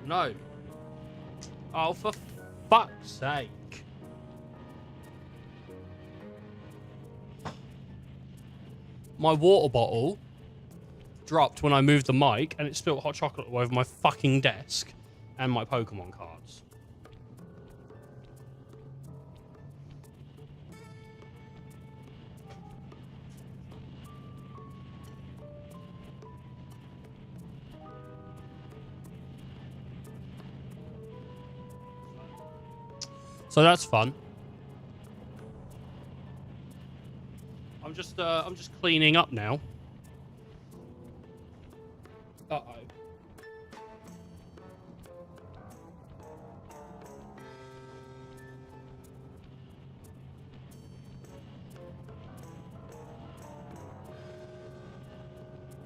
No. Oh, for fuck's sake. My water bottle dropped when I moved the mic, and it spilled hot chocolate all over my fucking desk and my Pokemon cards. So that's fun. I'm just cleaning up now. Uh-oh.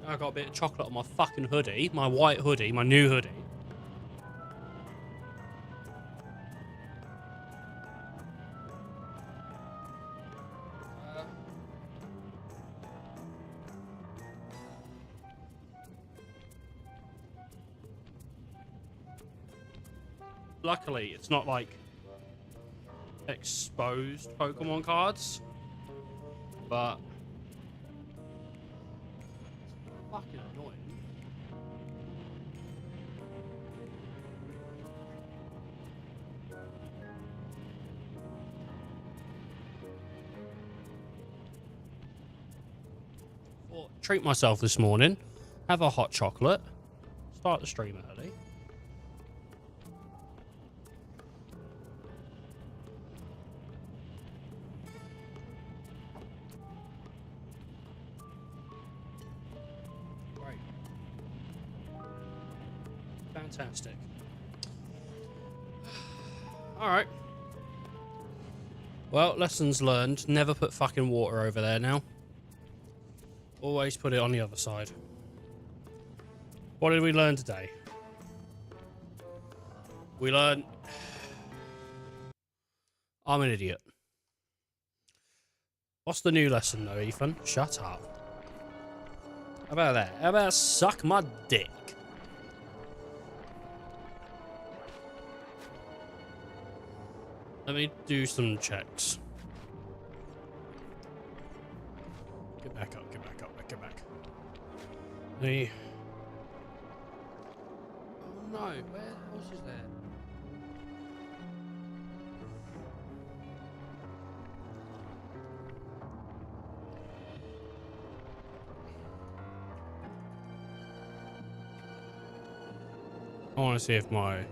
I got a bit of chocolate on my fucking hoodie, my white hoodie, my new hoodie. Luckily, it's not like exposed Pokemon cards, but fucking annoying. Well, treat myself this morning, have a hot chocolate, start the stream early. Fantastic. Alright. Well, lessons learned. Never put fucking water over there now. Always put it on the other side. What did we learn today? We learned... I'm an idiot. What's the new lesson though, Ethan? Shut up. How about that? How about suck my dick? Let me do some checks. Get back up, get back up, get back. Me. Oh no, where else is there? I want to see if my...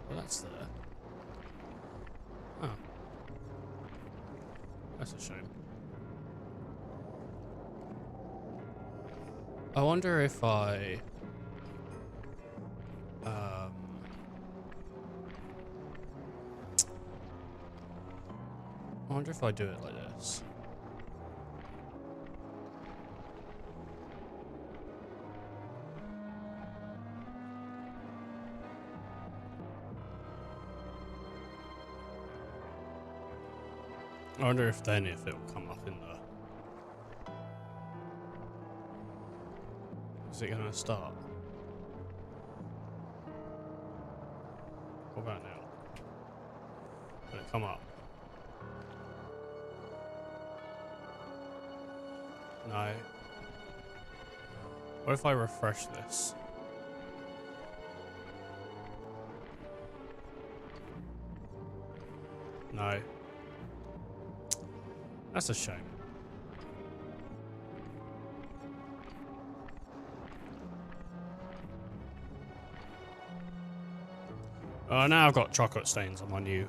Well, that's there. Oh. That's a shame. I wonder if I... I wonder if I do it like this. I wonder if then if it will come up in the... Is it going to start? What about now? Will it come up? No. What if I refresh this? No. That's a shame. Now I've got chocolate stains on my new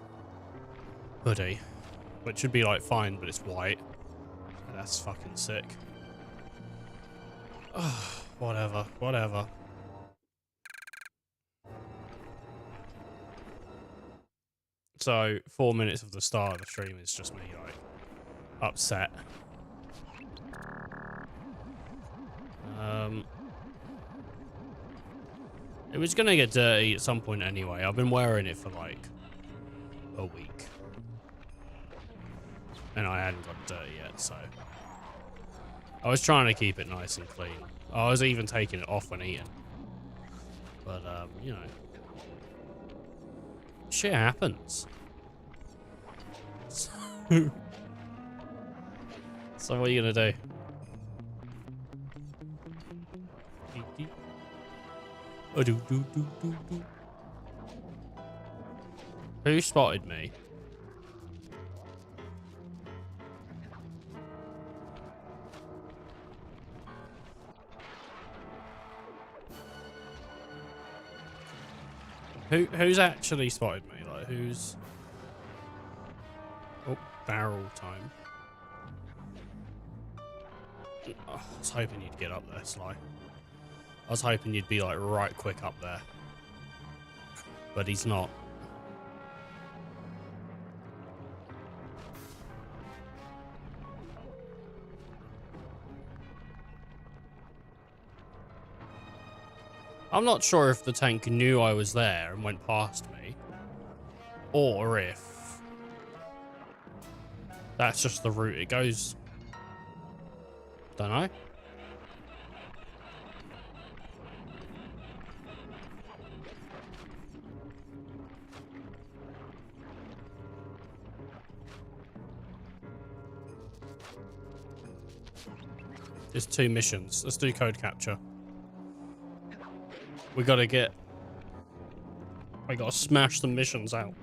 hoodie, which should be like fine, but it's white. That's fucking sick. Whatever, whatever. So 4 minutes of the start of the stream is just me like upset. It was gonna get dirty at some point anyway. I've been wearing it for like a week. And I hadn't got dirty yet, so. I was trying to keep it nice and clean. I was even taking it off when eating. But, you know. Shit happens. So, so what are you gonna do? Who spotted me? Who's actually spotted me? Like, who's... Oh, barrel time. Oh, I was hoping you'd get up there, Sly. I was hoping you'd be, like, right quick up there. But he's not. I'm not sure if the tank knew I was there and went past me, or if that's just the route it goes. Don't know. There's 2 missions. Let's do code capture. We gotta get... I gotta smash the missions out.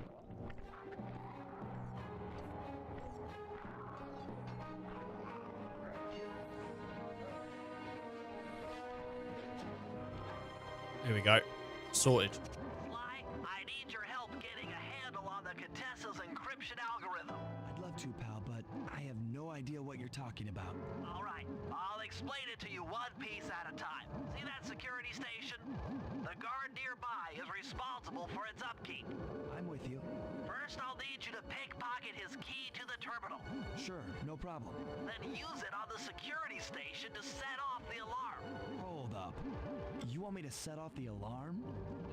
Here we go. Sorted. Sly, I need your help getting a handle on the Contessa's encryption algorithm. I'd love to, pal, but I have no idea what you're talking about. All right, I'll explain it to you one piece at a time. See that security station? The guard nearby is responsible for its upkeep. I'm with you. First, I'll need you to pickpocket his key to the terminal. Sure, no problem. Then use it on the security station to set off the alarm. Hold up. You want me to set off the alarm?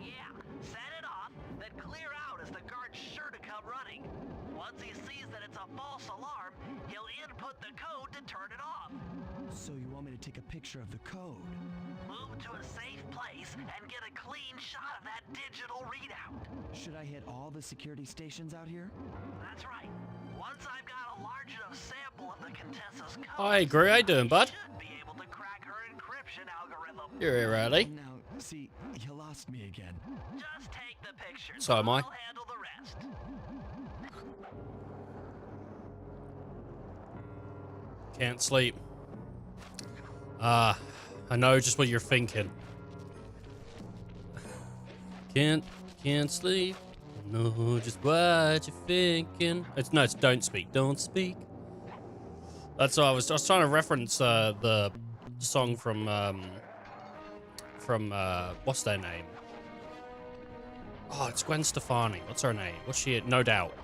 Yeah, set it off, then clear out as the guard's sure to come running. Once he sees that it's a false alarm, he'll input the code to turn it off. So you want me to take a picture of the code? Move to a safe place and get a clean shot of that digital readout. Should I hit all the security stations out here? That's right. Once I've got a large enough sample of the Contessa's code, Hi, Gru. How you doing, bud? should be able to crack her encryption algorithm. You're here early. Now, see, you lost me again. Just take the pictures. So am I. I'll handle the rest. Can't sleep. I know just what you're thinking. Can't sleep. Know just what you're thinking. It's don't speak. Don't speak. That's what I was trying to reference the song from what's their name? Oh, it's Gwen Stefani. What's her name? What's she? No Doubt.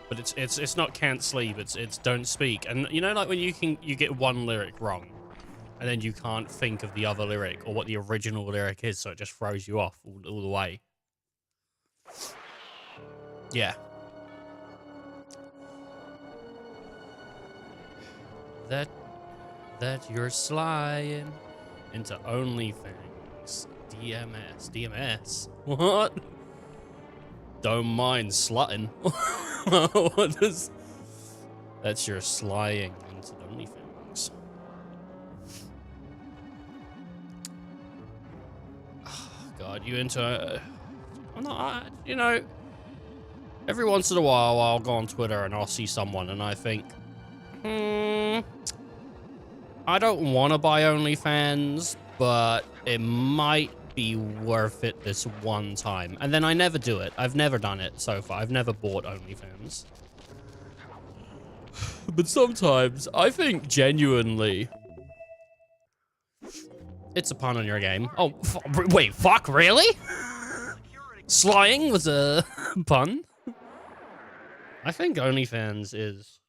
But it's not can't sleep. It's don't speak. And you know, like when you get one lyric wrong, and then you can't think of the other lyric or what the original lyric is, so it just throws you off all the way. Yeah. That you're sliding into OnlyFans. DMS. What? Don't mind slutting. What does... That's your slying into OnlyFans. Oh, God, you into... I'm not... you know... Every once in a while, I'll go on Twitter and I'll see someone and I think... I don't want to buy OnlyFans, but it might be worth it this one time. And then I never do it. I've never done it so far. I've never bought OnlyFans. But sometimes I think genuinely it's a pun on your game. Oh, wait, fuck, really? Slying was a pun? I think OnlyFans is...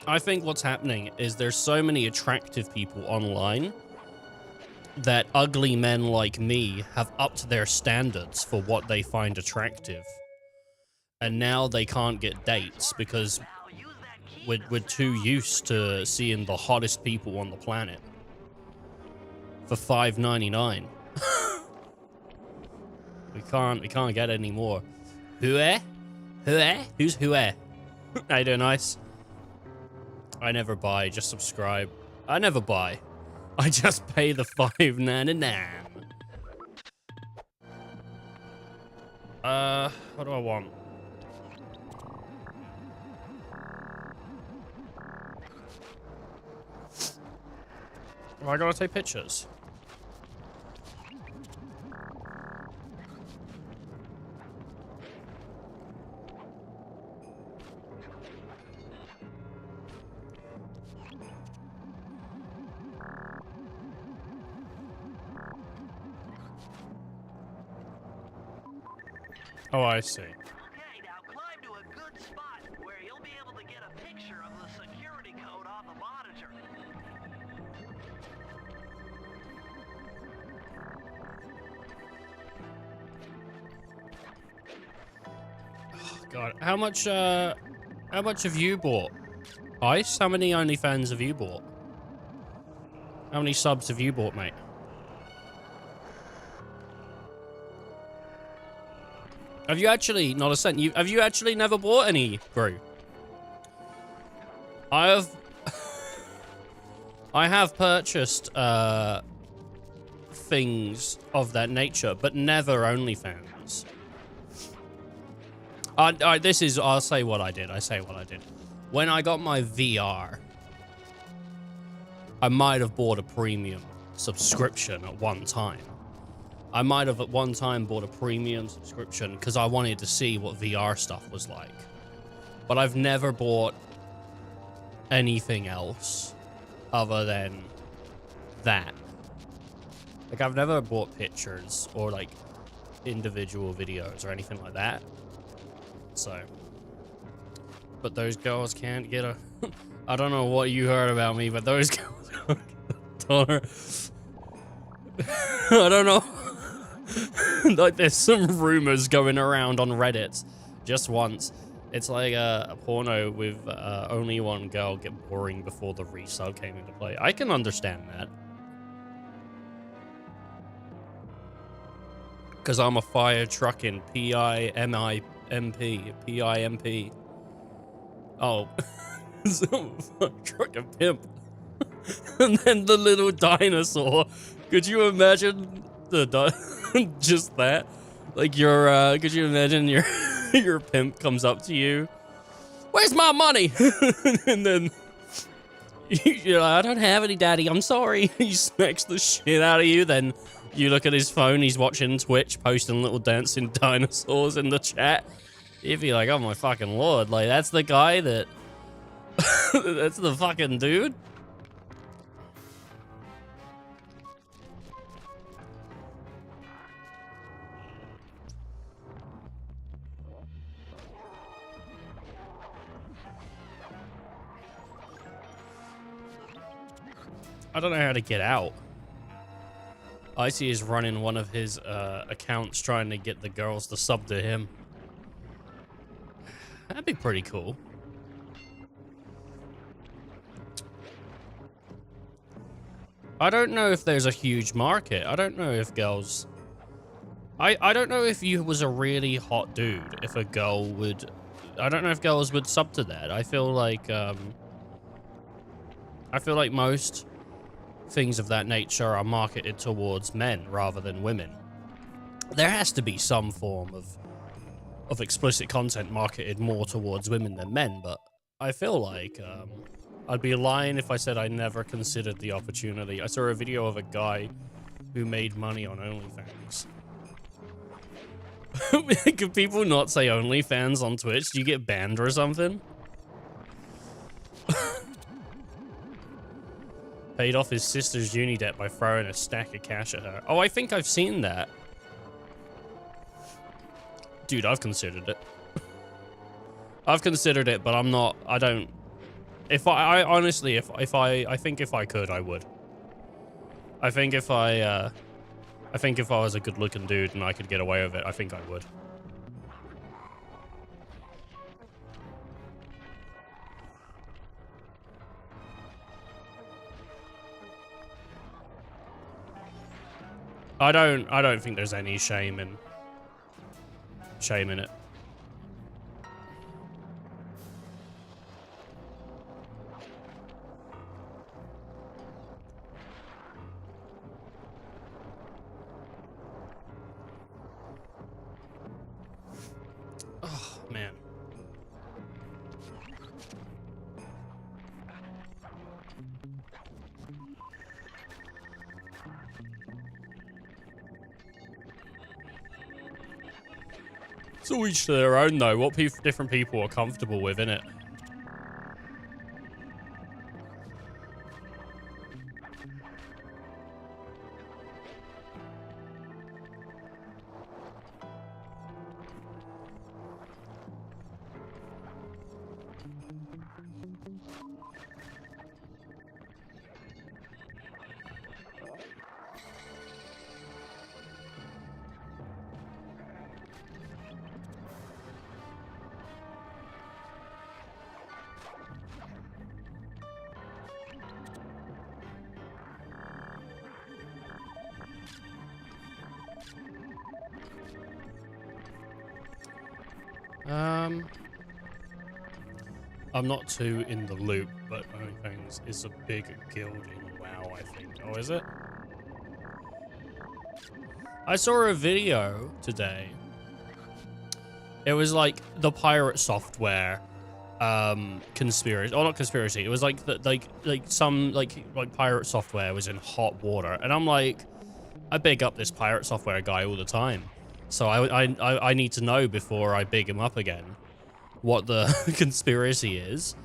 I think what's happening is there's so many attractive people online that ugly men like me have upped their standards for what they find attractive. And now they can't get dates because we're too used to seeing the hottest people on the planet for $5.99. we can't get any more. Who's who? How you doing, Ice? I never buy, just subscribe. I never buy. I just pay the $5.99. What do I want? Am I gonna take pictures? Oh, I see. Okay, now climb to a good spot where you'll be able to get a picture of the security code on the monitor. God, how much have you bought? Ice? How many OnlyFans have you bought? How many subs have you bought, mate? Have you actually, not a cent, have you actually never bought any, Gru? I have purchased, things of that nature, but never OnlyFans. I'll say what I did. When I got my VR, I might have bought a premium subscription at one time. I might have at one time bought a premium subscription because I wanted to see what VR stuff was like. But I've never bought anything else other than that. Like, I've never bought pictures or, like, individual videos or anything like that. So. But those girls can't get a... I don't know what you heard about me, but those girls can't get a dollar. I don't know. Like, there's some rumors going around on Reddit. Just once. It's like a porno with only one girl get boring before the resub came into play. I can understand that. Because I'm a fire trucking P-I-M-I-M-P. P-I-M-P. Oh. So I'm a fire trucking pimp. And then the little dinosaur. Could you imagine just that? Like could you imagine your pimp comes up to you? Where's my money? And then you're like, I don't have any, daddy. I'm sorry. He smacks the shit out of you. Then you look at his phone. He's watching Twitch, posting little dancing dinosaurs in the chat. You'd be like, oh my fucking lord. Like, that's the guy that... that's the fucking dude? I don't know how to get out. Icy is running one of his accounts trying to get the girls to sub to him. That'd be pretty cool. I don't know if there's a huge market. I don't know if girls... I don't know if you was a really hot dude, if a girl would... I don't know if girls would sub to that. I feel like most things of that nature are marketed towards men rather than women. There has to be some form of explicit content marketed more towards women than men, but I feel like I'd be lying if I said I never considered the opportunity. I saw a video of a guy who made money on OnlyFans. Could people not say OnlyFans on Twitch? Do you get banned or something? Paid off his sister's uni debt by throwing a stack of cash at her. Oh, I think I've seen that. Dude, I've considered it. I've considered it, but I'm not... I don't... If I honestly, I think if I could, I would. I think if I was a good-looking dude and I could get away with it, I think I would. I don't think there's any shame in it. Oh, man. It's all each to their own, though. What different people are comfortable with, innit? I'm not too in the loop, but OnlyFans is a big guild in WoW, I think. Oh, is it? I saw a video today. It was like the pirate software conspiracy. Oh, not conspiracy. It was like some pirate software was in hot water, and I'm like, I big up this pirate software guy all the time. So I need to know before I big him up again what the conspiracy is.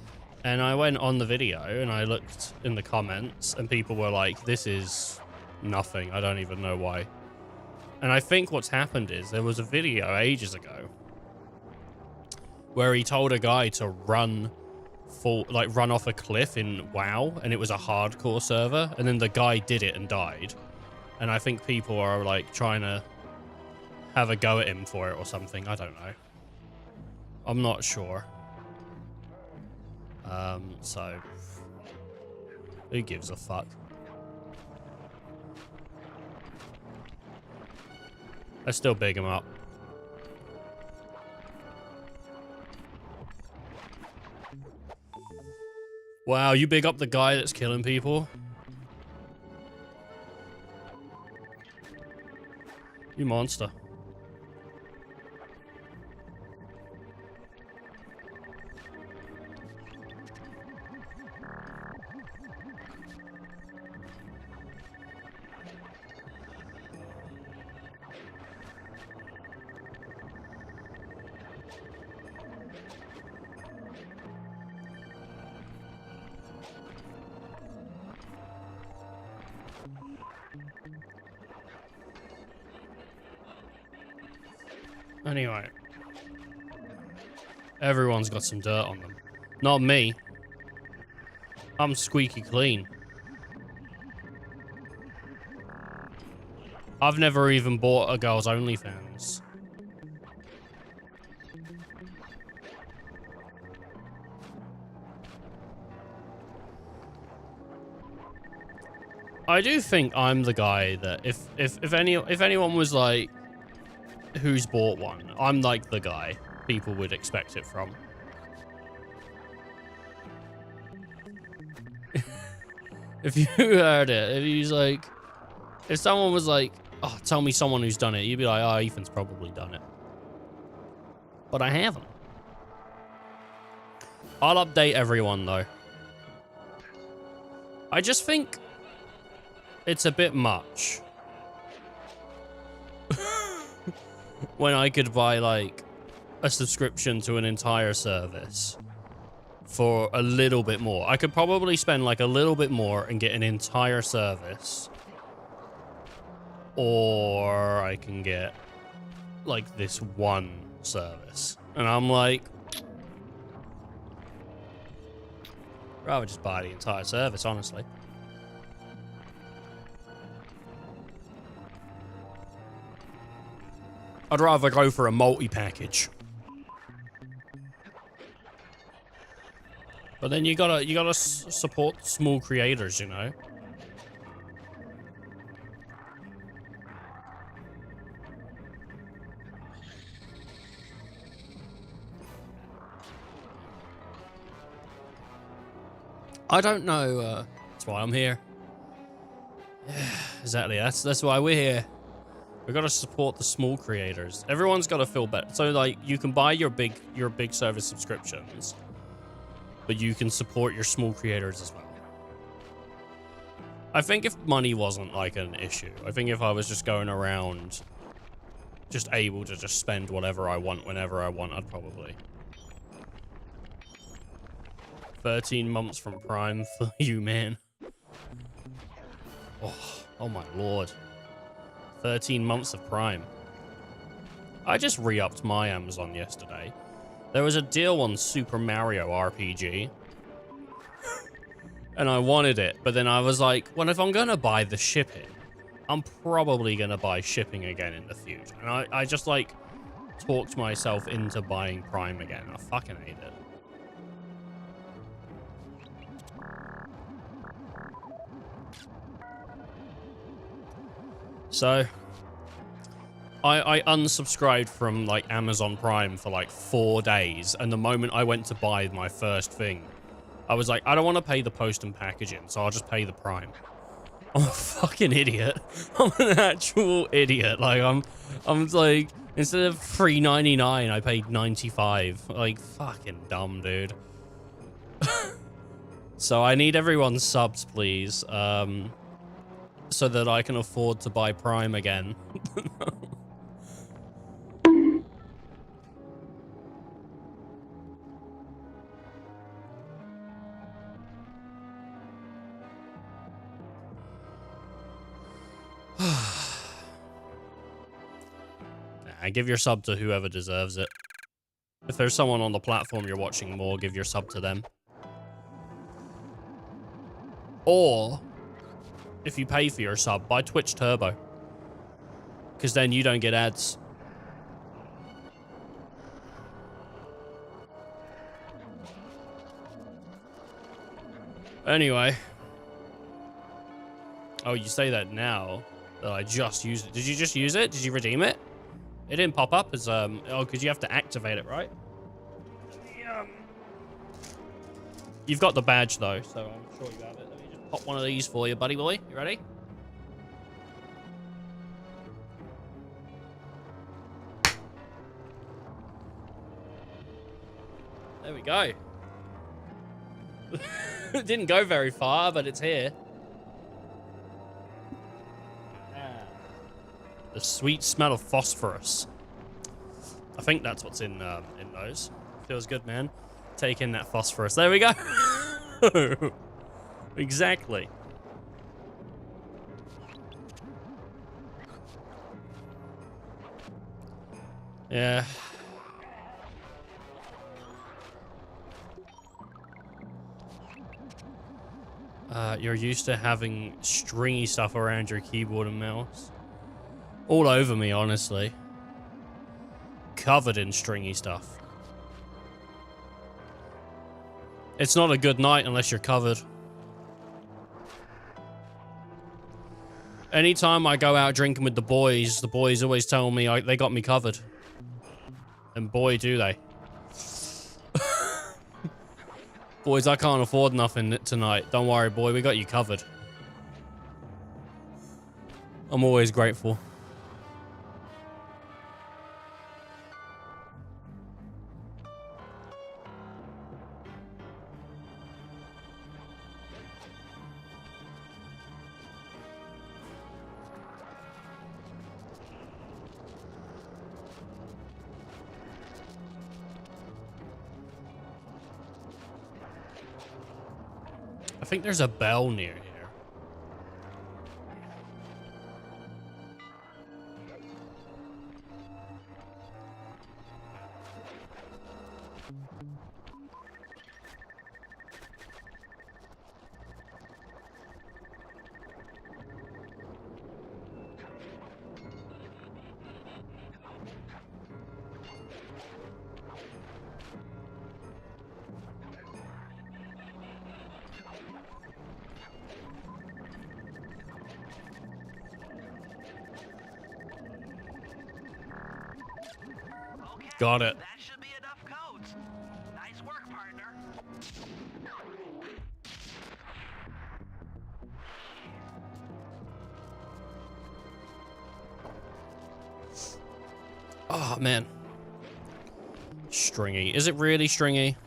And I went on the video and I looked in the comments and people were like, this is nothing. I don't even know why. And I think what's happened is there was a video ages ago where he told a guy to run off a cliff in WoW, and it was a hardcore server, and then the guy did it and died. And I think people are like trying to have a go at him for it or something. I don't know. I'm not sure. So who gives a fuck? I still big him up. Wow, you big up the guy that's killing people? You monster. Anyway. Everyone's got some dirt on them. Not me. I'm squeaky clean. I've never even bought a girl's OnlyFans. I do think I'm the guy that if anyone was like, who's bought one, I'm like the guy people would expect it from. If you heard it, if someone was like, oh, tell me someone who's done it, you'd be like, oh, Ethan's probably done it. But I haven't. I'll update everyone though. I just think it's a bit much when I could buy like a subscription to an entire service for a little bit more. I could probably spend like a little bit more and get an entire service, or I can get like this one service, and I'm like, rather just buy the entire service, honestly. I'd rather go for a multi-package. But then you gotta support small creators, you know. I don't know. That's why I'm here. Exactly. That's why we're here. We gotta support the small creators. Everyone's gotta feel better. So like, you can buy your big service subscriptions, but you can support your small creators as well. I think if money wasn't like an issue, I think if I was just going around, just able to just spend whatever I want whenever I want, I'd probably. 13 months from Prime for you, man. Oh my lord. 13 months of Prime. I just re-upped my Amazon yesterday. There was a deal on Super Mario RPG. And I wanted it, but then I was like, well, if I'm gonna buy the shipping, I'm probably gonna buy shipping again in the future. And I just like talked myself into buying Prime again. I fucking hate it. So I unsubscribed from like Amazon Prime for like 4 days, and the moment I went to buy my first thing, I was like, I don't want to pay the post and packaging, so I'll just pay the Prime. I'm a fucking idiot. I'm an actual idiot. Like I'm like, instead of $3.99, I paid $95. Like, fucking dumb, dude. So I need everyone's subs, please, so that I can afford to buy Prime again. Nah, give your sub to whoever deserves it. If there's someone on the platform you're watching more, give your sub to them. Or, if you pay for your sub, buy Twitch Turbo. Because then you don't get ads. Anyway. Oh, you say that now that I just used it. Did you just use it? Did you redeem it? It didn't pop up as, oh, because you have to activate it, right? You've got the badge, though, so I'm sure you have it. Let me just pop one of these for you, buddy boy. You ready? There we go. It didn't go very far, but it's here. The sweet smell of phosphorus. I think that's what's in those. Feels good, man. Take in that phosphorus. There we go. Exactly. Yeah. You're used to having stringy stuff around your keyboard and mouse. All over me, honestly. Covered in stringy stuff. It's not a good night unless you're covered. Anytime I go out drinking with the boys always tell me they got me covered. And boy, do they. Boys, I can't afford nothing tonight. Don't worry, boy, we got you covered. I'm always grateful. I think there's a bell near here. Got it. That should be enough codes. Nice work, partner. Oh, man. Stringy. Is it really stringy?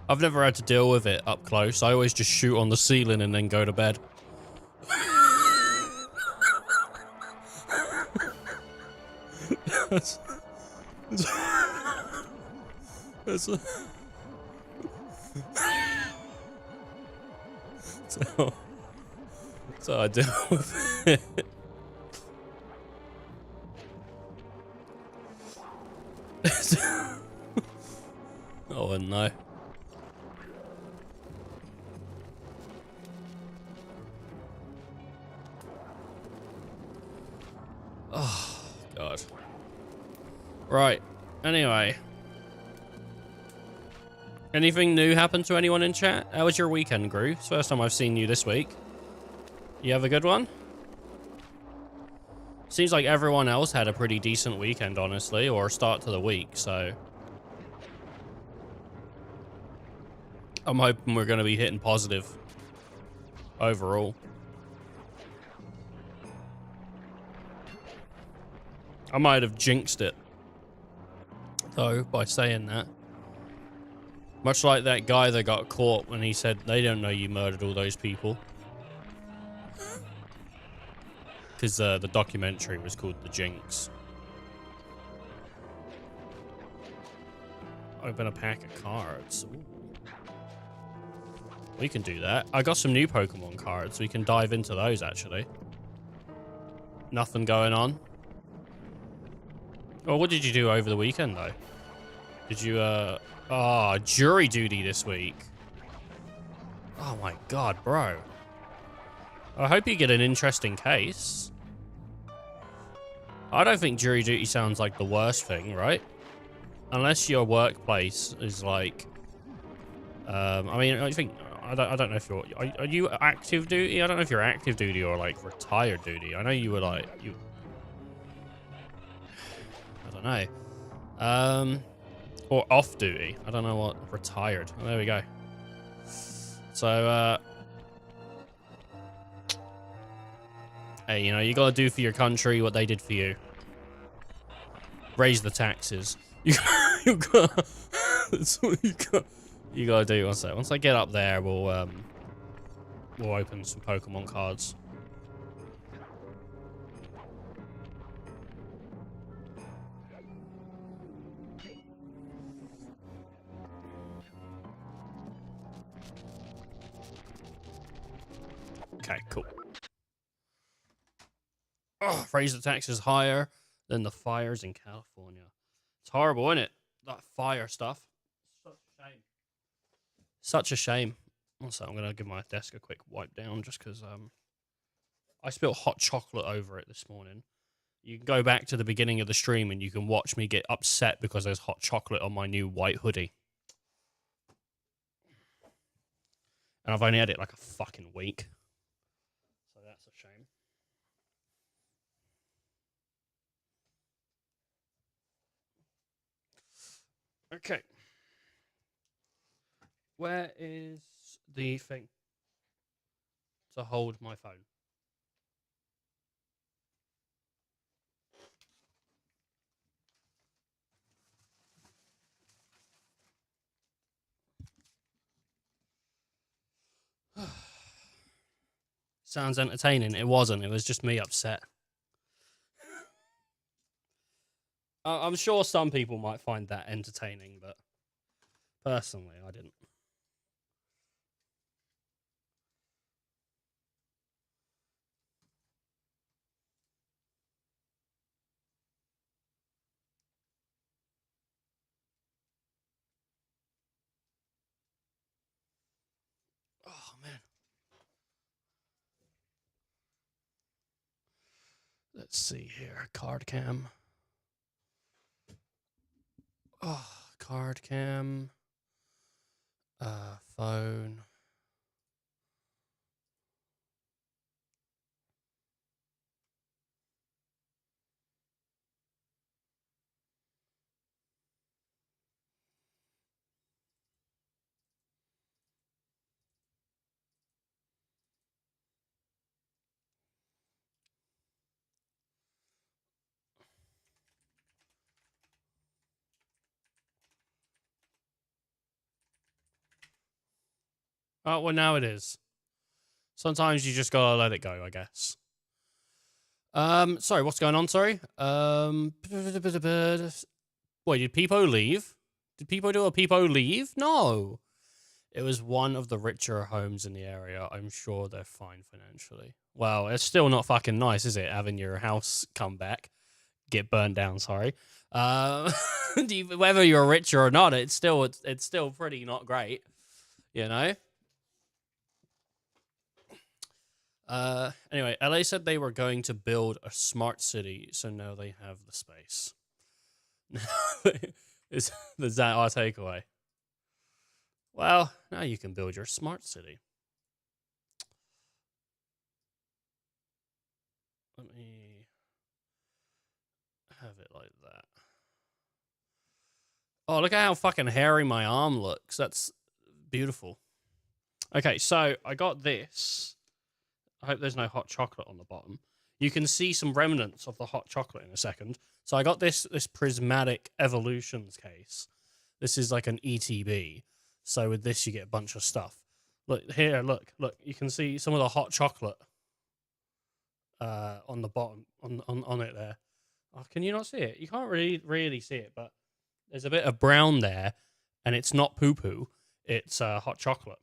I've never had to deal with it up close. I always just shoot on the ceiling and then go to bed. that's, that's how I deal with it. Oh, no. Oh, God. Right. Anyway. Anything new happened to anyone in chat? How was your weekend, Gru? It's the first time I've seen you this week. You have a good one? Seems like everyone else had a pretty decent weekend, honestly, or start to the week, so... I'm hoping we're going to be hitting positive overall. I might have jinxed it, though, by saying that. Much like that guy that got caught when he said, they don't know you murdered all those people. Because the documentary was called The Jinx. Open a pack of cards. Ooh. We can do that. I got some new Pokemon cards. We can dive into those, actually. Nothing going on. Well, what did you do over the weekend, though? Did you, jury duty this week. Oh my god, bro. I hope you get an interesting case. I don't think jury duty sounds like the worst thing, right? Unless your workplace is like... I mean, I think... I don't know if you're... Are you active duty? I don't know if you're active duty or, like, retired duty. I know you were, like... I don't know. Or off duty. I don't know what. Retired. Oh, there we go. So, hey, you know, you gotta do for your country what they did for you. Raise the taxes. You gotta, that's what you gotta do. Once I get up there, we'll open some Pokemon cards. Okay, cool. Oh, raise the taxes higher than the fires in California. It's horrible, isn't it? That fire stuff. Such a shame. Such a shame. Also, I'm gonna give my desk a quick wipe down just because I spilled hot chocolate over it this morning. You can go back to the beginning of the stream and you can watch me get upset because there's hot chocolate on my new white hoodie. And I've only had it like a fucking week. So that's a shame. Okay. Where is the thing to hold my phone? Sounds entertaining. It wasn't. It was just me upset. I'm sure some people might find that entertaining, but personally, I didn't. Oh, man. Let's see here. Card cam. Oh, card cam. Phone. Oh, well, now it is. Sometimes you just gotta let it go, I guess. Sorry, what's going on? Sorry. Wait, did Peepo leave? Did Peepo do a Peepo leave? No. It was one of the richer homes in the area. I'm sure they're fine financially. Well, it's still not fucking nice, is it? Having your house come back, get burned down. Sorry. Whether you're richer or not, it's still pretty not great. You know. Anyway, LA said they were going to build a smart city, so now they have the space. Is that our takeaway? Well, now you can build your smart city. Let me have it like that. Oh, look at how fucking hairy my arm looks. That's beautiful. Okay, so I got this. I hope there's no hot chocolate on the bottom. You can see some remnants of the hot chocolate in a second. So I got this prismatic evolutions case. This is like an ETB. So with this, you get a bunch of stuff. Look here, look. You can see some of the hot chocolate on the bottom, on it there. Oh, can you not see it? You can't really see it, but there's a bit of brown there, and it's not poo-poo. It's hot chocolate.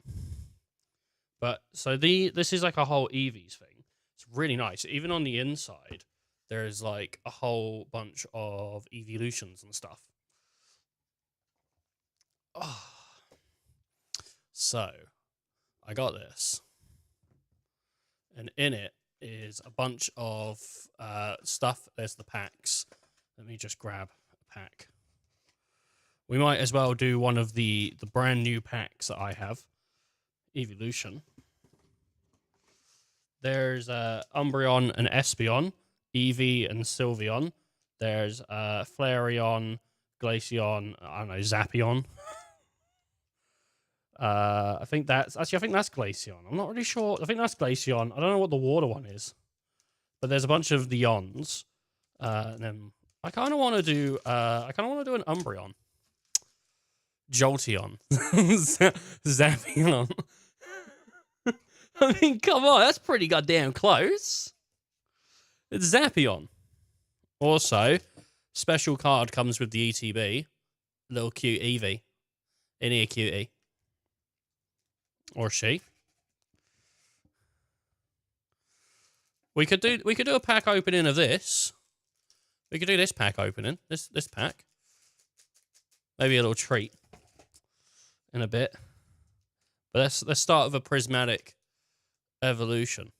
But so this is like a whole Eevees thing. It's really nice. Even on the inside, there's like a whole bunch of evolutions and stuff. Oh. So I got this, and in it is a bunch of stuff. There's the packs. Let me just grab a pack. We might as well do one of the brand new packs that I have. Evolution. There's Umbreon and Espeon, Eevee and Sylveon. There's Flareon, Glaceon, I don't know, Zappion. I think that's Glaceon. I'm not really sure. I think that's Glaceon. I don't know what the water one is. But there's a bunch of the Yons. And then I kind of want to do an Umbreon. Jolteon. Zappion. I mean, come on, that's pretty goddamn close. It's Zappion. Also, special card comes with the ETB. Little cute Eevee. In here, cutie. Or she. We could do a pack opening of this. We could do this pack opening. This pack. Maybe a little treat. In a bit. But let's start with a prismatic evolution.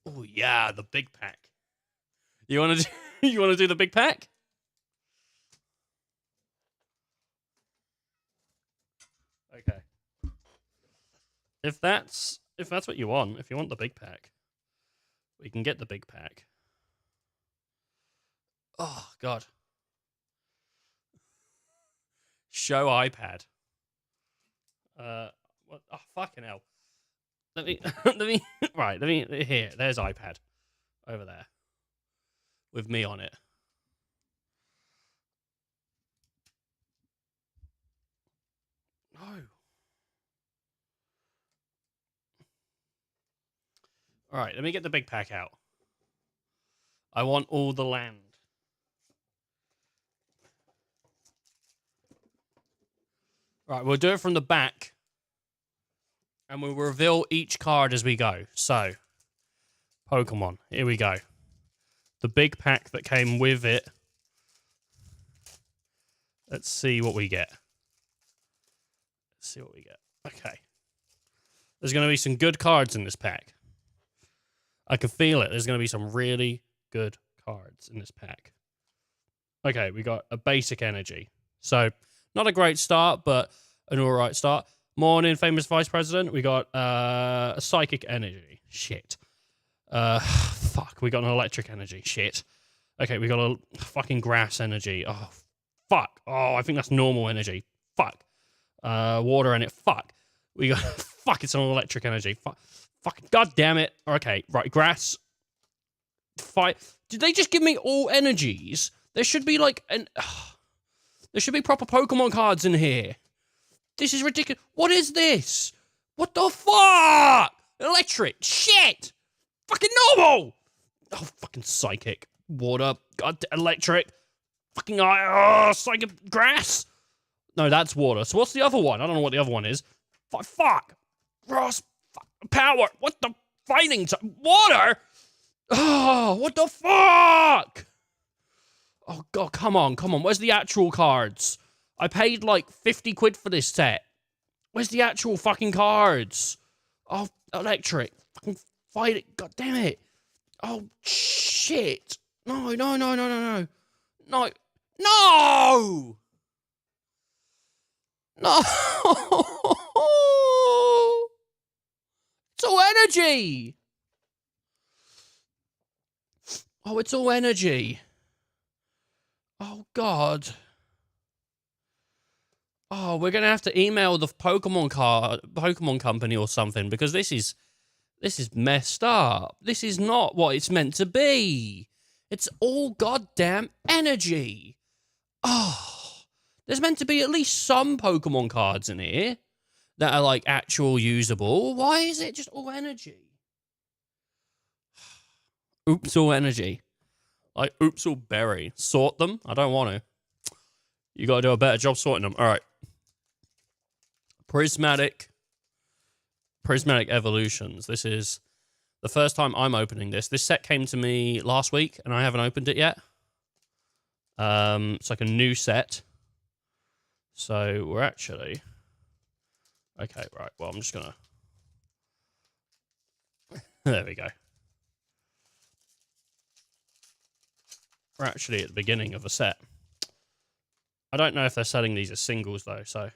Oh yeah, the big pack. You want to do the big pack? Okay. If that's what you want, if you want the big pack, we can get the big pack. Oh god. Show iPad. What? Oh, fucking hell. Let me here. There's iPad. Over there. With me on it. No. Alright, let me get the big pack out. I want all the land. Right, we'll do it from the back. And we'll reveal each card as we go. So, Pokemon. Here we go. The big pack that came with it. Let's see what we get. Okay. There's going to be some good cards in this pack. I can feel it. There's going to be some really good cards in this pack. Okay, we got a basic energy. So, not a great start, but an alright start. Morning, famous vice president. We got a psychic energy. Shit. Fuck. We got an electric energy. Shit. Okay, we got a fucking grass energy. Oh, fuck. Oh, I think that's normal energy. Fuck. Water in it. Fuck. We got... fuck, it's an electric energy. Fucking god damn it. Okay, right. Grass. Fight. Did they just give me all energies? There should be like there should be proper Pokemon cards in here. This is ridiculous. What is this? What the fuck? Electric. Shit. Fucking normal. Oh, fucking psychic. Water. God, electric. Fucking psychic grass. No, that's water. So what's the other one? I don't know what the other one is. Fuck. Ross. Power. What the fighting? Water? Oh, what the fuck? Oh, God, come on. Where's the actual cards? I paid like 50 quid for this set. Where's the actual fucking cards? Oh, electric. Fucking fight it. God damn it. Oh, shit. No. No. No. It's all energy. Oh, it's all energy. Oh, God. Oh, we're gonna have to email the Pokemon company or something, because this is messed up. This is not what it's meant to be. It's all goddamn energy. Oh, there's meant to be at least some Pokemon cards in here that are like actual usable. Why is it just all energy? Oops, all energy. Like, oops, all berry. Sort them? I don't want to. You gotta do a better job sorting them. All right. Prismatic Evolutions. This is the first time I'm opening this. This set came to me last week, and I haven't opened it yet. It's like a new set. So we're actually... Okay, right. Well, I'm just gonna... There we go. We're actually at the beginning of a set. I don't know if they're selling these as singles, though, so...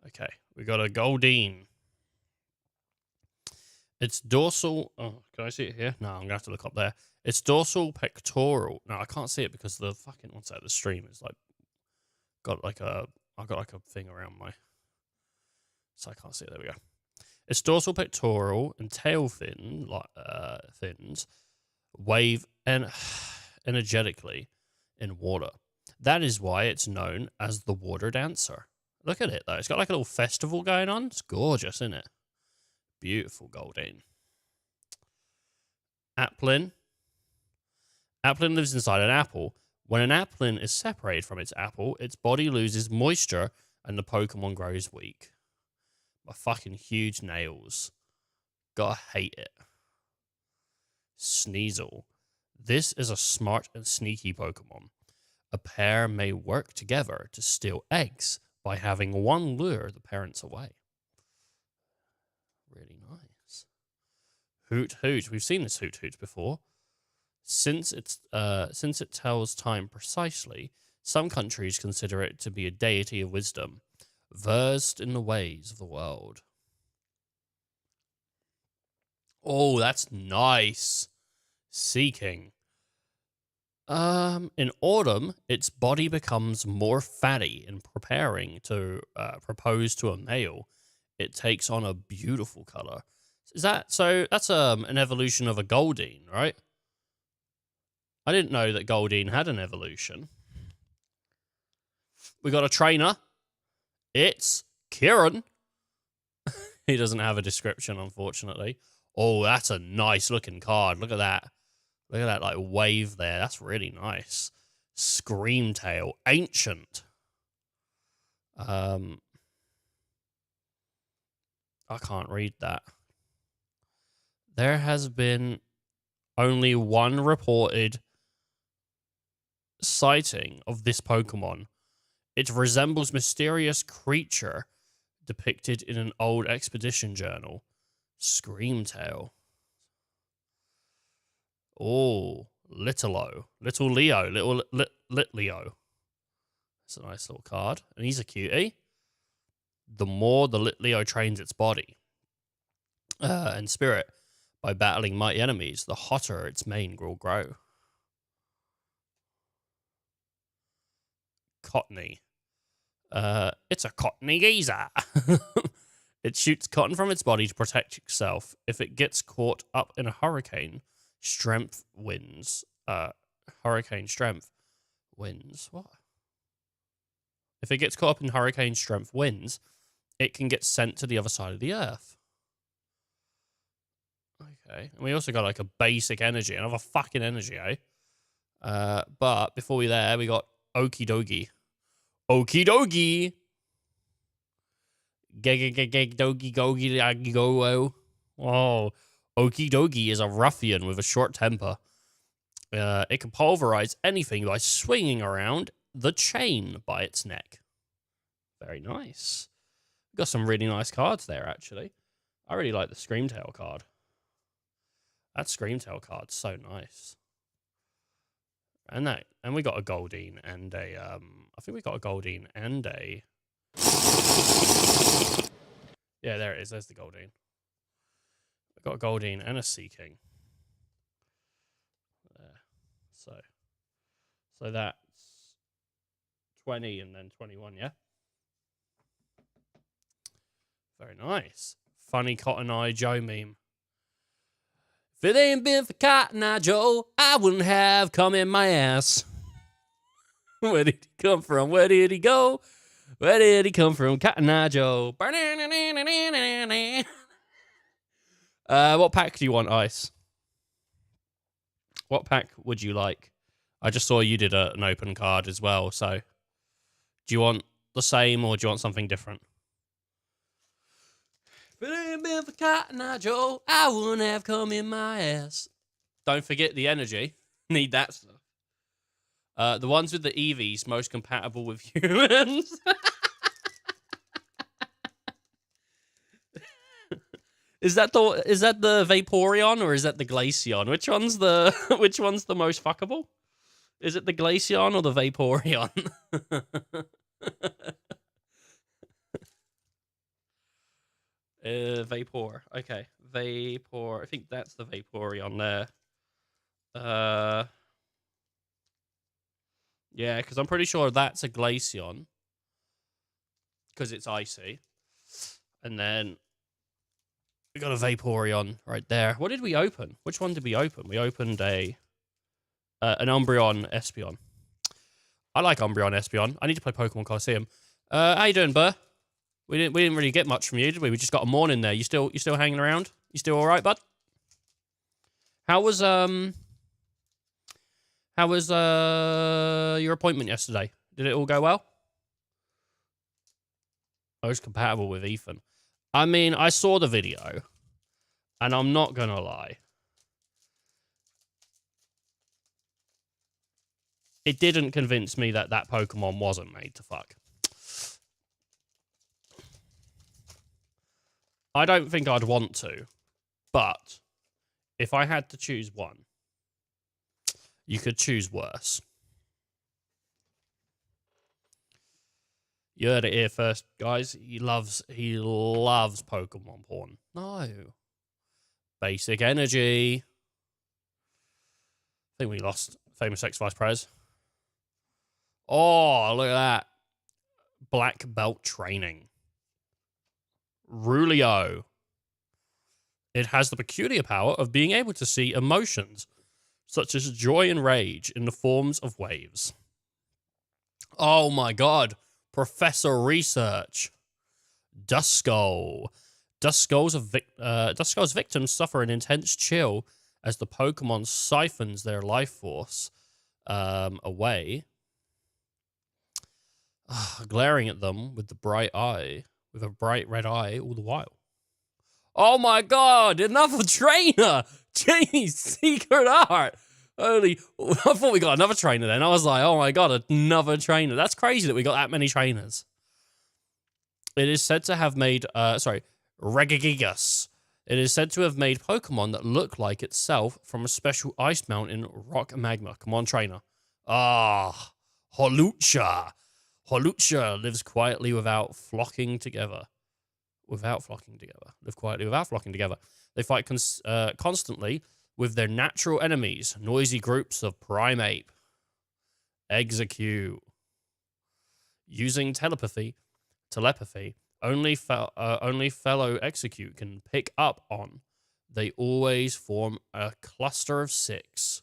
Okay, we got a Goldeen. Its dorsal... Oh, can I see it here? No, I'm going to have to look up there. Its dorsal pectoral... No, I can't see it because the fucking... What's that? The stream is like... Got like a... I've got like a thing around my... So I can't see it. There we go. Its dorsal pectoral and tail fins wave energetically in water. That is why it's known as the water dancer. Look at it, though. It's got like a little festival going on. It's gorgeous, isn't it? Beautiful Goldeen. Applin. Applin lives inside an apple. When an applin is separated from its apple, its body loses moisture and the Pokemon grows weak. My fucking huge nails. Gotta hate it. Sneasel. This is a smart and sneaky Pokemon. A pair may work together to steal eggs by having one lure the parents away. Really nice. Hoot Hoot. We've seen this Hoot Hoot before. Since it tells time precisely, some countries consider it to be a deity of wisdom, versed in the ways of the world. Oh, that's nice. Seeking. In autumn, its body becomes more fatty. In preparing to propose to a male, it takes on a beautiful color. Is that so? That's an evolution of a Goldeen, right? I didn't know that Goldeen had an evolution. We got a trainer. It's Kieran. He doesn't have a description, unfortunately. Oh, that's a nice looking card. Look at that. Look at that like wave there. That's really nice. Screamtail. Ancient. I can't read that. There has been only one reported sighting of this Pokemon. It resembles mysterious creature depicted in an old expedition journal. Screamtail. Oh, Little Leo. That's a nice little card. And he's a cutie. The more the Litleo trains its body and spirit by battling mighty enemies, the hotter its mane will grow. Cottony. It's a Cottony geezer. It shoots cotton from its body to protect itself. If it gets caught up in a hurricane, strength wins. Hurricane strength wins. What? If it gets caught up in hurricane strength winds, it can get sent to the other side of the earth. Okay. And we also got like a basic energy. Another fucking energy, eh? But before we there, we got Okie Dokie. Okie Dokie! Dokie Gogie Go. Oh. Okie Dokie is a ruffian with a short temper. It can pulverize anything by swinging around the chain by its neck. Very nice. Got some really nice cards there, actually. I really like the Screamtail card. That Screamtail card's so nice. And we got a Goldeen and a I think we got a Goldeen and a yeah, there it is. There's the Goldeen. We got a Goldeen and a Sea King. There. So that's 20 and then 21, yeah? Very nice. Funny Cotton Eye Joe meme. If it ain't been for Cotton Eye Joe, I wouldn't have come in my ass. Where did he come from? Where did he go? Where did he come from? Cotton Eye Joe. What pack do you want, Ice? What pack would you like? I just saw you did an open card as well, so do you want the same or do you want something different? If it ain't been for Cotton Eye Joe, I wouldn't have come in my ass. Don't forget the energy. Need that stuff. The ones with the EVs most compatible with humans. Is that the Vaporeon or is that the Glaceon? Which one's the most fuckable? Is it the Glaceon or the Vaporeon? Vapor. Okay. Vapor. I think that's the Vaporeon there. Yeah, because I'm pretty sure that's a Glaceon. Because it's icy. And then we got a Vaporeon right there. What did we open? Which one did we open? We opened an Umbreon Espeon. I like Umbreon Espeon. I need to play Pokemon Coliseum. How you doing, Burr? We didn't really get much from you, did we? We just got a morning there. You still hanging around? You still all right, bud? How was your appointment yesterday? Did it all go well? I was compatible with Ethan. I mean, I saw the video, and I'm not gonna lie. It didn't convince me that that Pokemon wasn't made to fuck. I don't think I'd want to, but if I had to choose one, you could choose worse. You heard it here first, guys. He loves Pokemon porn. No. Basic energy. I think we lost famous ex-vice pres. Oh, look at that. Black belt training. Rulio. It has the peculiar power of being able to see emotions, such as joy and rage, in the forms of waves. Oh my god. Professor Research. Duskull. Duskull's victims suffer an intense chill as the Pokemon siphons their life force away, glaring at them with a bright red eye all the while. Oh my god, another trainer! Jeez, Secret Art! Holy, I thought we got another trainer then. I was like, oh my god, another trainer. That's crazy that we got that many trainers. It is said to have made, Regigigas. It is said to have made Pokemon that look like itself from a special ice mountain rock magma. Come on, trainer. Ah, Holucha. Holucha lives quietly without flocking together. Live quietly without flocking together. They fight constantly with their natural enemies, noisy groups of Primeape. Execute. Using telepathy, only fellow execute can pick up on. They always form a cluster of 6.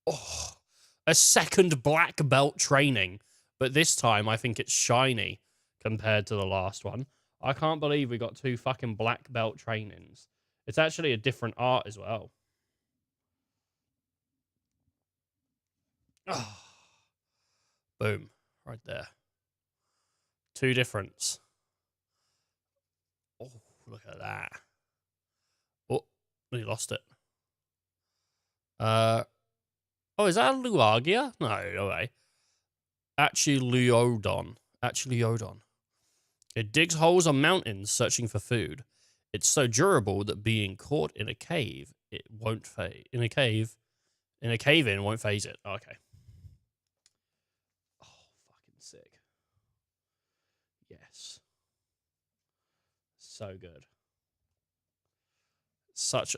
Oh, a second black belt training, but this time I think it's shiny compared to the last one. I can't believe we got 2 fucking black belt trainings. It's actually a different art as well. Oh. Boom. Right there. 2 difference. Oh, look at that. Oh, we lost it. Oh, is that a Luagia? No way. Achuliodon. It digs holes on mountains searching for food. It's so durable that being caught in a cave, it won't phase. In a cave-in won't phase it. Oh, okay. Oh, fucking sick. Yes. So good.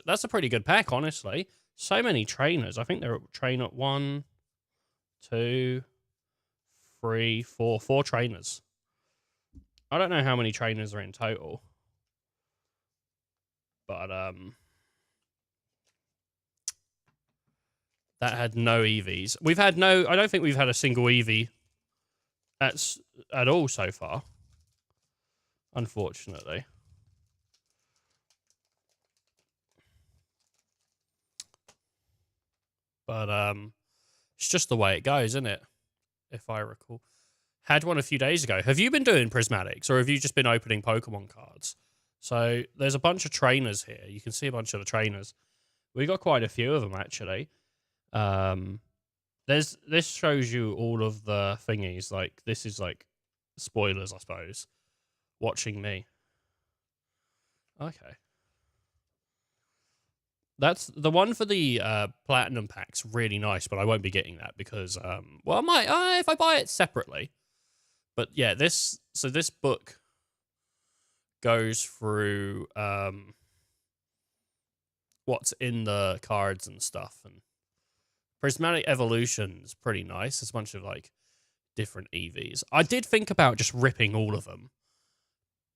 That's a pretty good pack, honestly. So many trainers. I think they're trainer 1, 2, 3, 4. 4 trainers. I don't know how many trainers are in total. But that had no EVs. I don't think we've had a single EV at all so far. Unfortunately. But it's just the way it goes, isn't it? If I recall. Had one a few days ago. Have you been doing prismatics, or have you just been opening Pokemon cards? So there's a bunch of trainers here. You can see a bunch of the trainers. We got quite a few of them, actually. This shows you all of the thingies. Like, this is like spoilers, I suppose. Watching me. Okay. That's the one for the platinum pack's really nice, but I won't be getting that because well, I might if I buy it separately. But yeah, this book goes through what's in the cards and stuff, and Prismatic Evolution's pretty nice. There's a bunch of like different EVs. I did think about just ripping all of them,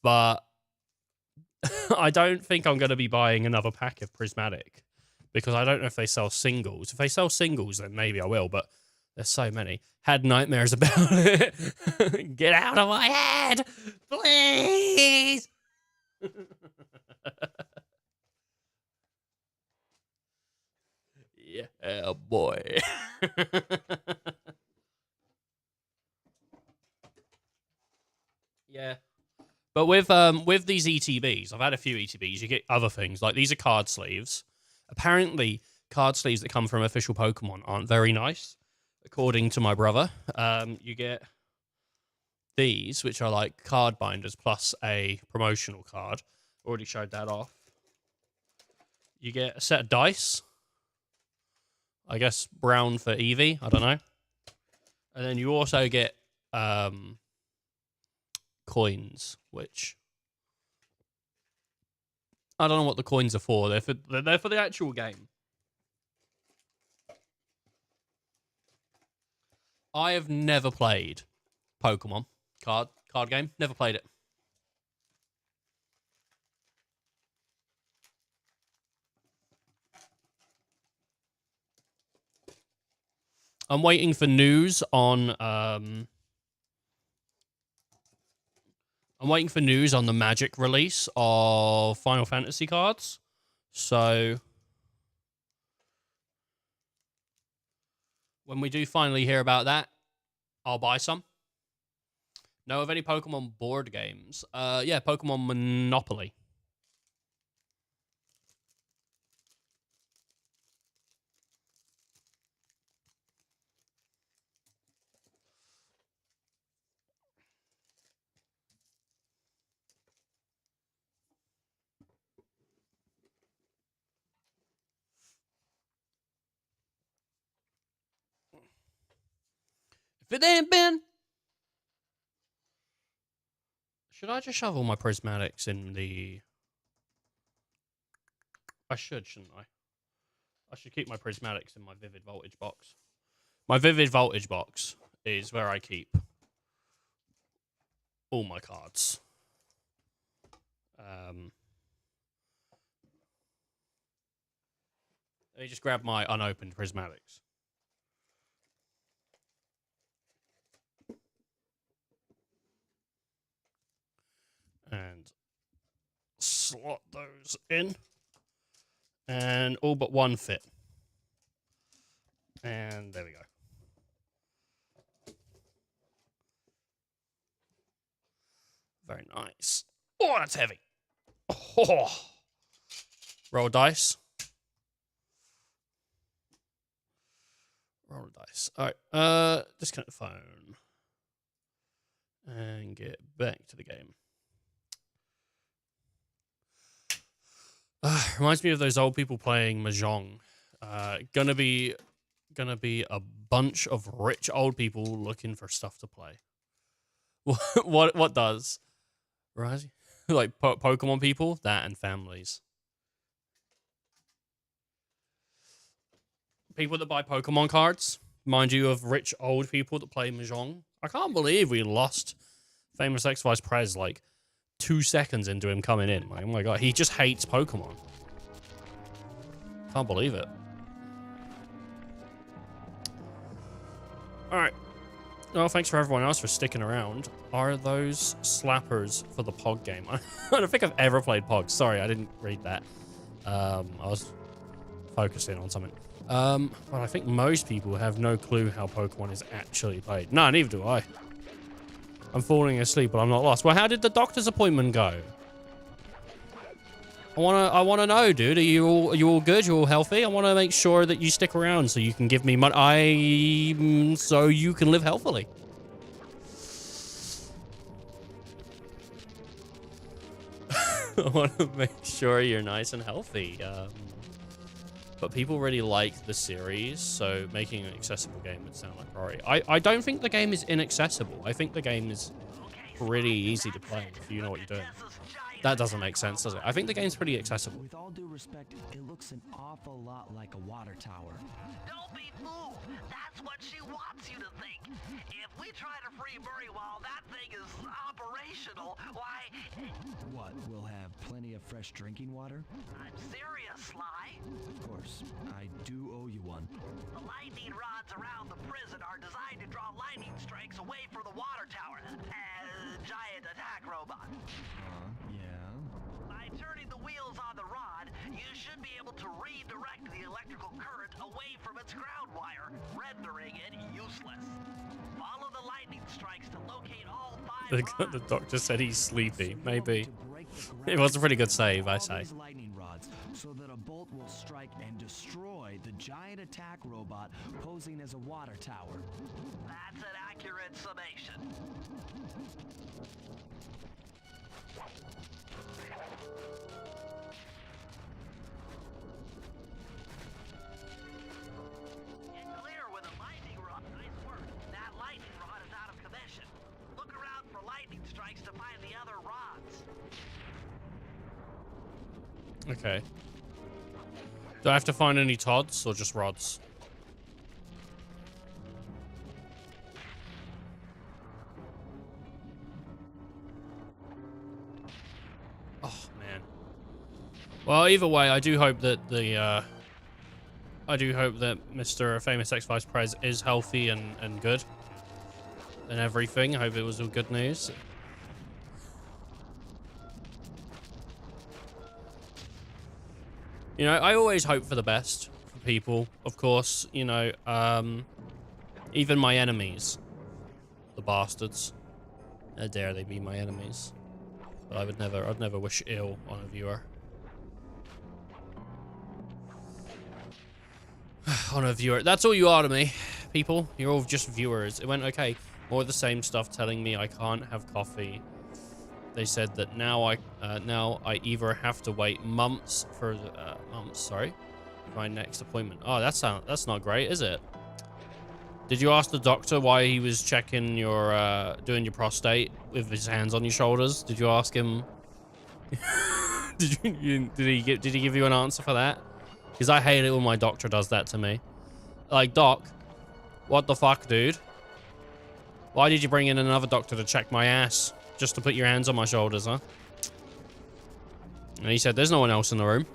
but I don't think I'm going to be buying another pack of Prismatic because I don't know if they sell singles. If they sell singles, then maybe I will, but there's so many. Had nightmares about it. Get out of my head, please. Yeah, boy. Yeah. But with these ETBs, I've had a few ETBs. You get other things like these are card sleeves. Apparently, card sleeves that come from official Pokemon aren't very nice, according to my brother. You get these, which are like card binders plus a promotional card. Already showed that off. You get a set of dice. I guess brown for Eevee. I don't know. And then you also get coins, which I don't know what the coins are for. They're for the actual game. I have never played Pokemon card game. Never played it. I'm waiting for news on the Magic release of Final Fantasy cards. So when we do finally hear about that, I'll buy some. Know of any Pokemon board games? Yeah, Pokemon Monopoly. If it ain't been... Should I just shove all my prismatics in the... I should, shouldn't I? I should keep my prismatics in my Vivid Voltage box. My Vivid Voltage box is where I keep all my cards. Let me just grab my unopened prismatics. And slot those in. And all but one fit. And there we go. Very nice. Oh, that's heavy. Oh. Roll dice. Roll dice. All right. Disconnect the phone. And get back to the game. Reminds me of those old people playing Mahjong. Gonna be a bunch of rich old people looking for stuff to play. What does? Right? Like Pokemon people, that and families. People that buy Pokemon cards, mind you, of rich old people that play Mahjong. I can't believe we lost Famous X Vice Prez like 2 seconds into him coming in. Like, oh my god, he just hates Pokemon. Can't believe it. Alright. Well, thanks for everyone else for sticking around. Are those slappers for the Pog game? I don't think I've ever played Pog. Sorry, I didn't read that. I was focusing on something. But I think most people have no clue how Pokemon is actually played. No, neither do I. I'm falling asleep, but I'm not lost. Well, how did the doctor's appointment go? I wanna know, dude. Are you all good? You all healthy? I want to make sure that you stick around so you can give me money. So you can live healthily. I want to make sure you're nice and healthy. But people really like the series, so making an accessible game would sound like Rory. I don't think the game is inaccessible. I think the game is pretty easy to play if you know what you're doing. That doesn't make sense, does it? I think the game's pretty accessible. With all due respect, it looks an awful lot like a water tower. Don't be moved. That's what she wants you to think. If we try to free Murray while that thing is operational, why... What, we'll have plenty of fresh drinking water? I'm serious, Sly. Of course, I do owe you one. The lightning rods around the prison are designed to draw lightning strikes away from the water tower. Giant attack robot. Yeah. By turning the wheels on the rod, you should be able to redirect the electrical current away from its ground wire, rendering it useless. Follow the lightning strikes to locate all 5 The doctor said he's sleepy. Maybe. It was a pretty good save, I say. Lightning rods, so that a bolt will strike and destroy the giant attack robot posing as a water tower. That's an accurate summation. Get clear with a lightning rod. Nice work. That lightning rod is out of commission. Look around for lightning strikes to find the other rods. Okay. Do I have to find any Todds or just rods? Oh, man. Well, either way, I do hope that Mr. Famous X Vice Prez is healthy and good. And everything. I hope it was all good news. You know, I always hope for the best for people, of course. You know, even my enemies, the bastards. How dare they be my enemies? But I'd never wish ill on a viewer. On a viewer. That's all you are to me, people. You're all just viewers. It went okay. More of the same stuff telling me I can't have coffee. They said that now I either have to wait months for my next appointment. Oh, that's not great, is it? Did you ask the doctor why he was checking your doing your prostate with his hands on your shoulders? Did you ask him? Did he give you an answer for that? Because I hate it when my doctor does that to me. Like, doc, what the fuck, dude? Why did you bring in another doctor to check my ass? just to put your hands on my shoulders, huh? And he said, there's no one else in the room.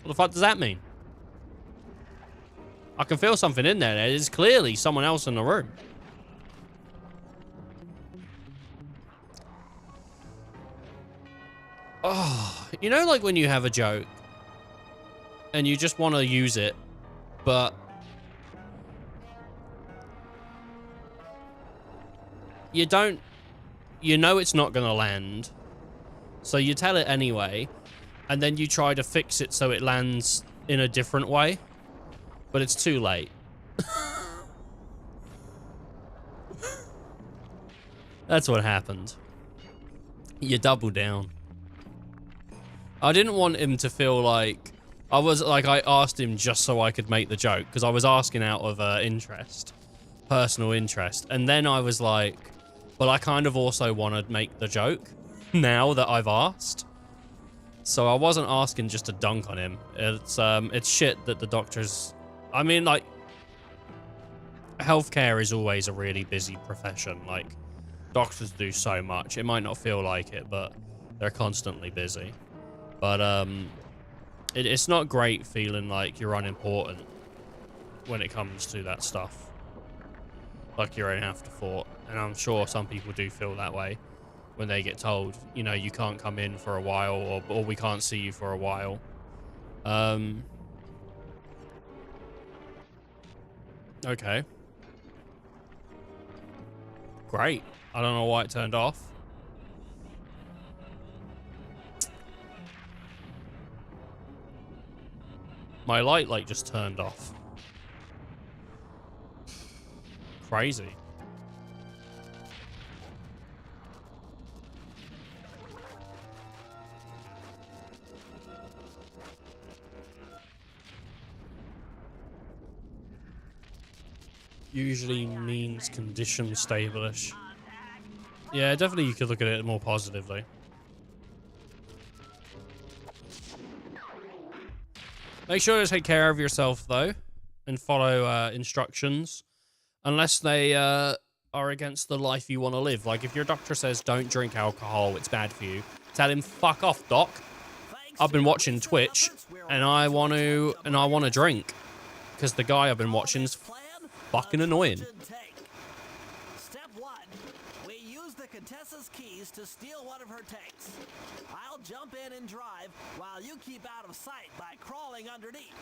What the fuck does that mean? I can feel something in there. There's clearly someone else in the room. Oh, you know, like when you have a joke and you just want to use it, but you don't, you know it's not going to land. So you tell it anyway, and then you try to fix it so it lands in a different way, but it's too late. That's what happened. You double down. I didn't want him to feel like I asked him just so I could make the joke, because I was asking out of interest, personal interest, and then I was like, but I kind of also want to make the joke now that I've asked. So I wasn't asking just to dunk on him. It's shit that the doctors, I mean, like, healthcare is always a really busy profession. Like, doctors do so much. It might not feel like it, but they're constantly busy. But it's not great feeling like you're unimportant when it comes to that stuff. Like you're an afterthought. And I'm sure some people do feel that way when they get told, you know, you can't come in for a while, or we can't see you for a while. Okay. Great. I don't know why it turned off. My light just turned off. Crazy. Usually means condition stable-ish. Yeah, definitely you could look at it more positively. Make sure to take care of yourself, though, and follow instructions. Unless they are against the life you want to live. Like, if your doctor says, don't drink alcohol, it's bad for you, tell him, fuck off, doc. I've been watching Twitch, and I want to drink. Because the guy I've been watching's fucking annoying. Step 1. We use the Contessa's keys to steal one of her tanks. I'll jump in and drive while you keep out of sight by crawling underneath.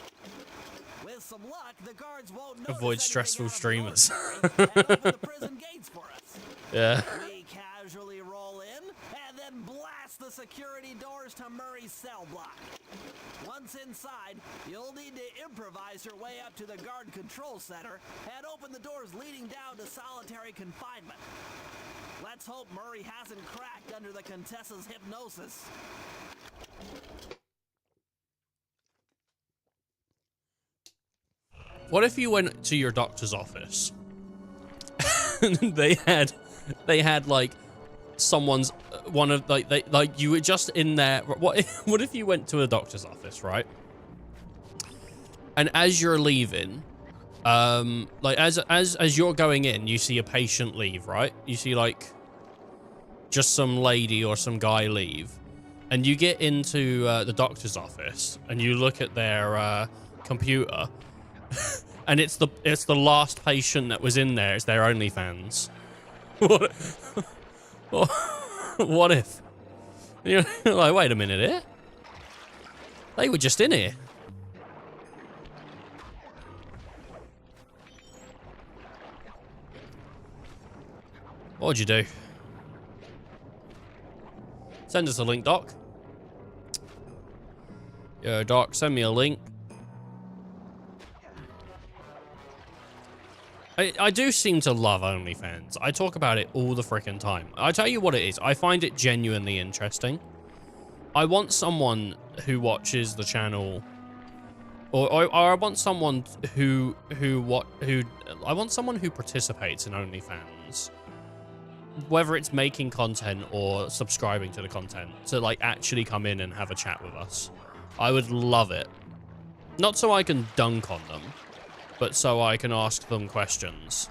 With some luck, the guards won't notice. Avoid stressful streamers. And open the prison gates for us. Yeah. We casually roll in and then blast the security doors to Murray's cell block. Once inside, you'll need to improvise your way up to the guard control center and open the doors leading down to solitary confinement. Let's hope Murray hasn't cracked under the Contessa's hypnosis. What if you went to your doctor's office and they had like someone's one of like you were just in there. What if you went to a doctor's office, right? And as you're leaving, like as you're going in, you see a patient leave, right? You see like just some lady or some guy leave, and you get into the doctor's office and you look at their computer. And it's the last patient that was in there. It's their OnlyFans. What if? You're like, wait a minute here. They were just in here. What'd you do? Send us a link, Doc. Yo, Doc, send me a link. I do seem to love OnlyFans. I talk about it all the freaking time. I tell you what it is. I find it genuinely interesting. I want someone who watches the channel, or I want someone who participates in OnlyFans, whether it's making content or subscribing to the content, to like actually come in and have a chat with us. I would love it. Not so I can dunk on them, but so I can ask them questions.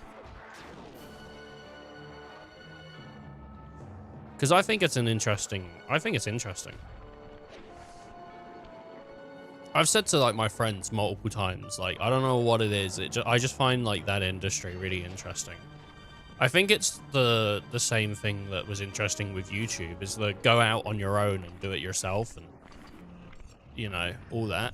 Because I think it's interesting. I've said to like my friends multiple times, like, I don't know what it is. I just find like that industry really interesting. I think it's the same thing that was interesting with YouTube, is the go out on your own and do it yourself, and you know, all that.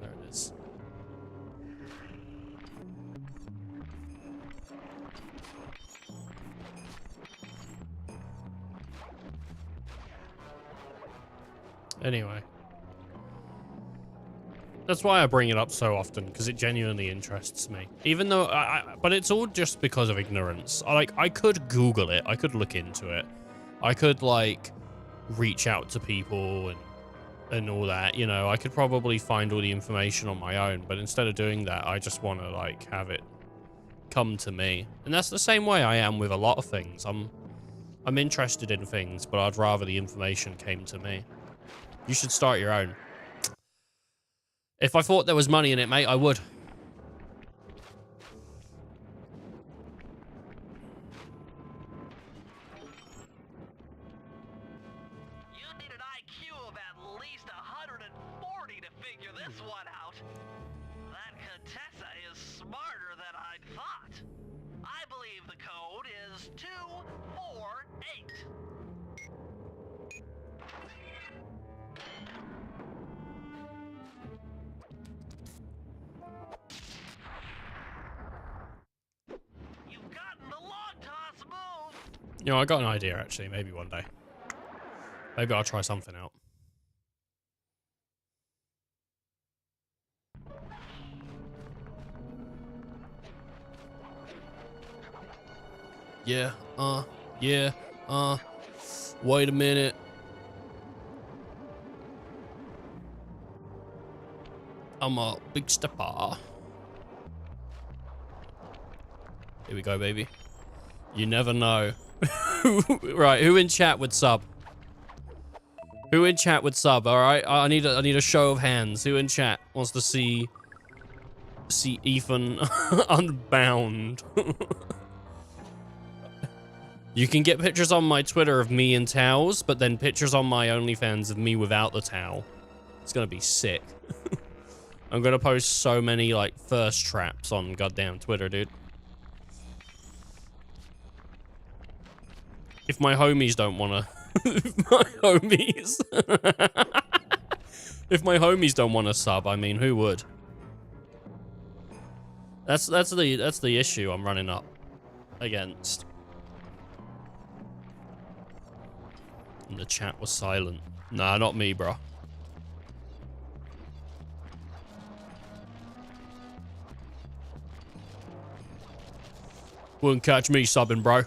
There it is. Anyway. That's why I bring it up so often, because it genuinely interests me. Even though but it's all just because of ignorance. I could Google it. I could look into it. I could, like, reach out to people and all that, you know. I could probably find all the information on my own, but instead of doing that, I just want to, like, have it come to me. And that's the same way I am with a lot of things. I'm interested in things, but I'd rather the information came to me. You should start your own. If I thought there was money in it, mate, I would. You need an IQ of at least 140 to figure this one out. That Contessa is smarter than I'd thought. I believe the code is 248. You've gotten the long toss move. You know, I got an idea, actually. Maybe one day. Maybe I'll try something out. Yeah, wait a minute. I'm a big stepper. Here we go, baby. You never know. Right, who in chat would sub? Who in chat would sub? All right, I need a show of hands. Who in chat wants to see Ethan Unbound? You can get pictures on my Twitter of me in towels, but then pictures on my OnlyFans of me without the towel. It's gonna be sick. I'm gonna post so many like thirst traps on goddamn Twitter, dude. If my homies don't wanna, if my homies don't wanna sub, I mean, who would? That's the issue I'm running up against. And the chat was silent. Nah, not me, bro. Wouldn't catch me subbing, bro.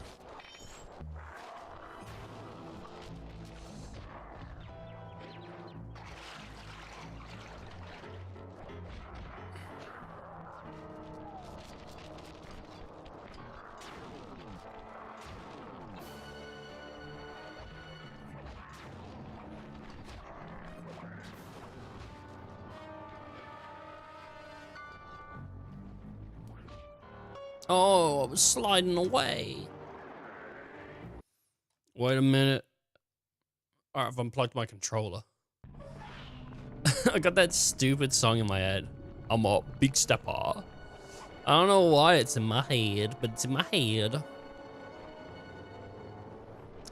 Oh, I was sliding away. Wait a minute. All right, I've unplugged my controller. I got that stupid song in my head. I'm a big stepper. I don't know why it's in my head, but it's in my head.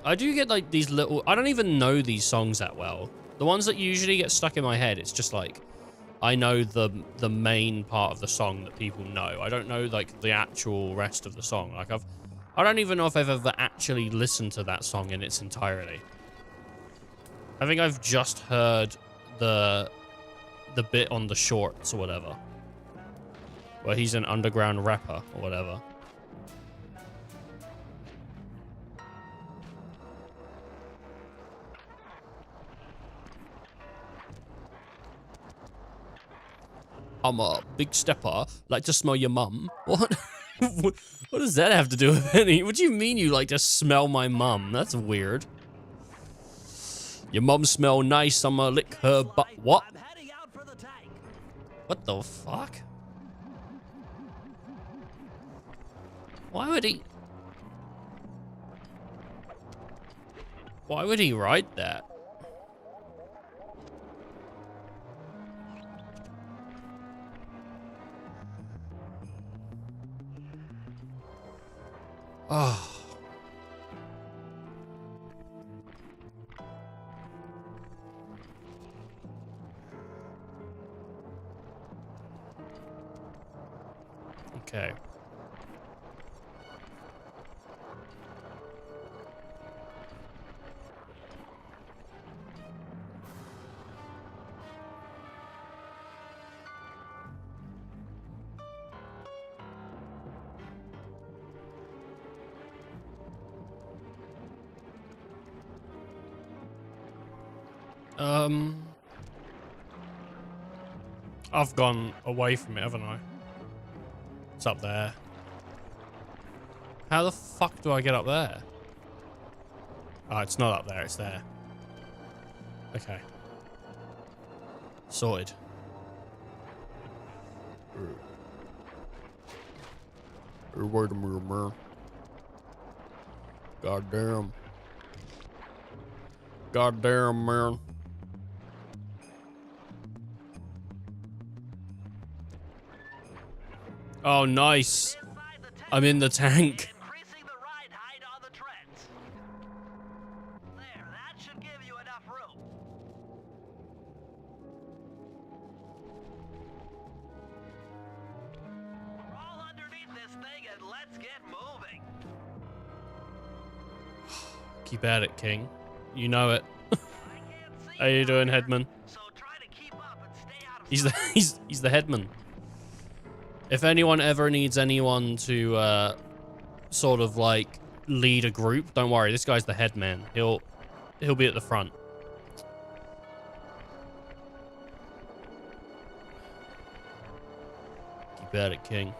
I do get like these little... I don't even know these songs that well. The ones that usually get stuck in my head, it's just like... I know the main part of the song that people know. I don't know like the actual rest of the song. Like I don't even know if I've ever actually listened to that song in its entirety. I think I've just heard the bit on the shorts or whatever, where he's an underground rapper or whatever. I'm a big stepper. Like to smell your mum. What? What does that have to do with any? What do you mean you like to smell my mum? That's weird. Your mum smell nice. I'ma lick her butt. What? I'm heading out for the tank. What the fuck? Why would he? Why would he write that? Oh. Okay. I've gone away from it, haven't I? It's up there. How the fuck do I get up there? Oh, it's not up there, it's there. Okay. Sorted. Wait a minute, man. Goddamn. Goddamn, man. Oh, nice. I'm in the tank. Increasing the ride height on the treads. There, that should give you enough room. Crawl underneath this thing and let's get moving. Keep at it, King. You know it. I can't see How you doing, Headman? so try to keep up and stay out of He's the he's the headman. If anyone ever needs anyone to sort of like lead a group, don't worry. This guy's the headman. He'll be at the front. Keep at it, King.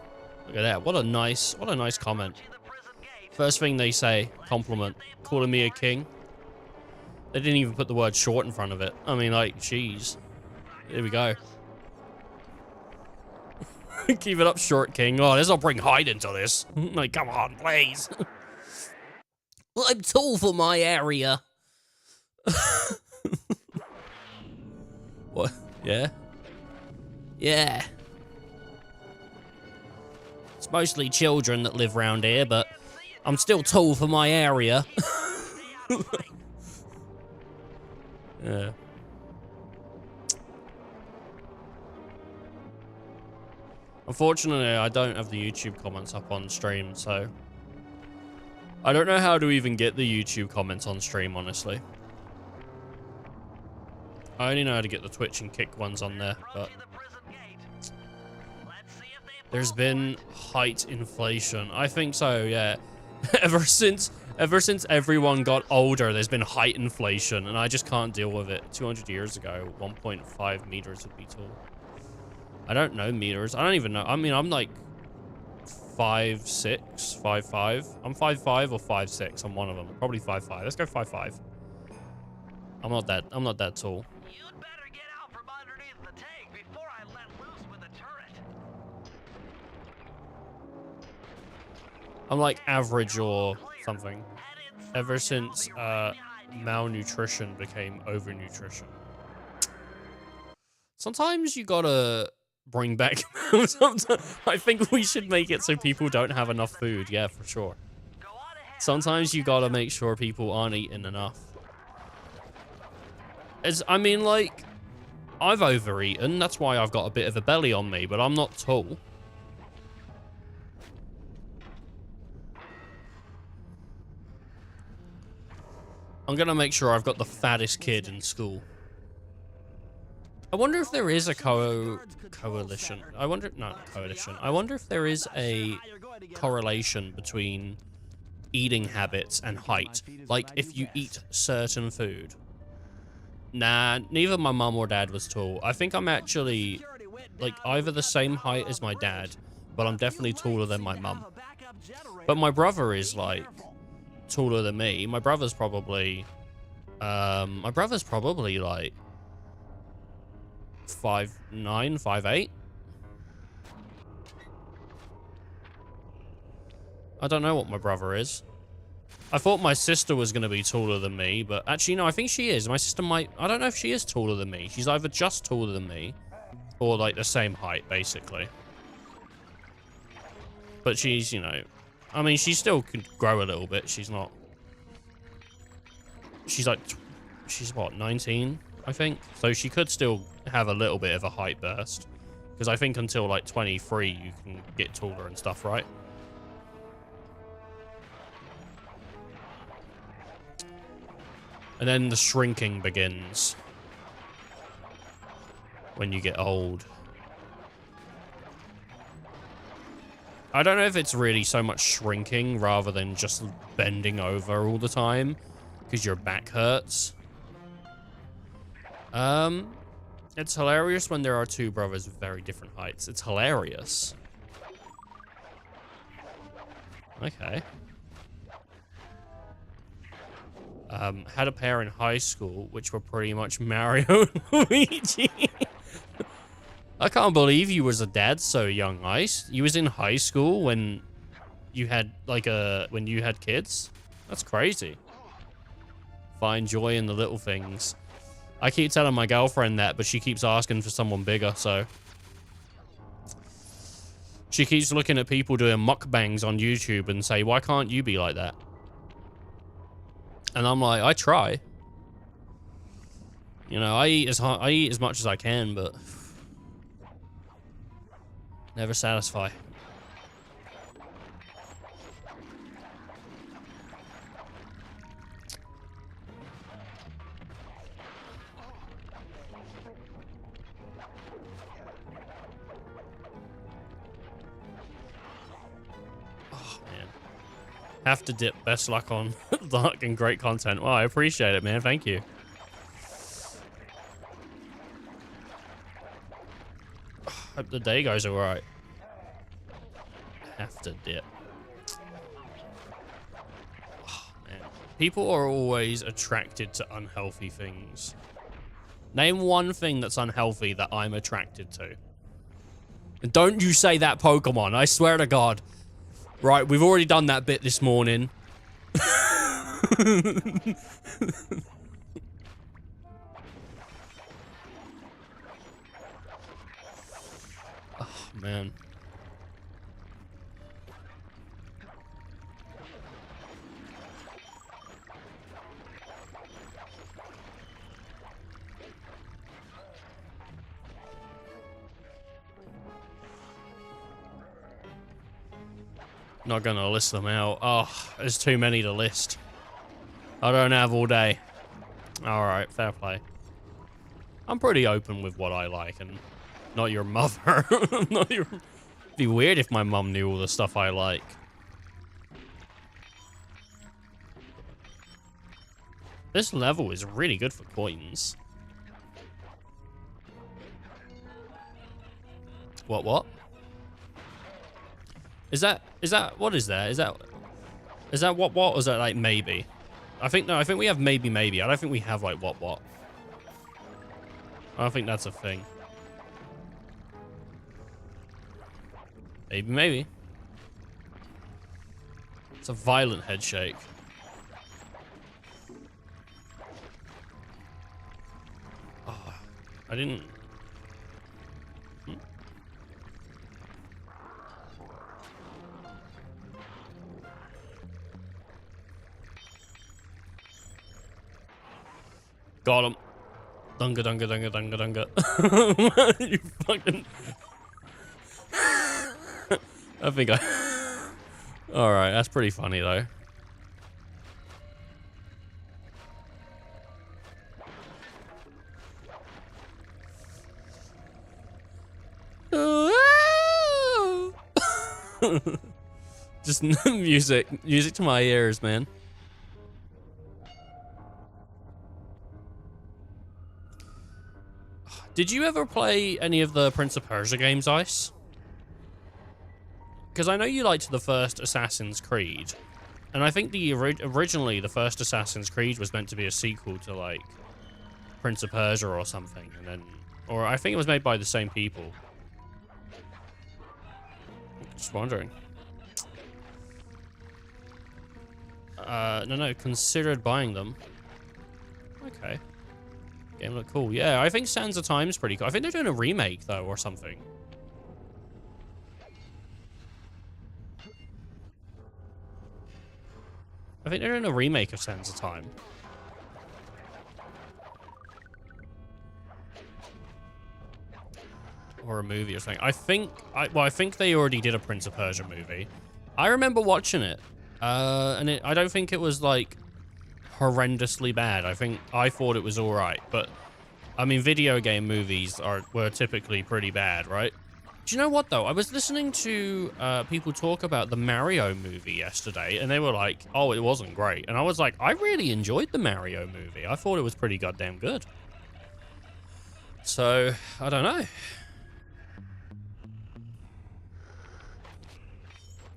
Look at that. What a nice comment. the prison gate. First thing they say, compliment, calling me a king. They didn't even put the word short in front of it. I mean, like, jeez. There we go. Keep it up, short king. Oh, let's not bring height into this. Like, come on, please. Well, I'm tall for my area. What? Yeah? Yeah. It's mostly children that live round here, but I'm still tall for my area. Yeah. Unfortunately, I don't have the YouTube comments up on stream, so I don't know how to even get the YouTube comments on stream, honestly. I only know how to get the Twitch and Kick ones on there, but there's been height inflation. I think so, yeah. Ever since everyone got older, there's been height inflation, and I just can't deal with it. 200 years ago, 1.5 meters would be tall. I don't know meters. I don't even know. I mean, I'm like 5'6", 5'5". I'm 5'5" or 5'6". I'm one of them. Probably 5'5". Let's go 5'5". I'm not that tall. You'd better get out from underneath the tank before I let loose with the turret. I'm like average or something. Ever since malnutrition became overnutrition. Sometimes you gotta bring back. I think we should make it so people don't have enough food. Yeah, for sure. Sometimes you gotta make sure people aren't eating enough. I mean, like, I've overeaten. That's why I've got a bit of a belly on me, but I'm not tall. I'm gonna make sure I've got the fattest kid in school. I wonder if there is a coalition. I wonder if there is a correlation between eating habits and height. Like, if you eat certain food. Nah, neither my mum or dad was tall. I think I'm actually like either the same height as my dad, but I'm definitely taller than my mum. But my brother is like taller than me. My brother's probably like 5'9", 5'8". I don't know what my brother is. I thought my sister was going to be taller than me, but actually, no, I think she is. My sister might... I don't know if she is taller than me. She's either just taller than me or, like, the same height, basically. But she's, you know... I mean, she still could grow a little bit. She's not... She's, like... She's, what, 19, I think? So she could still have a little bit of a height burst. Because I think until, like, 23, you can get taller and stuff, right? And then the shrinking begins when you get old. I don't know if it's really so much shrinking rather than just bending over all the time because your back hurts. It's hilarious when there are two brothers with very different heights. It's hilarious. Okay. Had a pair in high school, which were pretty much Mario and Luigi. I can't believe you was a dad so young, Ice. You was in high school when you had, like, when you had kids? That's crazy. Find joy in the little things. I keep telling my girlfriend that, but she keeps asking for someone bigger, so... She keeps looking at people doing mukbangs on YouTube and say, why can't you be like that? And I'm like, I try. You know, I eat as much as I can, but never satisfy. Oh man. Have to dip. Best luck on luck and great content. Well, I appreciate it, man. Thank you. Hope the day goes alright. Have to dip. Oh, man. People are always attracted to unhealthy things. Name one thing that's unhealthy that I'm attracted to. And don't you say that, Pokemon. I swear to God. Right, we've already done that bit this morning. Oh, man. Not gonna list them out. Oh, there's too many to list. I don't have all day. Alright, fair play. I'm pretty open with what I like, and not your mother. It'd be weird if my mum knew all the stuff I like. This level is really good for coins. What? Is that, what is that? Is that what, or is that like maybe? I think we have maybe. I don't think we have like what. I don't think that's a thing. Maybe. It's a violent head shake. Oh, I didn't... Got him. Dunga. You fucking... I think I... Alright, that's pretty funny though. Just music to my ears, man. Did you ever play any of the Prince of Persia games, Ice? Because I know you liked the first Assassin's Creed, and I think originally the first Assassin's Creed was meant to be a sequel to like Prince of Persia or something, and then, or I think it was made by the same people. Just wondering. No, considered buying them. Okay. Game look cool. Yeah, I think Sands of Time's pretty cool. I think they're doing a remake, though, or something. I think they're doing a remake of Sands of Time. Or a movie or something. I think they already did a Prince of Persia movie. I remember watching it. And I don't think it was, like, horrendously bad. I thought it was alright, but I mean, video game movies were typically pretty bad, right? Do you know what though? I was listening to people talk about the Mario movie yesterday, and they were like, "Oh, it wasn't great," and I was like, "I really enjoyed the Mario movie. I thought it was pretty goddamn good." So I don't know.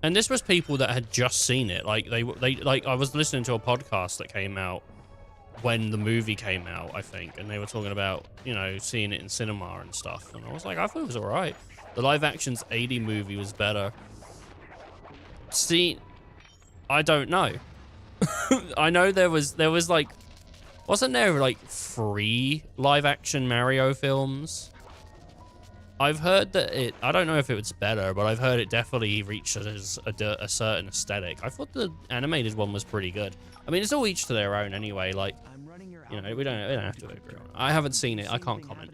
And this was people that had just seen it. Like they like I was listening to a podcast that came out when the movie came out, I think, and they were talking about, you know, seeing it in cinema and stuff. And I was like, I thought it was all right. The live action's 80 movie was better. See, I don't know. I know there was like, wasn't there like 3 live action Mario films? I've heard that I don't know if it was better, but I've heard it definitely reaches a certain aesthetic. I thought the animated one was pretty good. I mean, it's all each to their own anyway. Like, you know, we don't have to agree on it. I haven't seen it. I can't comment.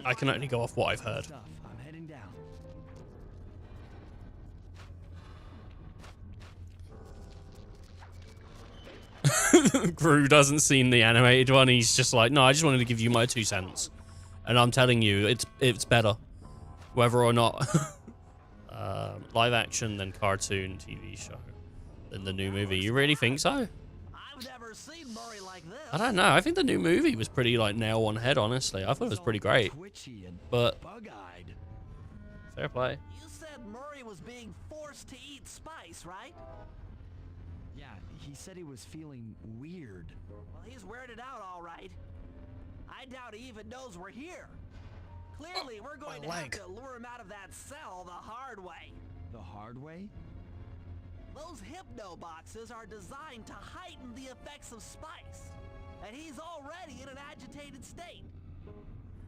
I can only go off what I've heard. Gru doesn't seen the animated one. He's just like, no, I just wanted to give you my 2 cents, and I'm telling you, it's better, whether or not live action than cartoon TV show than the new movie. You really think so? I've never seen Murray like this. I don't know. I think the new movie was pretty like nail on head. Honestly, I thought it was pretty great. But fair play. You said Murray was being forced to eat spice, right? Yeah, he said he was feeling weird. Well, he's weirded out, all right. I doubt he even knows we're here. Clearly, we're going to have to lure him out of that cell the hard way. The hard way? Those hypno boxes are designed to heighten the effects of spice, and he's already in an agitated state.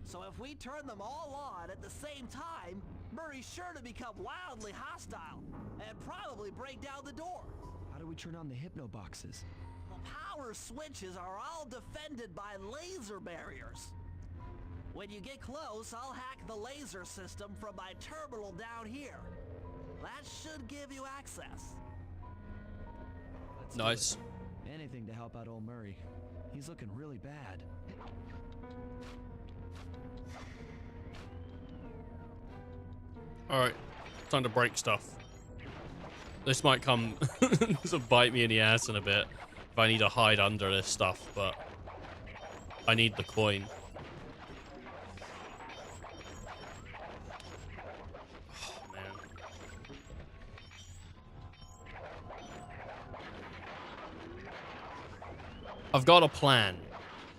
So if we turn them all on at the same time, Murray's sure to become wildly hostile and probably break down the door. How do we turn on the hypno boxes? The power switches are all defended by laser barriers. When you get close, I'll hack the laser system from my terminal down here. That should give you access. Nice. Anything to help out old Murray. He's looking really bad. Alright, time to break stuff. This might come to bite me in the ass in a bit if I need to hide under this stuff, but I need the coin. Oh, man. I've got a plan.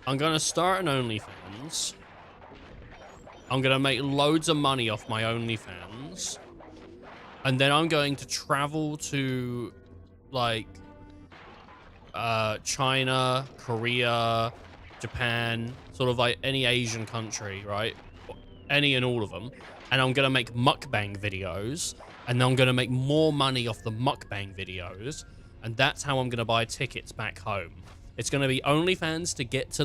I'm gonna start an OnlyFans. I'm gonna make loads of money off my OnlyFans. And then I'm going to travel to, like, China, Korea, Japan, sort of like any Asian country, right? Any and all of them. And I'm going to make mukbang videos. And then I'm going to make more money off the mukbang videos. And that's how I'm going to buy tickets back home. It's going to be OnlyFans to get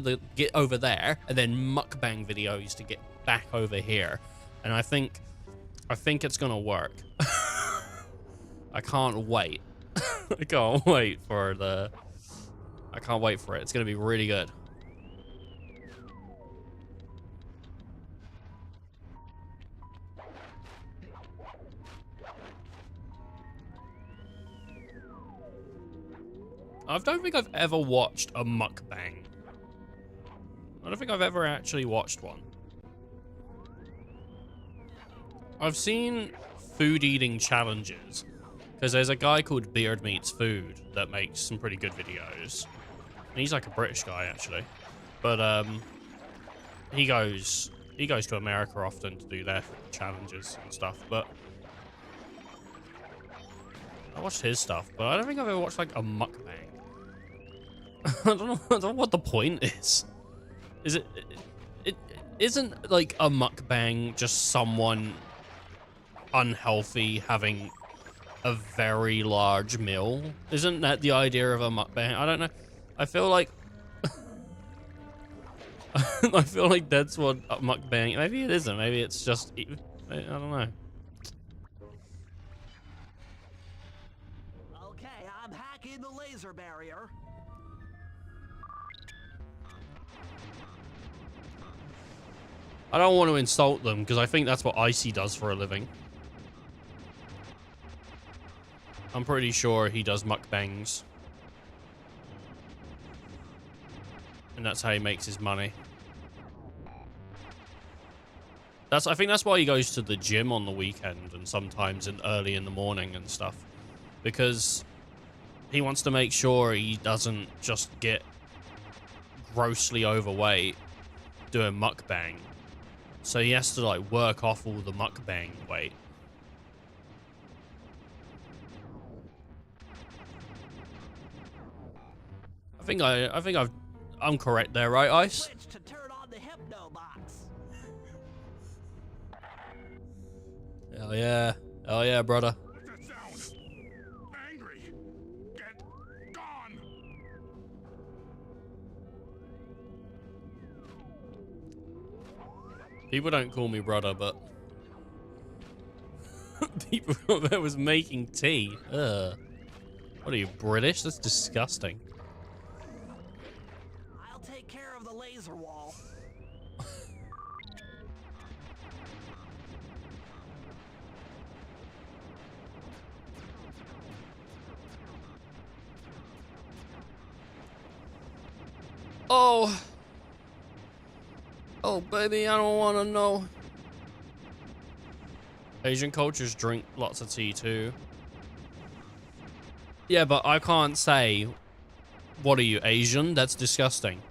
over there. And then mukbang videos to get back over here. And I think it's going to work. I can't wait. I can't wait for it. It's going to be really good. I don't think I've ever watched a mukbang I don't think I've ever actually watched one. I've seen food eating challenges, because there's a guy called Beard Meats Food that makes some pretty good videos. And he's like a British guy, actually. But, he goes to America often to do their challenges and stuff, but I watched his stuff, but I don't think I've ever watched like a mukbang. I don't know what the point is. It isn't like a mukbang just someone unhealthy having a very large meal? Isn't that the idea of a mukbang? I don't know. I feel like I feel like that's what a mukbang. Maybe it isn't. Maybe it's just I don't know. Okay, I'm hacking the laser barrier. I don't want to insult them because I think that's what Icy does for a living. I'm pretty sure he does mukbangs. And that's how he makes his money. I think that's why he goes to the gym on the weekend and sometimes early in the morning and stuff. Because he wants to make sure he doesn't just get grossly overweight doing mukbang. So he has to like work off all the mukbang weight. I'm correct there, right, Ice? Switch to turn on the hypno box. Hell yeah. Hell yeah, brother. What's that sound? Angry. Get gone. People don't call me brother, but people that was making tea. Ugh. What are you, British? That's disgusting. I'll take care of the laser wall. Oh. Oh, baby, I don't want to know. Asian cultures drink lots of tea too. Yeah, but I can't say, what are you, Asian? That's disgusting.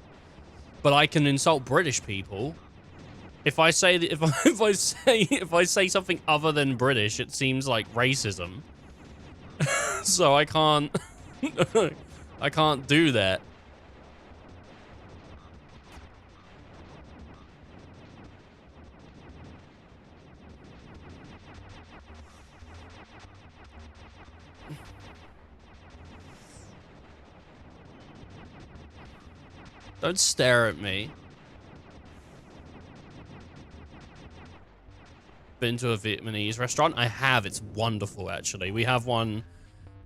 But I can insult British people. If I say that, if I say something other than British, it seems like racism. So I can't I can't do that. Don't stare at me. Been to a Vietnamese restaurant? I have. It's wonderful, actually. We have one.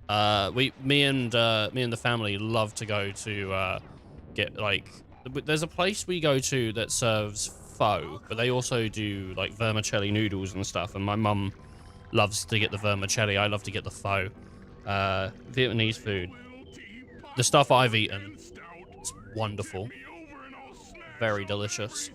Me and the family love to go to get like. There's a place we go to that serves pho, but they also do like vermicelli noodles and stuff. And my mum loves to get the vermicelli. I love to get the pho. Vietnamese food. The stuff I've eaten. It's wonderful. Very delicious.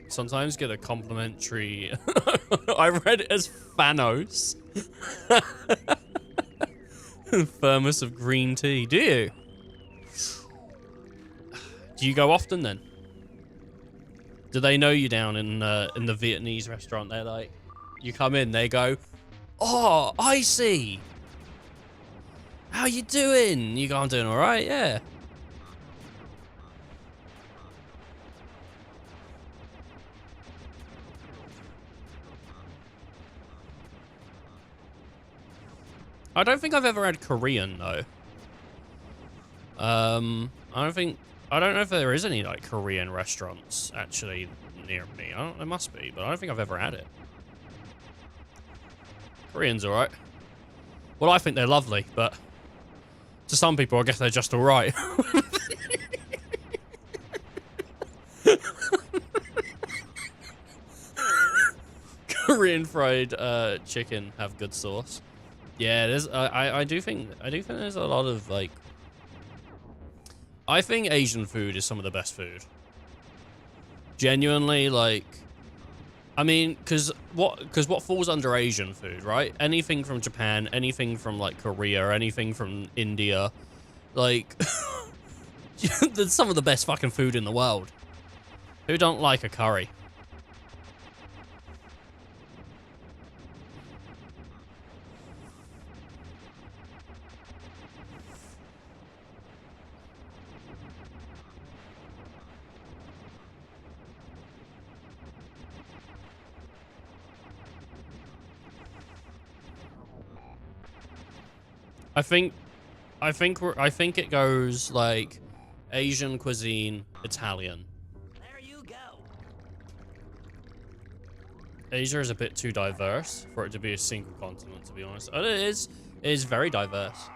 Sometimes get a complimentary. I read it as Thanos. Thermos of green tea. Do you? Do you go often then? Do they know you down in the Vietnamese restaurant? They're like, you come in, they go, "Oh, I see. How you doing?" You go, "I'm doing all right, yeah." I don't think I've ever had Korean though. I don't know if there is any like Korean restaurants actually near me. There must be, but I don't think I've ever had it. Korean's alright. Well, I think they're lovely, but to some people, I guess they're just alright. Korean fried chicken have good sauce. Yeah, there's I do think there's a lot of like I think Asian food is some of the best food. Genuinely, like I mean, because what falls under Asian food, right? Anything from Japan, anything from like Korea, anything from India, like there's some of the best fucking food in the world. Who don't like a curry? I think it goes like Asian cuisine, Italian. There you go. Asia is a bit too diverse for it to be a single continent, to be honest. And it is very diverse.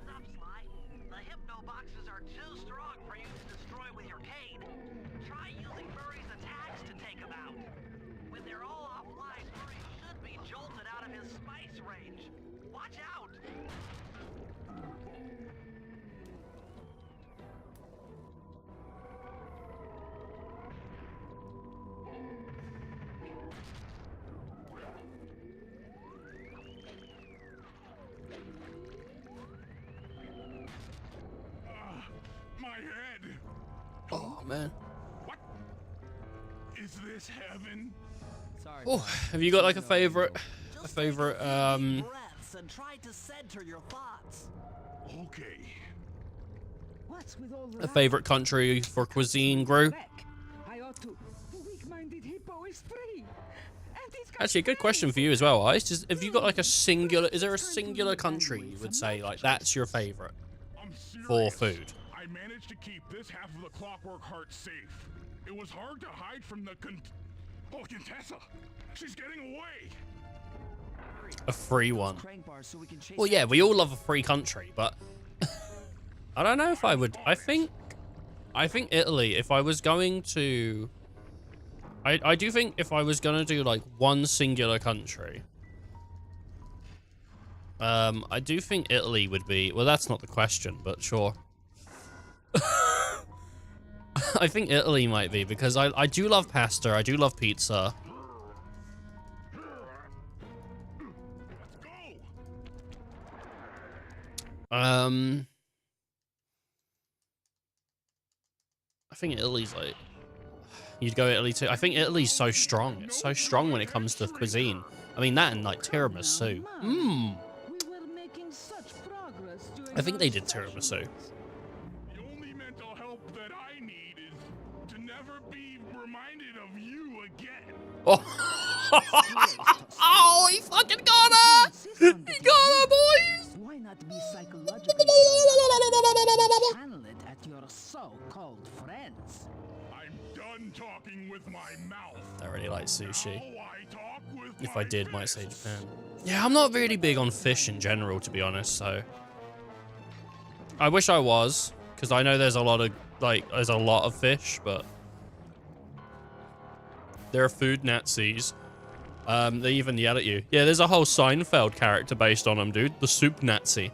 Stop, Sly. The hypno boxes are too strong for you to destroy with your cane. Try using Murray's attacks to take them out. When they're all offline, Murray should be jolted out of his spice range. Watch out! My head. Oh man. What? Is this heaven? Sorry. Oh, have you got like a favorite Just take few deep breaths and try to center your thoughts. Okay. What's with all a favorite country for cuisine, Gru? I ought to. The weak-minded hippo is free. And he's got Actually, a good question for you as well, Ice. Just if you got like a singular, is there a singular country you would say like that's your favorite I'm serious. for food? I managed to keep this half of the Clockwork Heart safe. It was hard to hide from the Contessa. She's getting away. A free one. crank bars so we can chase Well, yeah, we all love a free country, but I don't know if I would. I think Italy. If I was going to, I do think if I was gonna do like one singular country, I do think Italy would be. Well, that's not the question, but sure. I think Italy might be because I do love pasta. I do love pizza. I think Italy's like you'd go Italy too. I think Italy's so strong. It's so strong when it comes to cuisine. I mean that and like tiramisu. Mmm. I think they did tiramisu. The only mental help that I need is to never be reminded of you again. Oh, oh he fucking got her! He got her, boys! Why not be psychologically channel it at your so-called friends? I'm done talking with my mouth. I really like sushi. Now I talk with If my I did, might fists. say Japan. Yeah, I'm not really big on fish in general, to be honest, so. I wish I was, because I know there's a lot of fish, but. There are food Nazis. They even yell at you. Yeah, there's a whole Seinfeld character based on him, dude. The soup Nazi.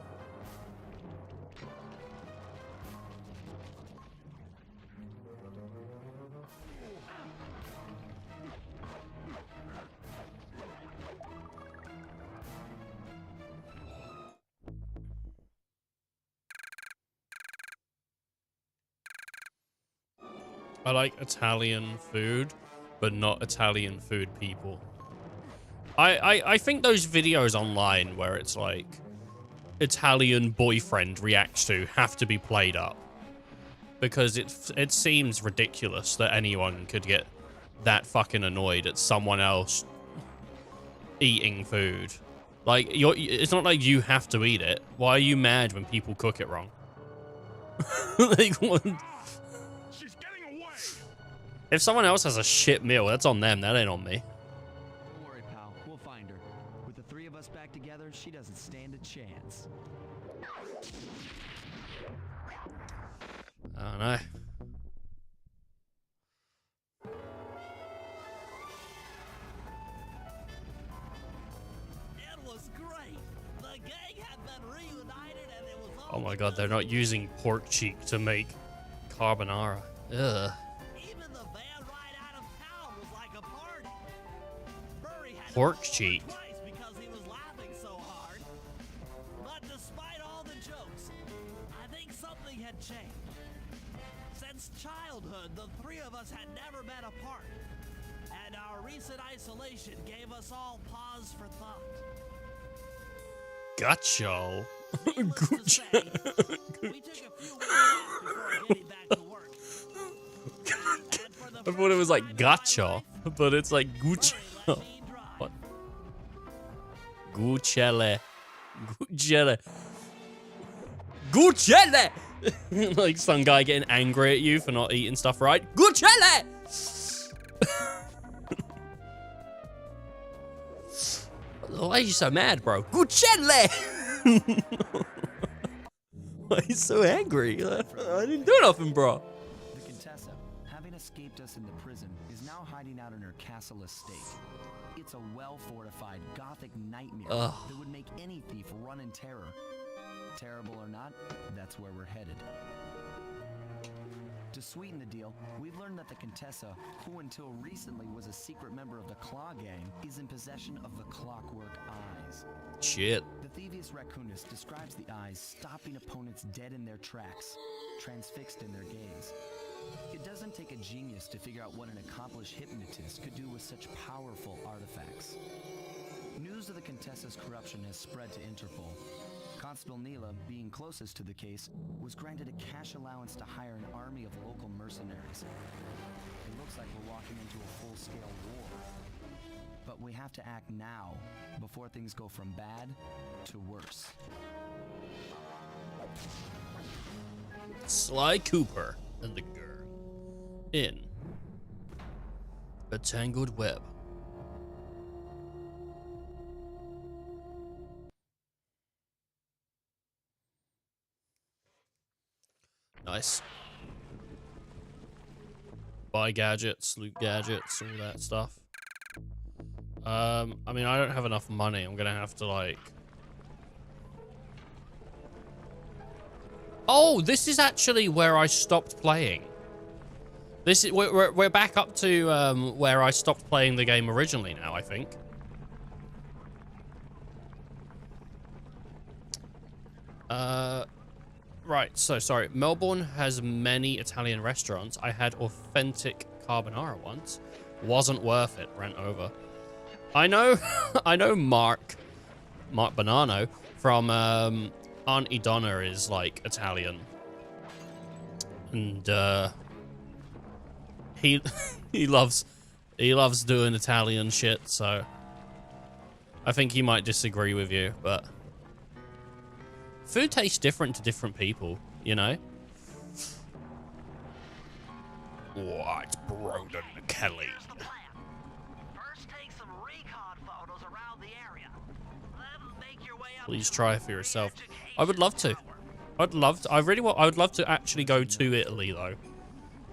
I like Italian food, but not Italian food people. I think those videos online where it's like Italian boyfriend reacts to have to be played up because it seems ridiculous that anyone could get that fucking annoyed at someone else eating food. Like it's not like you have to eat it. Why are you mad when people cook it wrong? Like what? She's getting away. If someone else has a shit meal, that's on them. That ain't on me. Don't worry, pal. We'll find her. With the three of us back together, she doesn't stand a chance. I don't know. Oh my god, they're not using pork cheek to make carbonara. Ugh. Even the van ride out of town was like a party. Murray had to Pork pull over cheek. twice because he was laughing so hard. But despite all the jokes, I think something had changed. Since childhood, the three of us had never been apart, and our recent isolation gave us all pause for thought. Gotcha. Needless to say, we took a few weeks off before getting back to work. And for the I thought it was first like time in my gotcha, life, but it's like gucci. Murray let me drive. What? Gucciele. Gucciele. Gucciele! Like some guy getting angry at you for not eating stuff right. Gucciele! Why are you so mad, bro? Gucciele! Why are you so angry? I didn't do nothing, bro. The Contessa, having escaped us in the prison, is now hiding out in her castle estate. It's a well-fortified Gothic nightmare Ugh. that would make any thief run in terror. Terrible or not, that's where we're headed. To sweeten the deal, we've learned that the Contessa, who until recently was a secret member of the Claw Gang, is in possession of the Clockwork Eyes. Shit. The Thieves Raccoonist describes the eyes stopping opponents dead in their tracks, transfixed in their gaze. It doesn't take a genius to figure out what an accomplished hypnotist could do with such powerful artifacts. News of the Contessa's corruption has spread to Interpol. Constable Neela, being closest to the case, was granted a cash allowance to hire an army of local mercenaries. It looks like we're walking into a full-scale war. But we have to act now, before things go from bad to worse. Sly Cooper and the girl in a tangled web. Nice. Buy gadgets, loot gadgets, all that stuff. I mean, I don't have enough money. I'm gonna have to like... Oh, this is actually where I stopped playing. This is we're back up to where I stopped playing the game originally now, I think. Right, so sorry. Melbourne has many Italian restaurants. I had authentic carbonara once. Wasn't worth it. Ran over. I know I know Mark Bonanno from Auntie Donna is like Italian. And he he loves doing Italian shit, so I think he might disagree with you, but food tastes different to different people, you know? Oh, it's Broden Kelly. Here's the plan. First, take some recon photos around the area. Then make your way up Please to try the for yourself. re-education I would love to. tower. I'd love to. I would love to actually go to Italy though,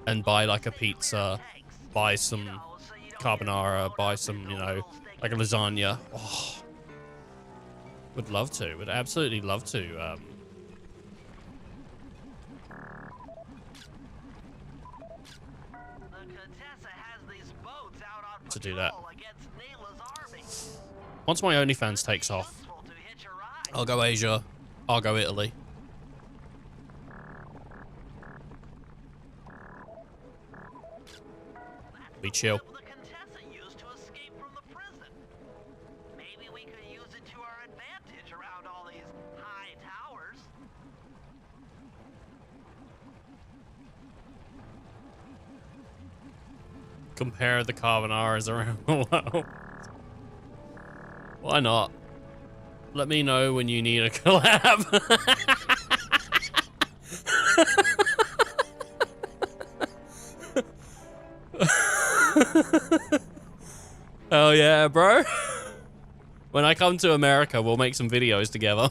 and buy like a pizza, buy some carbonara, buy some, you know, like a lasagna. Oh, would love to. Would absolutely love to. The Contessa has these boats out on To do that. patrol against Neela's army. Once my OnlyFans takes off, Useful to hitch a ride. I'll go Asia. I'll go Italy. Be chill. The Contessa used to escape from the prison. Maybe we could use it to our advantage around all these high towers. Compare the carbonaras around the world. Why not? Let me know when you need a collab. Oh yeah, bro. When I come to America, we'll make some videos together.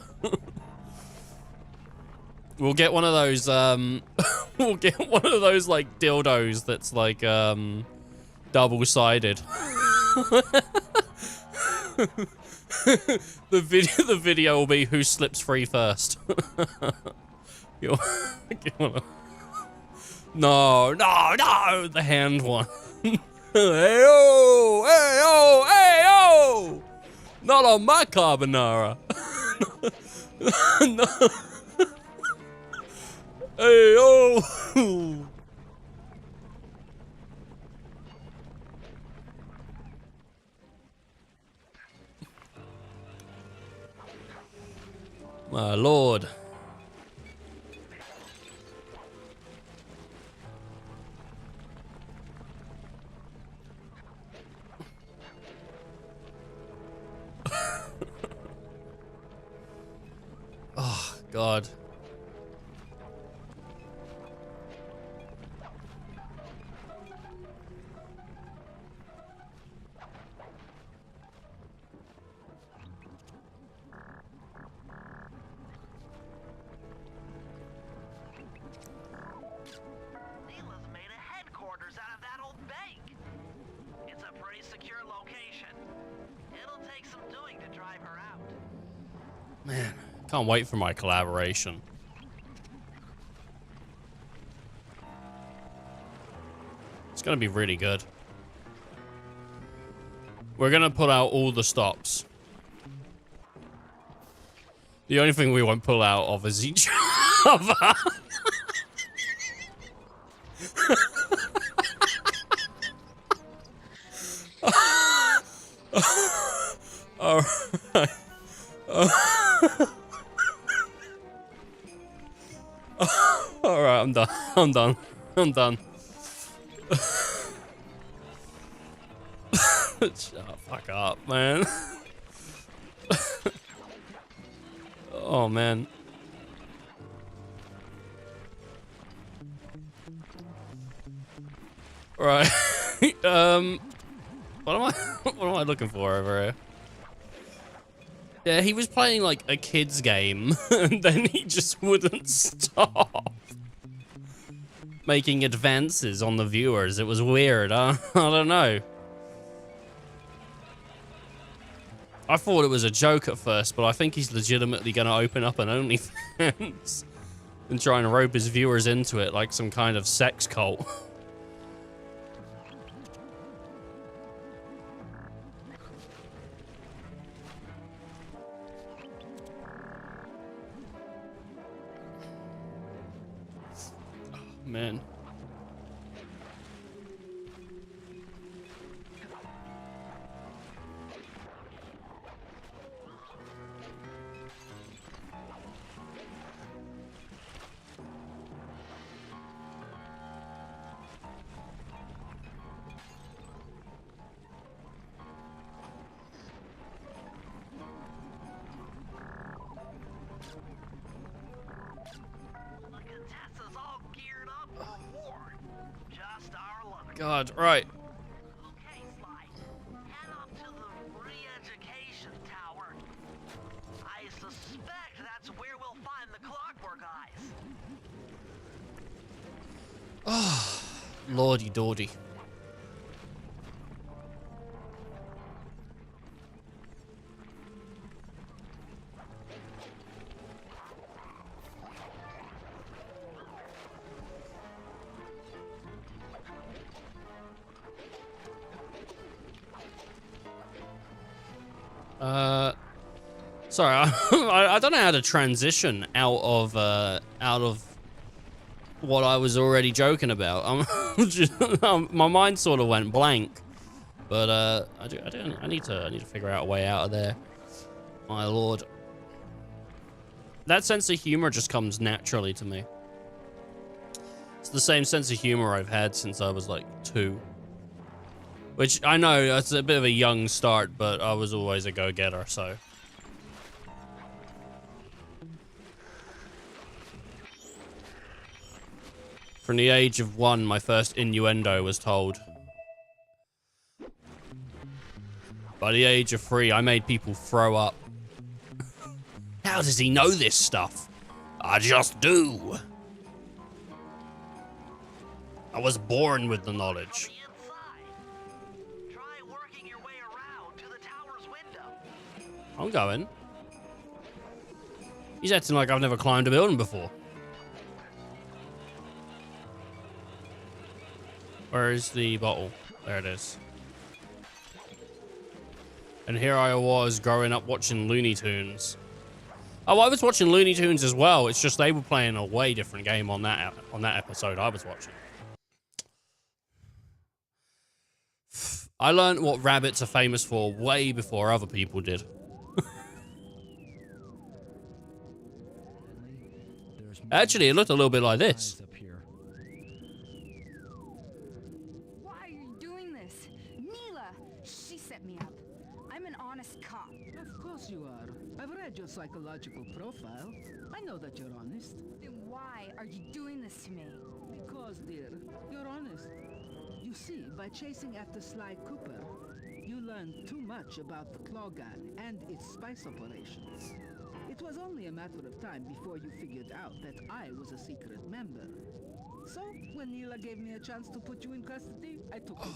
We'll get one of those, we'll get one of those, like, dildos that's, like, double-sided. The video will be who slips free first. You wanna... No, the hand one. Hey-oh, hey-oh, hey-oh! Not on my carbonara. No. Hey-oh! My lord. Oh, God. Neela's made a headquarters out of that old bank. It's a pretty secure location. It'll take some doing to drive her out. Man, can't wait for my collaboration. It's gonna be really good. We're gonna pull out all the stops. The only thing we won't pull out of is each other. All right. All right, I'm done. I'm done. I'm done. Shut fuck up, man. Oh, man. Right. What am I looking for over here? Yeah, he was playing like a kid's game, and then he just wouldn't stop making advances on the viewers. It was weird. I don't know. I thought it was a joke at first, but I think he's legitimately going to open up an OnlyFans and try and rope his viewers into it like some kind of sex cult. Man. God, right. Okay, Sly. Head up to the re-education tower. I suspect that's where we'll find the Clockwork Eyes. Lordy Dordy. Sorry, I don't know how to transition out of what I was already joking about. My mind sort of went blank, but I need to figure out a way out of there. My lord, that sense of humor just comes naturally to me. It's the same sense of humor I've had since I was like 2. Which I know that's a bit of a young start, but I was always a go-getter, so. From the age of 1, my first innuendo was told. By the age of 3, I made people throw up. How does he know this stuff? I just do. I was born with the knowledge. Try working your way around to the tower's window. I'm going. He's acting like I've never climbed a building before. Where is the bottle? There it is. And here I was growing up watching Looney Tunes. Oh, I was watching Looney Tunes as well. It's just they were playing a way different game on that episode I was watching. I learned what rabbits are famous for way before other people did. Actually, it looked a little bit like this. Why are you doing this? Neela! She set me up. I'm an honest cop. Of course you are. I've read your psychological profile. I know that you're honest. Then why are you doing this to me? Because, dear, you're honest. You see, by chasing after Sly Cooper, you learned too much about the Claw Gang and its spice operations. It was only a matter of time before you figured out that I was a secret member. So, when Neela gave me a chance to put you in custody, I took it.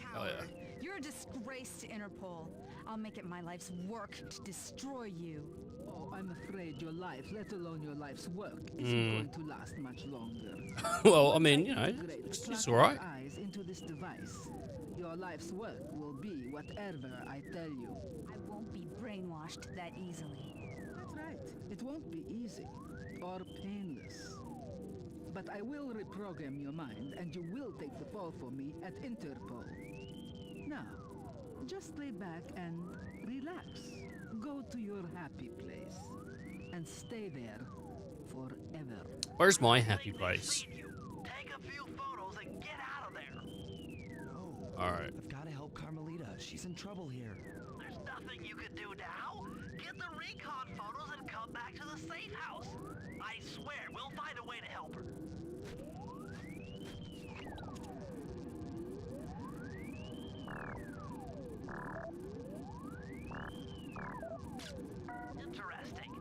Coward. Oh, yeah. You're a disgrace to Interpol. I'll make it my life's work to destroy you. Oh, I'm afraid your life, let alone your life's work, isn't going to last much longer. Well, I mean, you know, it's all right. Eyes into this device. Your life's work will be whatever I tell you. I won't be brainwashed that easily. That's right. It won't be easy or painless. But I will reprogram your mind, and you will take the fall for me at Interpol. Now, just lay back and relax. Go to your happy place and stay there forever. Where's my happy place? Take a few photos and get out of there. No. All right. I've got to help Carmelita. She's in trouble here. There's nothing you can do now. Get the recon photos and come back to the safe house. I swear, we'll find a way to help her. Interesting.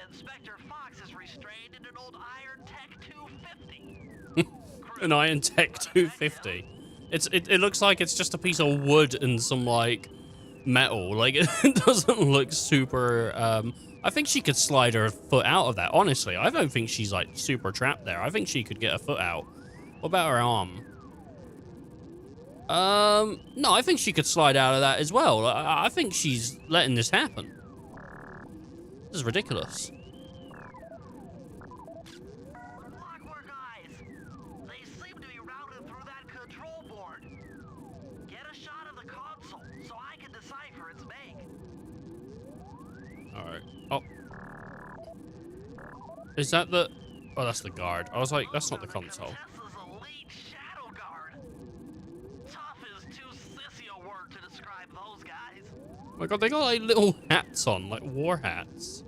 Inspector Fox is restrained in an old Iron Tech 250. An Iron Tech 250. It looks like it's just a piece of wood and some like metal. Like it doesn't look super. I think she could slide her foot out of that. Honestly, I don't think she's like super trapped there. I think she could get her foot out. What about her arm? No, I think she could slide out of that as well. I think she's letting this happen. This is ridiculous. Clockwork eyes. They seem to be routed through that control board. Get a shot of the console so I can decipher its make. All right. Oh. Is that the... Oh, that's the guard. I was like, that's not the console. Contessa's elite shadow guard. Tough is too sissy a word to describe those guys. Oh my god, they got like little hats on, like war hats.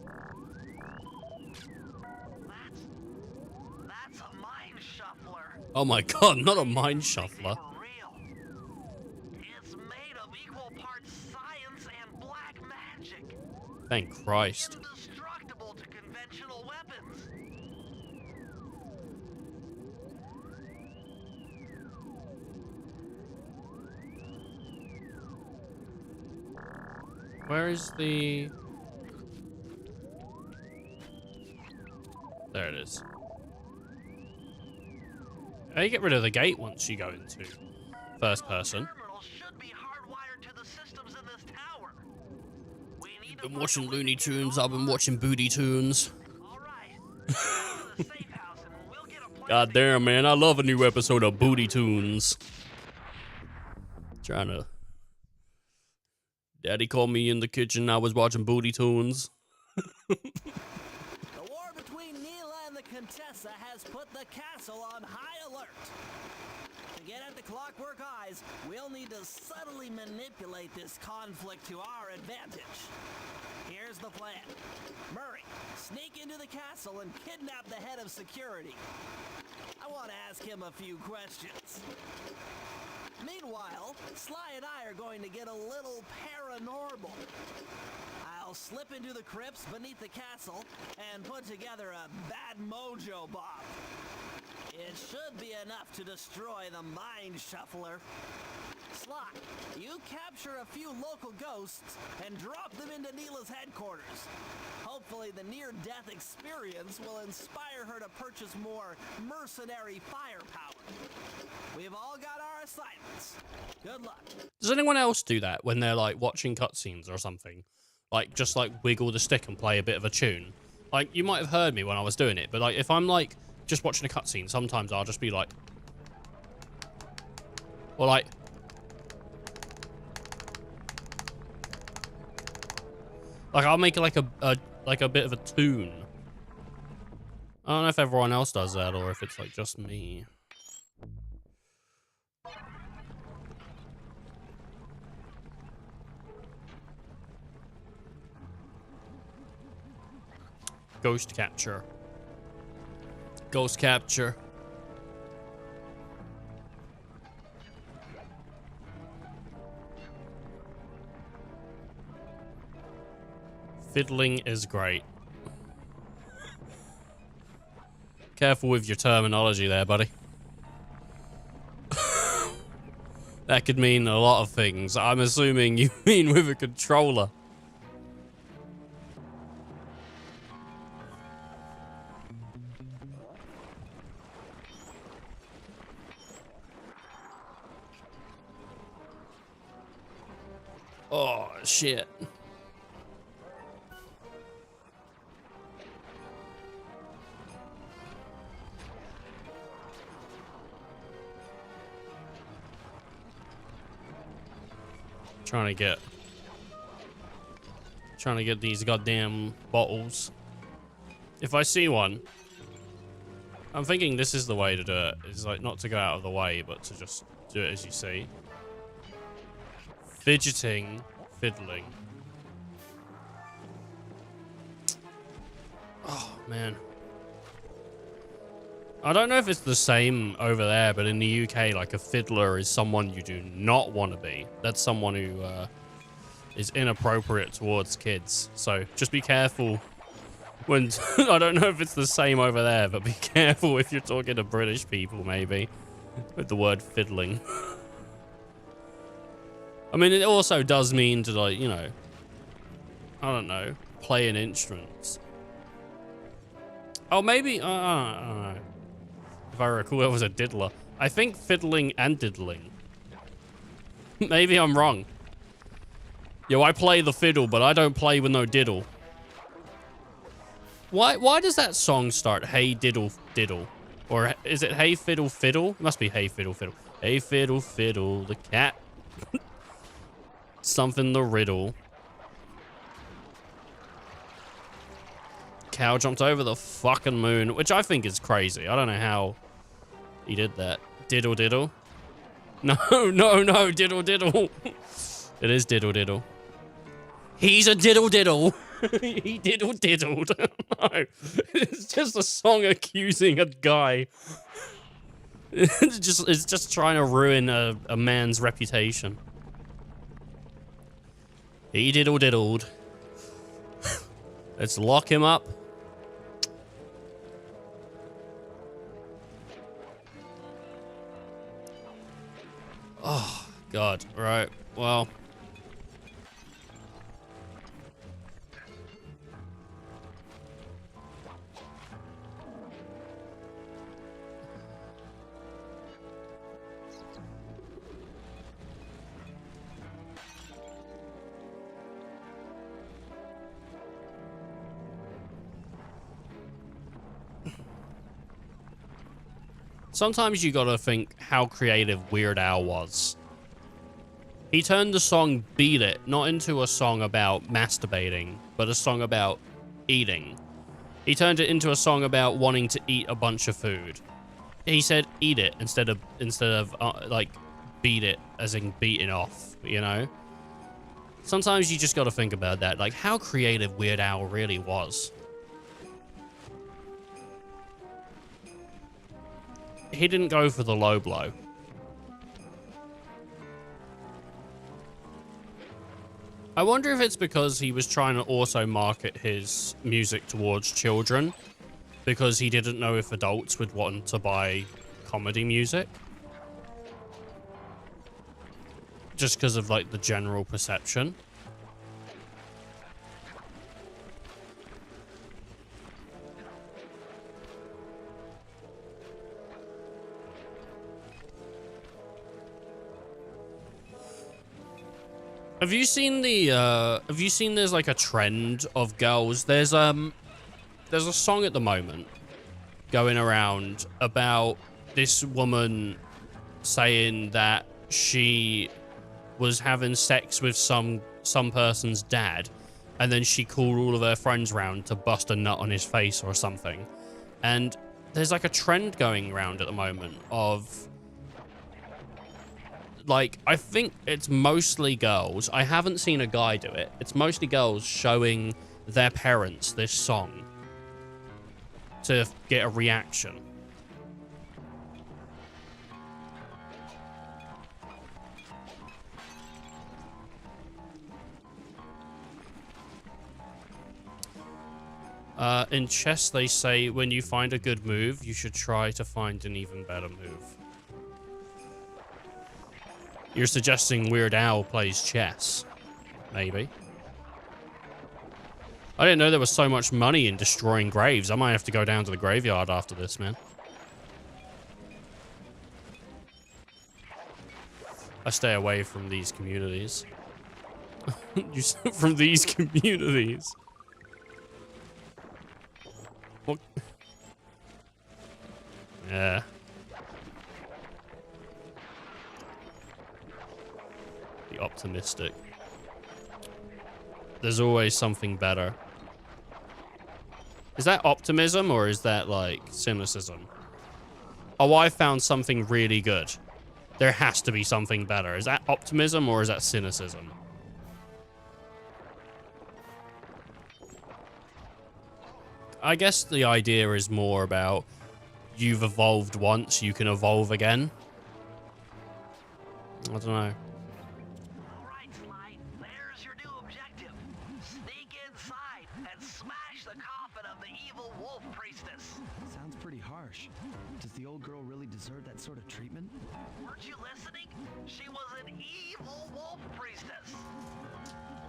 That's a mind shuffler. Oh my god, not a mind shuffler. For real. It's made of equal parts science and black magic. Thank Christ. Indestructible to conventional weapons. Where is the... There it is. How you get rid of the gate once you go into first person? Terminals should be hardwired to the systems in this tower. We need to Been watching Looney Tunes, I've been watching Booty Tunes. All right. Go to the safe house and we'll get a plan. God damn, man, I love a new episode of Booty Tunes. Trying to... Daddy called me in the kitchen, I was watching Booty Tunes. The war between Neela and the Contessa has put the castle on high alert. To get at the Clockwork Eyes, we'll need to subtly manipulate this conflict to our advantage. Here's the plan. Murray, sneak into the castle and kidnap the head of security. I want to ask him a few questions. Meanwhile, Sly and I are going to get a little paranormal. I'll slip into the crypts beneath the castle and put together a bad mojo bomb. It should be enough to destroy the Mind Shuffler. Sly, you capture a few local ghosts and drop them into Neela's headquarters. Hopefully the near-death experience will inspire her to purchase more mercenary firepower. We've all got our assignments. Good luck. Does anyone else do that when they're like watching cutscenes or something? Like just like wiggle the stick and play a bit of a tune? Like you might have heard me when I was doing it, but like if I'm like just watching a cutscene, sometimes I'll just be like, or like, I'll make like a bit of a tune. I don't know if everyone else does that or if it's like just me. Ghost capture. Ghost capture. Fiddling is great. Careful with your terminology there, buddy. That could mean a lot of things. I'm assuming you mean with a controller. Oh, shit. Trying to get these goddamn bottles. If I see one, I'm thinking this is the way to do it. It's like not to go out of the way, but to just do it as you see. Fidgeting, fiddling. Oh, man. I don't know if it's the same over there, but in the UK, like a fiddler is someone you do not want to be. That's someone who is inappropriate towards kids. So just be careful when... I don't know if it's the same over there, but be careful if you're talking to British people, maybe, with the word fiddling. I mean, it also does mean to, like, you know, I don't know, play an instrument. Oh, maybe, I don't know. If I recall, it was a diddler. I think fiddling and diddling. Maybe I'm wrong. Yo, I play the fiddle, but I don't play with no diddle. Why does that song start, hey diddle diddle? Or is it hey fiddle fiddle? It must be hey fiddle fiddle. Hey fiddle fiddle, the cat. Something the riddle. Cow jumped over the fucking moon, which I think is crazy. I don't know how he did that. Diddle diddle. No, no, no, diddle diddle. It is diddle diddle. He's a diddle diddle. He diddle diddled. No, it's just a song accusing a guy. It's just trying to ruin a man's reputation. He diddle diddled. Let's lock him up. Oh, God. Right. Well. Sometimes you gotta think how creative Weird Al was. He turned the song Beat It not into a song about masturbating, but a song about eating. He turned it into a song about wanting to eat a bunch of food. He said eat it instead of like beat it as in beating off, you know? Sometimes you just gotta think about that, like how creative Weird Al really was. He didn't go for the low blow. I wonder if it's because he was trying to also market his music towards children, because he didn't know if adults would want to buy comedy music. just because of like the general perception. Have you seen there's like a trend of girls? There's a song at the moment going around about this woman saying that she was having sex with some person's dad, and then she called all of her friends round to bust a nut on his face or something. And there's like a trend going around at the moment of, like, I think it's mostly girls. I haven't seen a guy do it. It's mostly girls showing their parents this song to get a reaction. In chess, they say when you find a good move, you should try to find an even better move. You're suggesting Weird Al plays chess? Maybe. I didn't know there was so much money in destroying graves. I might have to go down to the graveyard after this, man. I stay away from these communities. From these communities. What? Yeah. Be optimistic. There's always something better. Is that optimism or is that like cynicism? Oh, I found something really good. There has to be something better. Is that optimism or is that cynicism? I guess the idea is more about you've evolved once, you can evolve again. I don't know. Alright, Sly, there's your new objective. Sneak inside and smash the coffin of the evil wolf priestess. Sounds pretty harsh. Does the old girl really deserve that sort of treatment? Weren't you listening? She was an evil wolf priestess.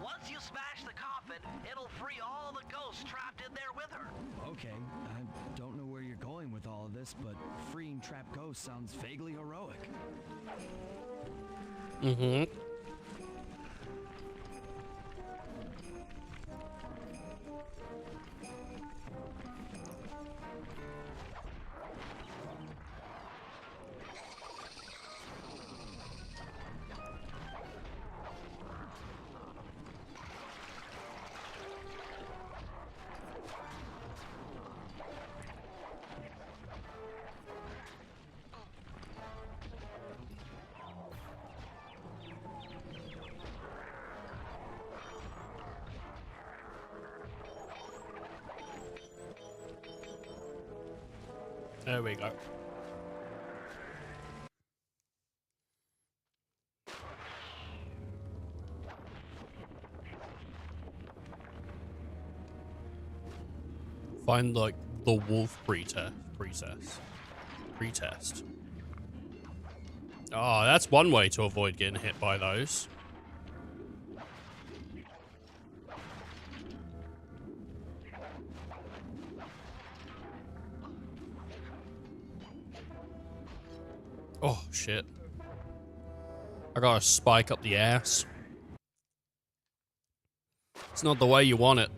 Once you smash the coffin, it'll free all the ghosts trapped in there with her. Okay, I don't know where you're going with all of this, but freeing trapped ghosts sounds vaguely heroic. Mm-hmm. There we go. Find like the wolf pretest. Oh, that's one way to avoid getting hit by those. Oh, shit. I got a spike up the ass. It's not the way you want it.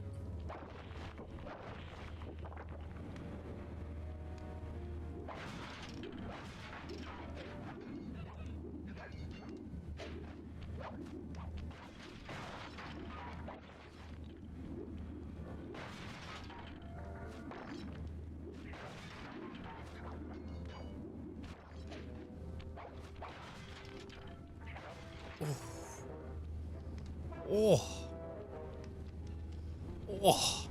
Oh. Oh.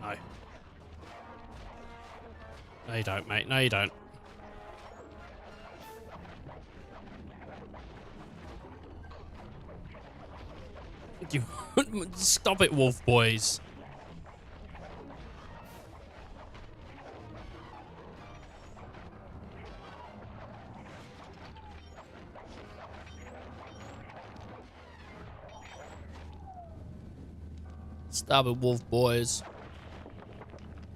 No. No, you don't, mate. No, you don't. You stop it, wolf boys. Stubborn wolf boys.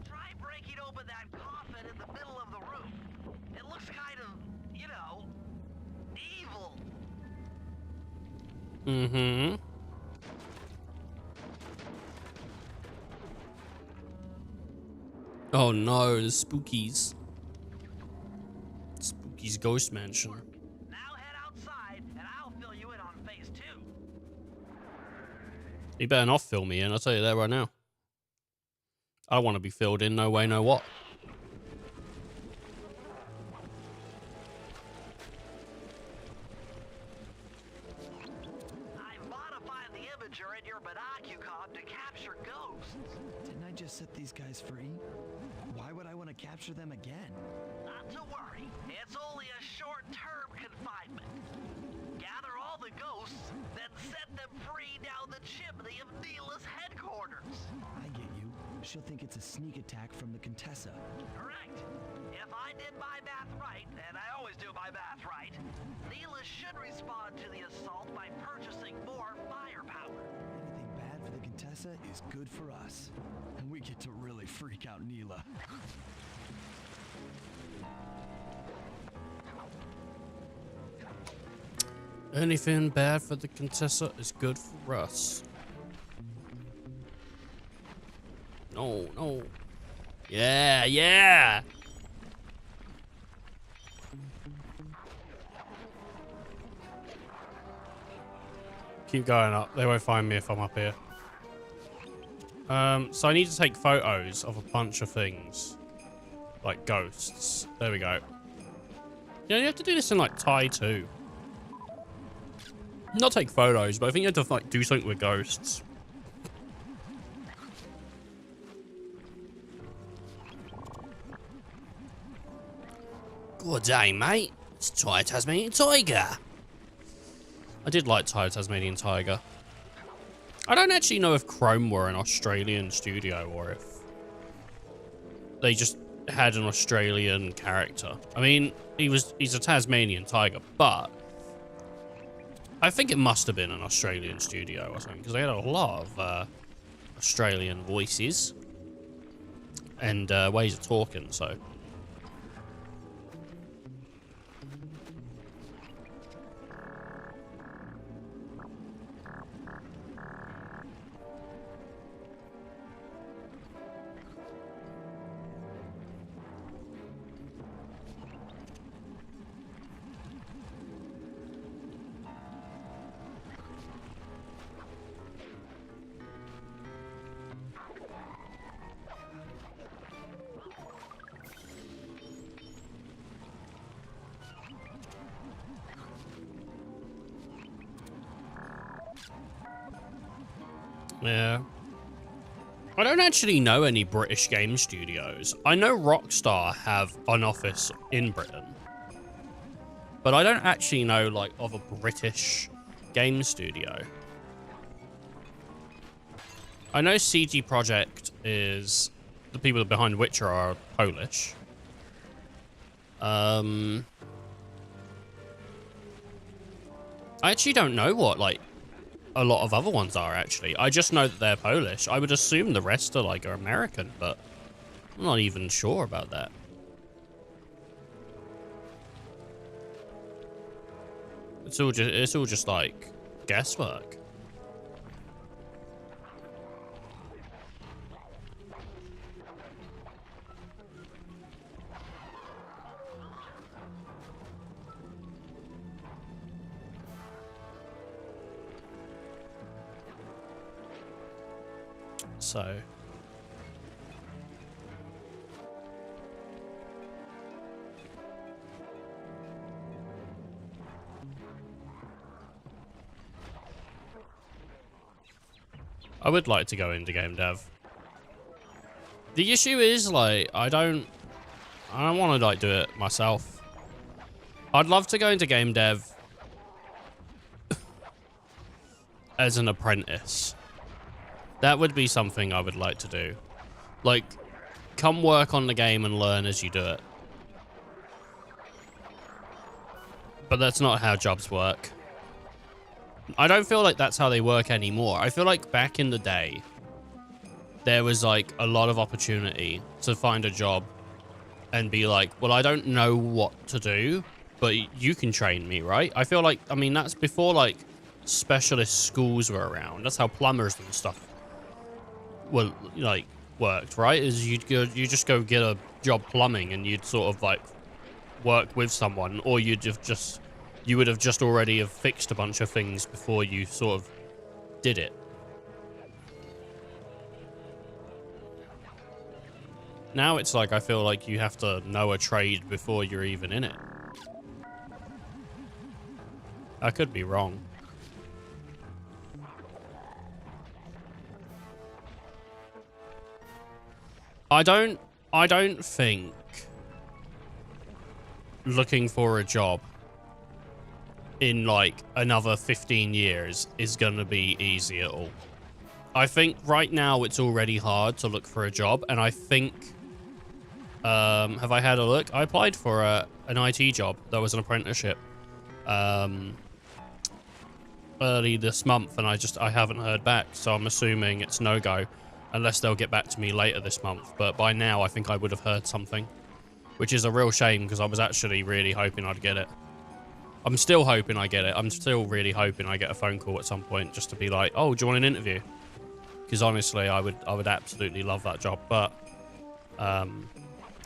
Try breaking open that coffin in the middle of the room. It looks kind of, you know, evil. Mm-hmm. Oh no, the spookies. Spooky's ghost mansion. Now head outside, and I'll fill you in on phase 2. You better not fill me in, I'll tell you that right now. I don't want to be filled in, no way, no what. I've modified the imager in your binocucom to capture ghosts. Didn't I just set these guys free? Why would I want to capture them again? Not to worry, it's only a short-term confinement. Gather all the ghosts, then set them free down the chimney of Neela's headquarters. I get you. She'll think it's a sneak attack from the Contessa. Correct. If I did my math right, and I always do my math right, Neela should respond to the assault by purchasing more firepower. Anything bad for the Contessa is good for us. And we get to really freak out Neela. Anything bad for the Contessa is good for us. No, no. Yeah, yeah! Keep going up. They won't find me if I'm up here. So I need to take photos of a bunch of things. Like ghosts. There we go. Yeah, you have to do this in like Thai too. Not take photos, but I think you have to like do something with ghosts. Good day, mate. It's Thai Tasmanian Tiger. I did like Thai Tasmanian Tiger. I don't actually know if Chrome were an Australian studio or if they just had an Australian character. I mean, he's a Tasmanian tiger, but I think it must have been an Australian studio or something because they had a lot of Australian voices and ways of talking, so. Yeah. I don't actually know any British game studios. I know Rockstar have an office in Britain. But I don't actually know, like, of a British game studio. I know CG Projekt is... the people behind Witcher are Polish. I actually don't know what, like, a lot of other ones are, actually. I just know that they're Polish. I would assume the rest are, like, are American, but I'm not even sure about that. It's all just like, guesswork. So I would like to go into game dev. The issue is, like, I don't want to, like, do it myself. I'd love to go into game dev as an apprentice. That would be something I would like to do. Like, come work on the game and learn as you do it. But that's not how jobs work. I don't feel like that's how they work anymore. I feel like back in the day, there was like a lot of opportunity to find a job and be like, well, I don't know what to do, but you can train me, right? I feel like, I mean, that's before like specialist schools were around. That's how plumbers and stuff well, like worked, right? Is you just go get a job plumbing and you'd sort of like work with someone, or you would have just already have fixed a bunch of things before you sort of did it. Now it's like, I feel like you have to know a trade before you're even in it. I could be wrong. I don't think looking for a job in like another 15 years is gonna be easy at all. I think right now it's already hard to look for a job, and I think have I had a look? I applied for an IT job that was an apprenticeship early this month, and I haven't heard back, so I'm assuming it's no-go unless they'll get back to me later this month. But by now I think I would have heard something, which is a real shame because I was actually really hoping I'd get it. I'm still hoping I get it. I'm still really hoping I get a phone call at some point just to be like, oh, do you want an interview? Because honestly, I would absolutely love that job, but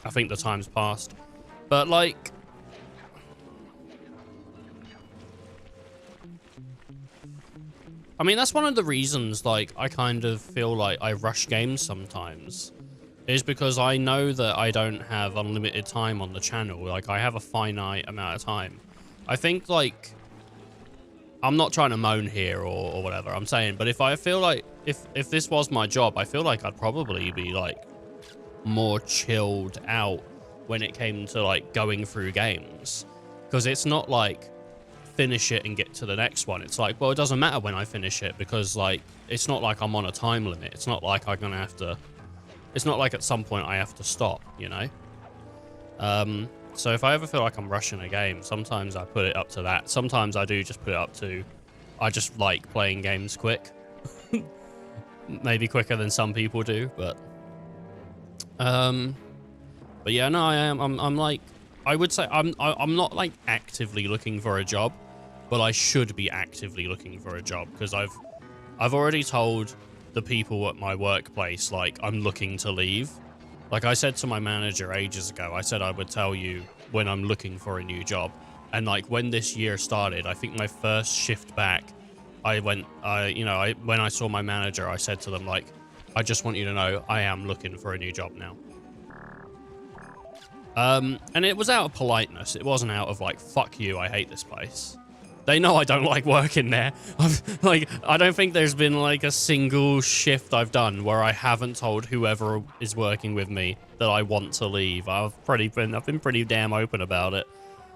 I think the time's passed. But like, I mean, that's one of the reasons, like, I kind of feel like I rush games sometimes, is because I know that I don't have unlimited time on the channel. Like, I have a finite amount of time. I think, like, I'm not trying to moan here or whatever I'm saying, but if I feel like, if this was my job, I feel like I'd probably be, like, more chilled out when it came to, like, going through games. Because it's not, like, finish it and get to the next one. It's like, well, it doesn't matter when I finish it because, like, it's not like I'm on a time limit. It's not like I'm gonna have to, it's not like at some point I have to stop, you know? So if I ever feel like I'm rushing a game, sometimes I put it up to that. Sometimes I do just put it up to, I just like playing games quick. Maybe quicker than some people do, but yeah, no, I'm like, I would say I'm not like actively looking for a job, but I should be actively looking for a job because I've already told the people at my workplace, like, I'm looking to leave. Like I said to my manager ages ago, I said I would tell you when I'm looking for a new job. And like when this year started, I think my first shift back, when I saw my manager, I said to them, like, I just want you to know I am looking for a new job now. And it was out of politeness. It wasn't out of like, fuck you, I hate this place. They know I don't like working there. I don't think there's been like a single shift I've done where I haven't told whoever is working with me that I want to leave. I've been pretty damn open about it.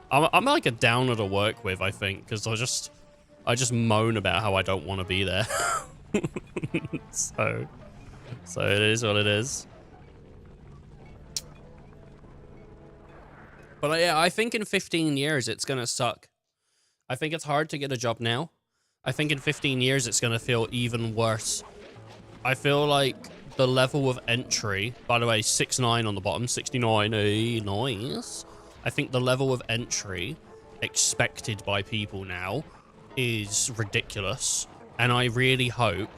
I'm like a downer to work with, I think, because I just moan about how I don't want to be there. so it is what it is. But yeah, I think in 15 years it's gonna suck. I think it's hard to get a job now. I think in 15 years it's gonna feel even worse. I feel like the level of entry, by the way, 69 on the bottom, 69, nice. I think the level of entry expected by people now is ridiculous. And I really hope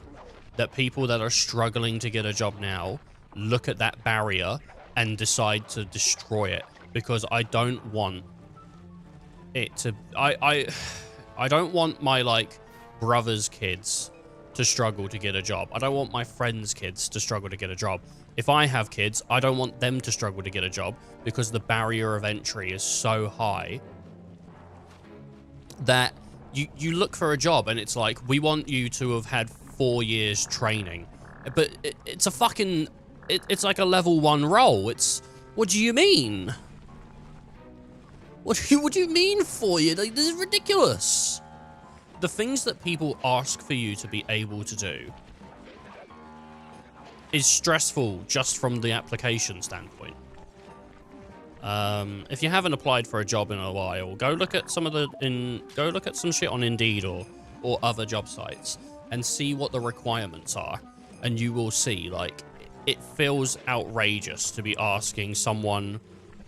that people that are struggling to get a job now look at that barrier and decide to destroy it. Because I don't want it to, I don't want my, like, brother's kids to struggle to get a job. I don't want my friends' kids to struggle to get a job. If I have kids, I don't want them to struggle to get a job because the barrier of entry is so high that you look for a job and it's like, we want you to have had 4 years training. But it's a fucking, it's like a level 1 role. It's, what do you mean? What do you mean 4 years? Like, this is ridiculous. The things that people ask for you to be able to do is stressful just from the application standpoint. If you haven't applied for a job in a while, go look at some shit on Indeed or other job sites and see what the requirements are, and you will see, like, it feels outrageous to be asking someone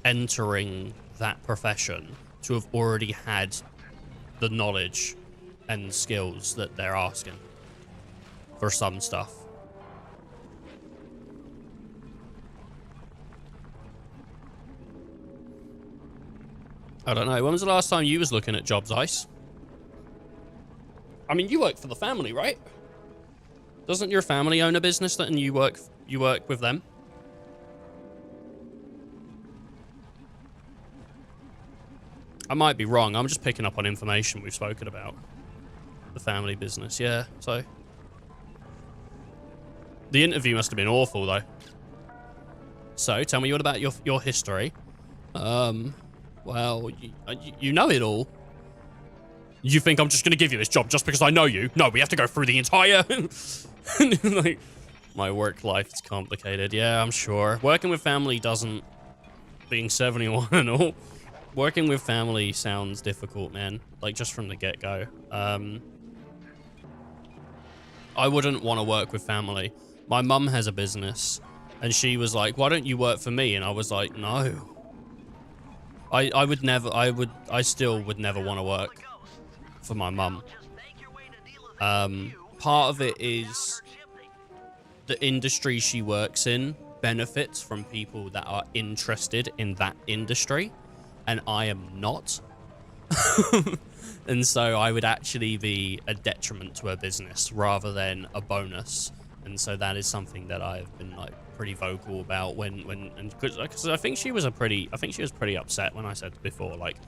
entering that profession to have already had the knowledge and skills that they're asking for some stuff. I don't know. When was the last time you was looking at jobs, Ice? I mean, you work for the family, right? Doesn't your family own a business and you work with them? I might be wrong. I'm just picking up on information we've spoken about. The family business, yeah. So the interview must have been awful, though. So tell me what about your history. Well, you know it all. You think I'm just going to give you this job just because I know you? No, we have to go through the entire... like, my work life is complicated. Yeah, I'm sure. Working with family doesn't... Being 71 and all. Working with family sounds difficult, man. Like, just from the get-go. I wouldn't want to work with family. My mum has a business. And she was like, why don't you work for me? And I was like, no. I still would never want to work for my mum. Part of it is the industry she works in benefits from people that are interested in that industry, and I am not. And so I would actually be a detriment to her business rather than a bonus. And so that is something that I've been like pretty vocal about because I think she was pretty upset when I said before, like,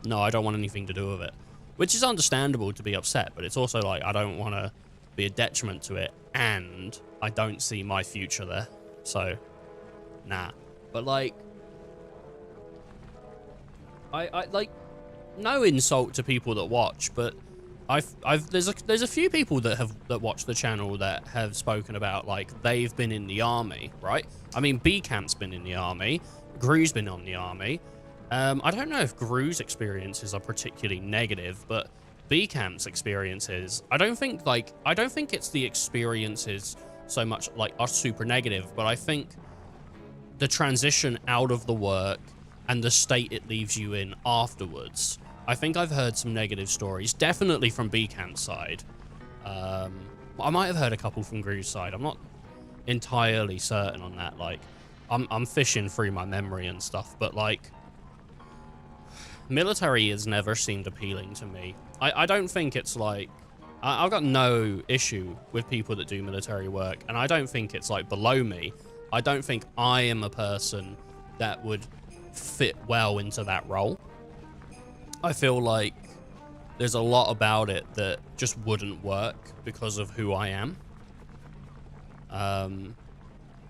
no, I don't want anything to do with it, which is understandable to be upset, but it's also like I don't want to be a detriment to it, and I don't see my future there, so nah. But like, I like, no insult to people that watch, but there's a few people that watch the channel that have spoken about, like, they've been in the army, right? I mean, B-Camp's been in the army, Gru's been on the army. I don't know if Gru's experiences are particularly negative, but B-Camp's experiences, I don't think it's the experiences so much like are super negative, but I think the transition out of the work and the state it leaves you in afterwards. I think I've heard some negative stories, definitely from B-Camp's side. I might have heard a couple from Gru's side. I'm not entirely certain on that. Like, I'm fishing through my memory and stuff, but like, military has never seemed appealing to me. I don't think it's like, I've got no issue with people that do military work, and I don't think it's like below me. I don't think I am a person that would fit well into that role. I feel like there's a lot about it that just wouldn't work because of who I am.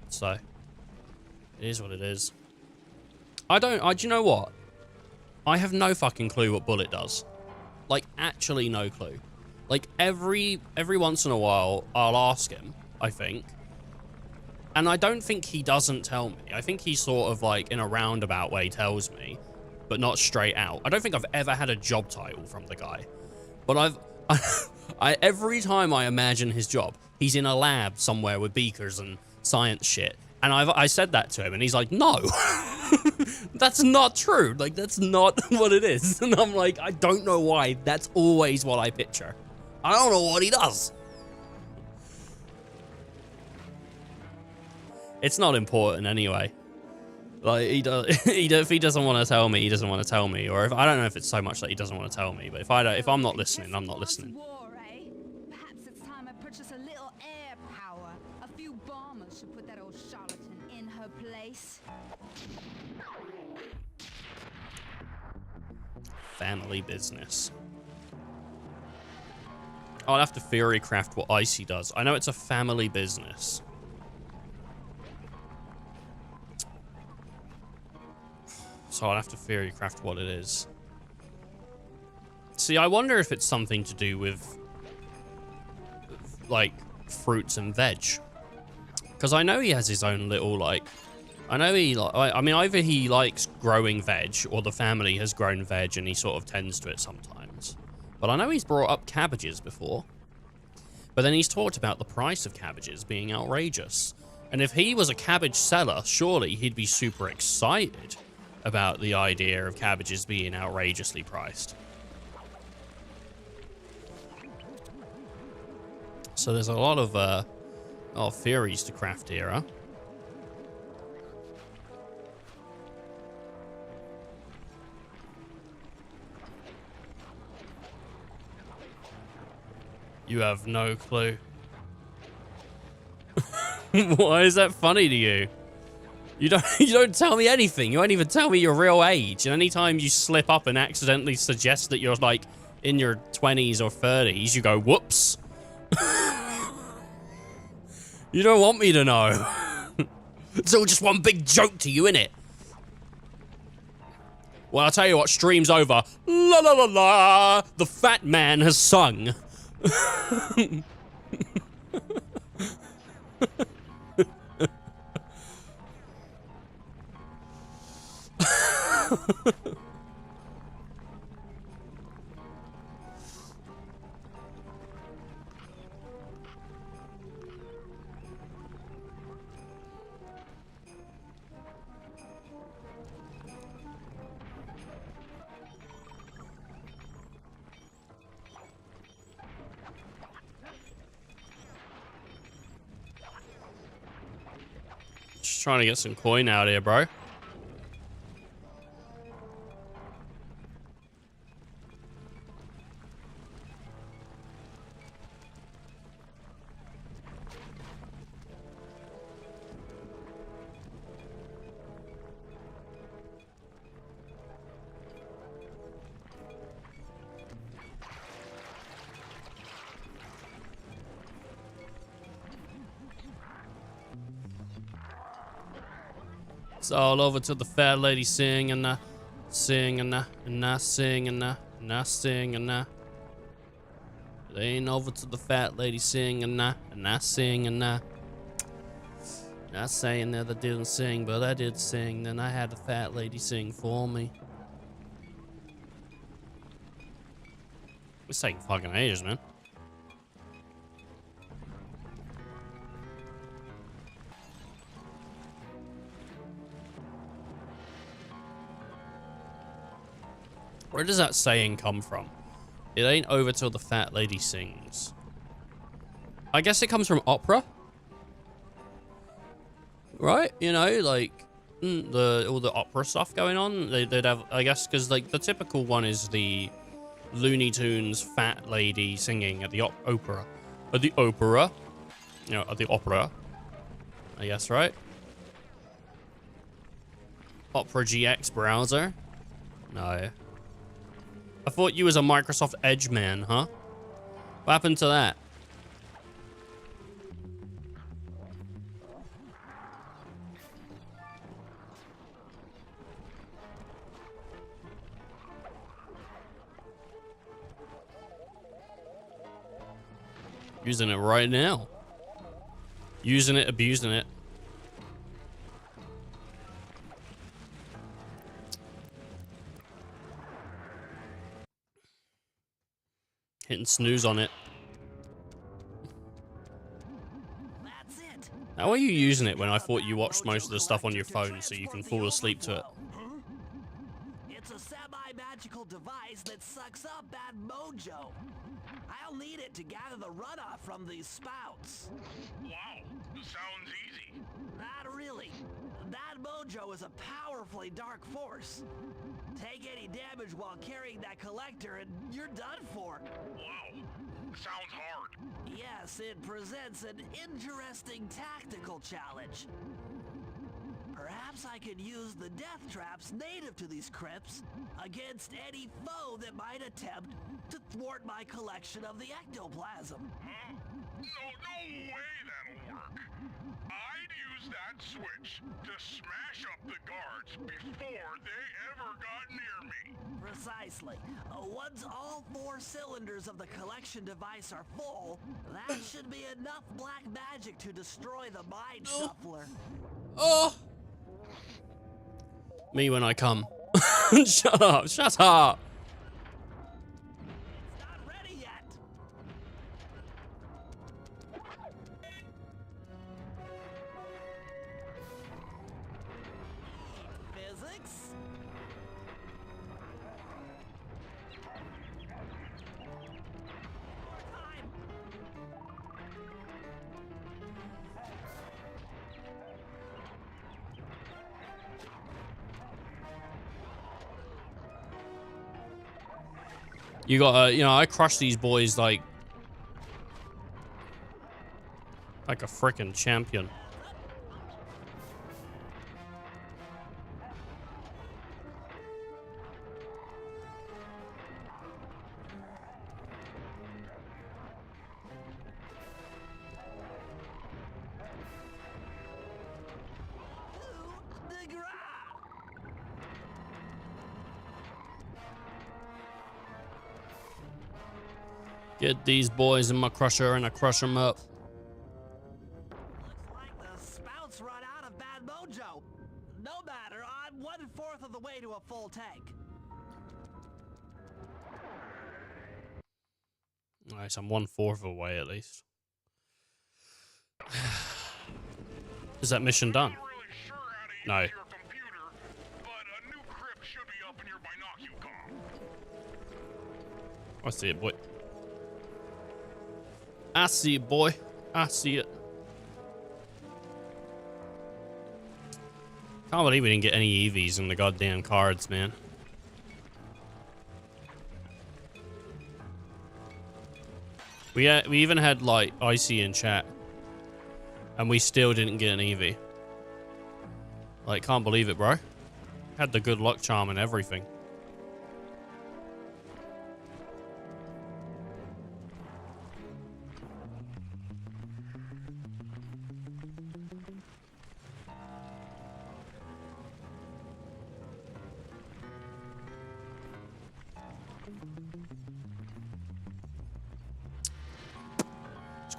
So it is what it is. Do you know what? I have no fucking clue what Bullet does. Like, actually no clue. Like, every once in a while, I'll ask him, I think. And I don't think he doesn't tell me. I think he sort of, like, in a roundabout way tells me, but not straight out. I don't think I've ever had a job title from the guy. But every time I imagine his job, he's in a lab somewhere with beakers and science shit. And I said that to him, and he's like, no, that's not true. Like, that's not what it is. And I'm like, I don't know why. That's always what I picture. I don't know what he does. It's not important anyway. Like, if he doesn't want to tell me, he doesn't want to tell me. Or if I don't know if it's so much that he doesn't want to tell me. But if I'm not listening, I'm not listening. War, eh? Perhaps it's time I purchase a little air power. A few bombers should put that old charlatan in her place. Family business. I'll have to theorycraft what Icy does. I know it's a family business. So I'll have to theorycraft what it is. See, I wonder if it's something to do with, like, fruits and veg. Because I know he has his own little, like... I mean, either he likes growing veg, or the family has grown veg and he sort of tends to it sometimes. But I know he's brought up cabbages before. But then he's talked about the price of cabbages being outrageous. And if he was a cabbage seller, surely he'd be super excited about the idea of cabbages being outrageously priced. So there's a lot of theories to craft here, huh? You have no clue. Why is that funny to you? You don't tell me anything. You won't even tell me your real age. And anytime you slip up and accidentally suggest that you're like in your 20s or 30s, you go, whoops. You don't want me to know. It's all just one big joke to you, innit? Well, I'll tell you what, stream's over. La la la la. The fat man has sung. Just trying to get some coin out here, bro. It's all over to the fat lady singing, singing, and singing, and singing. It ain't over to the fat lady singing, and singing. Not saying that I didn't sing, but I did sing. Then I had the fat lady sing for me. It's taking fucking ages, man. Where does that saying come from? It ain't over till the fat lady sings. I guess it comes from opera. Right? You know, like all the opera stuff going on. They'd have, I guess, because like the typical one is the Looney Tunes fat lady singing at the opera. At the opera. You know, at the opera. I guess, right? Opera GX browser? No. I thought you was a Microsoft Edge man, huh? What happened to that? Using it right now. Using it, abusing it. Hitting snooze on it. That's it. How are you using it when I thought you watched most of the stuff on your phone so you can fall asleep to it? It's a semi-magical device that sucks up bad mojo. I'll need it to gather the runoff from these spouts. Wow, sounds easy. Not really. That mojo is a powerfully dark force. Take any damage while carrying that collector and you're done for. Wow, sounds hard. Yes, it presents an interesting tactical challenge. Perhaps I could use the death traps native to these crypts against any foe that might attempt to thwart my collection of the ectoplasm. Huh? No way that'll work. I'd use that switch to smash up the guards before they ever got near me. Precisely. Once all 4 cylinders of the collection device are full, that should be enough black magic to destroy the Mind Shuffler. Oh! Me when I come. Shut up, shut up! It's not ready yet. physics? More time. You got, you know, I crush these boys like a freaking champion. Get these boys in my crusher and I crush them up. Looks like the spouts run out of bad mojo. No matter, I'm 1/4 of the way to a full tank. Nice, I'm 1/4 away at least. Is that mission done? I'm not really sure how to No. use your computer, but a new crypt should be up in your binocucom. I see it, boy. I see it, boy. I see it. Can't believe we didn't get any EVs in the goddamn cards, man. We even had like Icy in chat, and we still didn't get an EV. Like, can't believe it, bro. Had the good luck charm and everything.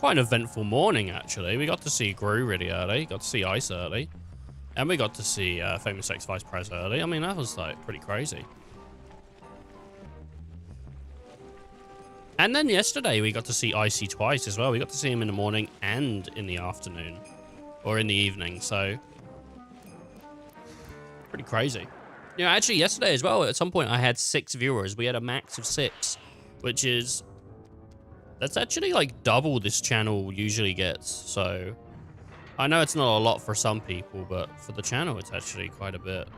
Quite an eventful morning, actually. We got to see Gru really early, got to see Ice early, and we got to see Famous X Vice Prez early. I mean, that was like pretty crazy. And then yesterday we got to see Icy twice as well. We got to see him in the morning and in the afternoon, or in the evening. So pretty crazy. You know, actually yesterday as well, at some point I had 6 viewers. We had a max of 6, which is... that's actually like double this channel usually gets. So I know it's not a lot for some people, but for the channel, it's actually quite a bit.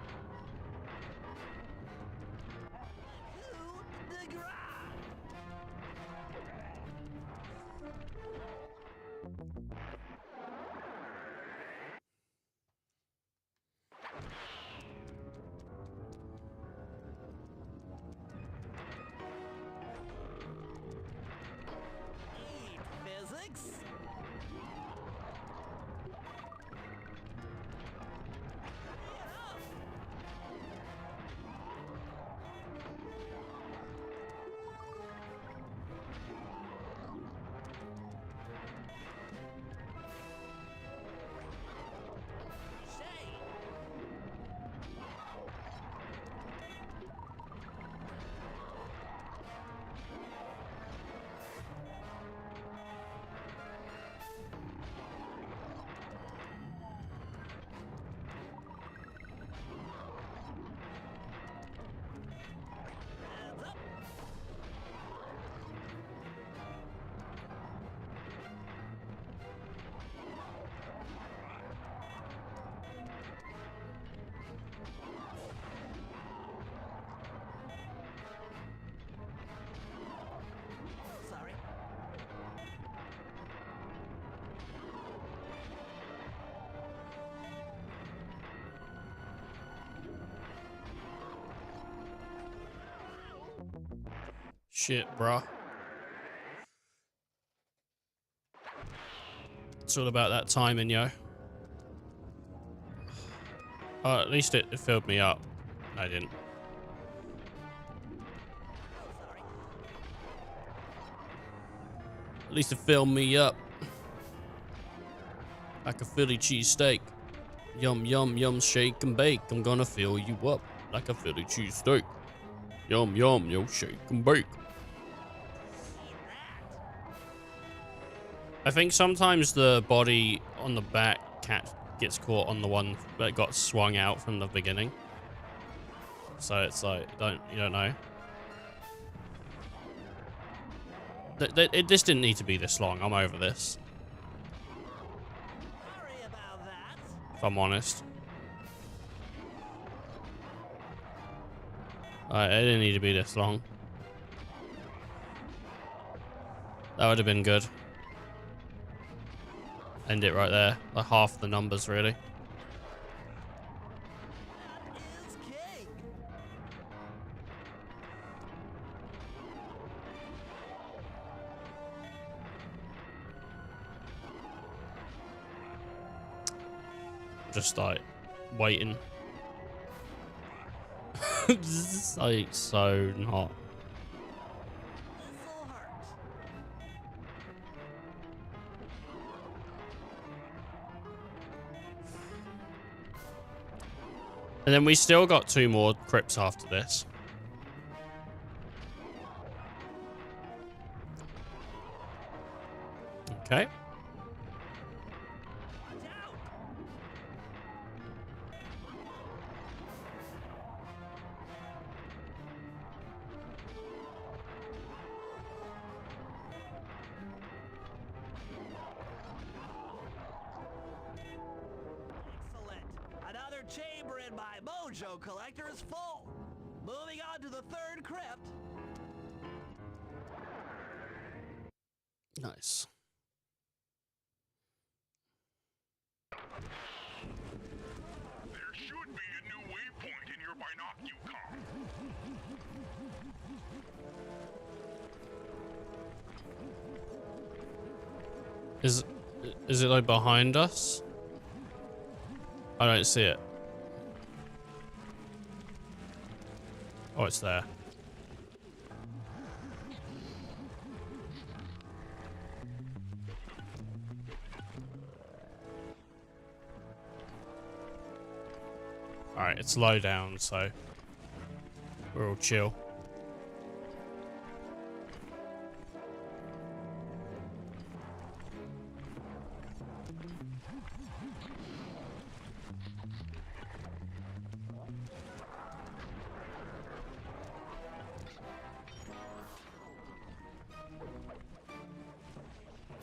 Physics? Sorry. Shit, bruh. It's all about that timing, yo. Oh, at least it filled me up. I didn't. Sorry. At least it filled me up. Like a Philly cheesesteak. Yum, yum, yum, shake and bake. I'm gonna fill you up like a Philly cheesesteak. Yum, yum, yo, shake and bake. I think sometimes the body on the back cat gets caught on the one that got swung out from the beginning. So it's like, you don't know. This didn't need to be this long. I'm over this. Sorry about that. If I'm honest. It didn't need to be this long. That would have been good. End it right there. Like half the numbers, really. That is king. Just like waiting. This is like so not. This'll hurt. And then we still got 2 more crypts after this. Okay. Watch out. Excellent. Another chamber in my mojo collector is full. Moving on to the third crypt. Nice. There should be a new waypoint in your binocular. Is it like behind us? I don't see it. Oh, it's there. Alright, it's low down, so we're all chill.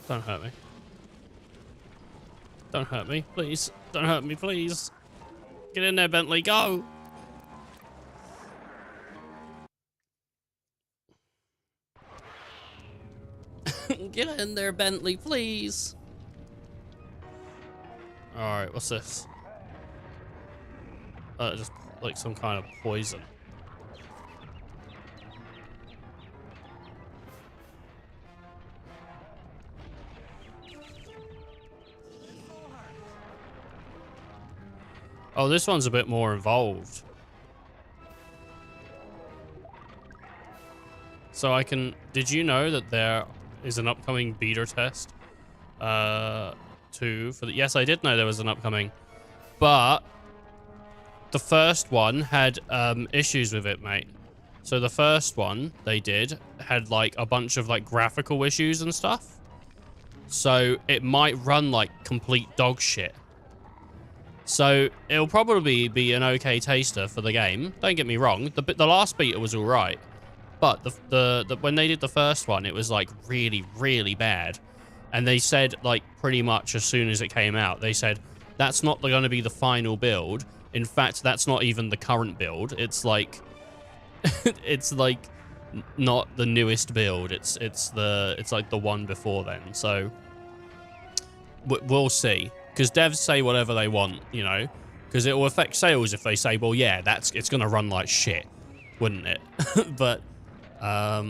Don't hurt me. Don't hurt me, please. Don't hurt me, please. Get in there, Bentley, go! Get in there, Bentley, please. Alright, what's this? Just like some kind of poison. Oh, this one's a bit more involved. So I can... Did you know that there is an upcoming beta test? For the... Yes, I did know there was an upcoming. But the first one had issues with it, mate. So the first one they did had like a bunch of like graphical issues and stuff. So it might run like complete dog shit. So it'll probably be an okay taster for the game. Don't get me wrong. The last beta was all right, but the when they did the first one, it was like really, really bad. And they said like pretty much as soon as it came out, they said that's not going to be the final build. In fact, that's not even the current build. It's like it's like not the newest build. It's like the one before then. So we'll see. Because devs say whatever they want, you know, because it will affect sales if they say, well, yeah, it's going to run like shit, wouldn't it? But I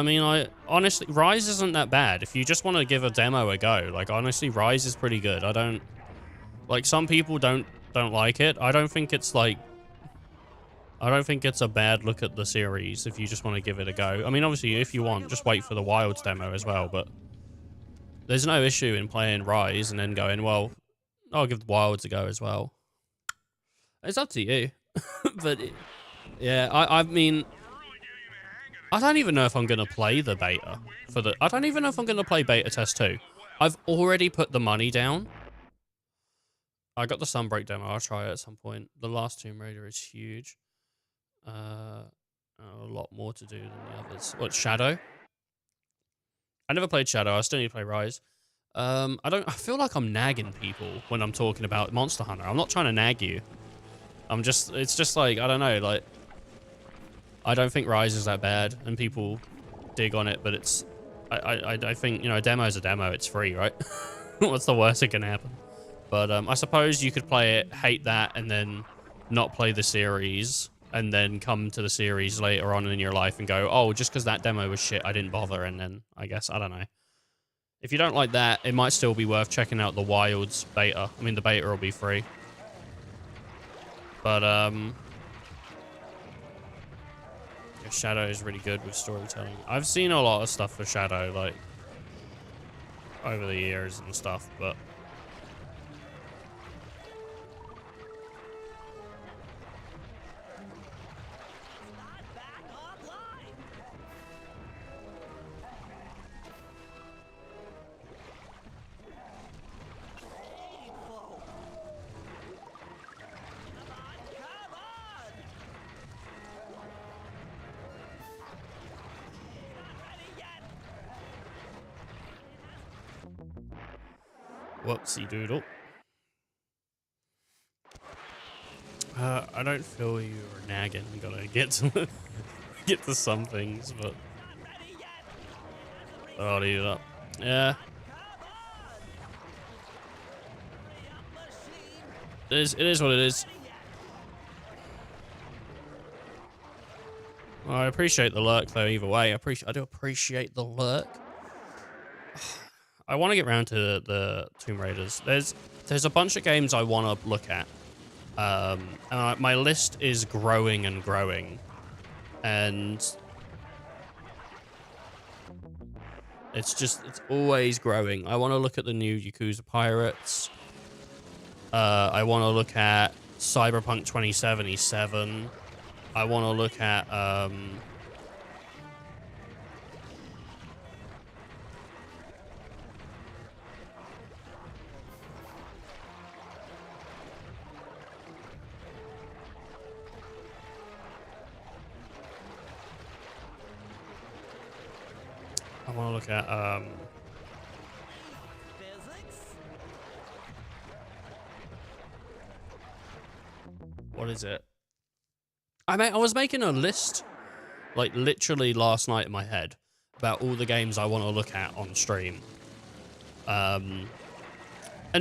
mean, honestly, Rise isn't that bad. If you just want to give a demo a go, like, honestly, Rise is pretty good. I don't, like, some people don't like it. I don't think it's like, I don't think it's a bad look at the series if you just want to give it a go. I mean, obviously, if you want, just wait for the Wilds demo as well, but there's no issue in playing Rise and then going, well, I'll give the Wilds a go as well. It's up to you. But, yeah, I mean, I don't even know if I'm going to play the beta for the... I don't even know if I'm going to play beta test 2. I've already put the money down. I got the Sunbreak demo. I'll try it at some point. The last Tomb Raider is huge. A lot more to do than the others. What, Shadow? I never played Shadow. I still need to play Rise. I feel like I'm nagging people when I'm talking about Monster Hunter. I'm not trying to nag you. It's just like, I don't know, like, I don't think Rise is that bad, and people dig on it, but it's, I think, you know, a demo is a demo. It's free, right? What's the worst that can happen? But I suppose you could play it, hate that, and then not play the series, and then come to the series later on in your life and go, oh, just because that demo was shit, I didn't bother, and then, I guess, I don't know. If you don't like that, it might still be worth checking out the Wilds beta. I mean, the beta will be free. But, yeah, Shadow is really good with storytelling. I've seen a lot of stuff for Shadow, like, over the years and stuff, but... Whoopsie doodle. I don't feel you are nagging. You gotta get to get to some things, but I'll eat it up. Yeah. It is what it is. Well, I appreciate the lurk though, either way. I do appreciate the lurk. I want to get around to the Tomb Raiders. There's a bunch of games I want to look at. And my list is growing and growing. And it's always growing. I want to look at the new Yakuza Pirates. I want to look at Cyberpunk 2077. I want to look at what is it? I was making a list, like, literally last night in my head about all the games I want to look at on stream. And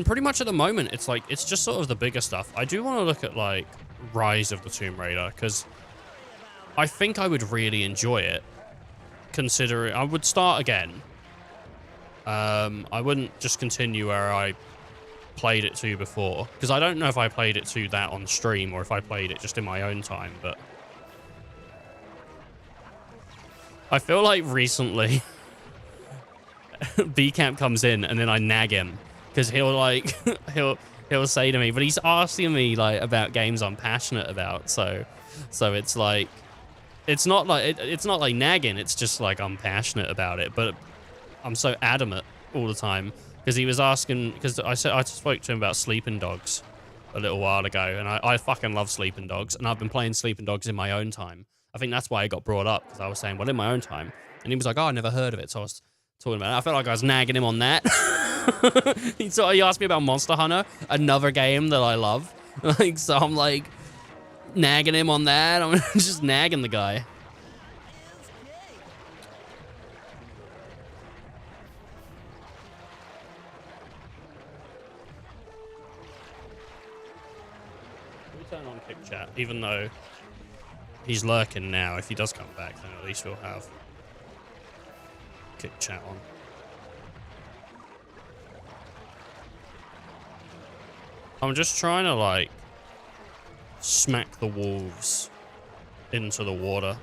pretty much at the moment, it's just sort of the bigger stuff. I do want to look at, like, Rise of the Tomb Raider, because I think I would really enjoy it, considering I would start again. I wouldn't just continue where I played it to before, because I don't know if I played it to that on stream or if I played it just in my own time, but I feel like recently B-Camp comes in and then I nag him because he'll like he'll say to me, but he's asking me like about games I'm passionate about, so it's like it's not like nagging, it's just like I'm passionate about it, but I'm so adamant all the time. Because he was asking, because I spoke to him about Sleeping Dogs a little while ago, and I fucking love Sleeping Dogs, and I've been playing Sleeping Dogs in my own time. I think that's why it got brought up, because I was saying, well, in my own time. And he was like, oh, I never heard of it, so I was talking about it. I felt like I was nagging him on that. He asked me about Monster Hunter, another game that I love. Like, so I'm like, nagging him on that. I'm just nagging the guy. Turn on Kick Chat, even though he's lurking now. If he does come back, then at least we'll have Kick Chat on. I'm just trying to, like, smack the wolves into the water.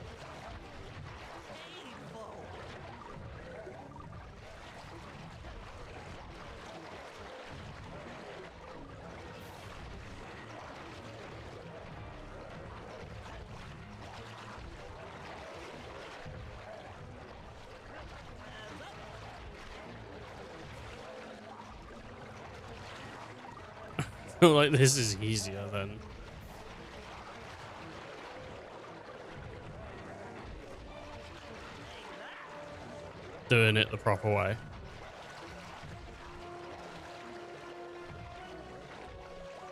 feel like this is easier than... doing it the proper way.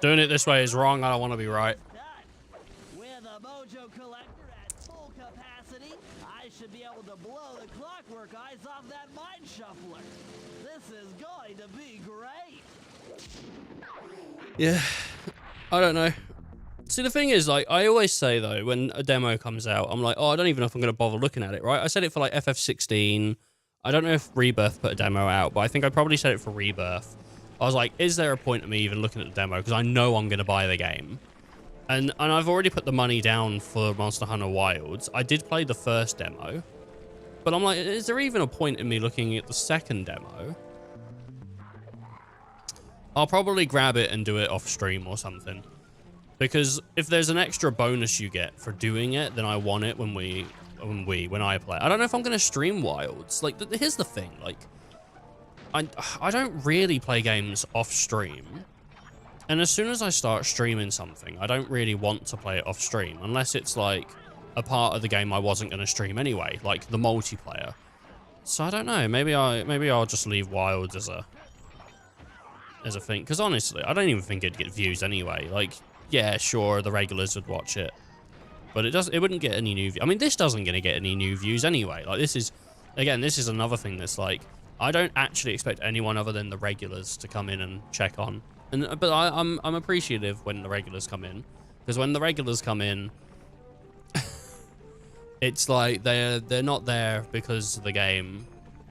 Doing it this way is wrong. I don't want to be right. With a mojo collector at full capacity, I should be able to blow the clockwork eyes off that mind shuffler. This is going to be great. Yeah, I don't know. See, the thing is, like, I always say, though, when a demo comes out, I'm like, oh, I don't even know if I'm going to bother looking at it, right? I said it for, like, FF16. I don't know if Rebirth put a demo out, but I think I probably said it for Rebirth. I was like, is there a point of me even looking at the demo? Because I know I'm going to buy the game. And I've already put the money down for Monster Hunter Wilds. I did play the first demo. But I'm like, is there even a point in me looking at the second demo? I'll probably grab it and do it off stream or something. Because if there's an extra bonus you get for doing it, then I want it when I play. I don't know if I'm going to stream Wilds. Like, here's the thing. Like, I don't really play games off stream. And as soon as I start streaming something, I don't really want to play it off stream. Unless it's, like, a part of the game I wasn't going to stream anyway. Like, the multiplayer. So, I don't know. Maybe I'll just leave Wilds as a thing. Because, honestly, I don't even think it'd get views anyway. Like, yeah, sure, the regulars would watch it. But it wouldn't get any new views. I mean, this doesn't going to get any new views anyway. Like, this is another thing that's like, I don't actually expect anyone other than the regulars to come in and check on. But I'm appreciative when the regulars come in. Because when the regulars come in, it's like they're not there because of the game.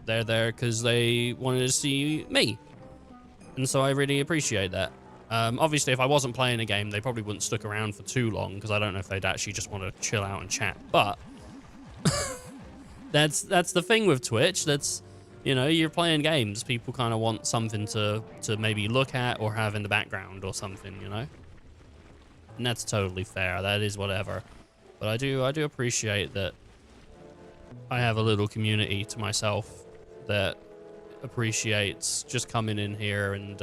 They're there because they wanted to see me. And so I really appreciate that. Obviously, if I wasn't playing a game, they probably wouldn't stick around for too long because I don't know if they'd actually just want to chill out and chat. But that's the thing with Twitch. That's, you know, you're playing games. People kind of want something to maybe look at or have in the background or something, you know? And that's totally fair. That is whatever. But I do appreciate that I have a little community to myself that appreciates just coming in here and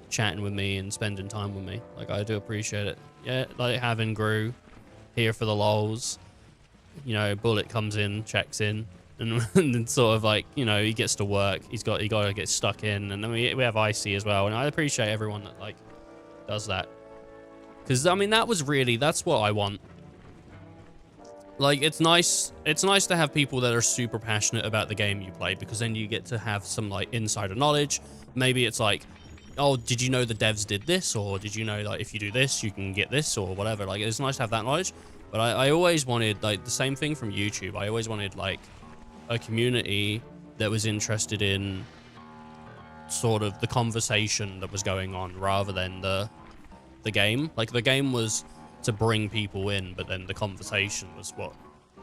chatting with me and spending time with me. Like, I do appreciate it. Yeah, like having Gru here for the lols. You know, Bullet comes in, checks in, and then sort of like, you know, he gets to work. He got to get stuck in, and then we have Icy as well. And I appreciate everyone that like does that, because I mean that's what I want. Like, it's nice to have people that are super passionate about the game you play, because then you get to have some like insider knowledge. Maybe it's like, oh, did you know the devs did this? Or did you know, like, if you do this, you can get this or whatever? Like, it's nice to have that knowledge. But I always wanted, like, the same thing from YouTube. I always wanted, like, a community that was interested in sort of the conversation that was going on rather than the game. Like, the game was to bring people in, but then the conversation was what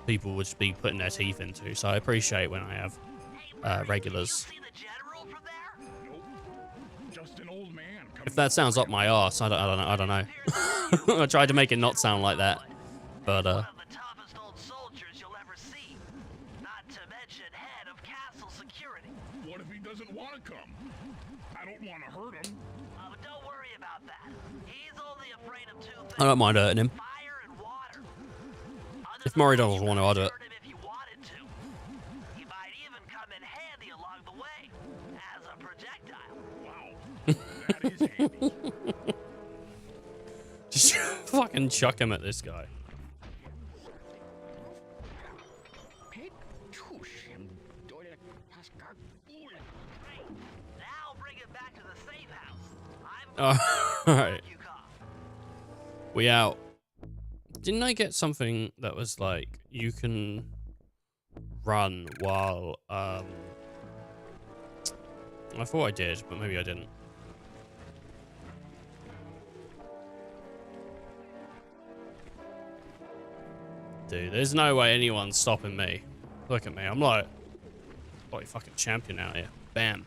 people would be putting their teeth into. So I appreciate when I have regulars. If that sounds up my arse, I don't know. I tried to make it not sound like that, but One of the toughest old soldiers you'll ever see. Not to mention head of castle security. What if he doesn't want to come? I don't want to hurt him. But don't worry about that. He's only afraid of two things. I don't mind hurting him. Fire and water. If Murray doesn't want to, I'll do it. Hurt him if you wanted to. He might even come in handy along the way as a projectile. Wow, that is handy. Just fucking chuck him at this guy. Now bring it back to the safe house. Alright. We out. Didn't I get something that was like, you can run while, I thought I did, but maybe I didn't. Dude, there's no way anyone's stopping me. Look at me, I'm like, fucking champion out here. Bam.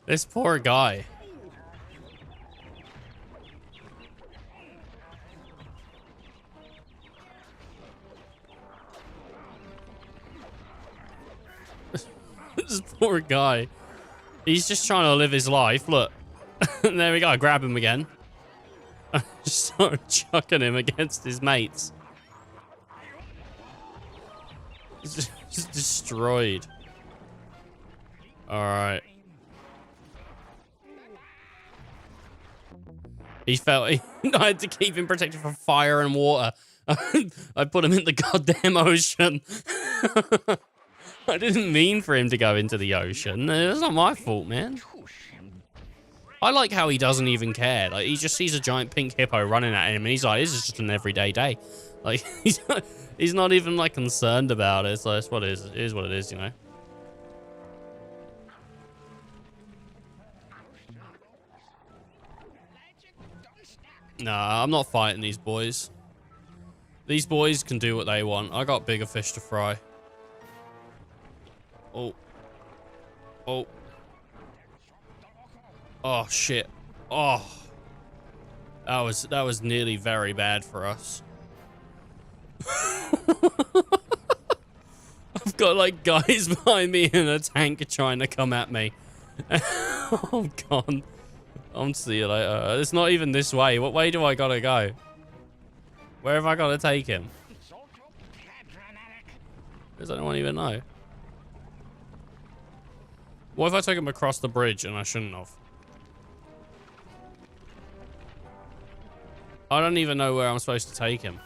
This poor guy. This poor guy. He's just trying to live his life. Look. And there we go. I grab him again. I just started chucking him against his mates. He's just destroyed. Alright. He felt I had to keep him protected from fire and water. I put him in the goddamn ocean. I didn't mean for him to go into the ocean. It's not my fault, man. I like how he doesn't even care. Like, he just sees a giant pink hippo running at him, and he's like, this is just an everyday day. Like, he's not even, like, concerned about it. So that's what it is. It is what it is, you know? Nah, I'm not fighting these boys. These boys can do what they want. I got bigger fish to fry. Oh. Oh. Oh, shit. Oh. That was nearly very bad for us. I've got, like, guys behind me in a tank trying to come at me. Oh, God. I'll see you later. It's not even this way. What way do I gotta go? Where have I gotta take him? Does anyone even know? What if I took him across the bridge and I shouldn't have? I don't even know where I'm supposed to take him.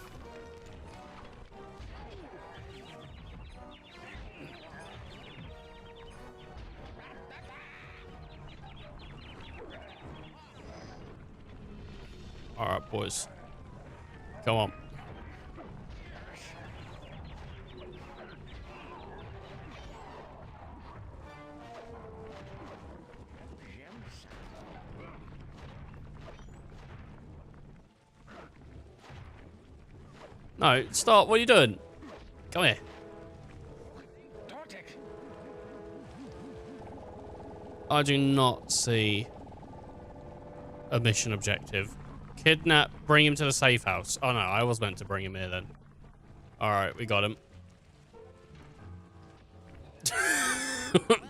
All right, boys. Come on. No, stop. What are you doing? Come here. I do not see a mission objective. Kidnap, bring him to the safe house. Oh no, I was meant to bring him here then. Alright, we got him.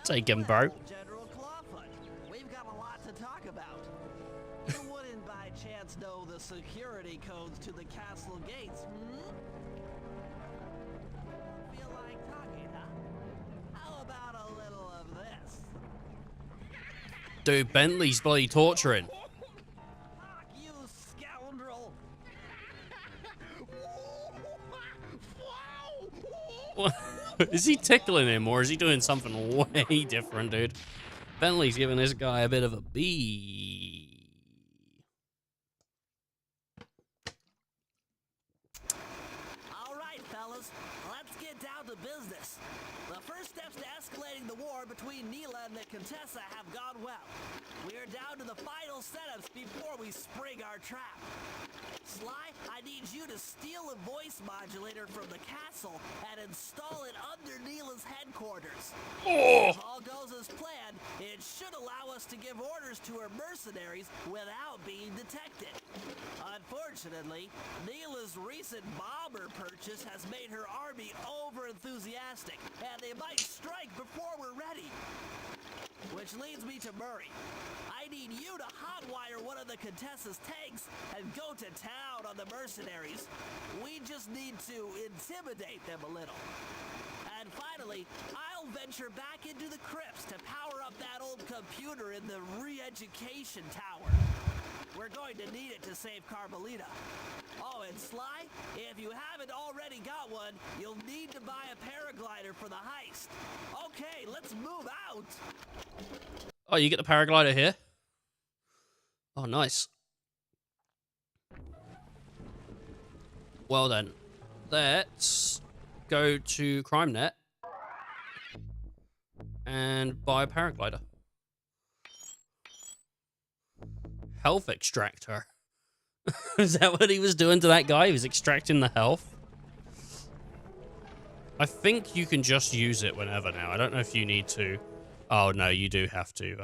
Take him, bro. General Clawfoot, we've got a lot to talk about. You wouldn't by chance know the security codes to the castle gates, hmm? Feel like talking, huh? How about a little of this? Dude, Bentley's bloody torturing. Fuck you, scoundrel! What? Is he tickling him or is he doing something way different, dude? Bentley's giving this guy a bit of a B. All right, fellas, let's get down to business. The first steps to escalating the war between Neela and the Contessa have gone well. We're down to the final setups before we spring our trap. Sly, I need you to steal a voice modulator from the castle and install it under Neela's headquarters. If all goes as planned, it should allow us to give orders to her mercenaries without being detected. Unfortunately, Neela's recent bomber purchase has made her army over-enthusiastic, and they might strike before we're ready. Which leads me to Murray. I need you to hotwire one of the Contessa's tanks and go to town on the mercenaries. We just need to intimidate them a little. And finally, I'll venture back into the crypts to power up that old computer in the re-education tower. We're going to need it to save Carmelita. Oh, and Sly, if you haven't already got one, you'll need to buy a paraglider for the heist. Okay, let's move out. Oh, you get the paraglider here? Oh, nice. Well then, let's go to CrimeNet and buy a paraglider. Health extractor. Is that what he was doing to that guy? He was extracting the health. I think you can just use it whenever now. I don't know if you need to. Oh, no, you do have to.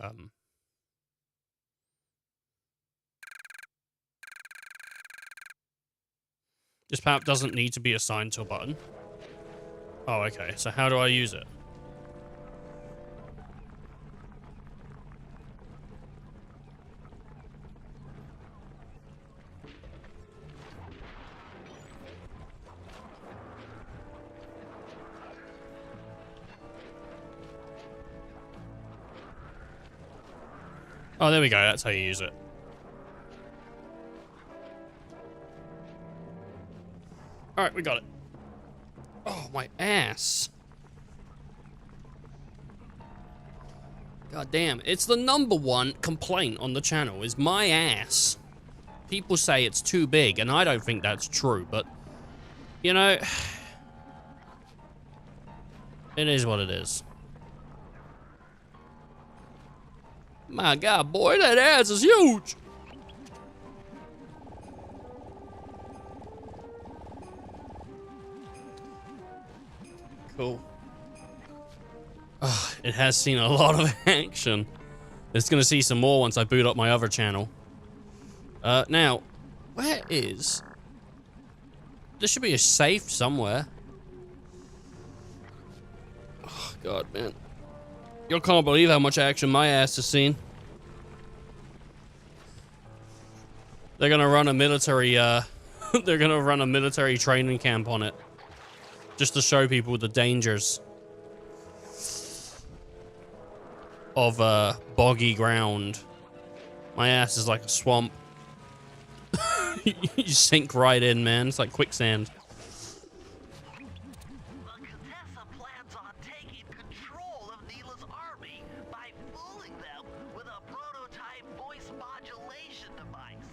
This map doesn't need to be assigned to a button. Oh, okay. So how do I use it? Oh, there we go. That's how you use it. All right, we got it. Oh, my ass. God damn. It's the #1 complaint on the channel is my ass. People say it's too big, and I don't think that's true, but, you know, it is what it is. My God, boy, that ass is huge. Cool. It has seen a lot of action. It's gonna see some more once I boot up my other channel. Now, where is... There should be a safe somewhere. Oh, God, man. You can't believe how much action my ass has seen. They're gonna run a military, they're gonna run a military training camp on it. Just to show people the dangers of, boggy ground. My ass is like a swamp. You sink right in, man. It's like quicksand. The Contessa plans on taking control of Neela's army by fooling them with a prototype voice modulation device.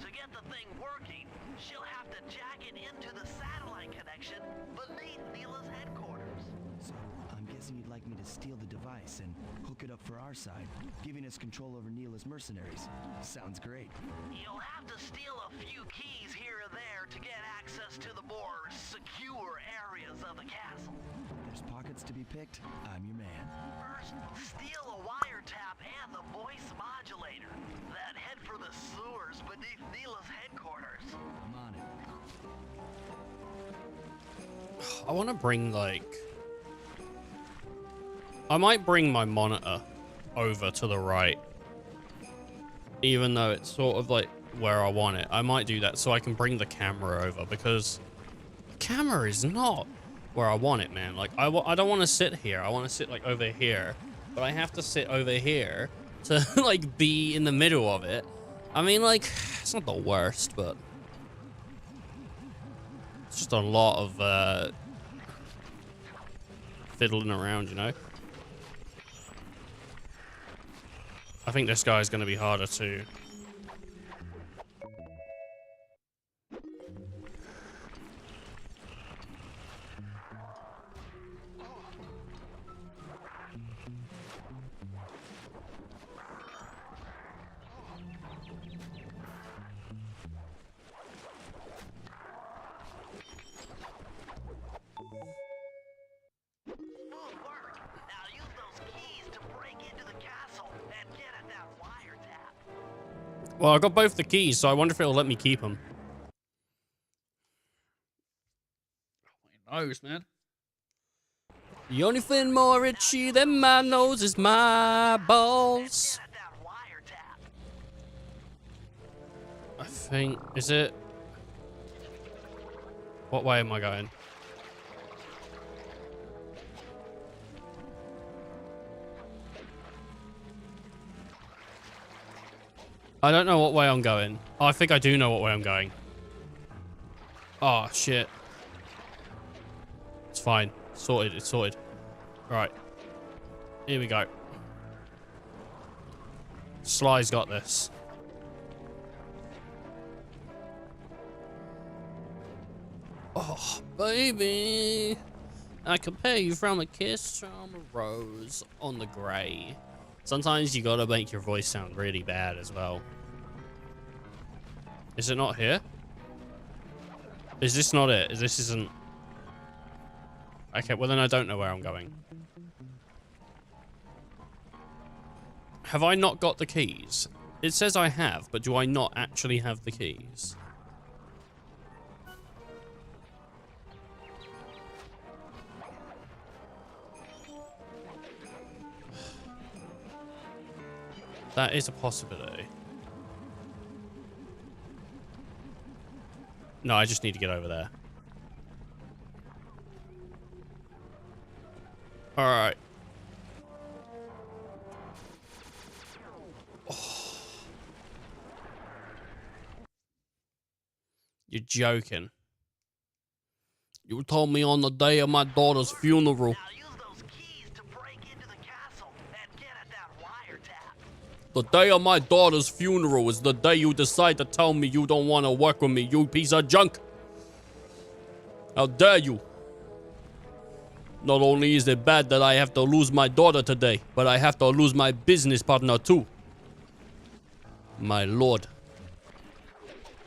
To get the thing working, she'll have to jack it into the satellite connection beneath Neela's headquarters. So, I'm guessing you'd like me to steal the device and hook it up for our side, giving us control over Neela's mercenaries. Sounds great. You'll have to steal a few keys here and there to get access to the more secure areas of the castle. There's pockets to be picked. I'm your man. First, steal a wiretap and the voice modulator. Then head for the sewers beneath Neela's headquarters. I'm on it. I want to bring, like... I might bring my monitor over to the right. Even though it's sort of like where I want it. I might do that so I can bring the camera over, because the camera is not where I want it, man. Like, I don't want to sit here. I want to sit, like, over here. But I have to sit over here to, like, be in the middle of it. I mean, like, it's not the worst, but... It's just a lot of, fiddling around, you know? I think this guy's going to be harder too. Good work. Now use those keys to break into the castle and get at that wiretap. Well, I got both the keys, so I wonder if it'll let me keep them. My nose, man. The only thing more itchy than my nose is my balls. Get at that wiretap. I think... Is it... What way am I going? I don't know what way I'm going. Oh, I think I do know what way I'm going. Oh, shit. It's fine. Sorted. It's sorted. Right. Here we go. Sly's got this. Oh, baby. I compare you from a kiss from a rose on the grey. Sometimes you gotta make your voice sound really bad as well. Is it not here? Is this not it? This isn't... Okay, well then I don't know where I'm going. Have I not got the keys? It says I have, but do I not actually have the keys? That is a possibility. No, I just need to get over there. Alright. You're joking. You told me on the day of my daughter's funeral. Now use those keys to break into the castle and get at that wiretap. The day of my daughter's funeral is the day you decide to tell me you don't want to work with me, you piece of junk. How dare you? Not only is it bad that I have to lose my daughter today, but I have to lose my business partner too. My lord.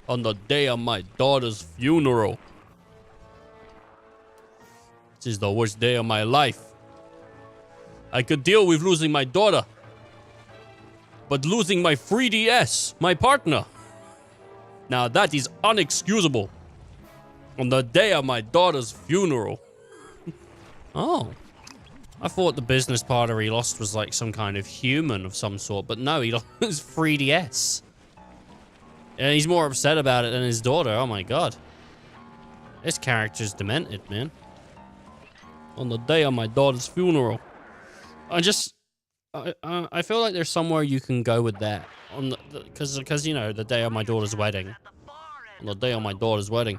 On the day of my daughter's funeral. This is the worst day of my life. I could deal with losing my daughter. But losing my 3DS, my partner. Now that is unexcusable. On the day of my daughter's funeral. Oh. I thought the business partner he lost was like some kind of human of some sort. But no, he lost his 3DS. And he's more upset about it than his daughter. Oh my god. This character's demented, man. On the day of my daughter's funeral. I feel like there's somewhere you can go with that. On because you know, the day of my daughter's wedding. On the day of my daughter's wedding.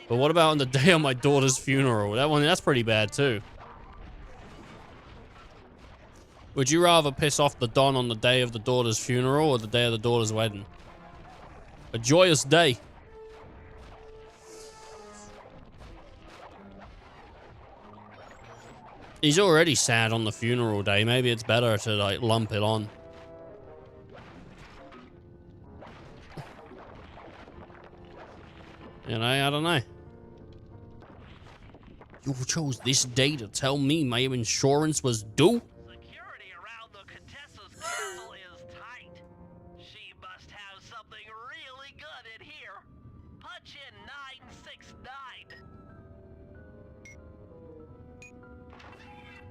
But what about on the day of my daughter's funeral? That's pretty bad too. Would you rather piss off the Don on the day of the daughter's funeral or the day of the daughter's wedding? A joyous day. He's already sad on the funeral day. Maybe it's better to like lump it on. You know, I don't know. You chose this day to tell me my insurance was due? Security around the Contessa's castle is tight. She must have something really good in here. Punch in 969.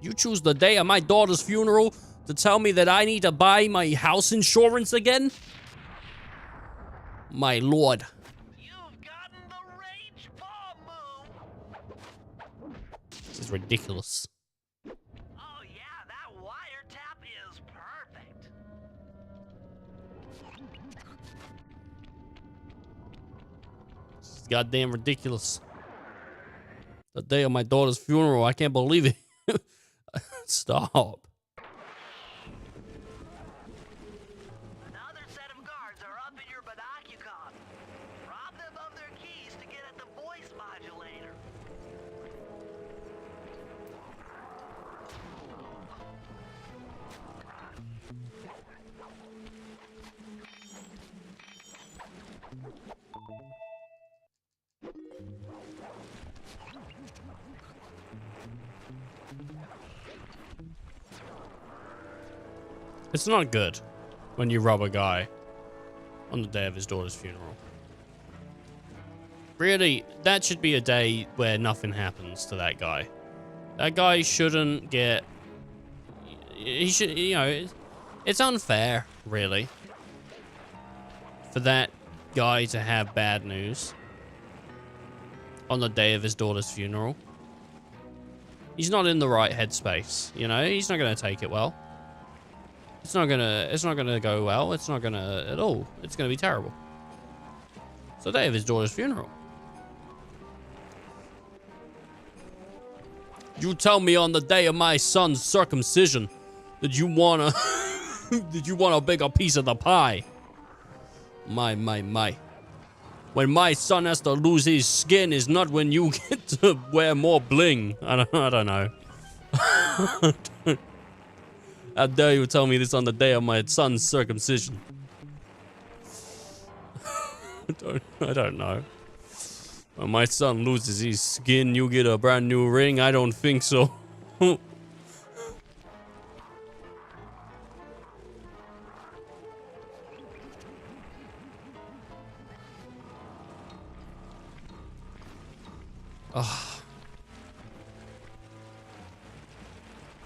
You choose the day of my daughter's funeral to tell me that I need to buy my house insurance again? My lord. You've gotten the rage bomb move. This is ridiculous. Oh yeah, that wiretap is perfect. This is goddamn ridiculous. The day of my daughter's funeral, I can't believe it. Stop. Another set of guards are up in your binocucom. Rob them of their keys to get at the voice modulator. It's not good when you rob a guy on the day of his daughter's funeral. Really, that should be a day where nothing happens to that guy. That guy shouldn't get... He should, you know, it's unfair, really, for that guy to have bad news on the day of his daughter's funeral. He's not in the right headspace, you know? He's not going to take it well. It's not gonna go well. It's not gonna at all. It's gonna be terrible. It's the day of his daughter's funeral. You tell me on the day of my son's circumcision that you wanna did you want a bigger piece of the pie? My. When my son has to lose his skin is not when you get to wear more bling. I don't know. How dare you tell me this on the day of my son's circumcision? I don't know. When my son loses his skin, you get a brand new ring? I don't think so.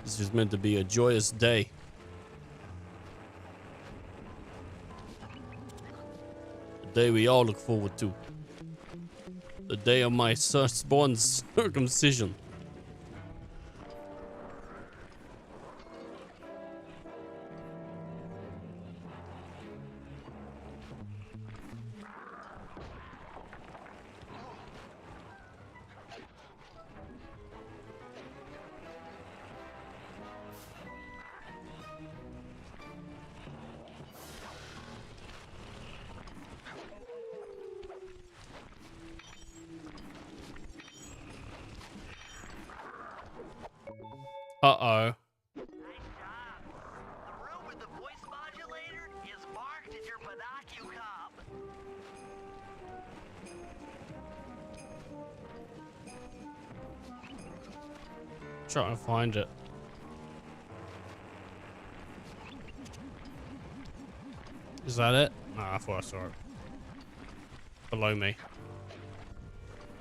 This is meant to be a joyous day. The day we all look forward to. The day of my firstborn's circumcision. Uh-oh. Nice job. The room with the voice modulator is marked in your binocular. Trying to find it. Is that it? Nah, I thought I saw it. Below me.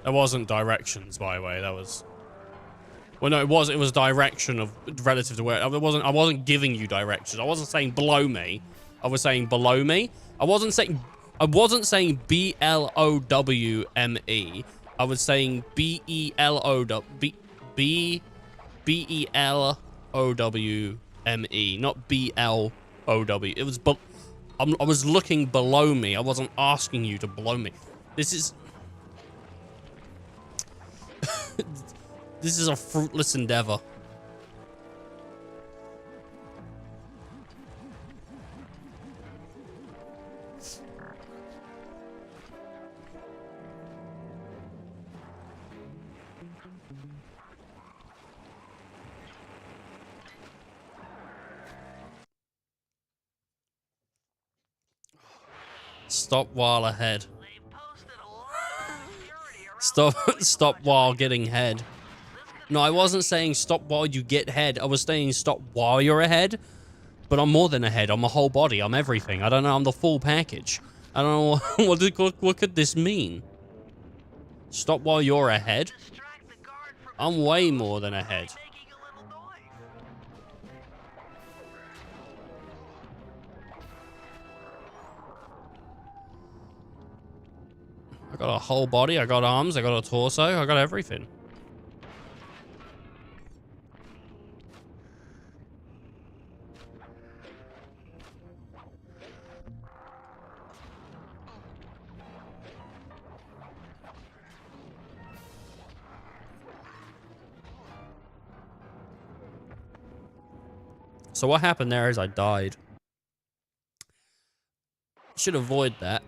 That wasn't directions, by the way. That was... Well, no, it was direction of relative to where... I wasn't giving you directions. I wasn't saying below me. I was saying below me. I wasn't saying B-L-O-W-M-E. I was saying B-E-L-O-W-M-E, not B-L-O-W. It was... I was looking below me. I wasn't asking you to below me. This is... This is a fruitless endeavor. Stop while ahead. They posted a lot of security around Stop while getting head. No, I wasn't saying stop while you get head. I was saying stop while you're ahead. But I'm more than a head. I'm a whole body. I'm everything. I don't know. I'm the full package. I don't know what could this mean. Stop while you're ahead. distract the guard from I'm way more than a head. making a little noise. I got a whole body. I got arms. I got a torso. I got everything. So what happened there is I died. Should avoid that.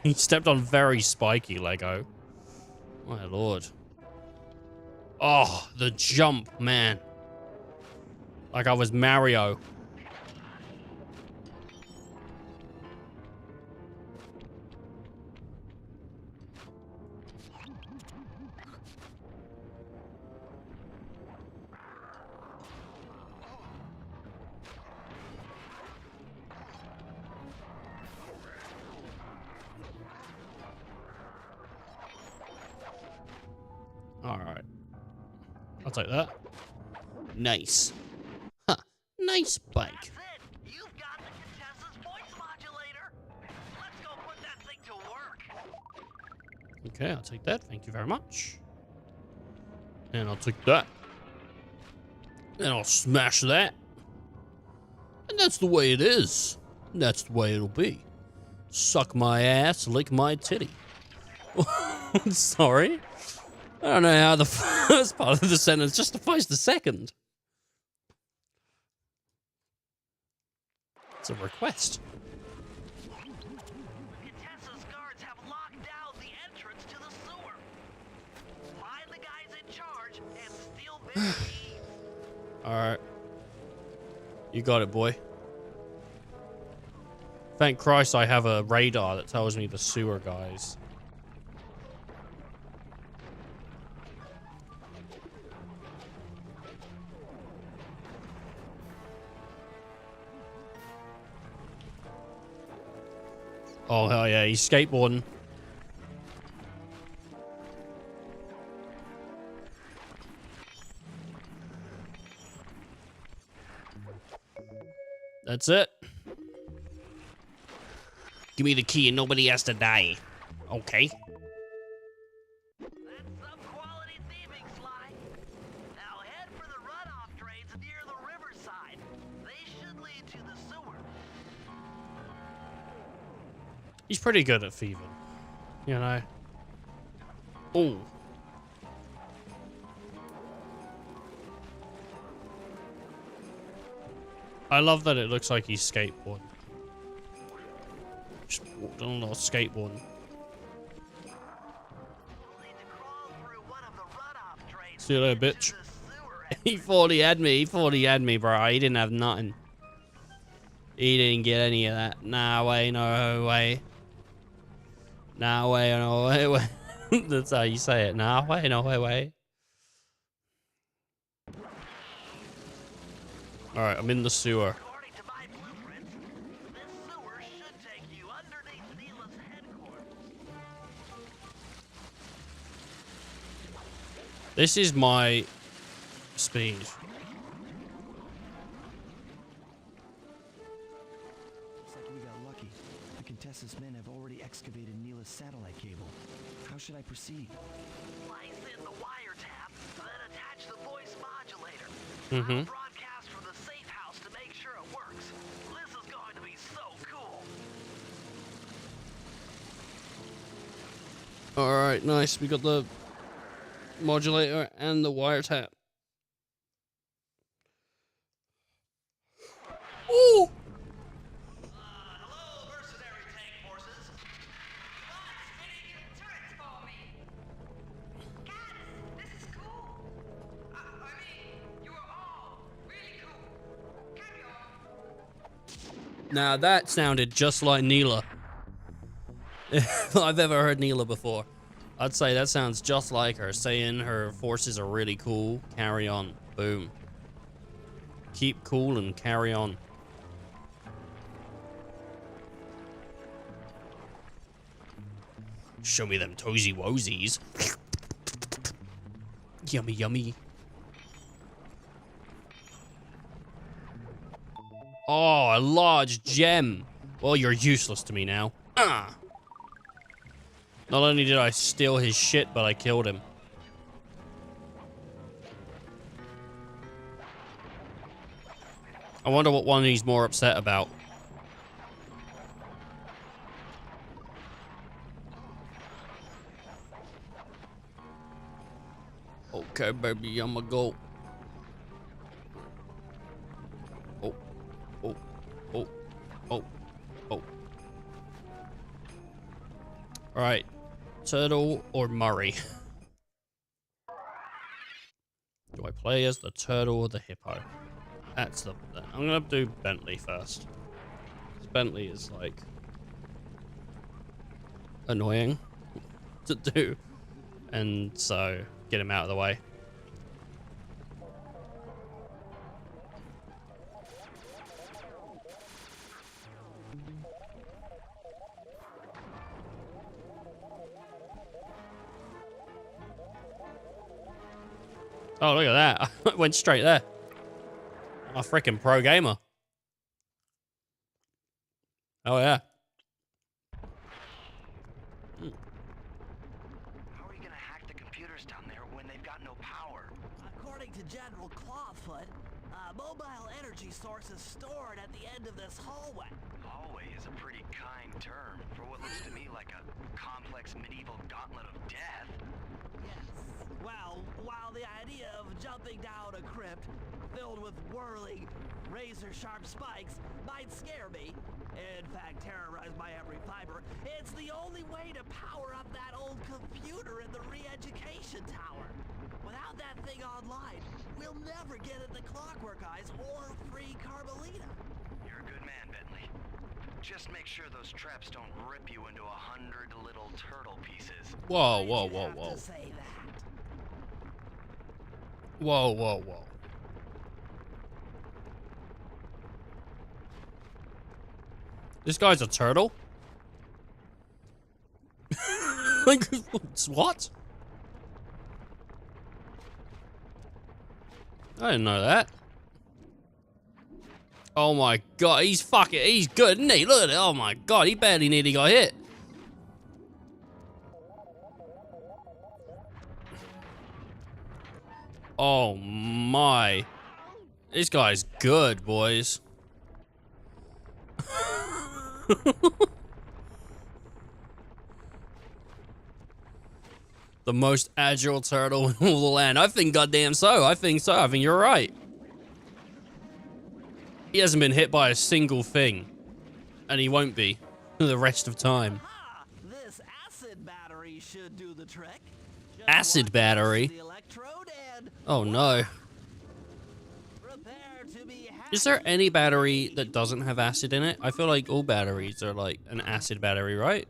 He stepped on very spiky Lego. My lord. Oh, the jump, man. Like I was Mario. All right. I'll take that. Nice. Huh. Nice bike. That's it. You've got the Contessa's voice modulator. Let's go put that thing to work. Okay, I'll take that. Thank you very much. And I'll take that. And I'll smash that. And that's the way it is. That's the way it'll be. Suck my ass, lick my titty. Sorry. I don't know how the first part of the sentence justifies the second. It's a request. Contessa's guards have locked down the entrance to the sewer. Find the guys in charge and steal their keys. Alright. You got it, boy. Thank Christ I have a radar that tells me the sewer guys. Oh, hell yeah, he's skateboarding. That's it. Give me the key and nobody has to die. Okay. That's some quality thieving, Sly. Now head for the runoff drains near the riverside. They should lead to the sewer. He's pretty good at thieving. You know. Oh. I love that it looks like he's skateboarding. Just walked on a little skateboarding. We'll need to crawl through one of the runoff drains See you later, into bitch. the sewer He thought he had me. He thought he had me, bro. He didn't have nothing. He didn't get any of that. Nah, way, no way. Nah, way, no way, way. That's how you say it. Nah, way, no way, way. Alright, I'm in the sewer. According to my blueprints, this sewer should take you underneath Neela's headquarters. This is my speed. Looks like we got lucky. The Contessa's men have already excavated Neela's satellite cable. How should I proceed? Slice in the wiretap, then attach the voice modulator. Mm-hmm. Broadcast from the safe house to make sure it works. This is going to be so cool. Alright, nice. We got the modulator and the wiretap. Ooh! Hello, mercenary tank forces. Turrets for me. Guys, this is cool. I mean, you are all really cool. Carry on. Now that sounded just like Neela. If I've ever heard Neela before. I'd say that sounds just like her, saying her forces are really cool. Carry on. Boom. Keep cool and carry on. Show me them toesy woesies. Yummy, yummy. Oh, a large gem. Well, you're useless to me now. Ah. Not only did I steal his shit, but I killed him. I wonder what one he's more upset about. Okay, baby, I'ma go. Oh, oh, oh, oh, oh. All right, turtle or Murray? Do I play as the turtle or the hippo? That's the. I'm gonna do Bentley first. Bentley is like annoying to do, and so get him out of the way. Oh, look at that. I went straight there. I'm a freaking pro gamer. Oh, yeah. How are you gonna hack the computers down there when they've got no power? According to General Clawfoot, a mobile energy source is stored at the end of this hallway. Hallway is a pretty kind term for what looks to me like a complex medieval gauntlet of death. Yes. Well, while the idea of jumping down a crypt filled with whirling, razor-sharp spikes might scare me, in fact terrorize my every fiber, it's the only way to power up that old computer in the re-education tower. Without that thing online, we'll never get at the Clockwork Eyes or free Carmelita. You're a good man, Bentley. Just make sure those traps don't rip you into 100 little turtle pieces. Whoa, whoa, Why'd you whoa, have whoa. to say that? Whoa, whoa, whoa. This guy's a turtle? Like, what? I didn't know that. Oh my god, he's good, isn't he? Look at it. Oh my god, he barely nearly got hit. Oh my. This guy's good, boys. The most agile turtle in all the land. I think goddamn so. I think so. I think you're right. He hasn't been hit by a single thing. And he won't be the rest of time. Aha! This acid battery should do the trick. Just Acid walk battery? next to the electrode and Oh no. prepare to be Is there any battery that doesn't have acid in it? I feel like all batteries are like an acid battery, right?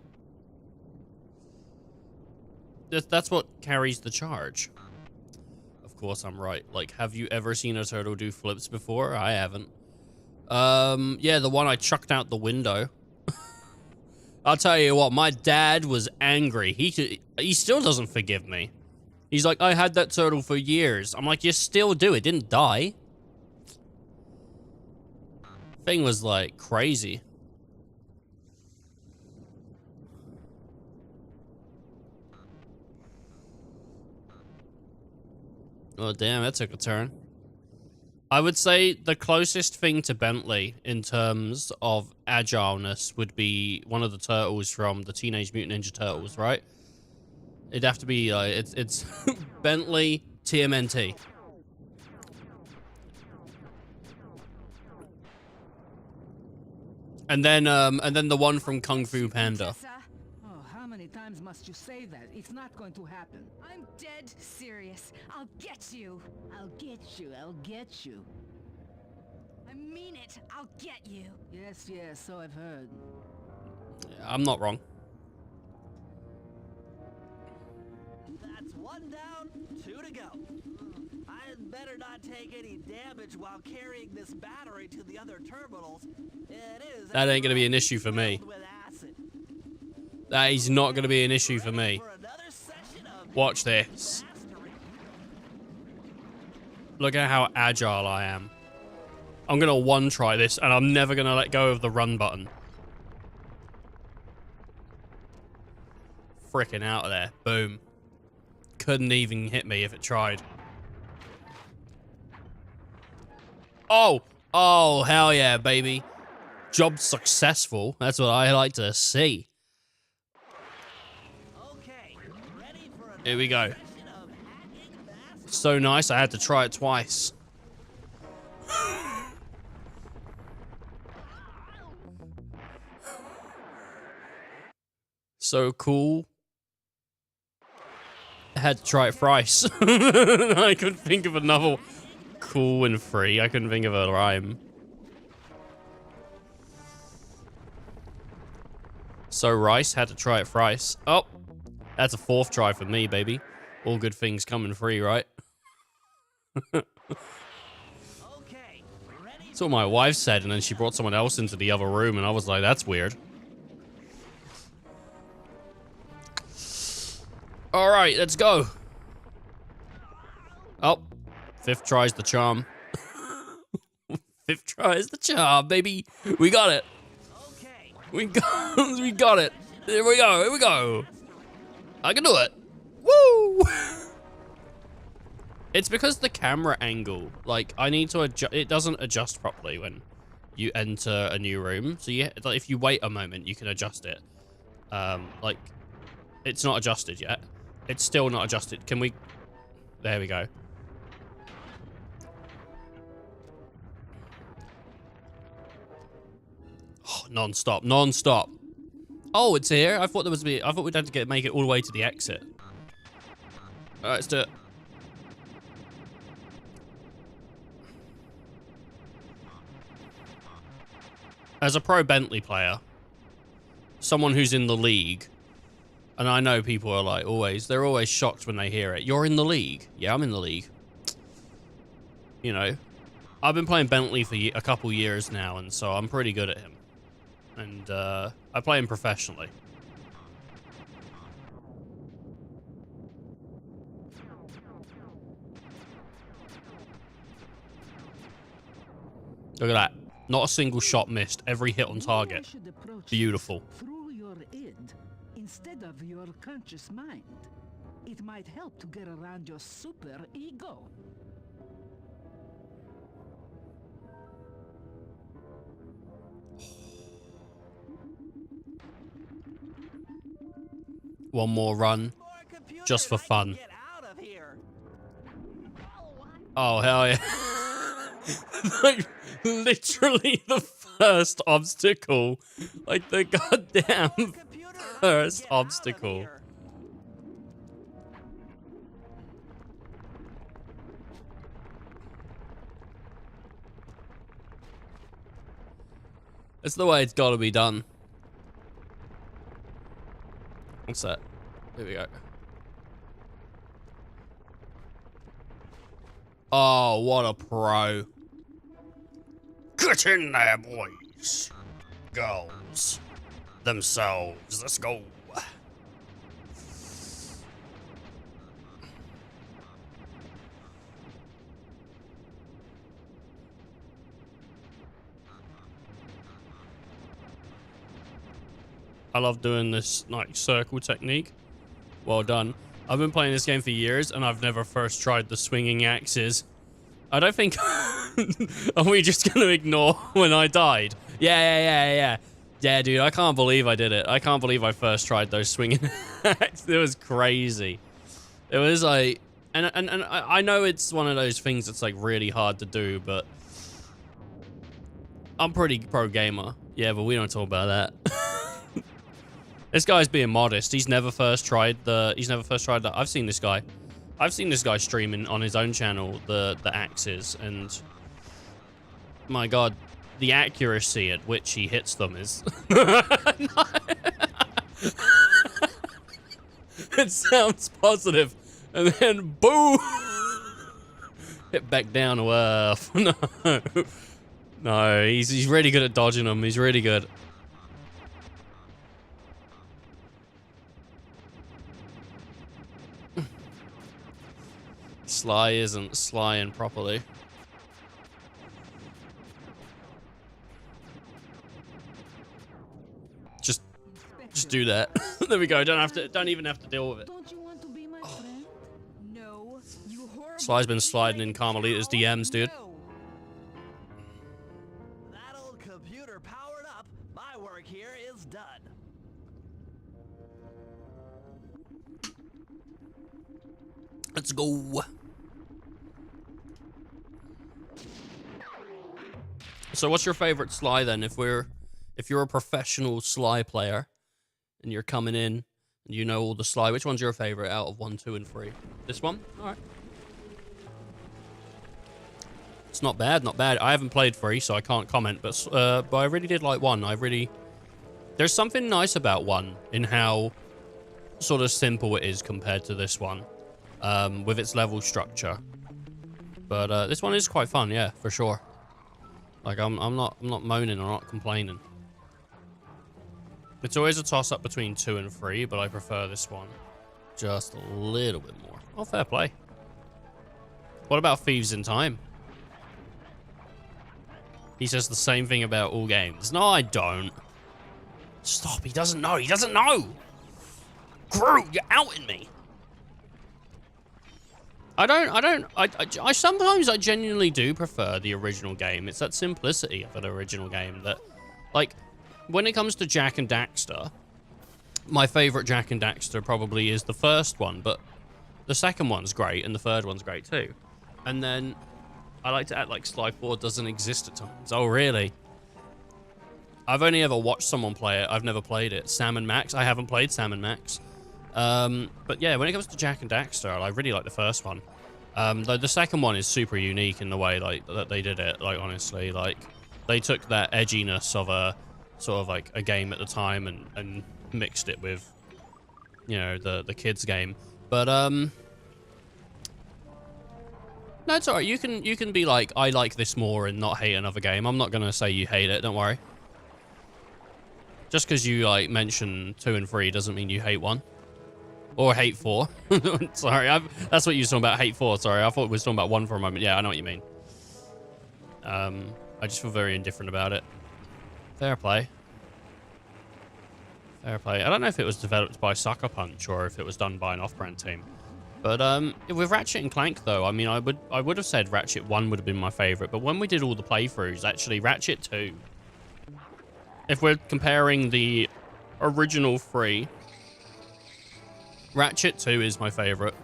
That's what carries the charge. Of course I'm right. Like, have you ever seen a turtle do flips before? I haven't. Yeah, the one I chucked out the window. I'll tell you what, my dad was angry. He still doesn't forgive me. He's like, I had that turtle for years. I'm like, you still do. It didn't die. Thing was like crazy. Oh, damn, that took a turn. I would say the closest thing to Bentley in terms of agileness would be one of the turtles from the Teenage Mutant Ninja Turtles, right? It'd have to be, it's Bentley TMNT. And then the one from Kung Fu Panda. Oh, how many times must you say that? It's not going to happen. I'm dead serious. I'll get you. I'll get you. I'll get you. I mean it. I'll get you. Yes, yes, so I've heard. I'm not wrong. That's one down, two to go. I'd better not take any damage while carrying this battery to the other terminals. It is That ain't gonna be an issue for me. filled with acid. That is not gonna be an issue for me. For another session of Watch this. mastery. Look at how agile I am. I'm gonna one try this and I'm never gonna let go of the run button. Frickin' out of there. Boom. Couldn't even hit me if it tried. Oh! Oh, hell yeah, baby. Job successful. That's what I like to see. Okay, ready for another Here we go. session of hacking mastery. So nice, I had to try it twice. So cool. I had to try it thrice. I couldn't think of another cool and free. I couldn't think of a rhyme. So Rice had to try it thrice. Oh, that's a fourth try for me, baby. All good things coming free, right? Okay, ready That's what my wife said, and then she brought someone else into the other room, and I was like, that's weird. All right, let's go. Oh, fifth try's the charm. Fifth try is the charm, baby. We got it. okay. We got it. Here we go. Here we go. I can do it. Woo! It's because the camera angle, like, I need to adjust. It doesn't adjust properly when you enter a new room. So like, if you wait a moment, you can adjust it. Like, it's not adjusted yet. It's still not adjusted. Can we? There we go. Oh, non-stop, non-stop. Oh, it's here. I thought I thought we'd have to make it all the way to the exit. All right, let's do it. As a pro Bentley player, someone who's in the league, and I know people are like they're always shocked when they hear it. You're in the league? Yeah, I'm in the league. You know, I've been playing Bentley for a couple years now, and so I'm pretty good at him. And I play him professionally. Look at that. Not a single shot missed. Every hit on target. Maybe I should approach Beautiful. this through your id instead of your conscious mind. It might help to get around your super ego. One more run. More computer just for fun. Get out of here. Oh, hell yeah. Like, literally the first obstacle. Like, the goddamn Computer, first get out of obstacle. here. It's the way it's got to be done. What's that? Here we go. Oh, what a pro. Get in there, boys. Girls. Themselves. Let's go. I love doing this like circle technique. Well done. I've been playing this game for years and I've never first tried the swinging axes. I don't think... Are we just going to ignore when I died? Yeah. Yeah, dude, I can't believe I did it. I can't believe I first tried those swinging axes. It was crazy. It was like... And I know it's one of those things that's like really hard to do, but... I'm pretty pro gamer. Yeah, but we don't talk about that. This guy's being modest. He's never first tried that. I've seen this guy streaming on his own channel the axes, and my god, the accuracy at which he hits them is it sounds positive, and then boom, hit back down to earth. No, he's really good at dodging them. He's really good. Sly isn't slying properly. Just do that. There we go. Don't even have to deal with it. Don't you want to be my friend? No, you horrible. Sly's been sliding in Carmelita's DMs, dude. No. That old computer powered up. My work here is done. Let's go. So what's your favorite Sly then? If you're a professional Sly player and you're coming in and you know all the Sly, which one's your favorite out of 1, 2, and 3? This one? All right. It's not bad, not bad. I haven't played 3, so I can't comment, but I really did like 1. There's something nice about 1 in how sort of simple it is compared to this one, with its level structure. But this one is quite fun, yeah, for sure. Like I'm not moaning or not complaining. It's always a toss up between 2 and 3, but I prefer this one just a little bit more. Oh, fair play. What about Thieves in Time? He says the same thing about all games. No, I don't. Stop, he doesn't know. He doesn't know. Groot, you're outing me. I sometimes I genuinely do prefer the original game. It's that simplicity of an original game that, like, when it comes to Jak and Daxter, my favorite Jak and Daxter probably is the first one, but the second one's great and the third one's great too. And then I like to act like Sly 4 doesn't exist at times. Oh, really? I've only ever watched someone play it. I've never played it. Sam and Max. I haven't played Sam and Max. But yeah, when it comes to Jak and Daxter, I really like the first one. Though the second one is super unique in the way like that they did it. Like, honestly, like they took that edginess of a sort of like a game at the time and mixed it with, you know, the kids game. But no, it's alright. You can be like, I like this more and not hate another game. I'm not gonna say you hate it. Don't worry. Just because you like mention 2 and 3 doesn't mean you hate 1. Or hate 4. Sorry, that's what you were talking about, hate 4. Sorry, I thought we were talking about 1 for a moment. Yeah, I know what you mean. I just feel very indifferent about it. Fair play. Fair play. I don't know if it was developed by Sucker Punch or if it was done by an off-brand team. But with Ratchet and Clank, though, I mean, I would have said Ratchet 1 would have been my favorite. But when we did all the playthroughs, actually, Ratchet 2, if we're comparing the original 3 Ratchet 2 is my favorite.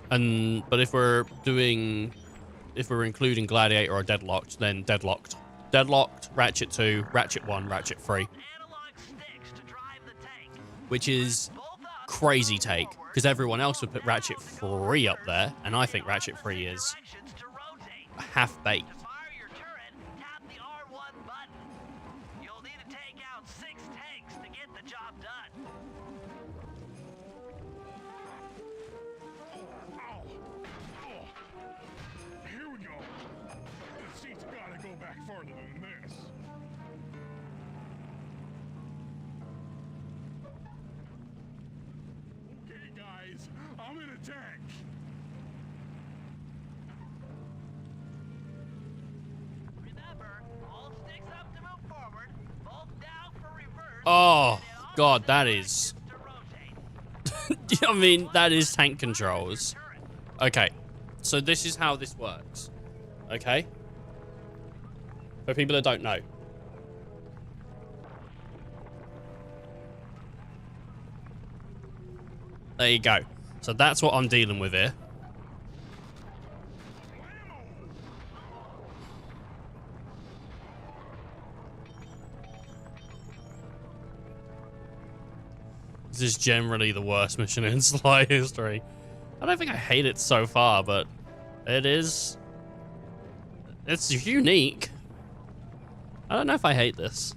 But if we're including Gladiator or Deadlocked, then Deadlocked. Deadlocked, Ratchet 2, Ratchet 1, Ratchet 3. Which is crazy take, because everyone else would put Ratchet 3 up there, and I think Ratchet 3 is half-baked. I'm in a tank. Remember, hold sticks up to move forward, both down for reverse. Oh, God, that is... I mean, that is tank controls. Okay, so this is how this works. Okay? For people that don't know. There you go. So that's what I'm dealing with here. This is generally the worst mission in Sly history. I don't think I hate it so far, but it is... It's unique. I don't know if I hate this.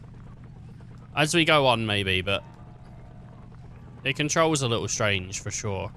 As we go on, maybe, but... It controls a little strange, for sure.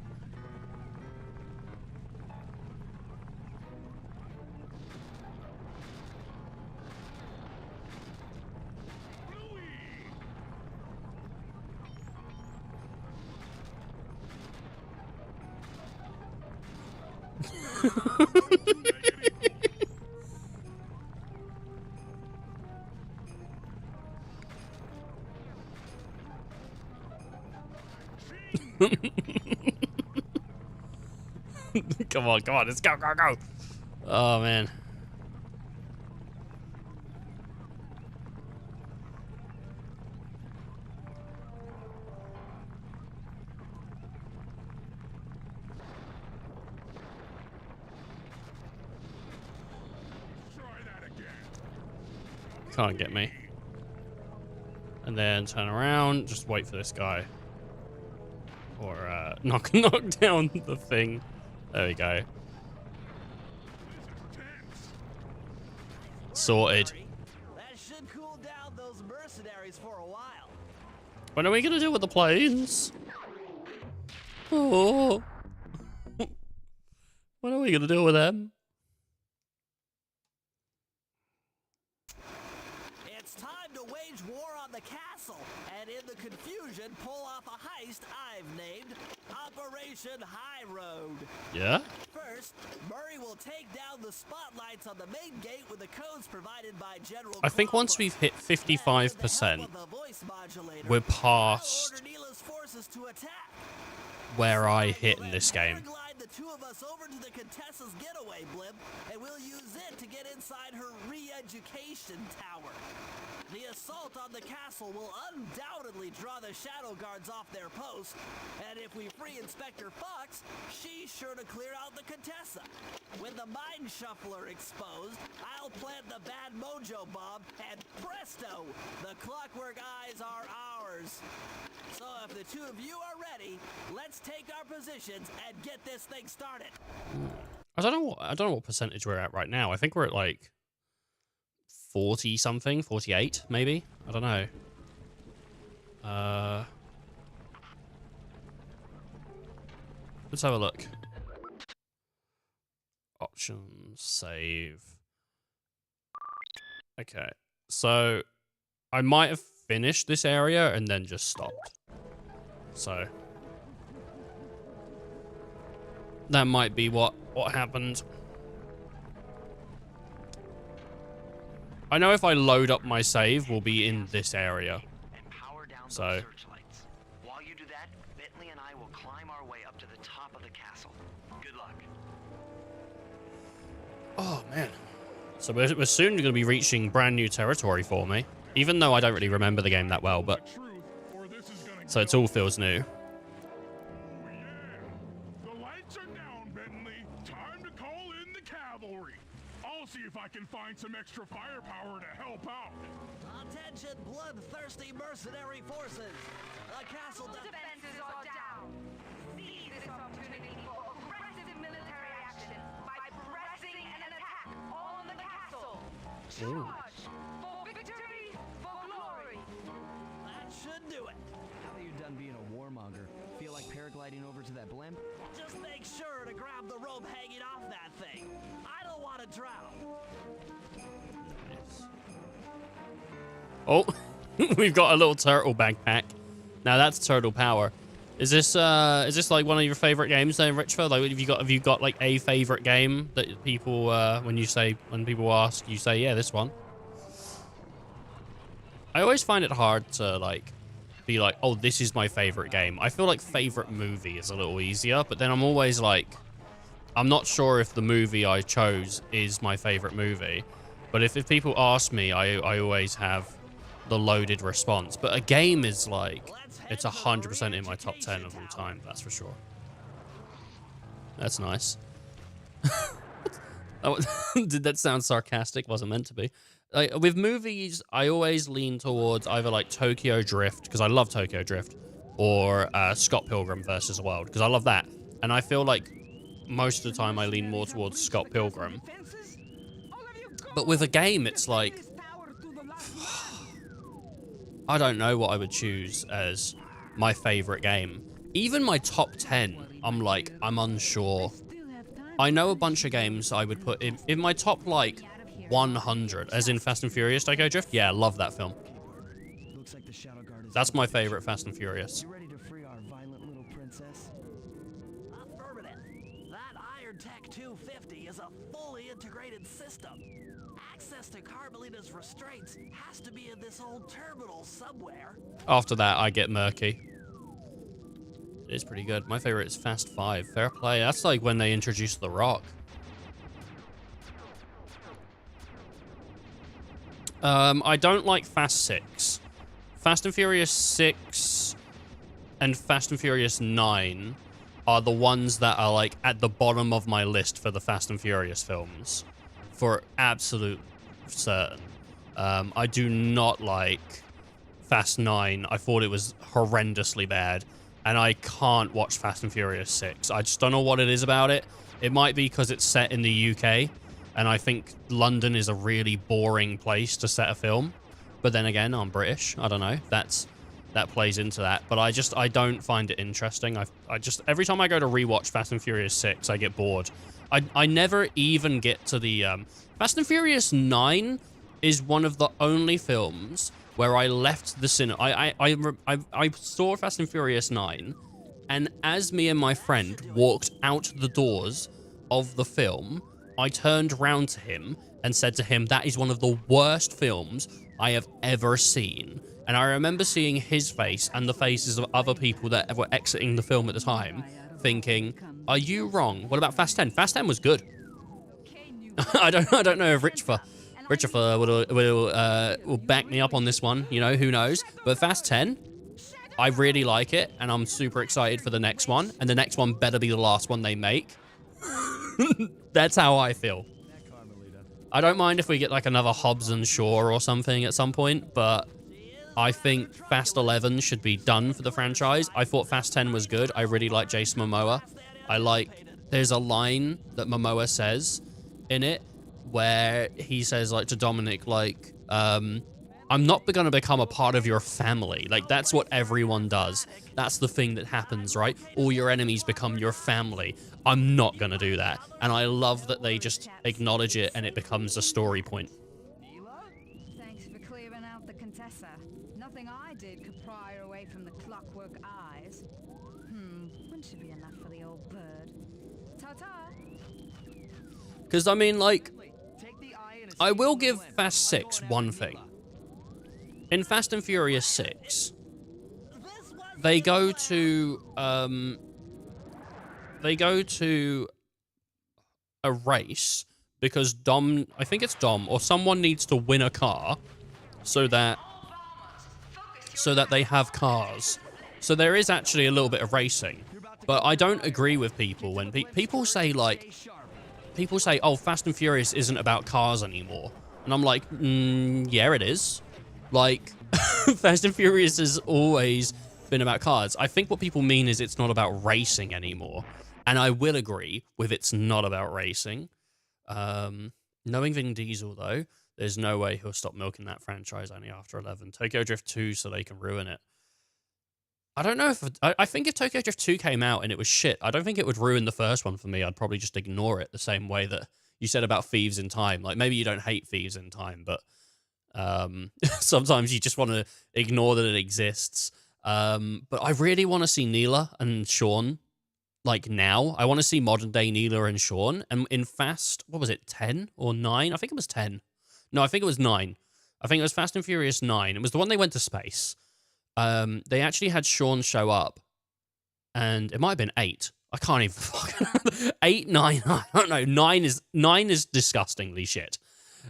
Come on, let's go, go. Oh, man. Can't get me. And then turn around, just wait for this guy. Or knock down the thing. There we go. Sorted. That should cool down those mercenaries for a while. When are we gonna deal with the planes? Oh. When are we gonna deal with them? It's time to wage war on the castle, and in the confusion, pull off a heist I've named Operation High Road. Yeah? First, Murray will take down the spotlights on the main gate with the codes provided by General I think once Crawford. we've hit Then, with the 55%, help of the voice modulator, we're I'll past order Neela's forces to attack. where I We'll hit in then this game. paraglide the two of us over to the Contessa's getaway blimp, and we'll use it to get inside her re-education tower. The assault on the castle will undoubtedly draw the Shadow Guards off their post, and if we free Inspector Fox, she's sure to clear out the Contessa. With the Mind Shuffler exposed, I'll plant the bad mojo bomb, and presto, the Clockwork Eyes are ours. So if the two of you are ready, let's take our positions and get this thing started. I don't know what percentage we're at right now. I think we're at like 40 something, 48 maybe. I don't know. Let's have a look. Options, save. Okay, so I might have finished this area and then just stopped. So that might be what happened. I know if I load up my save, we'll be in this area. And power down So those searchlights. While you do that, Bentley and I will climb our way up to the top of the castle. Good luck. oh man, so we're soon going to be reaching brand new territory for me. Even though I don't really remember the game that well, but so it all feels new. I can find some extra firepower to help out. Attention, bloodthirsty mercenary forces! The castle Defenses are down. Seize this opportunity for aggressive military action by pressing an attack on the castle. Charge for victory, for glory. That should do it. Now that you're done being a warmonger, feel like paragliding over to that blimp? Just make sure to grab the rope hanging off that thing. I don't want to drown. Oh, we've got a little turtle backpack. Now that's turtle power. Is this like one of your favorite games then, Richford? Like, have you got like a favorite game that people when people ask, you say, yeah, this one? I always find it hard to like be like, oh, this is my favorite game. I feel like favorite movie is a little easier, but then I'm always like, I'm not sure if the movie I chose is my favorite movie. But if people ask me, I always have the loaded response. But a game is like, it's 100% in my top 10 of all time, that's for sure. That's nice. Did that sound sarcastic? Wasn't meant to be. Like, with movies, I always lean towards either like Tokyo Drift, because I love Tokyo Drift, or Scott Pilgrim versus the World, because I love that. And I feel like most of the time I lean more towards Scott Pilgrim. But with a game, it's like, I don't know what I would choose as my favorite game. Even my top 10, I'm like, I'm unsure. I know a bunch of games I would put in my top, like, 100, as in Fast and Furious Tokyo Drift. Yeah, I love that film. That's my favorite Fast and Furious. You ready to free our violent little princess? Affirmative. That Iron Tech 250 is a fully integrated system. Access to Carmelita's restraints has to be in this old terminal somewhere. After that, I get murky. It is pretty good. My favorite is Fast 5. Fair play. That's like when they introduced The Rock. I don't like Fast 6. Fast and Furious 6 and Fast and Furious 9 are the ones that are like at the bottom of my list for the Fast and Furious films. For absolute certain. I do not like Fast 9. I thought it was horrendously bad. And I can't watch Fast and Furious 6. I just don't know what it is about it. It might be because it's set in the UK. And I think London is a really boring place to set a film. But then again, I'm British. I don't know. That plays into that. But I don't find it interesting. I just, every time I go to rewatch Fast and Furious 6, I get bored. I never even get to the... Fast and Furious 9 is one of the only films where I left the cinema. I saw Fast and Furious 9, and as me and my friend walked out the doors of the film, I turned round to him and said to him, that is one of the worst films I have ever seen. And I remember seeing his face and the faces of other people that were exiting the film at the time, thinking, are you wrong? What about Fast 10? Fast 10 was good. I don't know if Richard will back me up on this one, you know, who knows. But Fast 10, I really like it, and I'm super excited for the next one. And the next one better be the last one they make. That's how I feel. I don't mind if we get like another Hobbs and Shaw or something at some point, but I think Fast 11 should be done for the franchise. I thought Fast 10 was good. I really like Jason Momoa. There's a line that Momoa says in it where he says like to Dominic, like, I'm not going to become a part of your family. Like, that's what everyone does. That's the thing that happens, right? All your enemies become your family. I'm not going to do that. And I love that they just acknowledge it and it becomes a story point. Thanks for clearing out the Contessa. Nothing I did could pry her away from the clockwork eyes. Wouldn't she be enough for the old bird? Ta-ta! Because, I mean, like, I will give Fast 6 one thing. In Fast and Furious 6, they go to a race because Dom, I think it's Dom, or someone needs to win a car so that they have cars. So there is actually a little bit of racing. But I don't agree with people when people say, like, people say, oh, Fast and Furious isn't about cars anymore. And I'm like, yeah, it is. Like, Fast and Furious has always been about cars. I think what people mean is it's not about racing anymore. And I will agree with it's not about racing. Knowing Vin Diesel, though, there's no way he'll stop milking that franchise only after 11. Tokyo Drift 2 so they can ruin it. I don't know if... I think if Tokyo Drift 2 came out and it was shit, I don't think it would ruin the first one for me. I'd probably just ignore it the same way that you said about Thieves in Time. Like, maybe you don't hate Thieves in Time, but sometimes you just want to ignore that it exists. But I really want to see Neela and Sean, like, now. I want to see modern-day Neela and Sean. And in Fast... What was it? 10 or 9? I think it was 10. No, I think it was 9. I think it was Fast and Furious 9. It was the one they went to space. They actually had Sean show up, and it might have been 8. I can't even fucking 8, 9. I don't know. 9 is disgustingly shit.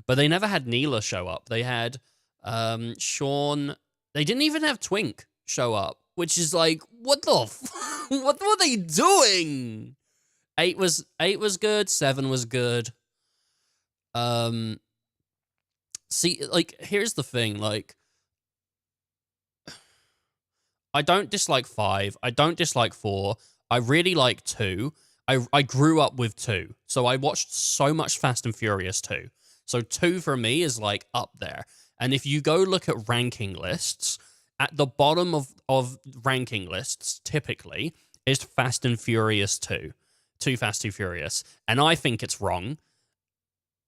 But they never had Neela show up. They had Sean. They didn't even have Twink show up, which is like, what the what were they doing? 8 was good. 7 was good. See, like, here's the thing, like, I don't dislike 5. I don't dislike 4. I really like 2. I grew up with 2. So I watched so much Fast and Furious 2. So 2 for me is, like, up there. And if you go look at ranking lists, at the bottom of ranking lists, typically, is Fast and Furious 2. 2 Fast, 2 Furious. And I think it's wrong.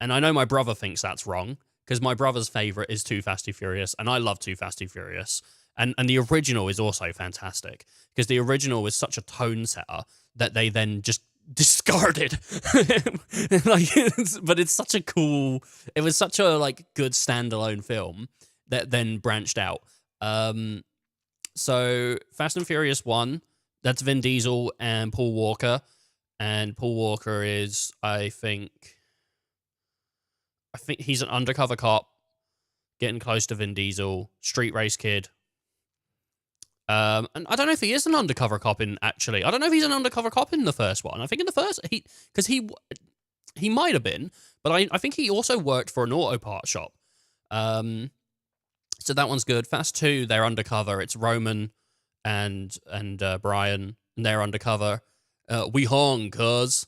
And I know my brother thinks that's wrong, because my brother's favorite is 2 Fast, 2 Furious, and I love 2 Fast, 2 Furious. And the original is also fantastic, because the original was such a tone setter that they then just discarded. Like, but it's such a cool... It was such a, like, good standalone film that then branched out. So, Fast and Furious 1, that's Vin Diesel and Paul Walker. And Paul Walker is, I think he's an undercover cop getting close to Vin Diesel, street race kid. And I don't know if he is an undercover cop actually. I don't know if he's an undercover cop in the first one. I think in the first, he might have been, but I think he also worked for an auto part shop. So that one's good. Fast 2, they're undercover. It's Roman and Brian, and they're undercover. We hung, cuz.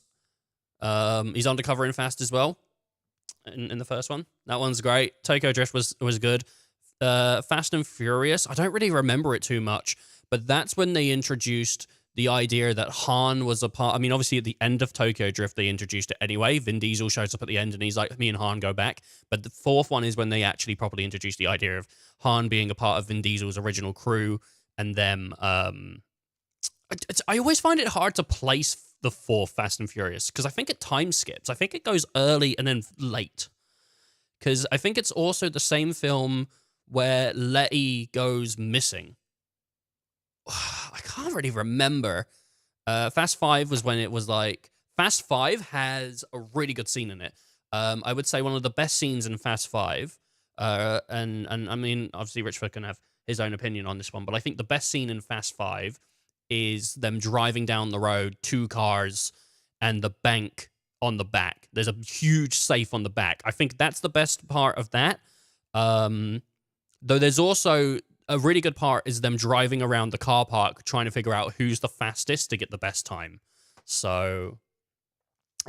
He's undercover in Fast as well. In the first one. That one's great. Tokyo Drift was good. Fast and Furious, I don't really remember it too much, but that's when they introduced the idea that Han was a part... I mean, obviously, at the end of Tokyo Drift, they introduced it anyway. Vin Diesel shows up at the end, and he's like, me and Han go back. But the fourth one is when they actually properly introduced the idea of Han being a part of Vin Diesel's original crew, and them... I always find it hard to place the fourth Fast and Furious, because I think it time skips. I think it goes early and then late. Because I think it's also the same film where Letty goes missing. I can't really remember. Fast 5 was when it was like... Fast 5 has a really good scene in it. I would say one of the best scenes in Fast 5. And I mean, obviously Richford can have his own opinion on this one, but I think the best scene in Fast 5 is them driving down the road, 2 cars, and the bank on the back. There's a huge safe on the back. I think that's the best part of that. Though there's also a really good part is them driving around the car park trying to figure out who's the fastest to get the best time. So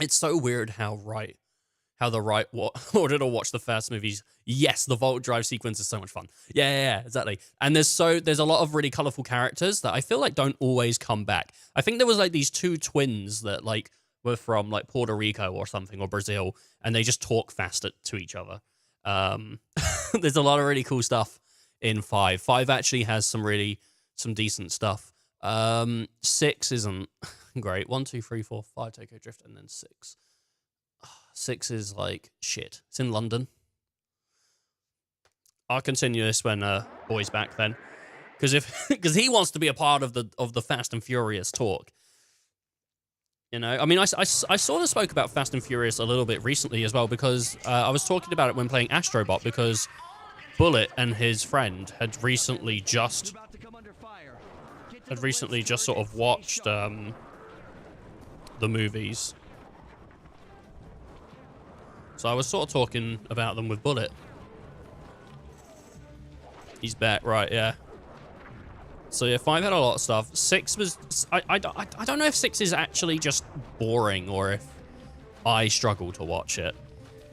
it's so weird how the right order to watch the Fast movies. Yes, the Vault Drive sequence is so much fun. Yeah, exactly. And there's a lot of really colorful characters that I feel like don't always come back. I think there was like these 2 twins that like were from like Puerto Rico or something, or Brazil, and they just talk fast to each other. There's a lot of really cool stuff in 5. 5 actually has some decent stuff. 6 isn't great. 1, 2, 3, 4, 5 Tokyo Drift, and then 6. 6 is like shit. It's in London. I'll continue this when Boy's back then, because he wants to be a part of the Fast and Furious talk. You know, I mean, I sort of spoke about Fast and Furious a little bit recently as well, because I was talking about it when playing Astrobot, because Bullet and his friend had recently just sort of watched the movies. So I was sort of talking about them with Bullet. He's back, right, yeah. So yeah, 5 had a lot of stuff. 6 was... I don't know if 6 is actually just boring or if I struggle to watch it.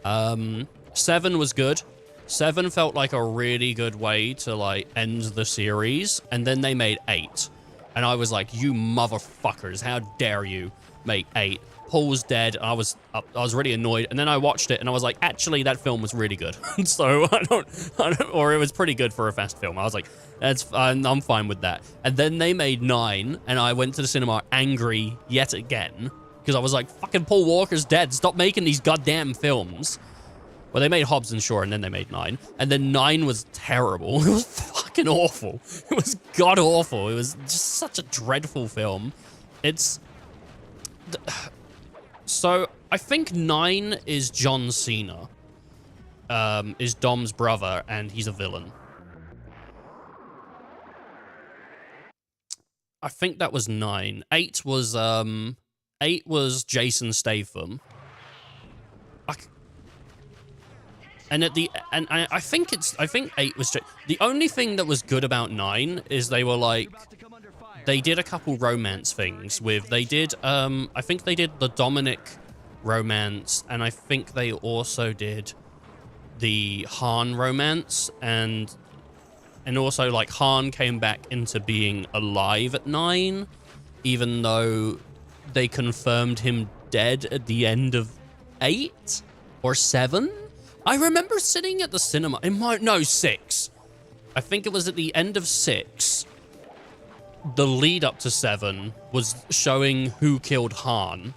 7 was good. 7 felt like a really good way to, like, end the series. And then they made 8. And I was like, you motherfuckers, how dare you make 8? Paul's dead. I was really annoyed. And then I watched it and I was like, actually, that film was really good. So I don't, or it was pretty good for a Fast film. I was like, I'm fine with that. And then they made 9 and I went to the cinema angry yet again because I was like, fucking Paul Walker's dead. Stop making these goddamn films. Well, they made Hobbs and Shaw and then they made 9. And then 9 was terrible. It was fucking awful. It was god awful. It was just such a dreadful film. It's... So, I think 9 is John Cena. Is Dom's brother, and he's a villain. I think that was 9. 8 was Jason Statham. And at the I think 8 was the only thing that was good about 9 is they were like they did a couple romance things with I think they did the Dominic romance and I think they also did the Han romance and also like Han came back into being alive at 9 even though they confirmed him dead at the end of 8 or 7. I remember sitting at the cinema. No, 6. I think it was at the end of 6. The lead up to 7 was showing who killed Han.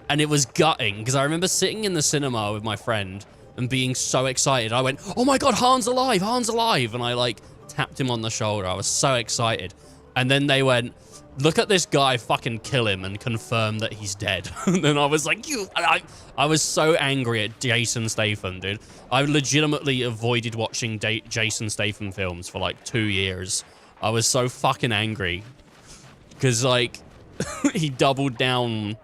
And it was gutting, because I remember sitting in the cinema with my friend and being so excited. I went, oh my god, Han's alive, Han's alive. And I, like, tapped him on the shoulder. I was so excited. And then they went, look at this guy fucking kill him and confirm that he's dead. And then I was like, I was so angry at Jason Statham, dude. I legitimately avoided watching Jason Statham films for like 2 years. I was so fucking angry. Because, like, he doubled down.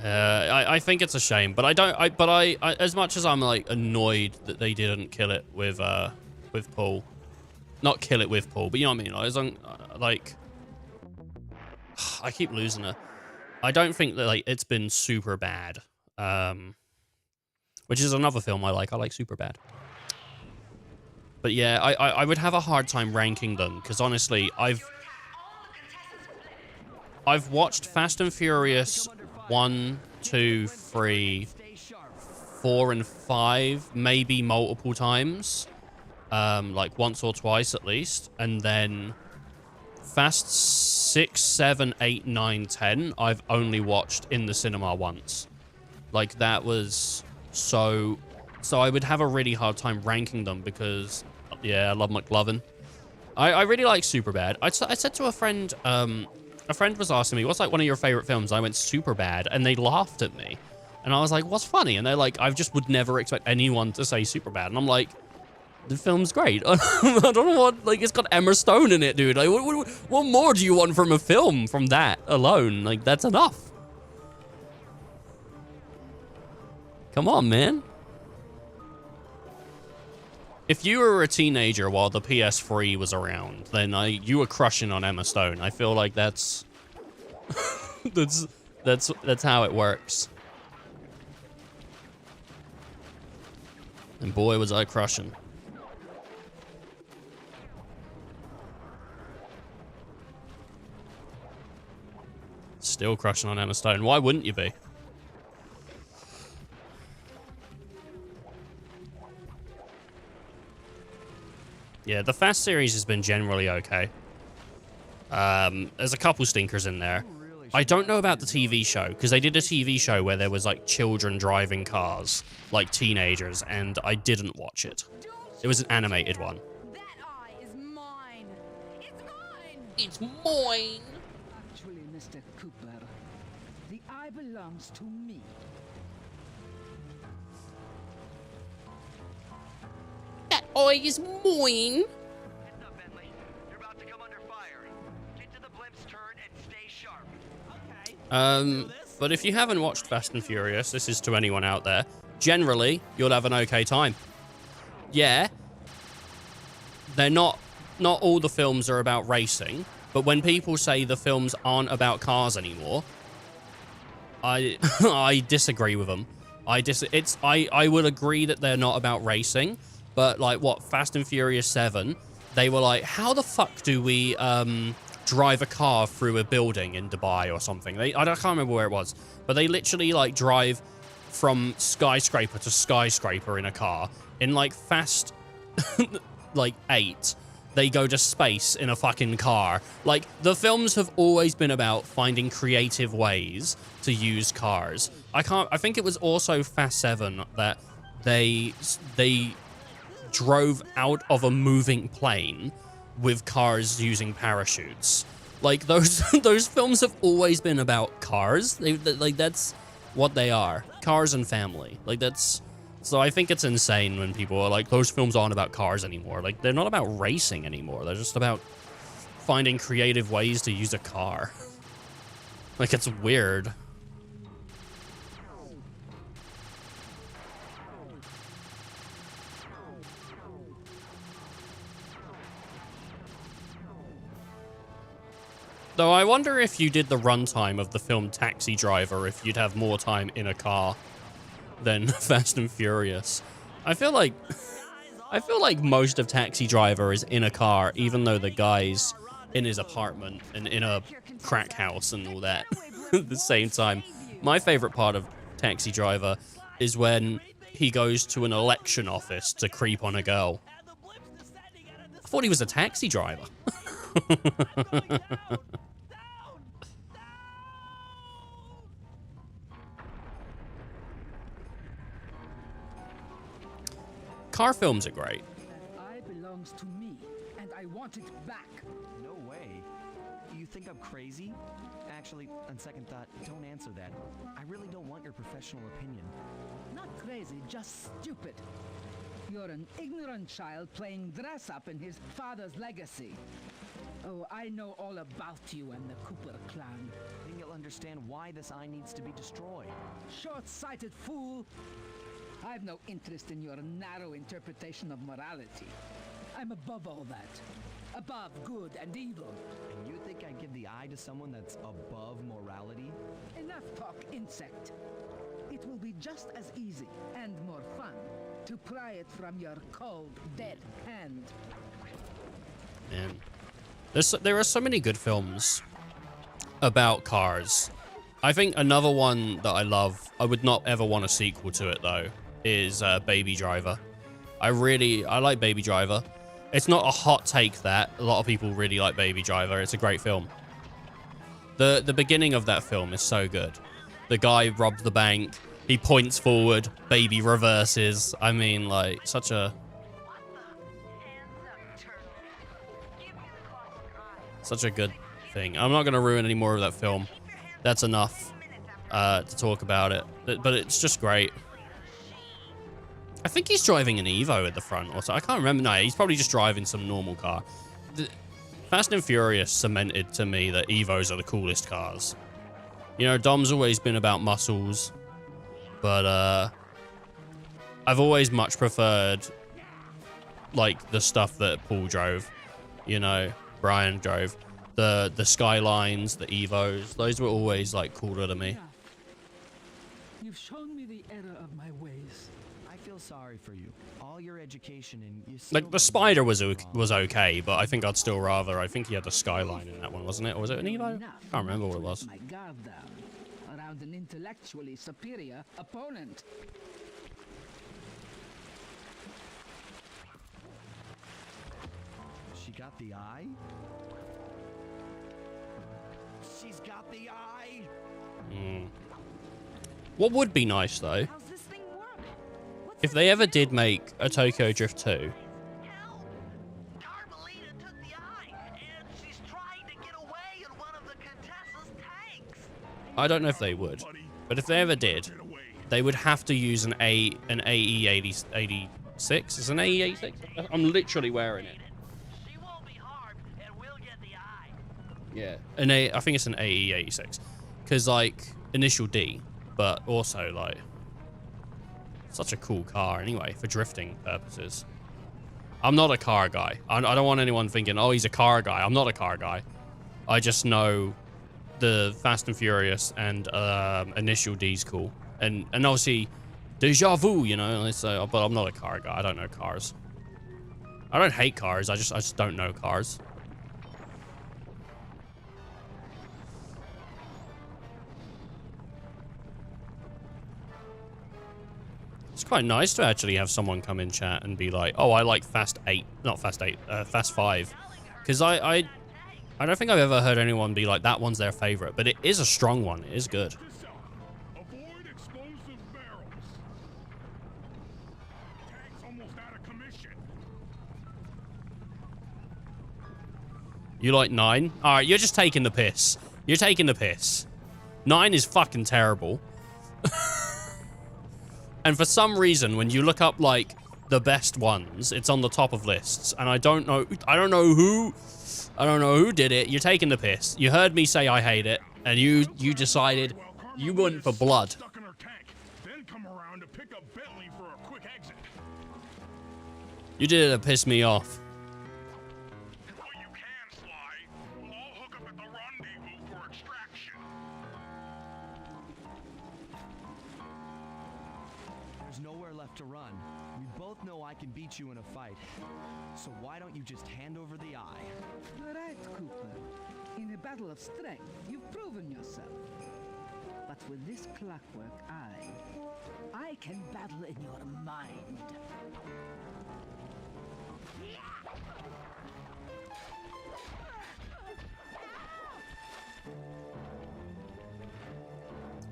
I think it's a shame, but I as much as I'm like annoyed that they didn't kill it with Paul, not kill it with Paul, but you know what I mean. Like, I keep losing her. I don't think that like it's been super bad, which is another film I like. I like Super Bad. But yeah, I would have a hard time ranking them because honestly, I've watched Fast and Furious 1, 2, 3, 4, and 5, maybe multiple times, like once or twice at least, and then Fast 6, 7, 8, 9, 10, I've only watched in the cinema once. Like that was so I would have a really hard time ranking them because, yeah, I love McLovin. I really like Superbad. I said to a friend was asking me, what's like one of your favorite films? I went Superbad, and they laughed at me. And I was like, what's funny? And they're like, I just would never expect anyone to say Superbad. And I'm like, the film's great. I don't know what, like, it's got Emma Stone in it, dude. Like, what more do you want from a film from that alone? Like, that's enough. Come on, man. If you were a teenager while the PS3 was around, then you were crushing on Emma Stone. I feel like that's that's how it works. And boy, was I crushing. Still crushing on Emma Stone. Why wouldn't you be? Yeah, the Fast series has been generally okay. There's a couple stinkers in there. I don't know about the TV show, because they did a TV show where there was, like, children driving cars, like teenagers, and I didn't watch it. It was an animated one. That eye is mine. It's mine. It's mine. Actually, Mr. Cooper, the eye belongs to me. That eye is mine. Heads up, Bentley. But if you haven't watched Fast and Furious, this is to anyone out there, generally, you'll have an okay time. Yeah, they're not all the films are about racing, but when people say the films aren't about cars anymore, I disagree with them. I would agree that they're not about racing, but like what Fast and Furious 7, they were like, how the fuck do we drive a car through a building in Dubai or something? I can't remember where it was, but they literally like drive from skyscraper to skyscraper in a car. In like Fast like 8, they go to space in a fucking car. Like, the films have always been about finding creative ways to use cars. I think it was also Fast 7 that they drove out of a moving plane with cars using parachutes. Like, those films have always been about cars. Like, that's what they are. Cars and family. Like, that's... So I think it's insane when people are like, those films aren't about cars anymore. Like, they're not about racing anymore. They're just about finding creative ways to use a car. Like, it's weird. Though I wonder if you did the runtime of the film Taxi Driver, if you'd have more time in a car than Fast and Furious. I feel like most of Taxi Driver is in a car, even though the guy's in his apartment and in a crack house and all that at the same time. My favorite part of Taxi Driver is when he goes to an election office to creep on a girl. I thought he was a taxi driver. Car films are great. That eye belongs to me, and I want it back. No way. You think I'm crazy? Actually, on second thought, don't answer that. I really don't want your professional opinion. Not crazy, just stupid. You're an ignorant child playing dress-up in his father's legacy. Oh, I know all about you and the Cooper clan. Then you'll understand why this eye needs to be destroyed. Short-sighted fool! I've no interest in your narrow interpretation of morality. I'm above all that. Above good and evil. And you think I'd give the eye to someone that's above morality? Enough talk, insect. It will be just as easy and more fun to pry it from your cold, dead hand. Man, there are so many good films about cars. I think another one that I love, I would not ever want a sequel to it though, is Baby Driver. I like Baby Driver. It's not a hot take that a lot of people really like Baby Driver. It's a great film. The beginning of that film is so good. The guy robs the bank, he points forward, baby reverses. I mean, like, such a good thing. I'm not gonna ruin any more of that film. That's enough to talk about it. But it's just great. I think he's driving an Evo at the front or so. I can't remember. No, he's probably just driving some normal car. Fast and Furious cemented to me that Evos are the coolest cars. You know, Dom's always been about muscles, but I've always much preferred like the stuff that Paul drove. You know, Brian drove. The Skylines, the Evos, those were always like cooler to me. You've shown me the error of my ways. I feel sorry for you. All your education and you Like the Spider was okay, but I think I'd still rather. I think he had the Skyline in that one, wasn't it? Or was it an Evo? I can't remember what it was. My guard down around an intellectually superior opponent. She got the eye? She's got the eye! What would be nice though, How's this thing work? What's if they ever did make a Tokyo Drift 2. Help! Carmelita took the eye, and she's trying to get away in one of the Contessa's tanks. I don't know if they would, but if they ever did, they would have to use an AE86. Is an AE86? I'm literally wearing it. She won't be harmed, and we'll get the eye. Yeah, I think it's an AE86, because like Initial D, but also like such a cool car anyway for drifting purposes. I'm not a car guy. I don't want anyone thinking, oh, he's a car guy. I'm not a car guy. I just know the Fast and Furious and Initial D's cool, and obviously Deja Vu, you know. But I'm not a car guy. I don't know cars. I don't hate cars. I just don't know cars. It's quite nice to actually have someone come in chat and be like, oh, I like Fast 8, not Fast 8, Fast 5. Because I don't think I've ever heard anyone be like, that one's their favorite, but it is a strong one. It is good. Avoid explosive barrels. Tank's almost out of commission. You like 9? All right, you're just taking the piss. You're taking the piss. 9 is fucking terrible. And for some reason, when you look up like the best ones, it's on the top of lists, and I don't know who did it. You're taking the piss. You heard me say I hate it, and you decided you went for blood. Stuck in her tank, then come around to pick up Bentley for a quick exit. You did it to piss me off. Well, you can, Sly. We'll all hook up at the rendezvous for extraction. There's nowhere left to run. We both know I can beat you in a fight. So why don't you just hand over the eye? You're right, Cooper. In a battle of strength, you've proven yourself. But with this clockwork eye, I can battle in your mind.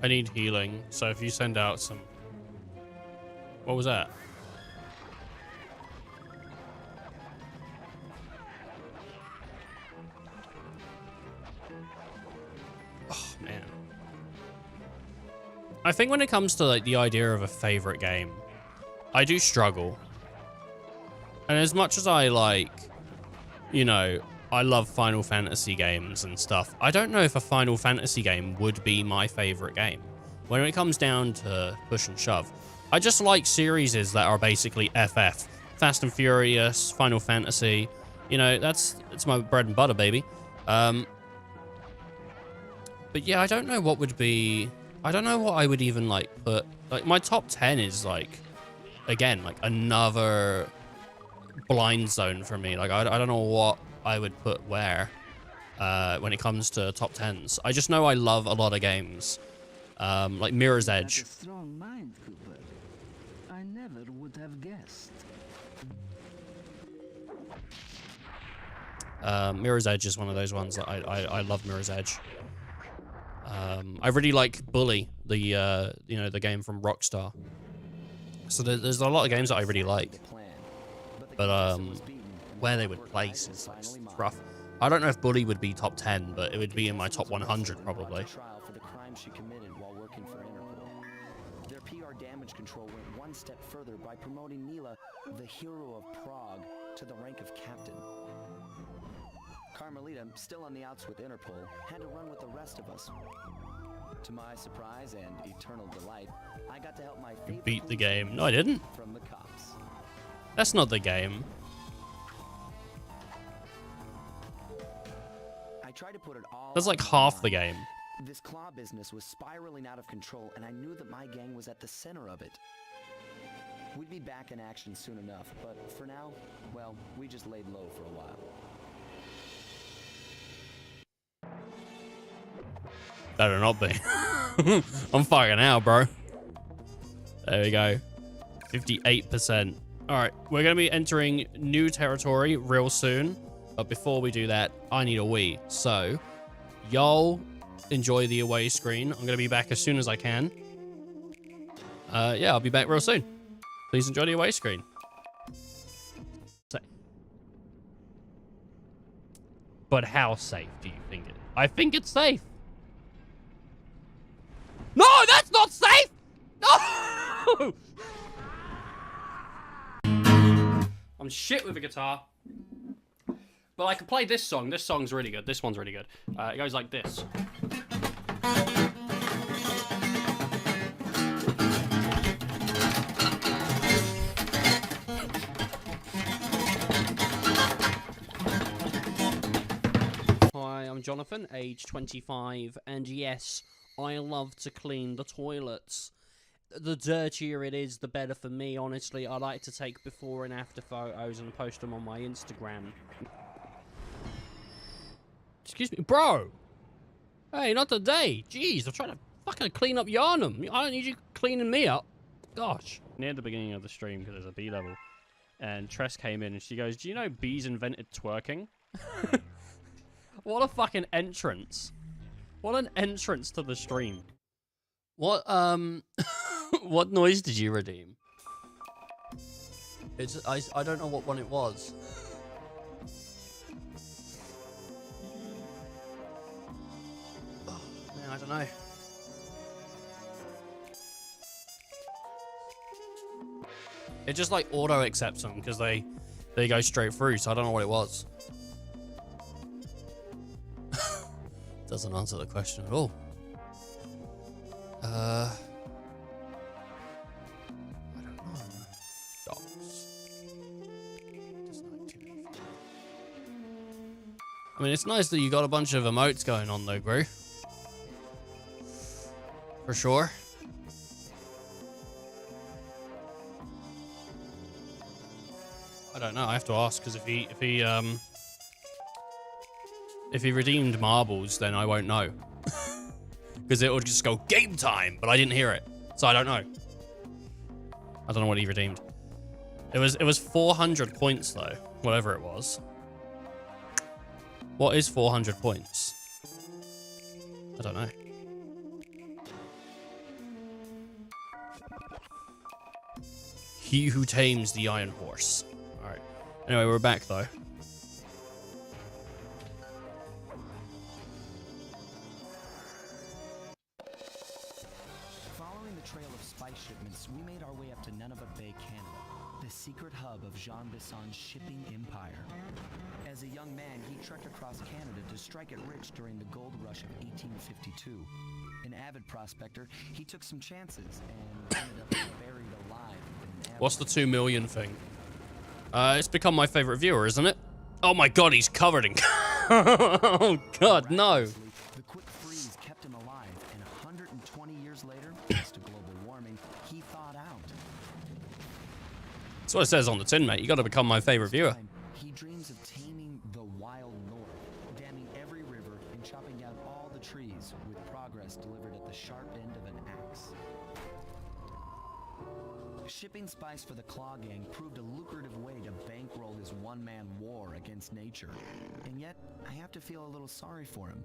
I need healing, so if you send out some... What was that? Oh, man. I think when it comes to like the idea of a favorite game, I do struggle. And as much as I like, you know, I love Final Fantasy games and stuff, I don't know if a Final Fantasy game would be my favorite game. When it comes down to push and shove, I just like series that are basically FF. Fast and Furious, Final Fantasy. You know, it's my bread and butter, baby. But yeah, I don't know what would be... I don't know what I would even, like, put... Like, my top 10 is, like, again, like, another blind zone for me. Like, I don't know what I would put where when it comes to top 10s. I just know I love a lot of games. Like Mirror's Edge. That's a strong mind, Cooper. I never would have guessed. Mirror's Edge is one of those ones that I love. Mirror's Edge. I really like Bully, the you know, the game from Rockstar. So there's a lot of games that I really like, but where they would place is rough. I don't know if Bully would be top 10, but it would be in my top 100 probably. For the crime she committed while working for Interpol. Their PR damage control went one step further by promoting Mila, the hero of Prague, to the rank of captain. Carmelita, still on the outs with Interpol, had to run with the rest of us. To my surprise and eternal delight, I got to help my favorite Beat the game. No, I didn't. from the cops. That's not the game. I tried to put it all. That's like on the half the line. game. This claw business was spiraling out of control, and I knew that my gang was at the center of it. We'd be back in action soon enough, but for now, well, we just laid low for a while. Better not be. I'm fucking out, bro. There we go. 58%. All right, we're going to be entering new territory real soon. But before we do that, I need a wee. So, y'all enjoy the away screen. I'm going to be back as soon as I can. Yeah, I'll be back real soon. Please enjoy the away screen. But how safe do you think it is? I think it's safe. No, that's not safe! No! I'm shit with a guitar. But I can play this song. This song's really good. This one's really good. It goes like this. Jonathan, age 25, and yes, I love to clean the toilets. The dirtier it is, the better for me, honestly. I like to take before and after photos and post them on my Instagram. Excuse me, bro! Hey, not today! Jeez, I'm trying to fucking clean up Yarnum. I don't need you cleaning me up. Gosh. Near the beginning of the stream, because there's a B level, and Tress came in and she goes, do you know bees invented twerking? What a fucking entrance. What an entrance to the stream. What, what noise did you redeem? I don't know what one it was. Oh, man, I don't know. It just like auto accepts them because they go straight through, so I don't know what it was. Doesn't answer the question at all. I don't know. Dogs. I mean, it's nice that you got a bunch of emotes going on though, Gru. For sure. I don't know. I have to ask because if he redeemed marbles, then I won't know. Because it would just go game time, but I didn't hear it, so I don't know. I don't know what he redeemed. It was 400 points though, whatever it was. What is 400 points? I don't know. He who tames the iron horse. All right. Anyway, we're back though. We made our way up to Nunavut Bay, Canada, the secret hub of Jean Bisson's shipping empire. As a young man, he trekked across Canada to strike it rich during the gold rush of 1852. An avid prospector, he took some chances and ended up buried alive in an What's the 2 million thing? It's become my favorite viewer, isn't it? Oh my god, he's covered in... Oh god, no. The quick freeze kept him alive, and 120 years later, thanks to global warming, he thawed out. That's what it says on the tin, mate. You gotta become my favorite viewer. He dreams of taming the wild north, damming every river and chopping down all the trees, with progress delivered at the sharp end of an axe. Shipping spice for the Claw Gang proved a lucrative way to bankroll his one-man war against nature. And yet, I have to feel a little sorry for him.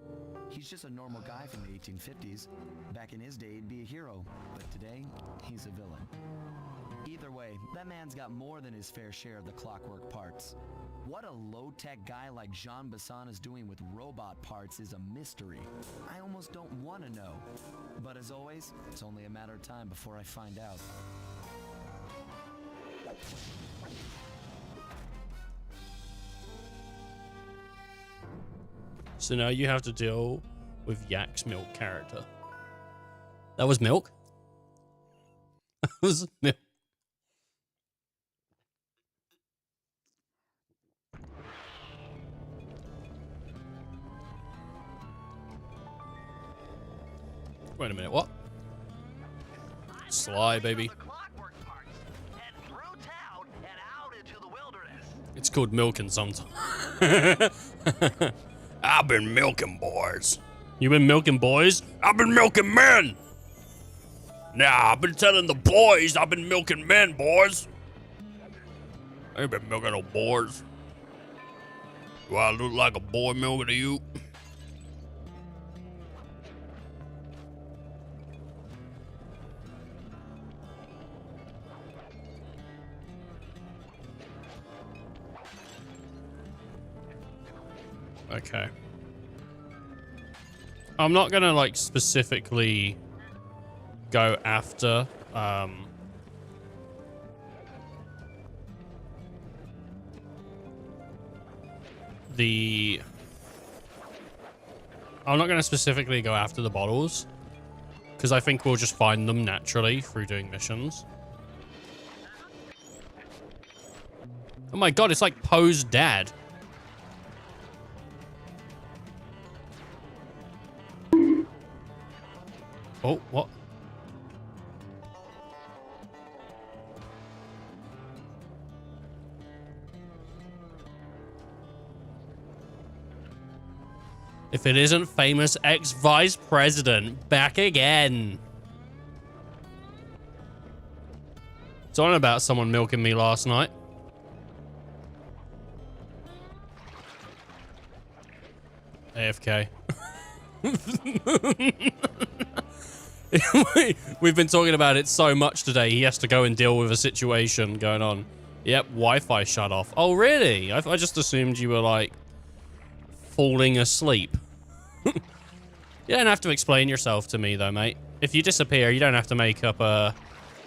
He's just a normal guy from the 1850s. Back in his day, he'd be a hero, but today, he's a villain. Either way, that man's got more than his fair share of the clockwork parts. What a low-tech guy like Jean Bisson is doing with robot parts is a mystery. I almost don't want to know. But as always, it's only a matter of time before I find out. So now you have to deal with Yak's milk character. That was milk? That was milk. Wait a minute, what? Sly, baby. It's called milking sometimes. I've been milking boys. You been milking boys? I've been milking men. Nah, I've been telling the boys I've been milking men, boys. I ain't been milking no boys. Do I look like a boy milking to you? Okay. I'm not gonna like specifically go after I'm not gonna specifically go after the bottles because I think we'll just find them naturally through doing missions. Oh my god, it's like Poe's dad. Oh, what? If it isn't famous ex-vice president, back again. It's on about someone milking me last night. AFK. We've been talking about it so much today. He has to go and deal with a situation going on. Yep, Wi-Fi shut off. Oh, really? I just assumed you were, like, falling asleep. You don't have to explain yourself to me, though, mate. If you disappear, you don't have to make up a...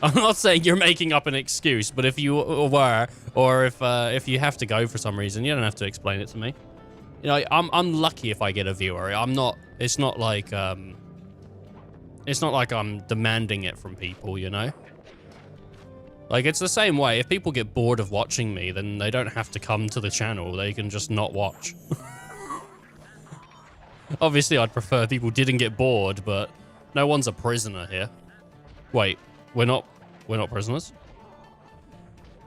I'm not saying you're making up an excuse, but if you were, or if you have to go for some reason, you don't have to explain it to me. You know, I'm lucky if I get a viewer. I'm not... It's not like I'm demanding it from people, you know? Like, it's the same way. If people get bored of watching me, then they don't have to come to the channel. They can just not watch. Obviously, I'd prefer people didn't get bored, but no one's a prisoner here. Wait, we're not prisoners?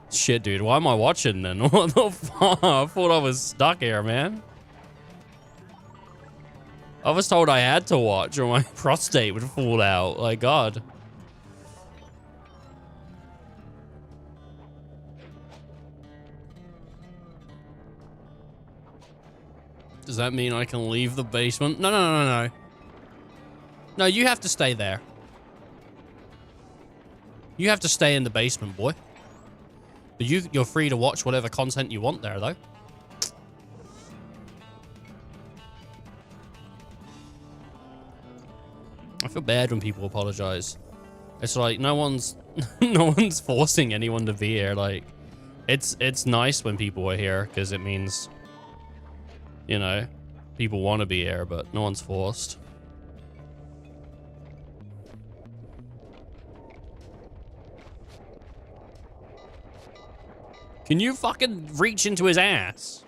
Shit, dude, why am I watching then? What the fuck? I thought I was stuck here, man. I was told I had to watch or my prostate would fall out. Like, God. Does that mean I can leave the basement? No, no, no, no, no. No, you have to stay there. You have to stay in the basement, boy. But you're free to watch whatever content you want there, though. I feel bad when people apologize. It's like no one's forcing anyone to be here. Like, it's nice when people are here because it means, you know, people want to be here, but no one's forced. Can you fucking reach into his ass?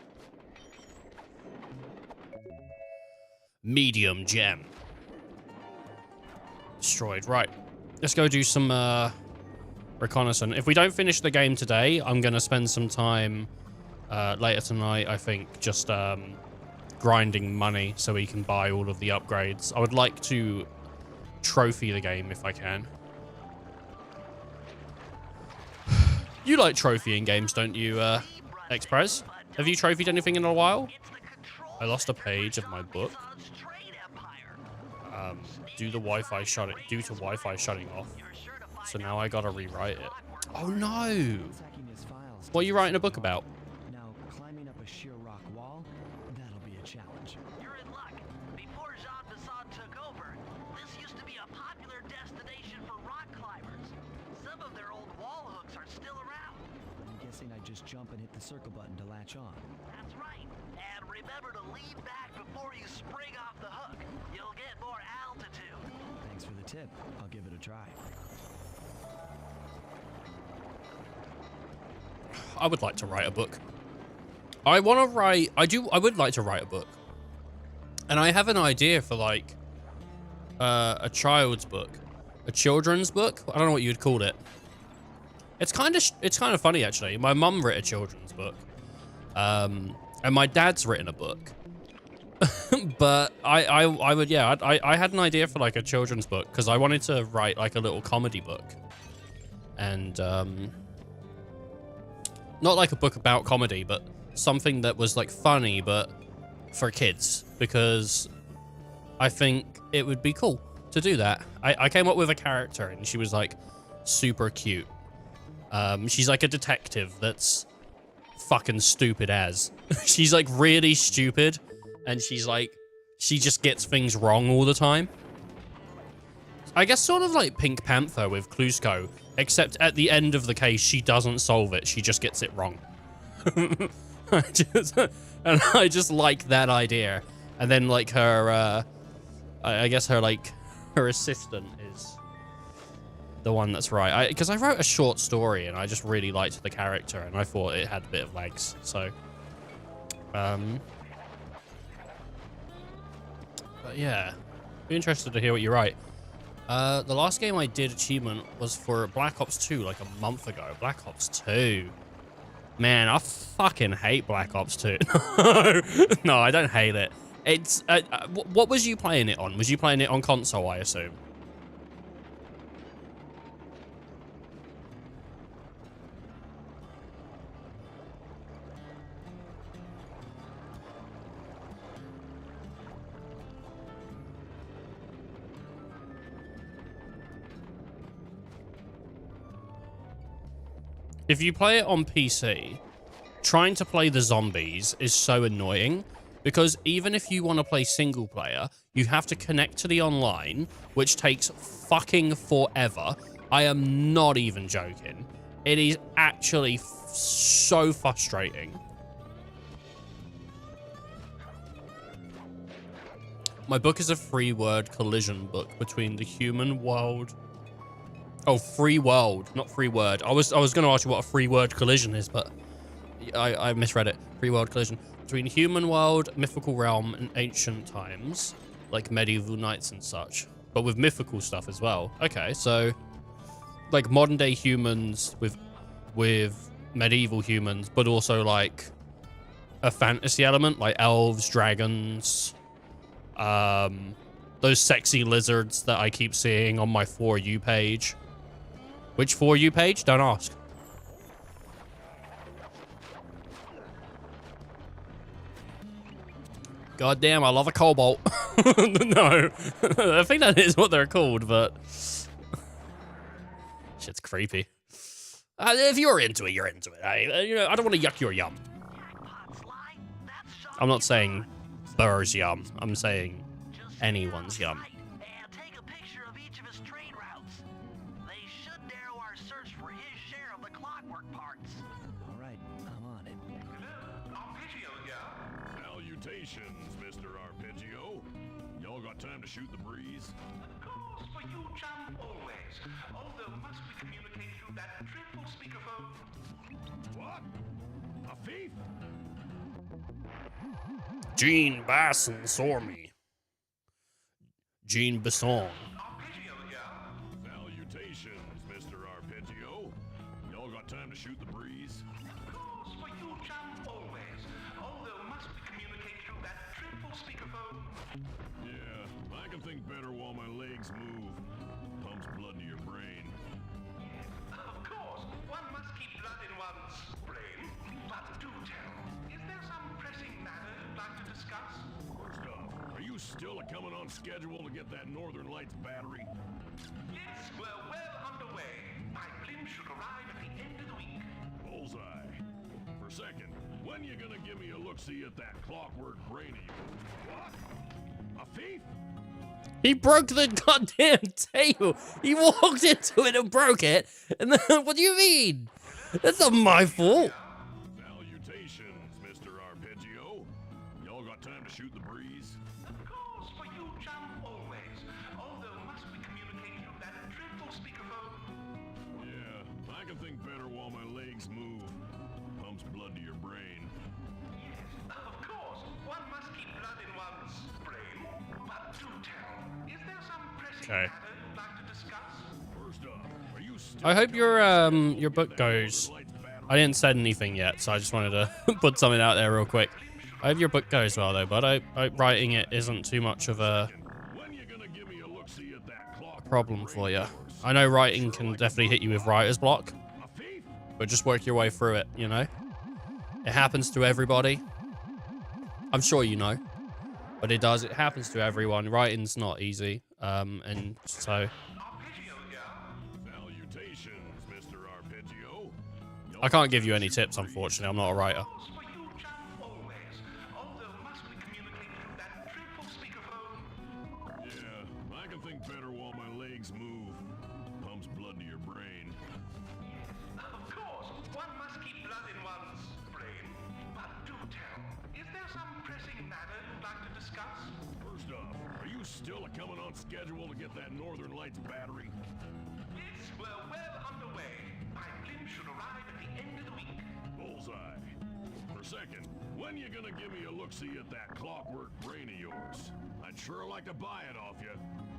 Medium gem. Destroyed. Right. Let's go do some reconnaissance. If we don't finish the game today, I'm going to spend some time later tonight, I think, just grinding money so we can buy all of the upgrades. I would like to trophy the game if I can. You like trophying games, don't you, Express? Have you trophied anything in a while? I lost a page of my book. Due to Wi-Fi shutting off. So now I gotta rewrite it. Oh no! What are you writing a book about? Now, climbing up a sheer rock wall, that'll be a challenge. You're in luck. Before Jean Bassan took over, this used to be a popular destination for rock climbers. Some of their old wall hooks are still around. I'm guessing I just jump and hit the circle button to latch on. That's right. And remember to lean back before you spring off the hook. You'll get more altitude. Thanks for the tip. I'll give it a try. I would like to write a book. I would like to write a book. And I have an idea for like a child's book. A children's book? I don't know what you'd call it. It's kind of funny actually. My mum wrote a children's book. And my dad's written a book. But I had an idea for like a children's book because I wanted to write like a little comedy book. And not like a book about comedy, but something that was like funny but for kids, because I think it would be cool to do that. I came up with a character and she was like super cute. She's like a detective that's fucking stupid as. She's like really stupid, and she's like, she just gets things wrong all the time. I guess sort of like Pink Panther with Klusco, except at the end of the case, she doesn't solve it. She just gets it wrong. I just like that idea. And then like her, I guess her like, her assistant is the one that's right. Because I wrote a short story and I just really liked the character and I thought it had a bit of legs. So, but yeah, be interested to hear what you write. The last game I did achievement was for Black Ops 2 like a month ago. Black Ops 2. Man, I fucking hate Black Ops 2. No, I don't hate it. It's what was you playing it on? Was you playing it on console, I assume? If you play it on PC, trying to play the zombies is so annoying because even if you want to play single player, you have to connect to the online, which takes fucking forever. I am not even joking. It is actually so frustrating. My book is a free word collision book between the human world. Oh, free world, not free word. I was going to ask you what a free word collision is, but I misread it. Free world collision between human world, mythical realm, and ancient times, like medieval knights and such, but with mythical stuff as well. Okay, so like modern day humans with medieval humans, but also like a fantasy element, like elves, dragons, those sexy lizards that I keep seeing on my For You page. Which For You page? Don't ask. God damn, I love a cobalt. No, I think that is what they're called, but shit's creepy. If you're into it, you're into it. You know, I don't want to yuck your yum. I'm not saying Burr's yum. I'm saying anyone's yum. Take a picture of each of his train routes. They should narrow our search for his share of the clockwork parts. All right, I'm on it. Arpeggio here. Salutations, Mr. Arpeggio. Y'all got time to shoot the breeze? Of course, for you, chum, always. Although must we communicate through that dreadful speakerphone? What? A thief? Jean Basson saw me. Jean Basson. Arpeggio here. Salutations, Mr. Arpeggio. Y'all got time to shoot the breeze? Of course, for you, chum, always. Although must we communicate through that dreadful speakerphone? Yeah, I can think better while my legs move. Pumps blood into your brain. Of course, one must keep blood in one's brain. But do tell, is there some pressing matter you'd like to discuss? First off, are you still coming on schedule to get that Northern Lights battery? Yes, we're well underway. My blimp should arrive at the end of the week. Bullseye. For a second, when you gonna give me a look-see at that clockwork brain of yours? What? A thief? He broke the goddamn table. He walked into it and broke it. And then, what do you mean? That's not my fault. Salutations, Mr. Arpeggio. Y'all got time to shoot the breeze? Of course, for you, chum, always. Although must we communicate through that dreadful speakerphone? Yeah, I can think better while my legs move. Pumps blood to your brain. Yes, of course. One must keep blood in one's brain. But do tell, is there some pressing Okay. matter you'd like to discuss? First off, are you still I hope your book goes. I didn't said anything yet, so I just wanted to put something out there real quick. I hope your book goes well though, but I writing it isn't too much of a when you gonna give me a look-see at that clock? problem for you. I know writing can definitely hit you with writer's block, A thief? but just work your way through it, you know? It happens to everybody. I'm sure you know, but it does. It happens to everyone. Writing's not easy, and so Arpeggio here. Salutations, Mr. Arpeggio. I can't give you any tips, unfortunately. I'm not a writer. Of course, for you, chum, always. Although must we communicate through that dreadful speakerphone? Yeah, I can think better while my legs move. Pumps blood to your brain. Of course, one must keep blood in one's brain. But do tell, is there some pressing matter you'd like to discuss? First off, are you still coming on schedule to get that Northern Lights battery? Yes, we're well underway. My blimp should arrive at the end of the week. Bullseye. For a second, when you gonna give me a look-see at that clockwork brain of yours? I'd sure like to buy it off you.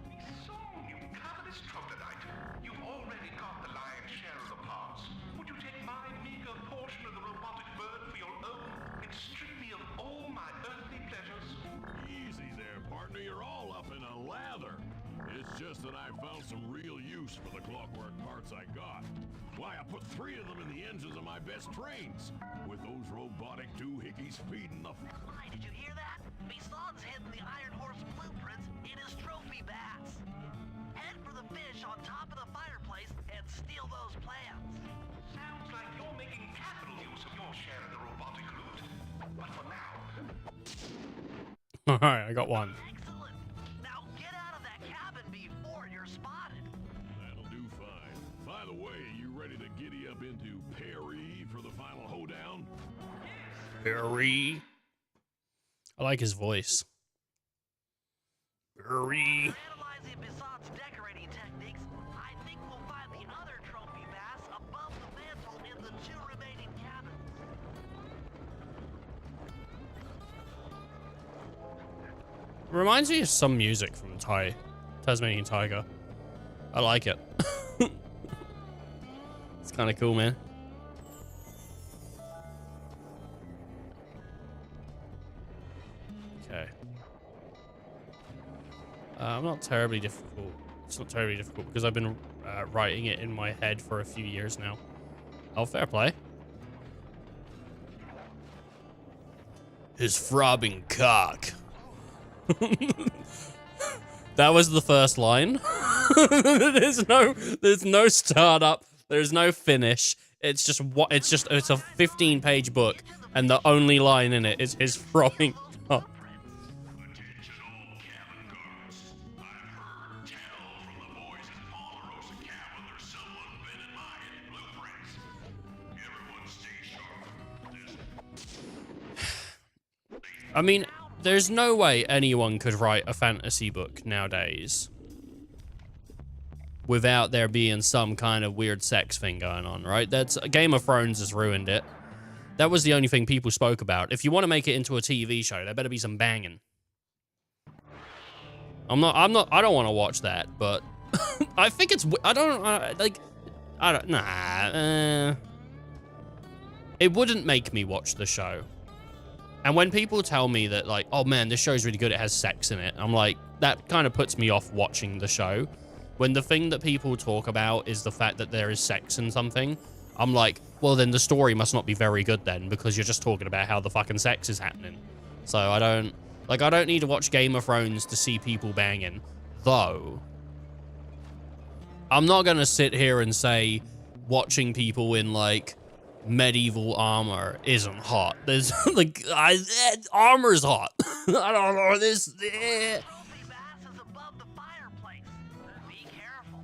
We saw you cut this troglodyte. You've already got the lion's share of the parts. Would you take my meager portion of the robotic bird for your own and strip me of all my earthly pleasures? Easy there, partner. You're all up in a lather. It's just that I found some real use for the clockwork parts I got. Why, I put 3 of them in the engines of my best trains, with those robotic doohickeys feeding the... Why, did you hear that? Bison's hidden the Iron Horse blueprints in his trophy baths. Head for the fish on top of the fireplace and steal those plans. Sounds like you're making capital use of your share of the robotic loot. But for now, Alright, I got one. Excellent. Now get out of that cabin before you're spotted. That'll do fine. By the way, you ready to giddy up into Perry for the final hoedown? Perry. I like his voice. Perry. Analyzing Bison's decorating techniques, I think we'll find the other trophy baths above the mantle in the 2 remaining cabins. Reminds me of some music from Tasmanian Tiger. I like it. It's kind of cool, man. Okay. I'm not terribly difficult. It's not terribly difficult because I've been writing it in my head for a few years now. Oh, fair play. His throbbing cock. That was the first line. There's no startup. There's no finish. It's just it's a 15-page book, and the only line in it is his throbbing cock. Attention all cabin guards. I've heard tell from the boys at Ponderosa Cabin there's someone been in my hidden blueprints. Everyone stay sharp. I mean, there's no way anyone could write a fantasy book nowadays without there being some kind of weird sex thing going on, right? That's Game of Thrones has ruined it. That was the only thing people spoke about. If you want to make it into a TV show, there better be some banging. I don't want to watch that, but I think it's, it wouldn't make me watch the show. And when people tell me that, like, oh man, this show's really good, it has sex in it, I'm like, that kind of puts me off watching the show. When the thing that people talk about is the fact that there is sex in something, I'm like, well, then the story must not be very good then, because you're just talking about how the fucking sex is happening. So I don't need to watch Game of Thrones to see people banging. Though, I'm not gonna sit here and say watching people in, like, medieval armor isn't hot. There's like armor's hot. I don't know this. Trophy baths is above the fireplace. Be careful.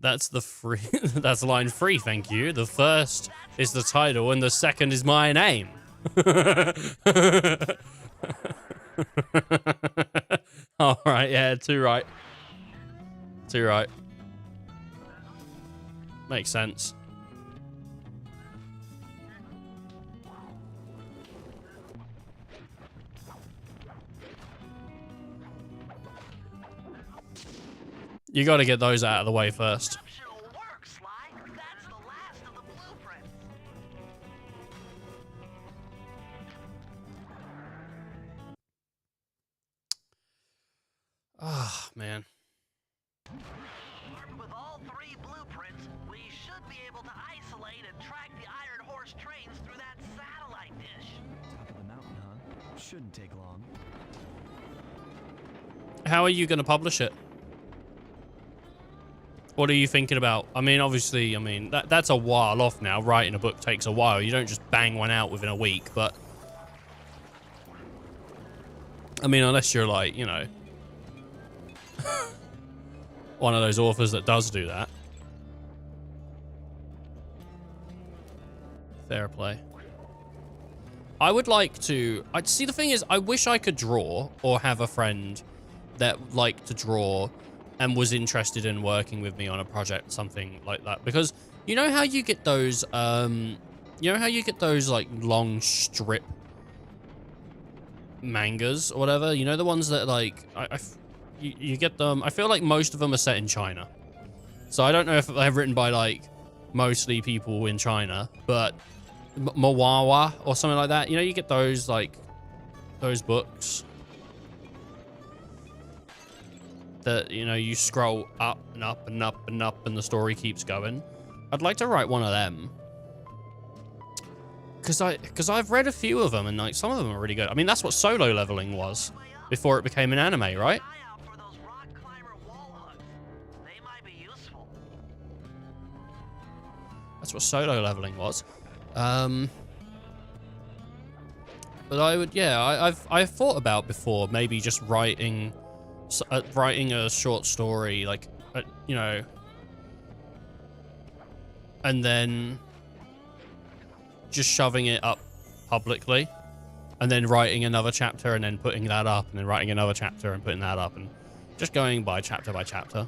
That's the free. That's line 3. Thank you. The first is the title, and the second is my name. All right. Yeah. 2 right. 2 right. Makes sense. You got to get those out of the way first. Exceptional work, Sly. That's the last of the blueprints. Ah, man. Armed with all 3 blueprints, we should be able to isolate and track the Iron Horse trains through that satellite dish. Top of the mountain, huh? Shouldn't take long. How are you going to publish it? What are you thinking about? I mean, obviously, that's a while off now. Writing a book takes a while. You don't just bang one out within a week, but... I mean, unless you're like, you know... one of those authors that does do that. Fair play. I would like to... see, the thing is, I wish I could draw, or have a friend that liked to draw and was interested in working with me on a project, something like that. Because you know how you get those, like long strip mangas or whatever? You know, the ones that like, you get them. I feel like most of them are set in China. So I don't know if they're written by like mostly people in China, but Mawawa or something like that. You know, you get those like those books that, you know, you scroll up and up and up and up and the story keeps going. I'd like to write one of them. Because I've read a few of them and like some of them are really good. I mean, that's what Solo Leveling was before it became an anime, right? That's what Solo Leveling was. But I would, yeah, I've thought about before maybe just writing a short story, like, you know, and then just shoving it up publicly, and then writing another chapter and then putting that up, and then writing another chapter and putting that up, and just going by chapter by chapter.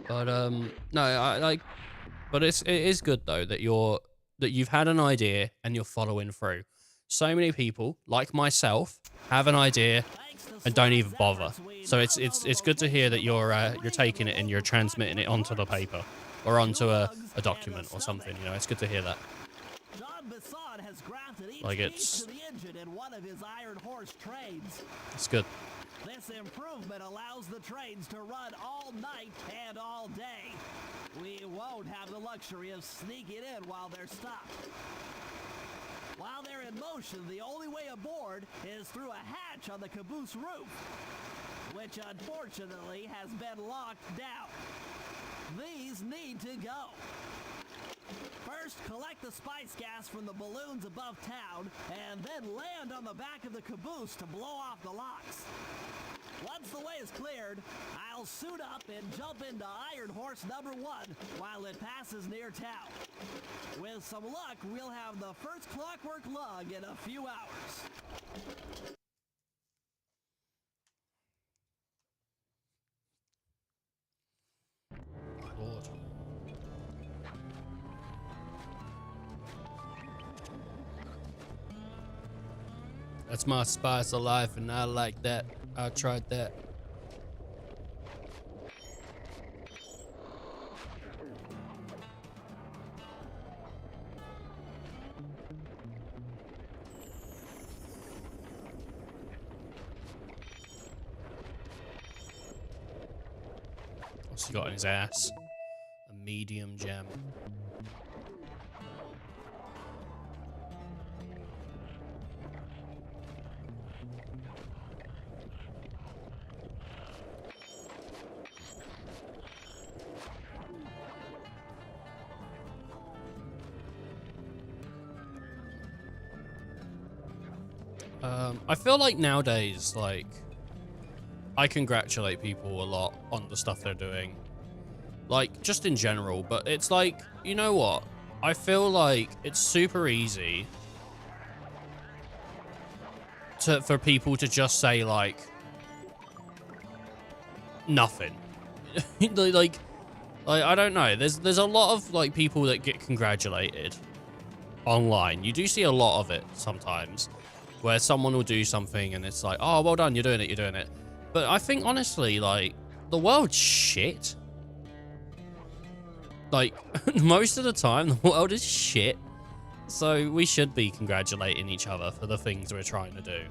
But no, I like, but it is good though that you've had an idea and you're following through. So many people, like myself, have an idea and don't even bother. So it's good to hear that you're taking it and you're transmitting it onto the paper or onto a document or something. You know, it's good to hear that. Like it's good. This improvement allows the trains to run all night and all day. We won't have the luxury of sneaking in while they're stopped. While they're in motion, the only way aboard is through a hatch on the caboose roof, which unfortunately has been locked down. These need to go. First, collect the spice gas from the balloons above town, and then land on the back of the caboose to blow off the locks. Once the way is cleared, I'll suit up and jump into Iron Horse number 1 while it passes near town. With some luck, we'll have the first clockwork lug in a few hours. Lord. That's my spice of life, and I like that. I tried that. What's he got in his ass? A medium gem. I feel like nowadays, like, I congratulate people a lot on the stuff they're doing. Like, just in general, but it's like, you know what? I feel like it's super easy for people to just say, like, nothing. like, I don't know. There's a lot of, like, people that get congratulated online. You do see a lot of it sometimes, where someone will do something and it's like, oh, well done, you're doing it. But I think, honestly, like, the world's shit. Like, most of the time, the world is shit. So we should be congratulating each other for the things we're trying to do.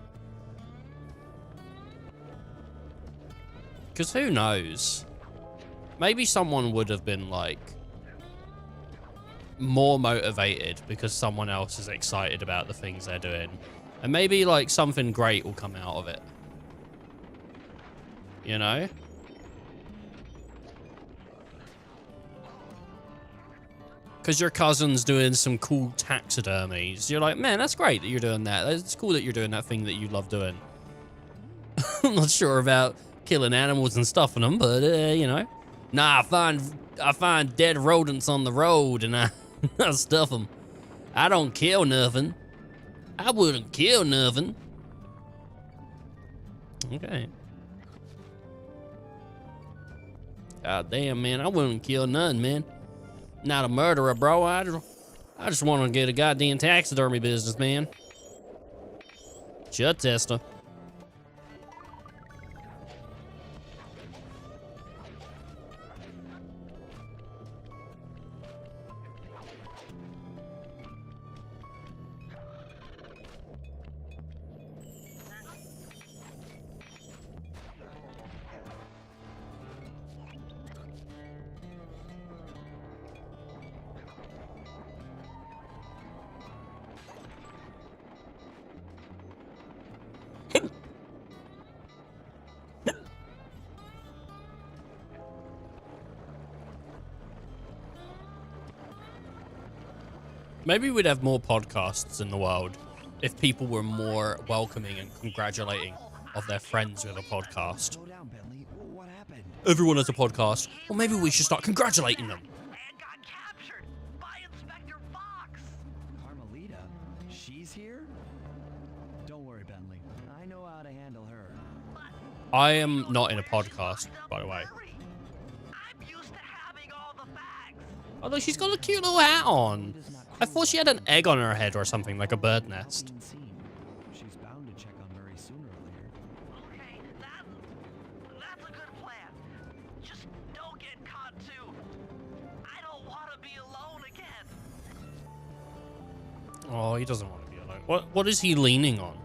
Because who knows? Maybe someone would have been, like, more motivated because someone else is excited about the things they're doing. And maybe, like, something great will come out of it. You know? Because your cousin's doing some cool taxidermies. You're like, man, that's great that you're doing that. It's cool that you're doing that thing that you love doing. I'm not sure about killing animals and stuffing them, but you know, nah, I find dead rodents on the road and I I stuff them. I don't kill nothing. I wouldn't kill nothing. Okay. God damn, man, I wouldn't kill nothing, man. Not a murderer, bro. I just want to get a goddamn taxidermy business, man. Shut tester. Maybe we'd have more podcasts in the world if people were more welcoming and congratulating of their friends with a podcast. Slow down, Bentley. What happened? Everyone has a podcast. Well, maybe we should start congratulating them. And got captured by Inspector Fox. Carmelita? She's here? Don't worry, Bentley. I know how to handle her. I am not in a podcast, by the way. I'm used to having all the facts. Although she's got a cute little hat on. I thought she had an egg on her head or something, like a bird nest. She's bound to check on Murray sooner or later. Okay, that's a good plan. Just don't get caught too. I don't want to be alone again. Oh, he doesn't want to be alone. What is he leaning on?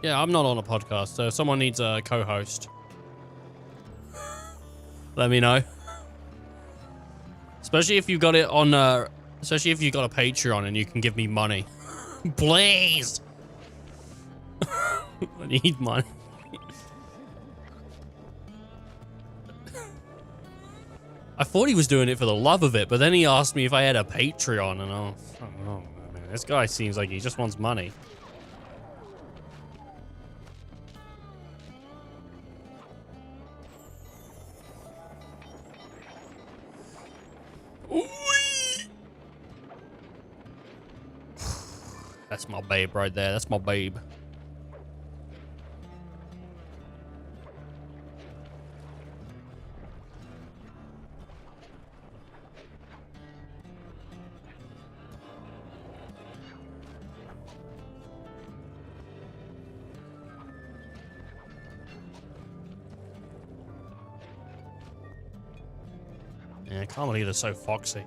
Yeah, I'm not on a podcast, so if someone needs a co-host, let me know. Especially if you got it on, especially if you got a Patreon and you can give me money. Please! I need money. I thought he was doing it for the love of it, but then he asked me if I had a Patreon, and oh man, this guy seems like he just wants money. That's my babe right there. That's my babe. Yeah, I can't believe they're so foxy.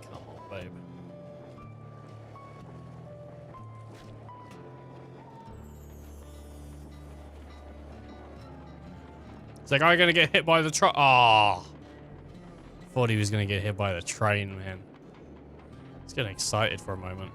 Come on, babe. Is that guy gonna get hit by the truck? Oh, thought he was gonna get hit by the train, man. I was getting excited for a moment.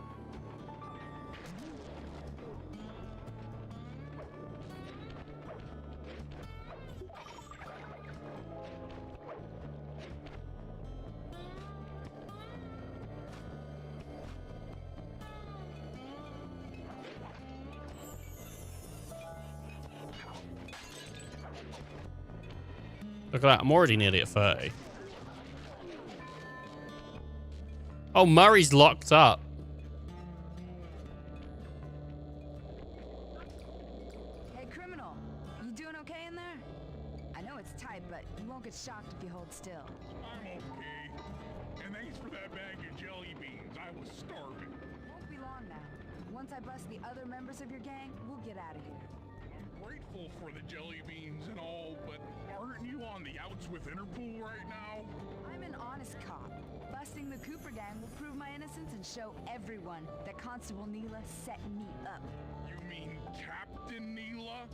Look at that, I'm already nearly at 30. Oh, Murray's locked up. Hey, criminal. You doing okay in there? I know it's tight, but you won't get shocked if you hold still. I'm okay. And thanks for that bag of jelly beans. I was starving. Won't be long now. Once I bust the other members of your gang, we'll get out of here. I'm grateful for the jelly beans and all, but aren't you on the outs with Interpol right now? I'm an honest cop. Busting the Cooper gang will prove my innocence and show everyone that Constable Neela set me up. You mean Captain Neela?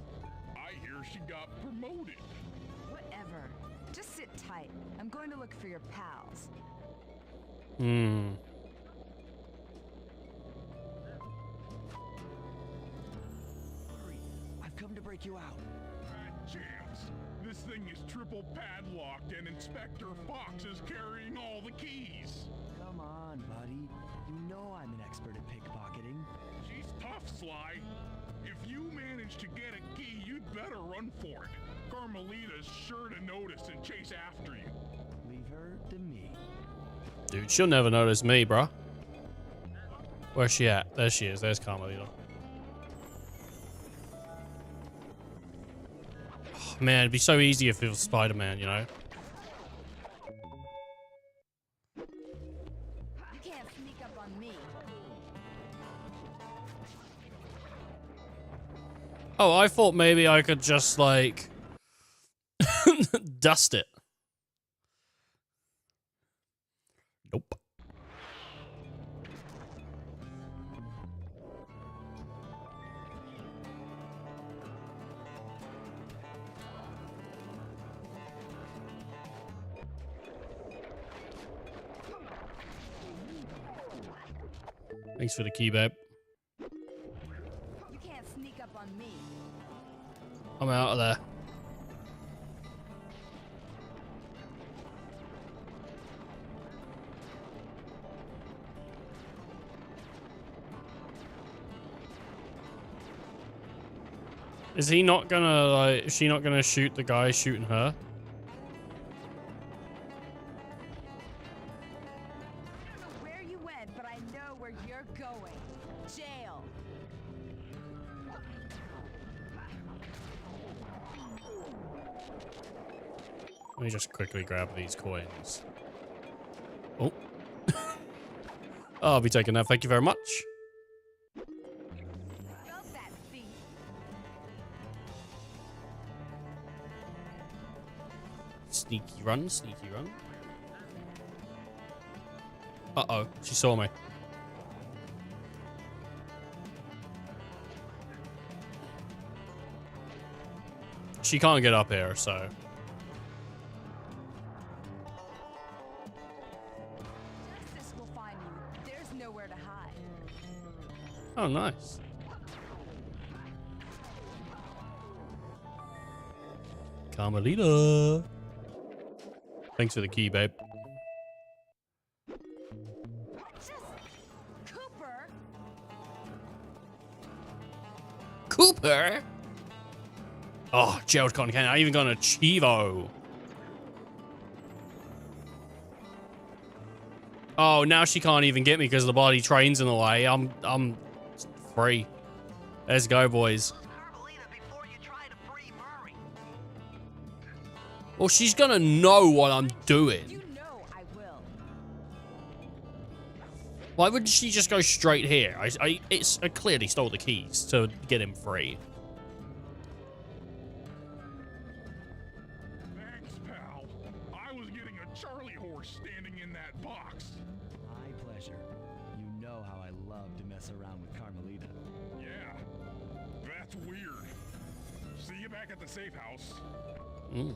I I hear she got promoted. Whatever. Just sit tight. I'm going to look for your pals. Hmm. Hurry. I've come to break you out. Bad chance. This thing is triple padlocked and Inspector Fox is carrying all the keys. Come on, buddy. You know I'm an expert at pickpocketing. She's tough, Sly. If you manage to get a key, you'd better run for it. Carmelita's sure to notice and chase after you. Leave her to me. Dude, she'll never notice me, bruh. Where's she at? There she is. There's Carmelita. Oh, man, it'd be so easy if it was Spider-Man, you know? You can't sneak up on me. Oh, I thought maybe I could just, like, dust it. Nope. Thanks for the key, babe. You can't sneak up on me. I'm out of there. Is he not gonna, like, is she not gonna shoot the guy shooting her? I don't know where you went, but I know where you're going. Jail. Let me just quickly grab these coins. Oh. I'll be taking that. Thank you very much. Love that thief. Sneaky run, sneaky run. Uh-oh, she saw me. She can't get up here, so... Justice will find you. There's nowhere to hide. Oh, nice. Carmelita. Thanks for the key, babe. Just Cooper. Cooper? Oh, jailed cotton candy. I even got a Chivo. Oh, now she can't even get me because the bloody train's in the way. I'm free. Let's go, boys. Carmelita before you try to free Murray. Well, she's gonna know what I'm doing. You know I will. Why wouldn't she just go straight here? I clearly stole the keys to get him free. Thanks, pal. I was getting a Charlie horse standing in that box. My pleasure. You know how I love to mess around with Carmelita. Yeah, that's weird. See you back at the safe house. Mm.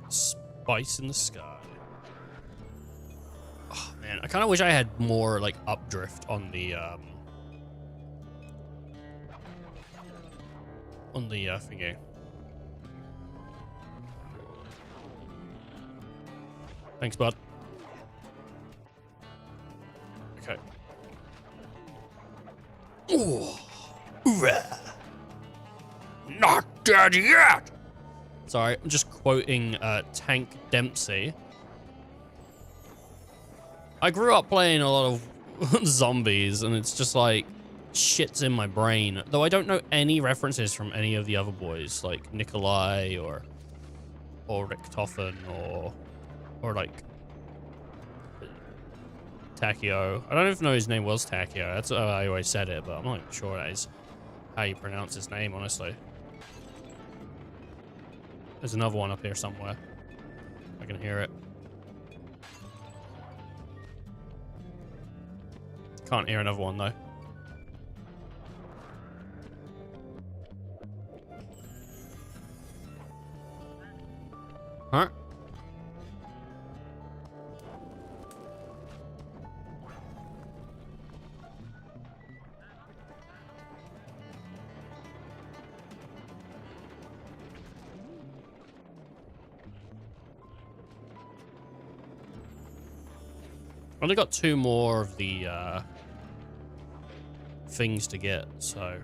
Spice in the sky. Oh, man, I kind of wish I had more, like, updrift on the thingy. Thanks, bud. Okay. Ooh. Hoorah. Not dead yet! Sorry, I'm just quoting Tank Dempsey. I grew up playing a lot of zombies, and it's just like shit's in my brain. Though I don't know any references from any of the other boys, like Nikolai or Richtofen or like Takio. I don't even know his name was Takio. That's how I always said it, but I'm not sure that is how you pronounce his name, honestly. There's another one up here somewhere. I can hear it. Can't hear another one though. Huh? Only got 2 more of the things to get, so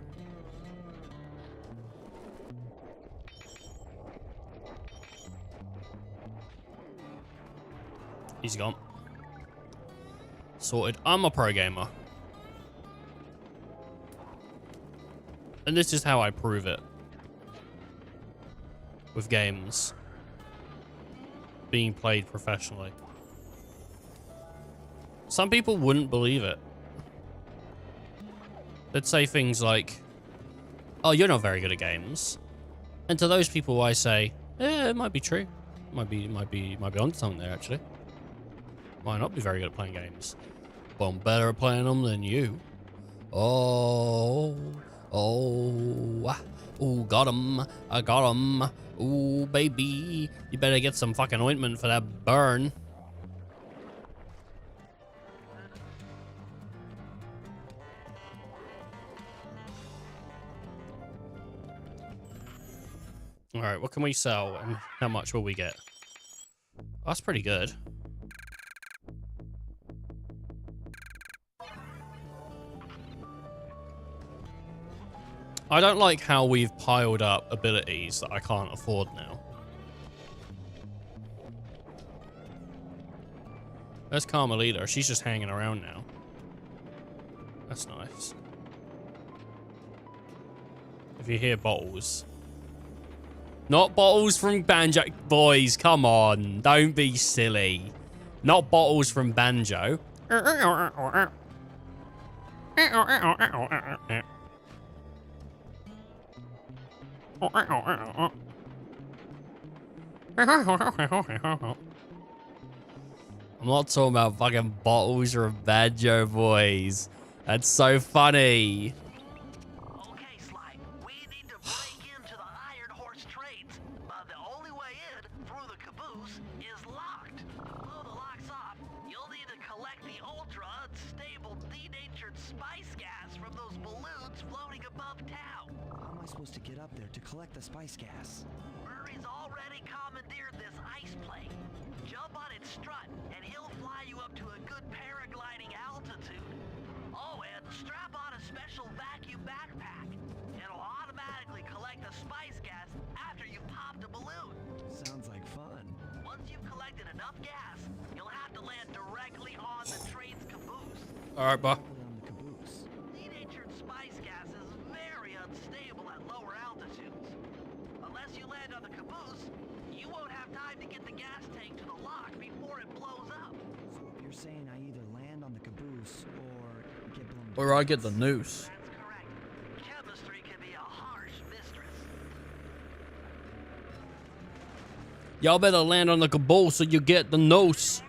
he's gone. Sorted. I'm a pro gamer. And this is how I prove it. With games being played professionally. Some people wouldn't believe it. They'd say things like, oh, you're not very good at games. And to those people I say, yeah, it might be true. Might be onto something there, actually. Might not be very good at playing games. But I'm better at playing them than you. Oh, got him. I got him. Ooh, baby. You better get some fucking ointment for that burn. All right, what can we sell and how much will we get? That's pretty good. I don't like how we've piled up abilities that I can't afford now. There's Carmelita. She's just hanging around now. That's nice. If you hear bottles. Not bottles from Banjo. Boys, come on. Don't be silly. Not bottles from Banjo. I'm not talking about fucking bottles from Banjo, boys. That's so funny. Okay, Sly, we need to break into the Iron Horse trades, but the only way in through the caboose is locked. Blow the locks off, you'll need to collect the ultra-unstable denatured spice gas from those balloons floating above town. How am I supposed to get up there to collect the spice gas? Murray's already commandeered this ice plane. Jump on its strut, and he'll fly you up to a good paragliding altitude. Oh, and strap on a special vacuum backpack. It'll automatically collect the spice gas after you've popped a balloon. Sounds like fun. Once you've collected enough gas, you'll have to land directly on the train's caboose. All right, bro. On the caboose. Denatured spice gas is very unstable at lower altitudes. Unless you land on the caboose, you won't have time to get the gas tank to the lock before it blows up. So you're saying I either land on the caboose or get blown to Or I get the noose. That's correct. Chemistry can be a harsh mistress. Y'all better land on the caboose so you get the noose.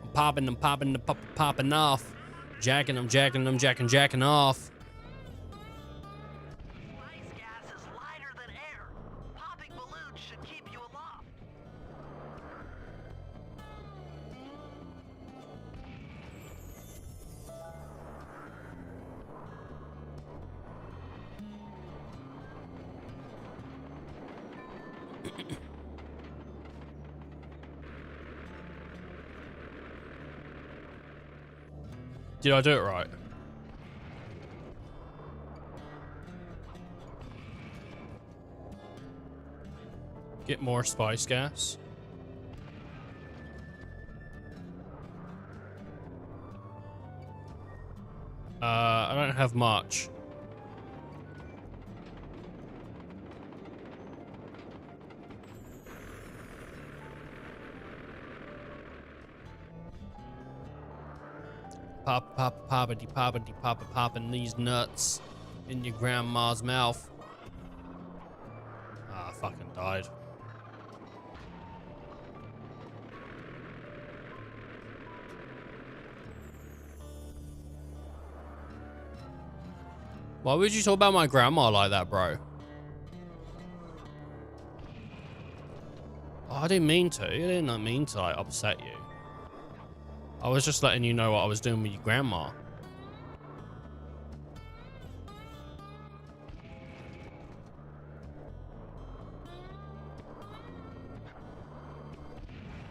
I'm popping off. Jacking off. Spice gas is lighter than air. Popping balloons should keep you aloft. Did I do it right? Get more spice gas. I don't have much. Popping these nuts in your grandma's mouth. Ah, I fucking died. Why would you talk about my grandma like that, bro? Oh, I didn't mean to. I didn't mean to, like, upset you. I was just letting you know what I was doing with your grandma.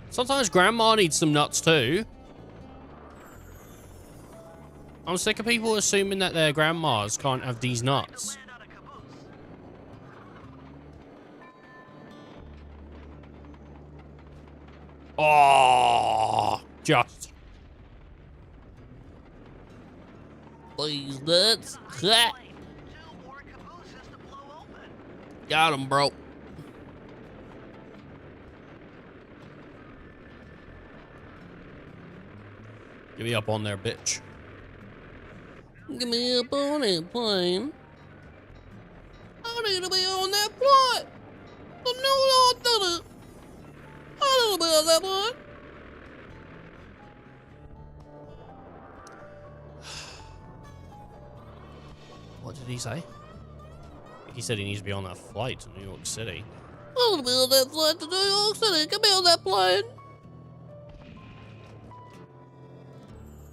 Sometimes grandma needs some nuts too. I'm sick of people assuming that their grandmas can't have these nuts. Oh, just. These nuts. Got him, bro. Give me up on there, bitch. Give me up on that plane. I need to be on that flight. I know I did it. I don't know about that one. What did he say? He said he needs to be on that flight to New York City. I want to be on that flight to New York City. Get me on that plane.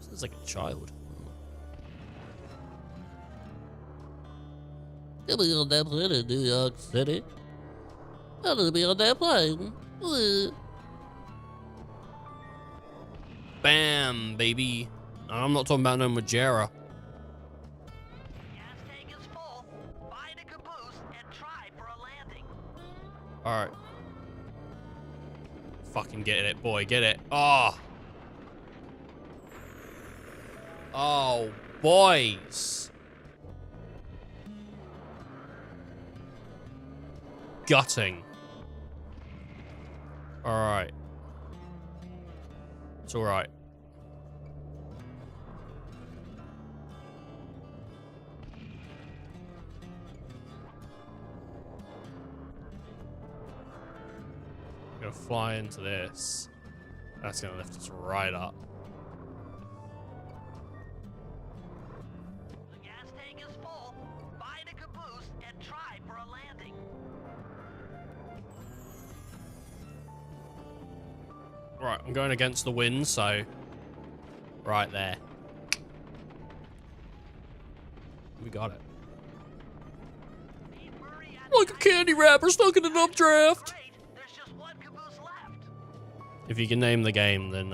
Sounds like a child. Get me on that plane in New York City. I want to be on that plane. Bam, baby. I'm not talking about no Majera. Alright. Fucking get it, boy. Get it. Oh. Oh, boys. Gutting. Alright. It's alright. I'm gonna fly into this. That's gonna lift us right up. The gas tank is full. Buy the caboose and try for a landing. Right, I'm going against the wind, so right there. We got it. Like a candy wrapper stuck in an updraft. If you can name the game, then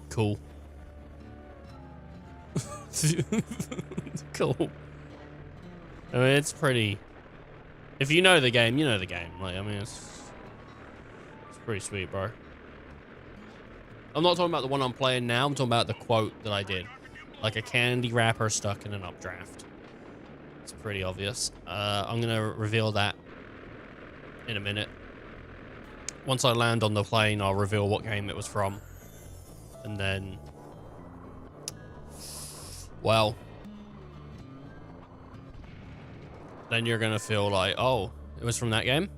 cool. Cool. I mean, it's pretty. If you know the game, you know the game. Like, I mean, it's pretty sweet, bro. I'm not talking about the one I'm playing now. I'm talking about the quote that I did. Like a candy wrapper stuck in an updraft. It's pretty obvious. I'm gonna reveal that in a minute. Once I land on the plane, I'll reveal what game it was from. And then, well, then you're gonna feel like, oh, it was from that game?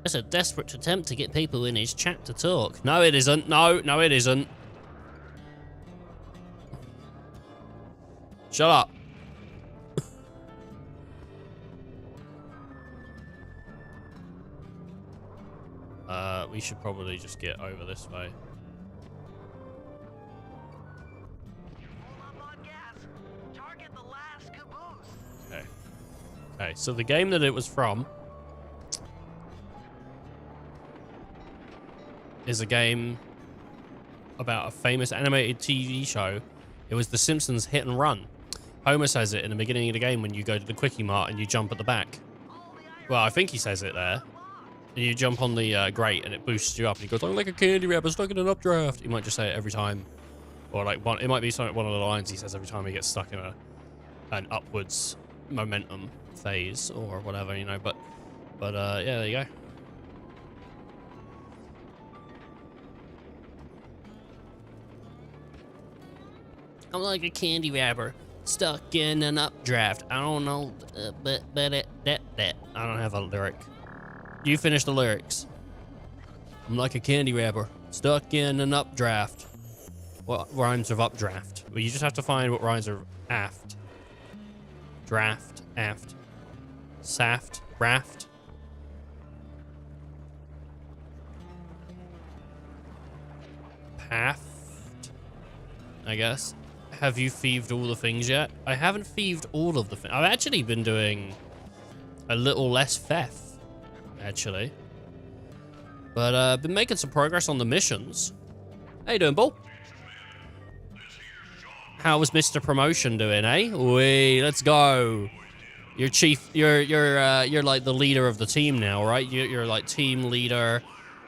It's a desperate attempt to get people in his chat to talk. No, it isn't. No, it isn't. Shut up. We should probably just get over this way. Okay. Okay, so the game that it was from is a game about a famous animated TV show. It was The Simpsons Hit and Run. Homer says it in the beginning of the game when you go to the Quickie Mart and you jump at the back. Well, I think he says it there. And you jump on the grate and it boosts you up. And he goes, I'm like a candy wrapper stuck in an updraft. He might just say it every time. Or like it might be one of the lines he says every time he gets stuck in an upwards momentum phase or whatever, you know. But yeah, there you go. I'm like a candy wrapper stuck in an updraft. I don't know, but that. I don't have a lyric. You finish the lyrics. I'm like a candy wrapper stuck in an updraft. What rhymes with updraft? Well, you just have to find what rhymes with aft. Draft, aft, saft, raft. Paft, I guess. Have you thieved all the things yet? I haven't thieved all of the things. I've actually been doing a little less theft, actually. But I've been making some progress on the missions. How you doing, Bull? How was Mr. Promotion doing, eh? Wait, let's go. You're chief. You're like the leader of the team now, right? You're like team leader.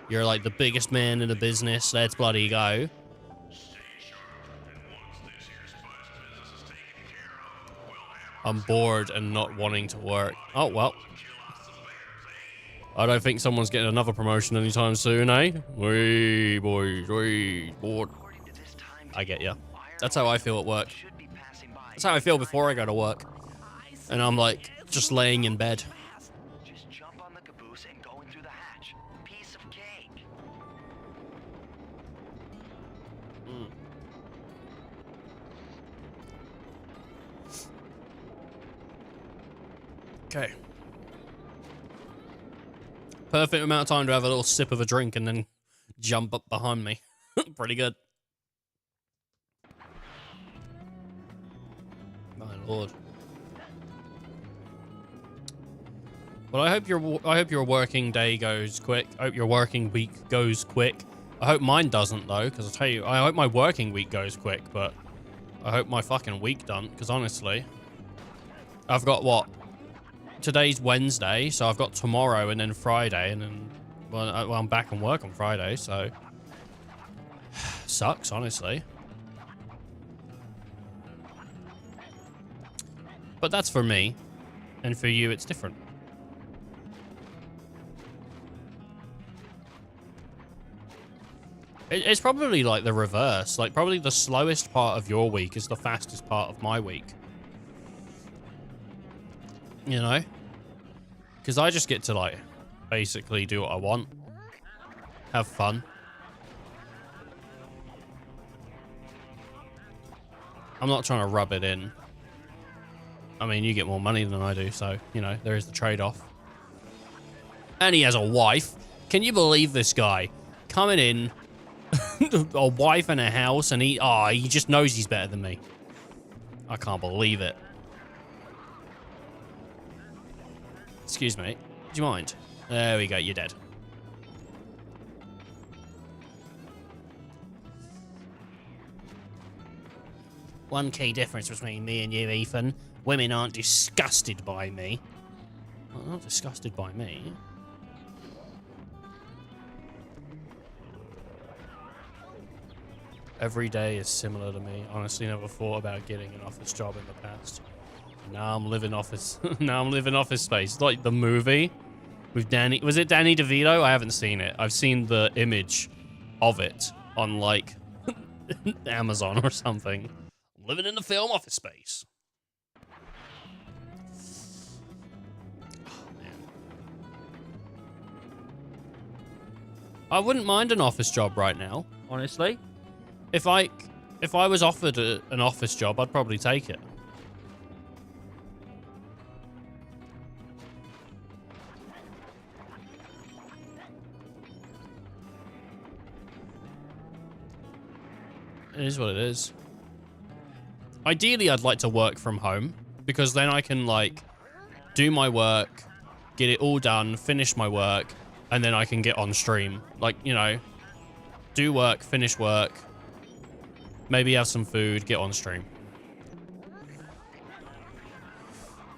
You're like the biggest man in the business. Let's bloody go. I'm bored and not wanting to work. Oh, well. I don't think someone's getting another promotion anytime soon, eh? Wee, boys, wee, bored. I get ya. That's how I feel at work. That's how I feel before I go to work. And I'm like, just laying in bed. Just jump on the caboose and go in through the hatch. Piece of cake. Okay. Perfect amount of time to have a little sip of a drink and then jump up behind me. Pretty good. My lord. Well, I hope your working day goes quick. I hope your working week goes quick. I hope mine doesn't though, because I'll tell you, I hope my working week goes quick, but I hope my fucking week don't, because honestly, I've got what? Today's Wednesday, so I've got tomorrow and then Friday, and then well, I'm back on work on Friday, so sucks, honestly. But that's for me, and for you, it's different. It's probably like the reverse. Like probably the slowest part of your week is the fastest part of my week. You know? Because I just get to like basically do what I want. Have fun. I'm not trying to rub it in. I mean, you get more money than I do, so, you know, there is the trade-off. And he has a wife. Can you believe this guy? Coming in, a wife and a house, and he just knows he's better than me. I can't believe it. Excuse me. Do you mind? There we go, you're dead. One key difference between me and you, Ethan. Women aren't disgusted by me. Well, they're not disgusted by me. Every day is similar to me. Honestly, never thought about getting an office job in the past. Now I'm living office. Now I'm living office space. Like the movie with Danny. Was it Danny DeVito? I haven't seen it. I've seen the image of it on like Amazon or something. Living in the film Office Space. Oh, man. I wouldn't mind an office job right now, honestly. If I was offered an office job, I'd probably take it. It is what it is. Ideally, I'd like to work from home because then I can like do my work, get it all done, finish my work, and then I can get on stream. Like, you know, do work, finish work, maybe have some food, get on stream.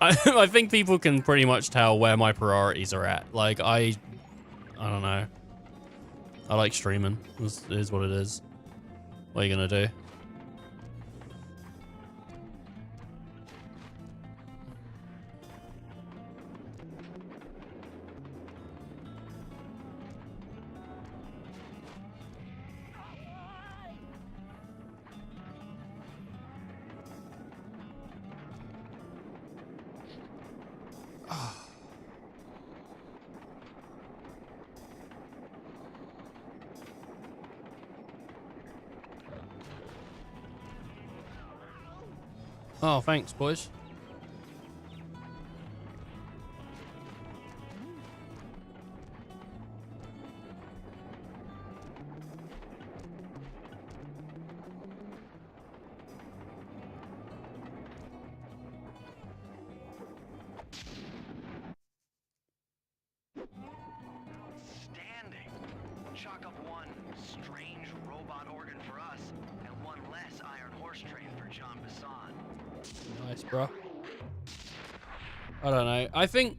I think people can pretty much tell where my priorities are at. Like, I don't know. I like streaming. It is what it is. What are you gonna do? Oh, thanks, boys. Outstanding. Chalk up one strange robot organ for us, and one less iron horse train for John Bassan. Nice, bro. I don't know. I think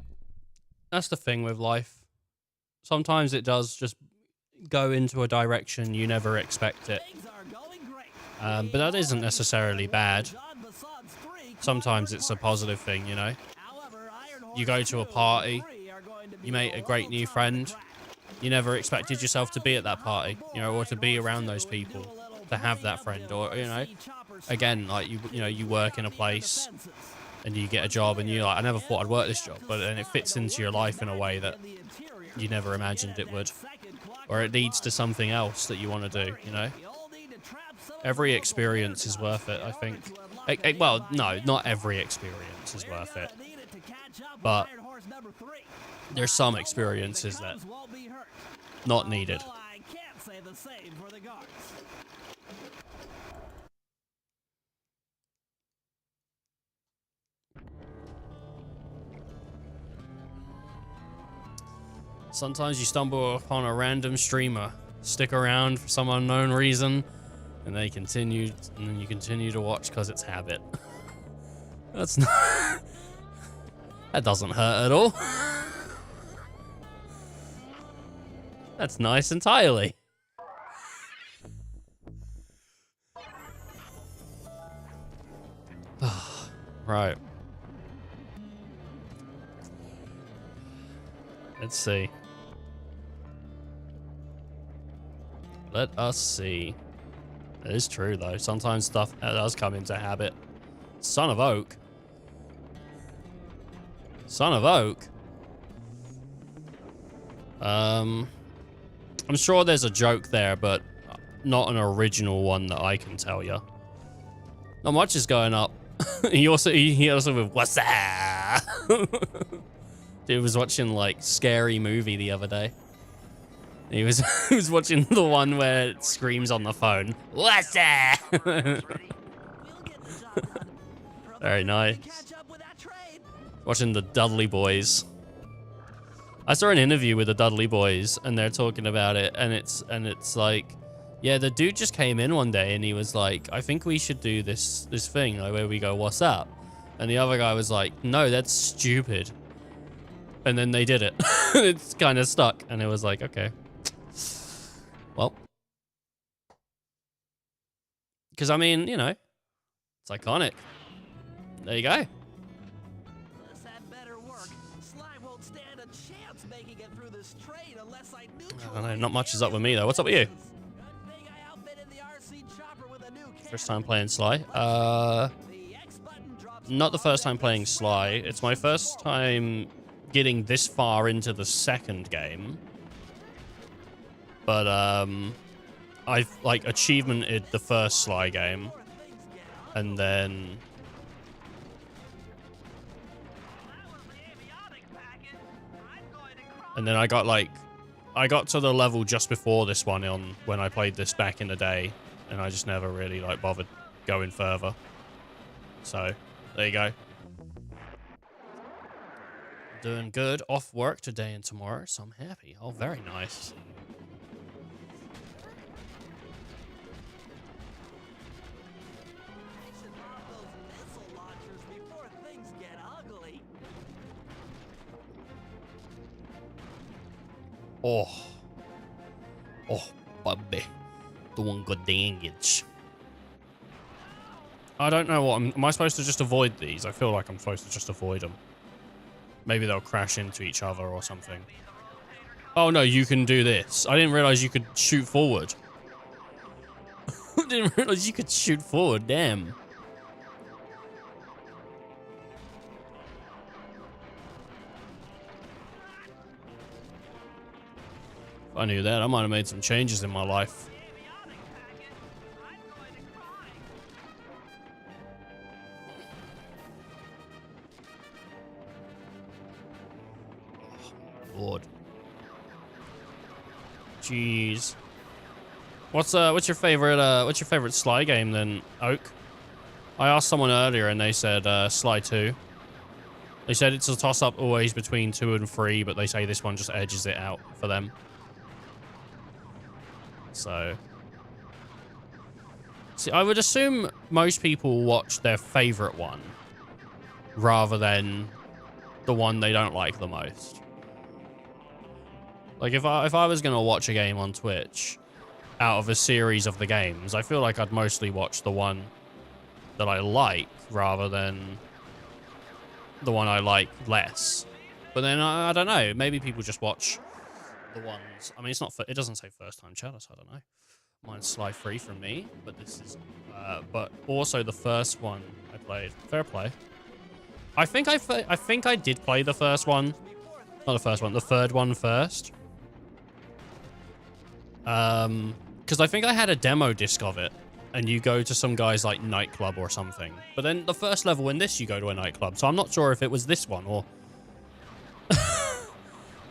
that's the thing with life. Sometimes it does just go into a direction you never expect it. But that isn't necessarily bad. Sometimes it's a positive thing, you know? You go to a party, you make a great new friend. You never expected yourself to be at that party, you know, or to be around those people, to have that friend, or, you know, again, like, you know, you work in a place and you get a job and you're like, I never thought I'd work this job, but then it fits into your life in a way that you never imagined it would, or it leads to something else that you want to do, you know? Every experience is worth it, I think. Well, no, not every experience is worth it, but there's some experiences that not needed. Sometimes you stumble upon a random streamer, stick around for some unknown reason, and then you continue to watch because it's habit. That's not... That doesn't hurt at all. That's nice entirely. Right. Let's see. Let us see. It is true, though. Sometimes stuff does come into habit. Son of Oak. Son of Oak. I'm sure there's a joke there, but not an original one that I can tell you. Not much is going up. he also with what's that? Dude was watching like Scary Movie the other day. He was he was watching the one where it screams on the phone. What's that? Very nice. Watching the Dudley Boys. I saw an interview with the Dudley Boys and they're talking about it, and it's like, yeah, the dude just came in one day and he was like, I think we should do this thing like where we go, what's up? And the other guy was like, no, that's stupid. And then they did it. It's kind of stuck, and it was like, okay. Well, because I mean, you know, it's iconic. There you go. I don't know, not much is up with me though. What's up with you? First time playing Sly? Not the first time playing Sly. It's my first time getting this far into the second game. But I've like achievemented the first Sly game, and then I got to the level just before this one on when I played this back in the day, and I just never really like bothered going further. So there you go. Doing good off work today and tomorrow, so I'm happy. Oh, very nice. Oh, baby, doing good damage. I don't know what am I supposed to just avoid these? I feel like I'm supposed to just avoid them. Maybe they'll crash into each other or something. Oh no, you can do this. I didn't realize you could shoot forward. I didn't realize you could shoot forward. Damn. I knew that, I might have made some changes in my life. Lord. Jeez. What's your favorite Sly game then, Oak? I asked someone earlier and they said Sly 2. They said it's a toss-up always between 2 and 3, but they say this one just edges it out for them. So... See, I would assume most people watch their favorite one rather than the one they don't like the most. Like, if I was going to watch a game on Twitch out of a series of the games, I feel like I'd mostly watch the one that I like rather than the one I like less. But then, I don't know, maybe people just watch the ones... I mean, it's not... It doesn't say first-time chatter, so I don't know. Mine's Sly free from me, but this is... but also the first one I played. Fair play. I think I did play the first one. Not the first one, the third one first. Because I think I had a demo disc of it, and you go to some guy's like nightclub or something. But then the first level in this, you go to a nightclub. So I'm not sure if it was this one or...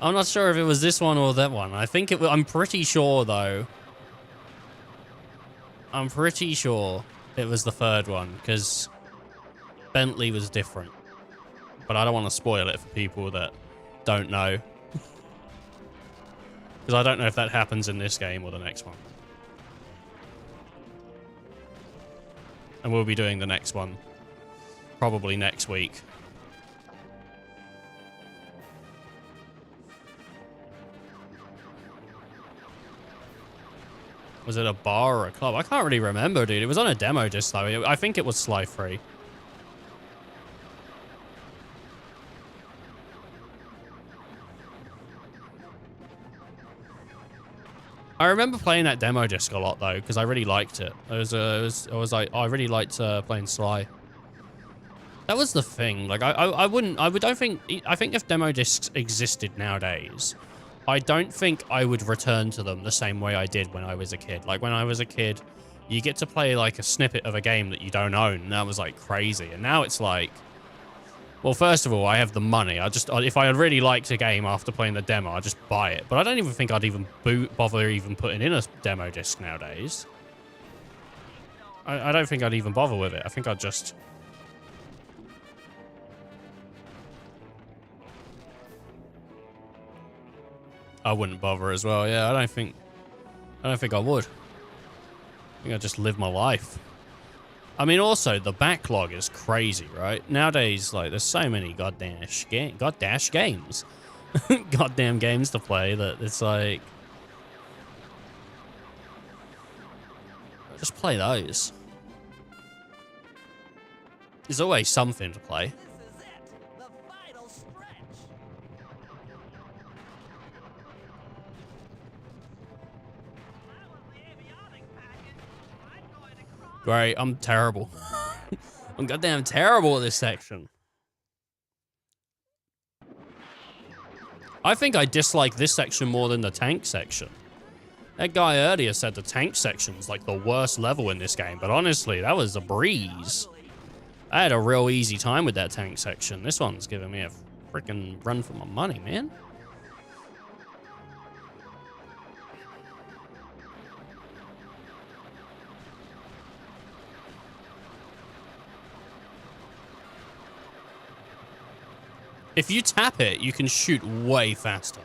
I'm not sure if it was this one or that one. I think it was... I'm pretty sure, though. I'm pretty sure it was the third one, because Bentley was different. But I don't want to spoil it for people that don't know. Because I don't know if that happens in this game or the next one. And we'll be doing the next one probably next week. Was it a bar or a club? I can't really remember, dude. It was on a demo disc, though. I think it was Sly free. I remember playing that demo disc a lot, though, because I really liked it. I really liked playing Sly. That was the thing. Like, I think if demo discs existed nowadays, I don't think I would return to them the same way I did when I was a kid. Like, when I was a kid, you get to play, like, a snippet of a game that you don't own, and that was, like, crazy. And now it's like... Well, first of all, I have the money. If I really liked a game after playing the demo, I'd just buy it. But I don't even think I'd even bother even putting in a demo disc nowadays. I don't think I'd even bother with it. I think I'd just... I wouldn't bother as well. Yeah, I don't think I would. I think I'd just live my life. I mean, also, the backlog is crazy, right? Nowadays, like, there's so many goddamn games. Goddamn games to play that it's like... Just play those. There's always something to play. Great, I'm terrible. I'm goddamn terrible at this section. I think I dislike this section more than the tank section. That guy earlier said the tank section's like the worst level in this game, but honestly, that was a breeze. I had a real easy time with that tank section. This one's giving me a freaking run for my money, man. If you tap it, you can shoot way faster.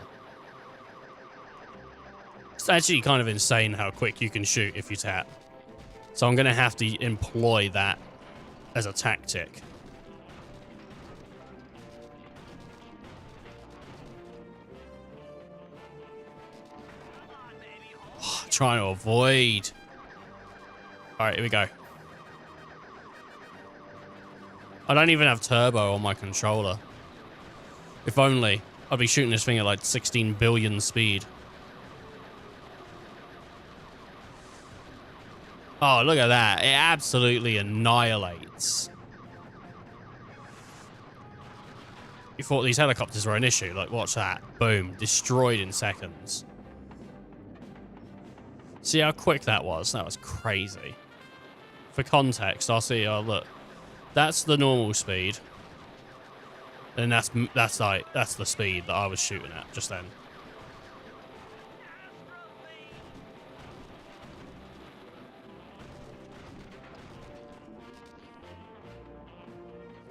It's actually kind of insane how quick you can shoot if you tap. So I'm going to have to employ that as a tactic. Trying to avoid. Alright, here we go. I don't even have turbo on my controller. If only, I'd be shooting this thing at like 16 billion speed. Oh, look at that. It absolutely annihilates. You thought these helicopters were an issue. Like, watch that. Boom. Destroyed in seconds. See how quick that was? That was crazy. For context, I'll see. Oh, look. That's the normal speed. And that's the speed that I was shooting at just then.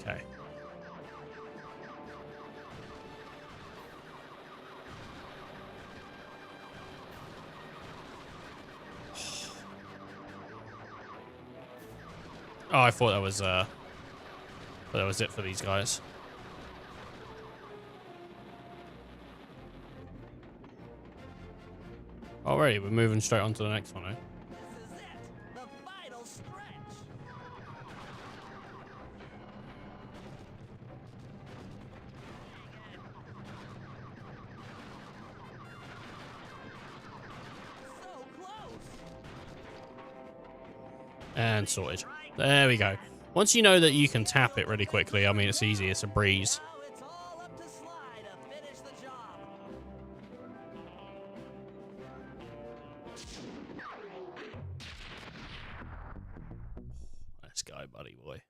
Okay. Oh, I thought that was it for these guys. Alrighty, we're moving straight on to the next one, eh? This is it, the final stretch. So close. And sorted. There we go. Once you know that you can tap it really quickly, I mean, it's easy. It's a breeze. Now it's all up to Sly to finish the job. Nice guy, buddy boy.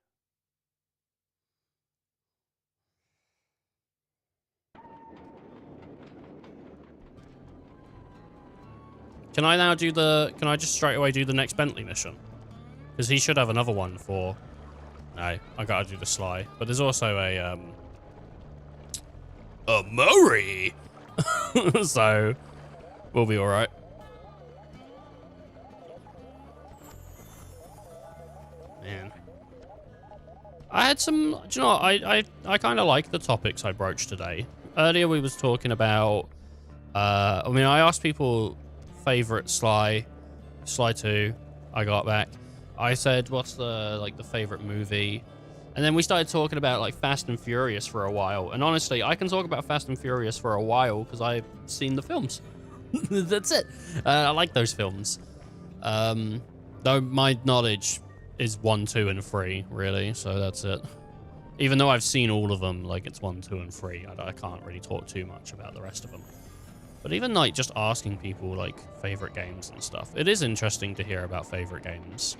Can I now do the... Can I just straight away do the next Bentley mission? Because he should have another one for... No, I gotta do the Sly. But there's also a Murray! So, we'll be alright. Man. I had some... Do you know what? I kind of like the topics I broached today. Earlier we was talking about... I mean, I asked people favorite Sly 2. I got back. I said, what's the favorite movie? And then we started talking about like Fast and Furious for a while. And honestly, I can talk about Fast and Furious for a while because I've seen the films. That's it. I like those films. Though my knowledge is 1, 2, and 3, really. So that's it. Even though I've seen all of them, like it's 1, 2, and 3, I can't really talk too much about the rest of them. But even like just asking people like favorite games and stuff, it is interesting to hear about favorite games.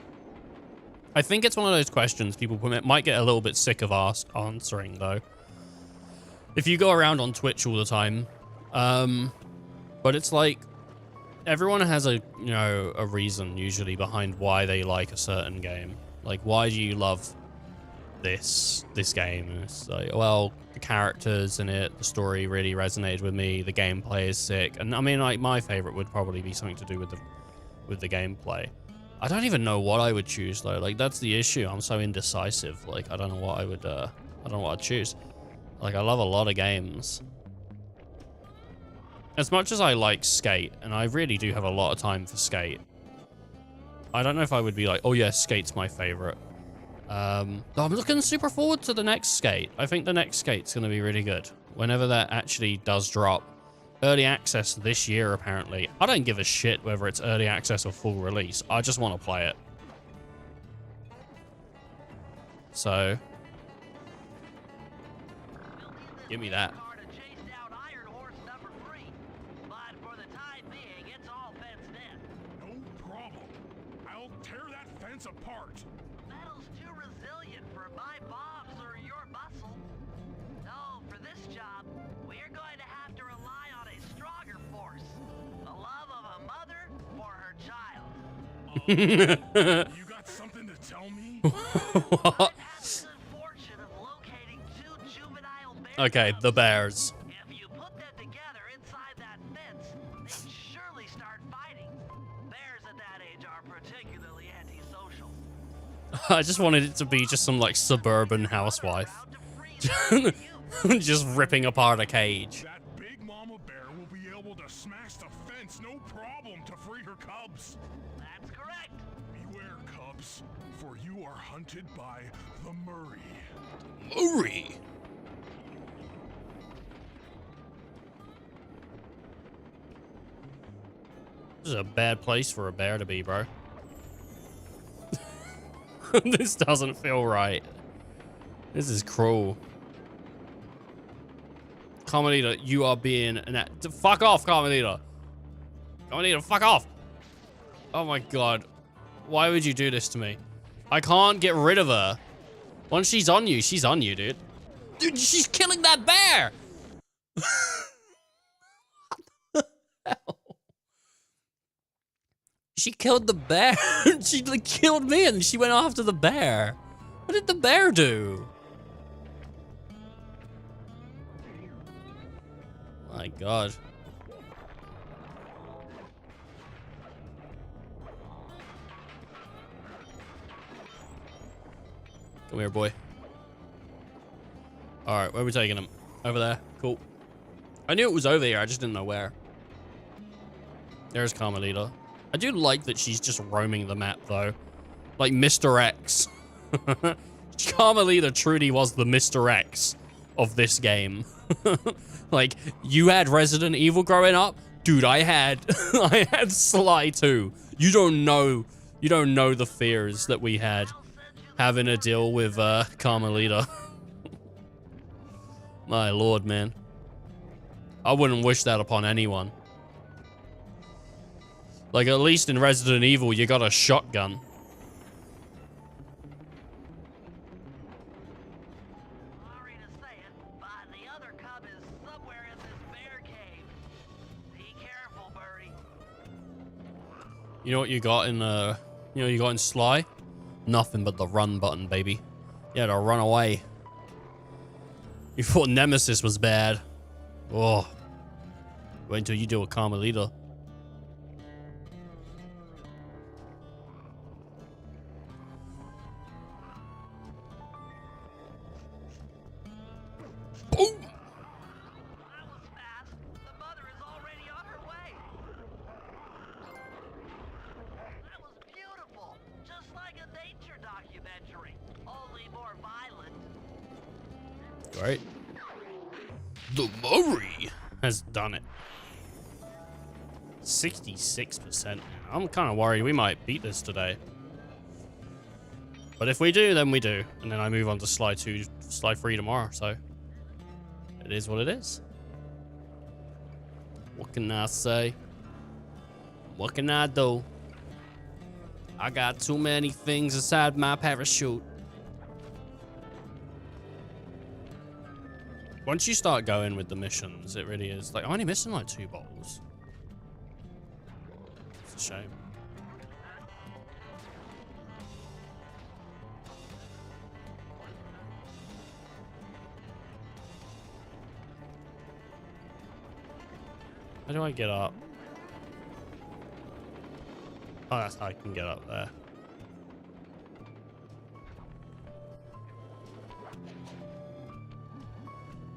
I think it's one of those questions people might get a little bit sick of answering though. If you go around on Twitch all the time, but it's like everyone has a reason usually behind why they like a certain game. Like, why do you love this game? And it's like, well, the characters in it, the story really resonated with me, the gameplay is sick. And I mean, like, my favorite would probably be something to do with the gameplay. I don't even know what I would choose though. Like, that's the issue. I'm so indecisive. Like, I don't know what I would I don't know what I'd choose. Like, I love a lot of games. As much as I like Skate, and I really do have a lot of time for Skate, I don't know if I would be like, oh yeah, Skate's my favorite. I'm looking super forward to the next Skate. I think the next Skate's going to be really good. Whenever that actually does drop. Early access this year, apparently. I don't give a shit whether it's early access or full release. I just want to play it. So, give me that. No problem. I'll tear that fence apart. Metal's too resilient for my bombs or your muscle. No, for this job, we're going to have to rely on a stronger force. The love of a mother for her child. You got something to tell me? What? Okay, the bears. If you put them together inside that fence, they'd surely start fighting. Bears at that age are particularly antisocial. I just wanted it to be just some like suburban housewife. Just ripping apart a cage. That big mama bear will be able to smash the fence no problem to free her cubs. That's correct. Beware, cubs, for you are hunted by the Murray. Murray. This is a bad place for a bear to be, bro. This doesn't feel right. This is cruel. Carmelita, you are being an... Fuck off, Carmelita. Carmelita, fuck off. Oh my god. Why would you do this to me? I can't get rid of her. Once she's on you, dude. Dude, she's killing that bear! She killed the bear. She like, killed me and she went after the bear. What did the bear do? My god. Come here, boy. Alright, where are we taking him? Over there. Cool. I knew it was over here, I just didn't know where. There's Carmelita. I do like that she's just roaming the map, though. Like Mr. X. Carmelita truly was the Mr. X of this game. Like, you had Resident Evil growing up? Dude, I had I had Sly too. You don't know the fears that we had having to deal with Carmelita. My lord, man. I wouldn't wish that upon anyone. Like, at least in Resident Evil, you got a shotgun. Sorry to say it, but the other cub is somewhere in this bear cave. Be careful, Birdie. You know what you got in Sly? Nothing but the run button, baby. You had to run away. You thought Nemesis was bad. Oh. Wait until you deal with Carmelita. Boom! That was fast. The mother is already on her way. That was beautiful. Just like a nature documentary. Only more violent. Great. The Murray has done it. 66%. I'm kind of worried we might beat this today. But if we do, then we do. And then I move on to Sly 2, Sly 3 tomorrow, so... It is what it is. What can I say? What can I do? I got too many things inside my parachute. Once you start going with the missions, it really is. Like, I'm only missing like 2 bowls. It's a shame. How do I get up? Oh, that's how I can get up there.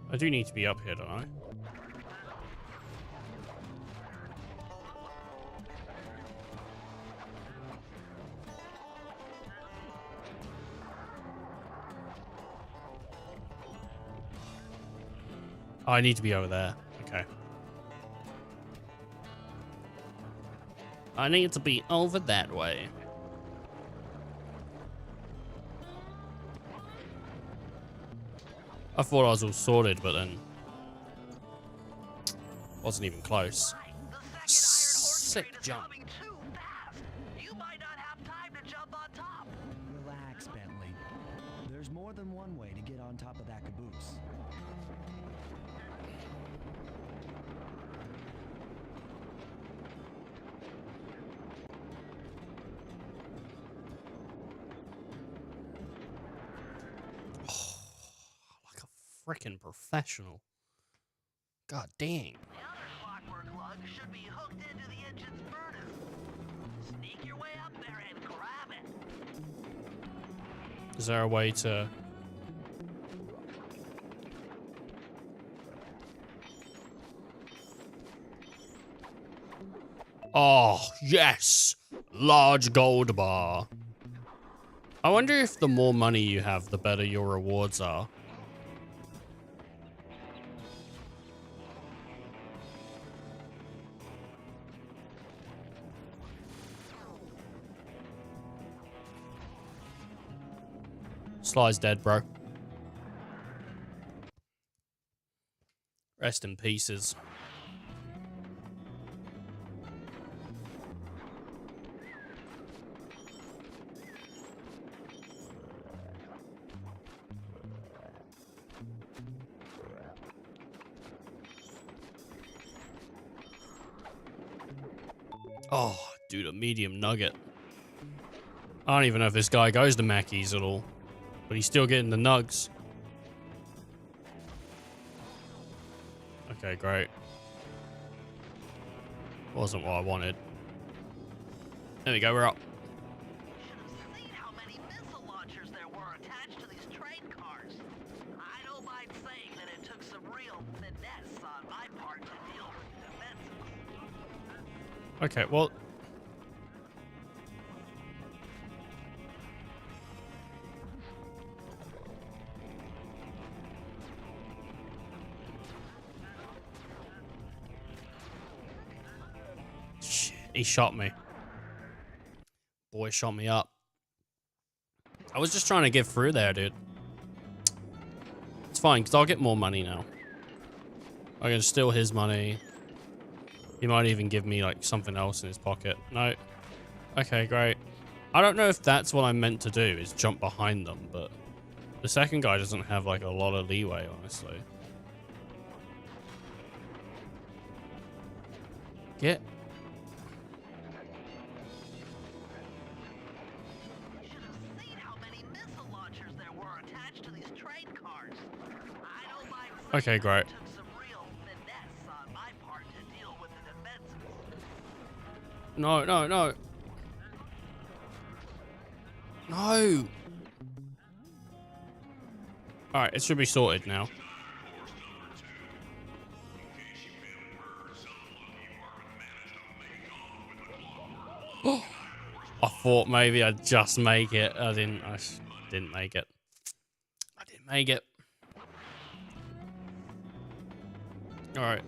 I do need to be up here, don't I? Oh, I need to be over there. Okay. I need to be over that way. I thought I was all sorted, but then wasn't even close. Sick jump. You might not have time to jump on top. Relax, Bentley. There's more than one way to get on top of that caboose. Like a freaking professional. God dang. The other clockwork lug should be hooked into the engine's furnace. Sneak your way up there and grab it. Is there a way to... Oh, yes! Large gold bar. I wonder if the more money you have, the better your rewards are. Sly's dead, bro. Rest in pieces. Oh, dude, a medium nugget. I don't even know if this guy goes to Mackey's at all. But he's still getting the nugs. Okay, great. Wasn't what I wanted. There we go, we're up. Should have seen how many missile launchers there were attached to these train cars. I don't mind saying that it took some real finesse on my part to deal with the defenses. Okay, well... Shit, he shot me. Boy shot me up. I was just trying to get through there, dude. It's fine, because I'll get more money now. I can steal his money. He might even give me, like, something else in his pocket. No. Okay, great. I don't know if that's what I'm meant to do, is jump behind them, but... The second guy doesn't have, like, a lot of leeway, honestly. Get... Should have seen how many missile launchers there were attached to these train cars. I don't mind saying Okay, great. it took some real finesse on my part to deal with the defenses. No, no, no. No. Alright, it should be sorted now. I thought maybe I'd just make it. I didn't make it. I didn't make it. Alright.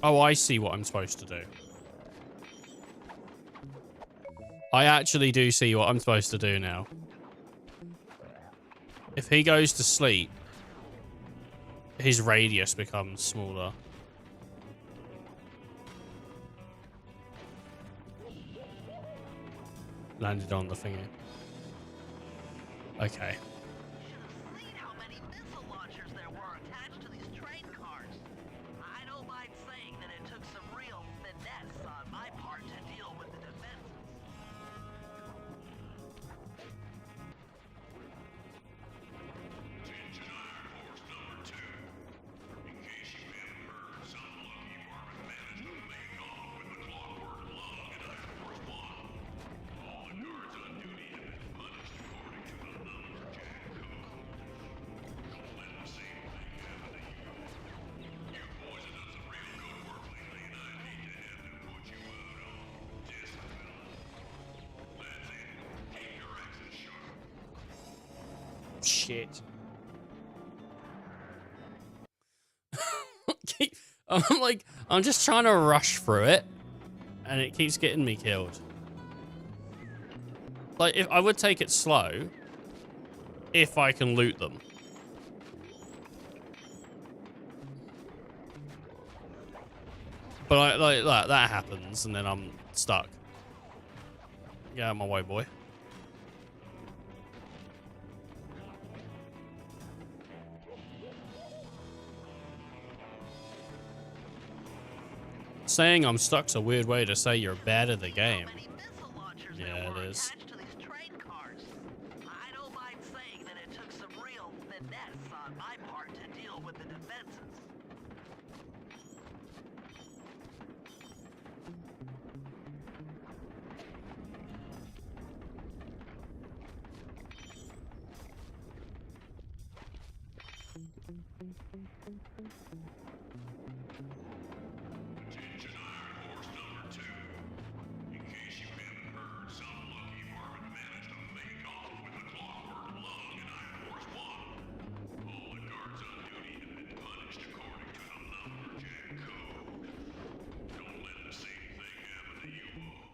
Oh, I see what I'm supposed to do. I actually do see what I'm supposed to do now. If he goes to sleep, his radius becomes smaller. Landed on the thingy. Okay. Should have seen how many missile launchers there were attached to these train cars. I don't mind saying that it took some real finesse on my part to deal with the defenses. Attention Iron Horse number 2. In case you haven't heard, some lucky varmint managed to make off with the clockwork lung in Iron Horse 1. All the guards on duty have been punished according to the lumberjack code. Don't let the same thing happen to you. You boys have done some real good work lately, and I'd hate to have to put you out on disability. That's it. Keep your axes sharp. Shit. I'm like, I'm just trying to rush through it, and it keeps getting me killed. Like, if I would take it slow, if I can loot them. But like that happens, and then I'm stuck. Get out of my way, boy. Saying I'm stuck's a weird way to say you're bad at the game. How many missile launchers Yeah, there it were is. attached to these train cars. I don't mind saying that it took some real finesse on my part to deal with the defenses. Attention Iron Horse number 2. In case you haven't heard, some lucky varmint managed to make off with the clockwork lung in Iron Horse 1. All the guards on duty have been punished according to the lumberjack code. Don't let the same thing happen to you all.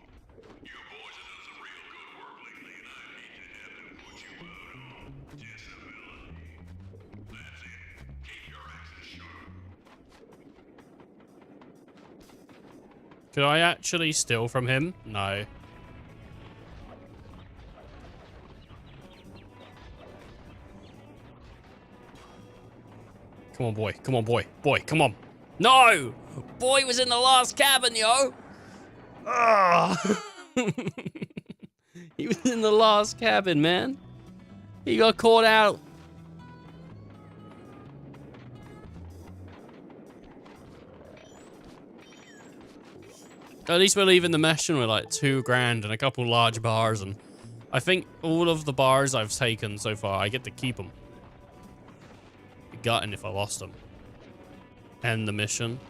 You boys have done some real good work lately, and I'd hate to have to put you out on disability. That's it. Keep your axes sharp. Could I actually steal from him? No. Come on, boy. Come on, boy. Boy, come on. No! Boy was in the last cabin, yo! Ah! He was in the last cabin, man. He got caught out. At least we're leaving the mission with like $2 grand and a couple large bars, and I think all of the bars I've taken so far, I get to keep them. Be gutting if I lost them. End the mission.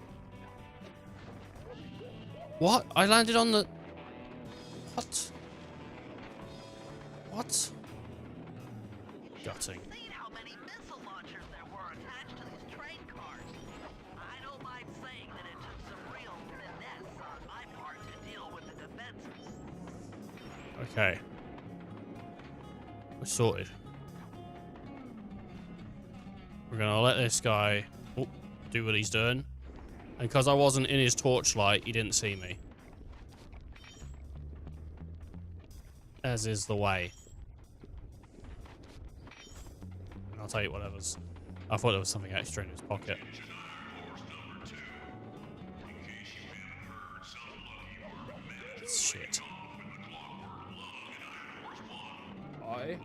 What? I landed on the... What? What? Gutting. Seen how many missile launchers there were attached to these train cars. I don't mind saying that it took some real finesse on my part to deal with the defenses. Okay. We're sorted. We're gonna let this guy do what he's doing. And because I wasn't in his torchlight, he didn't see me. As is the way. And I'll tell you whatever's... I thought there was something extra in his pocket. Shit. I...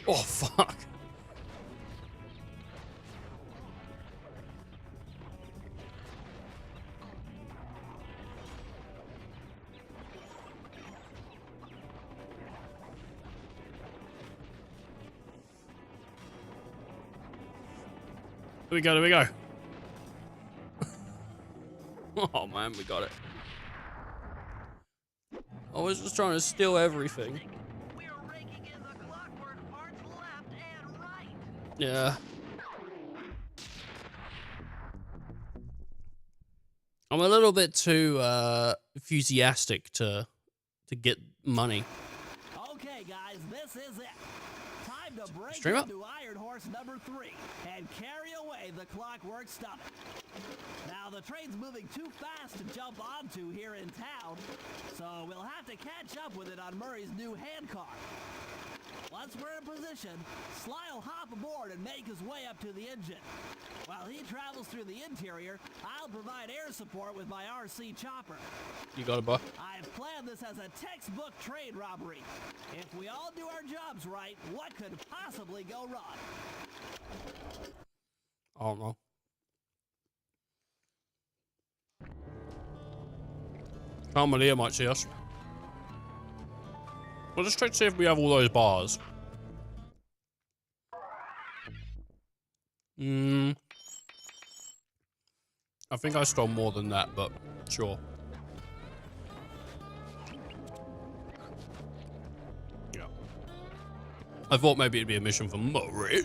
Oh, fuck. Here we go, there we go. Oh, man, we got it. I was just trying to steal everything. Yeah. I'm a little bit too enthusiastic to get money. Okay, guys, this is it. Time to break Stream up. into Iron Horse number 3 and carry away the Clockwork Stomach. Now, the train's moving too fast to jump onto here in town, so we'll have to catch up with it on Murray's new handcar. Once we're in position, Sly'll hop aboard and make his way up to the engine. While he travels through the interior, I'll provide air support with my RC chopper. You got it, bud. I've planned this as a textbook train robbery. If we all do our jobs right, what could possibly go wrong? I don't know. Can't really hear much, yes. We'll just check to see if we have all those bars. I think I stole more than that, but sure. Yeah. I thought maybe it'd be a mission for Murray.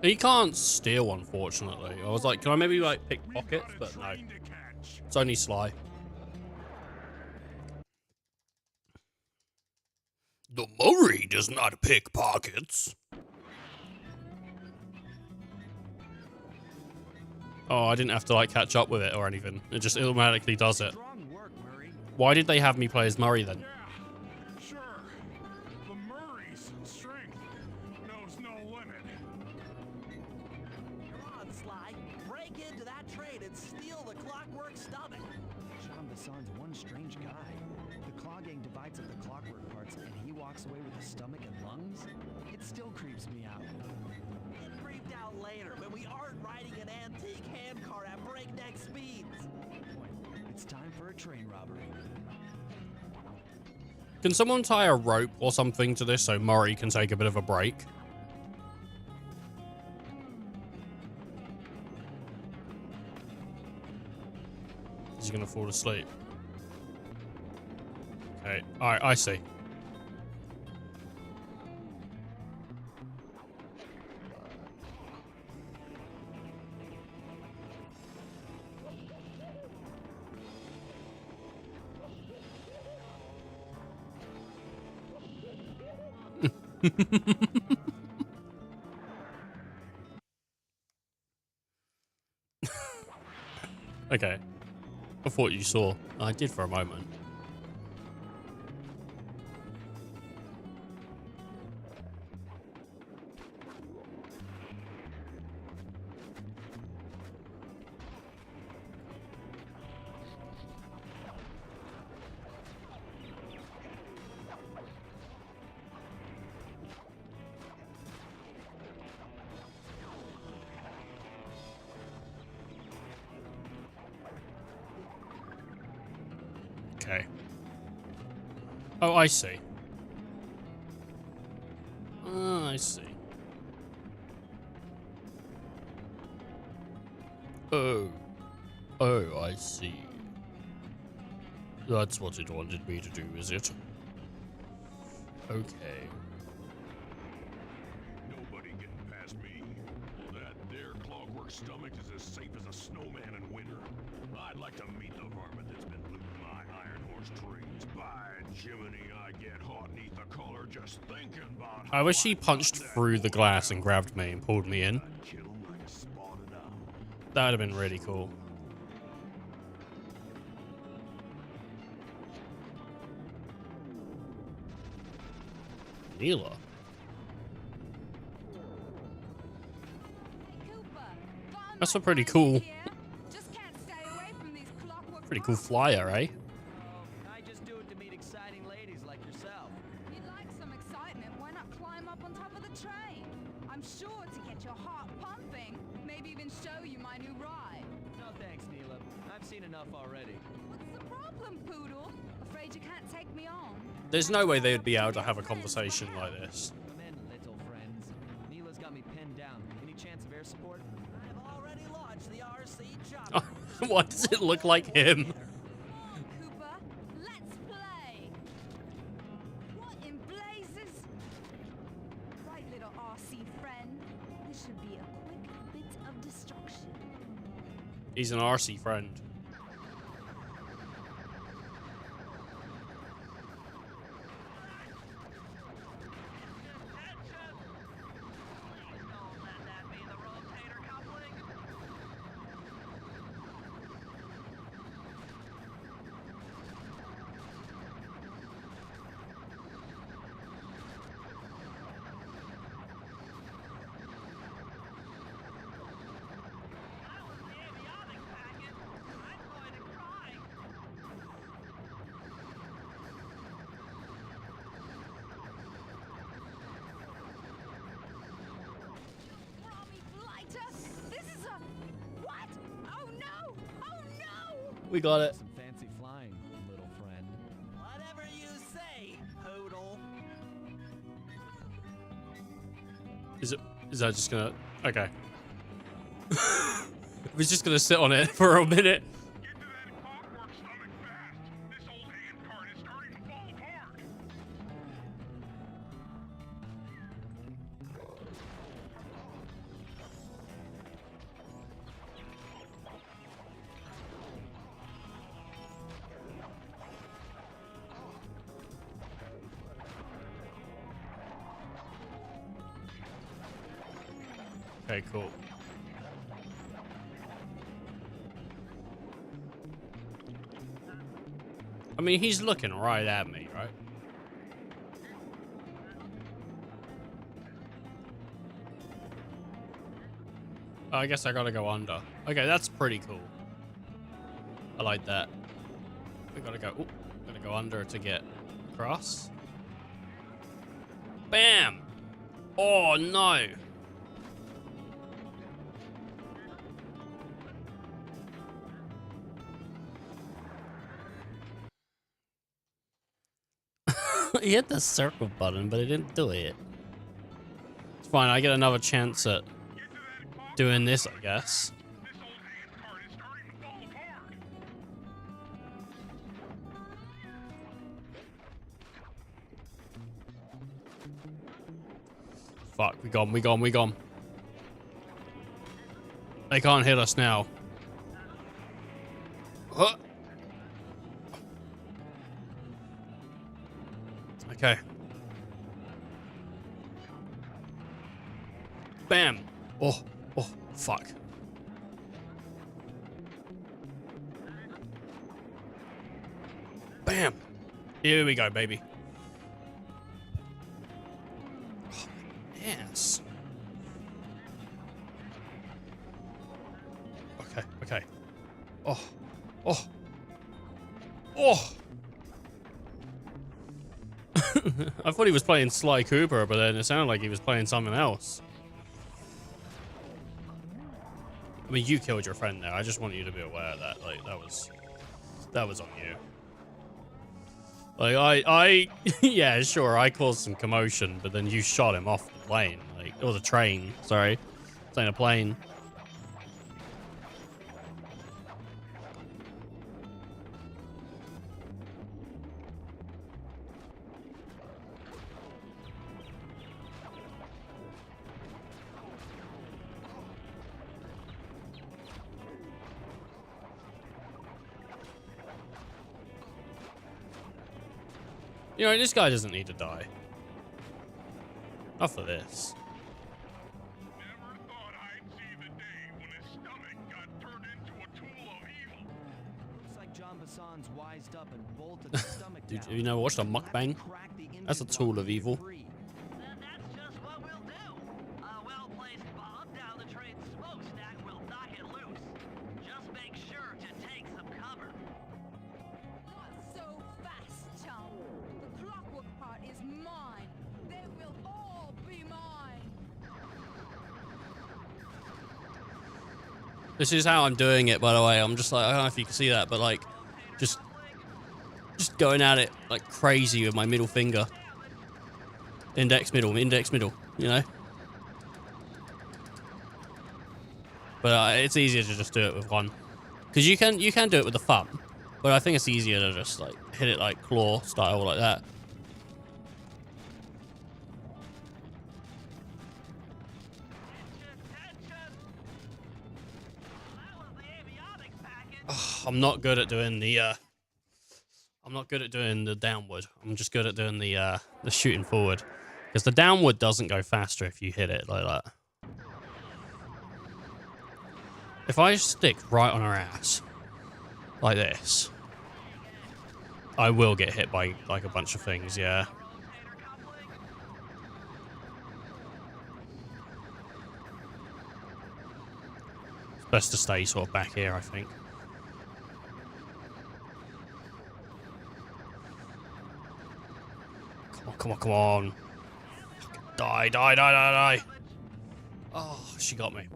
He can't steal, unfortunately. I was like, can I maybe like pick pockets? But no. It's only Sly. The Murray does not pick pockets. Oh, I didn't have to like catch up with it or anything. It just automatically does it. Why did they have me play as Murray then? Yeah, sure. The Murray's strength knows no limit. Come on, Sly. Break into that train and steal the Clockwork Stomach. Jean Bassan's one strange guy. The Claw Gang divides up the clockwork parts and he walks away with a stomach and lungs? It still creeps me out. It creeped out later when we aren't riding an antique handcar at breakneck speeds. It's time for a train robbery. Can someone tie a rope or something to this so Murray can take a bit of a break? Is he gonna fall asleep? Okay, alright, I see. Okay. I thought you saw. I did for a moment. Okay. Oh, I see. Oh, I see. Oh. Oh, I see. That's what it wanted me to do, is it? Okay. Nobody getting past me. That there clockwork stomach is as safe as a snowman in winter. I'd like to meet the varmint that's been looting my iron horse trains. By Jiminy, I get hot neath the collar just thinking about I wish he punched through the glass and grabbed me and pulled me in. kill him like a spotted owl. That would have been really cool. Neela. That's a pretty cool, pretty cool flyer, eh? I just do it to meet exciting ladies like yourself. You'd like some excitement, why not climb up on top of the train? I'm sure to get your heart pumping. Maybe even show you my new ride. No thanks, Neela. I've seen enough already. What's the problem, Poodle? Afraid you can't take me on? There's no way they would be able to have a conversation like this. Come in, little friends. Neela's got me pinned down. Any chance of air support? I've already launched the RC chopper. Why does it look like him? Come on, Cooper. Let's play. What in blazes? Right, little RC friend. This should be a quick bit of destruction. He's an RC friend. Don't let that be the rotator coupling. That was the avionics packet. I'm going to cry. Robbie Blighter! This is a... What? Oh no! Oh no! We got it. Some fancy flying, little friend. Whatever you say, Poodle. Is that just gonna... Okay. We're just gonna sit on it for a minute. Get to that clockwork stomach fast. This old hand cart is starting to fall apart. Okay, cool. I mean, he's looking right at me, right? Oh, I guess I gotta go under. Okay, that's pretty cool. I like that. We gotta go. Ooh, gotta go under to get across. Bam! Oh no! He hit the circle button, but he didn't do it. It's fine, I get another chance at doing this, I guess. This old hand cart is starting to fall apart. Fuck, we gone. They can't hit us now. Huh. Okay. Bam. Oh, oh, fuck. Bam. Here we go, baby. Oh, yes. Okay, okay. Oh, oh, oh. I thought he was playing Sly Cooper, but then it sounded like he was playing something else. I mean, you killed your friend there. I just want you to be aware of that. Like, that was on you. Like, I yeah, sure, I caused some commotion, but then you shot him off the plane. Like, or the train, sorry. Saying a plane. You know, this guy doesn't need to die. Not for this. Never thought I'd see the day when his stomach got turned into a tool of evil. Looks like John Bassan's wised up and bolted the stomach Dude, down. you know, watch the mukbang. That's a tool of evil. Then that's just what we'll do. A well-placed bomb down the train's smokestack will knock it loose. Just make sure to take some cover. Not so fast, chum. The clockwork part is mine. They will all be mine. This is how I'm doing it, by the way. I'm just like, I don't know if you can see that, but like, just going at it like crazy with my middle finger. Index, middle, you know? But it's easier to just do it with one. Because you can do it with the thumb. But I think it's easier to just like hit it like claw style like that. I'm not good at doing the downward. I'm just good at doing the shooting forward. Because the downward doesn't go faster if you hit it like that. If I stick right on her ass, like this, I will get hit by like a bunch of things, yeah. It's best to stay sort of back here, I think. Come on, come on. Die, die, die, die, die. Oh, she got me.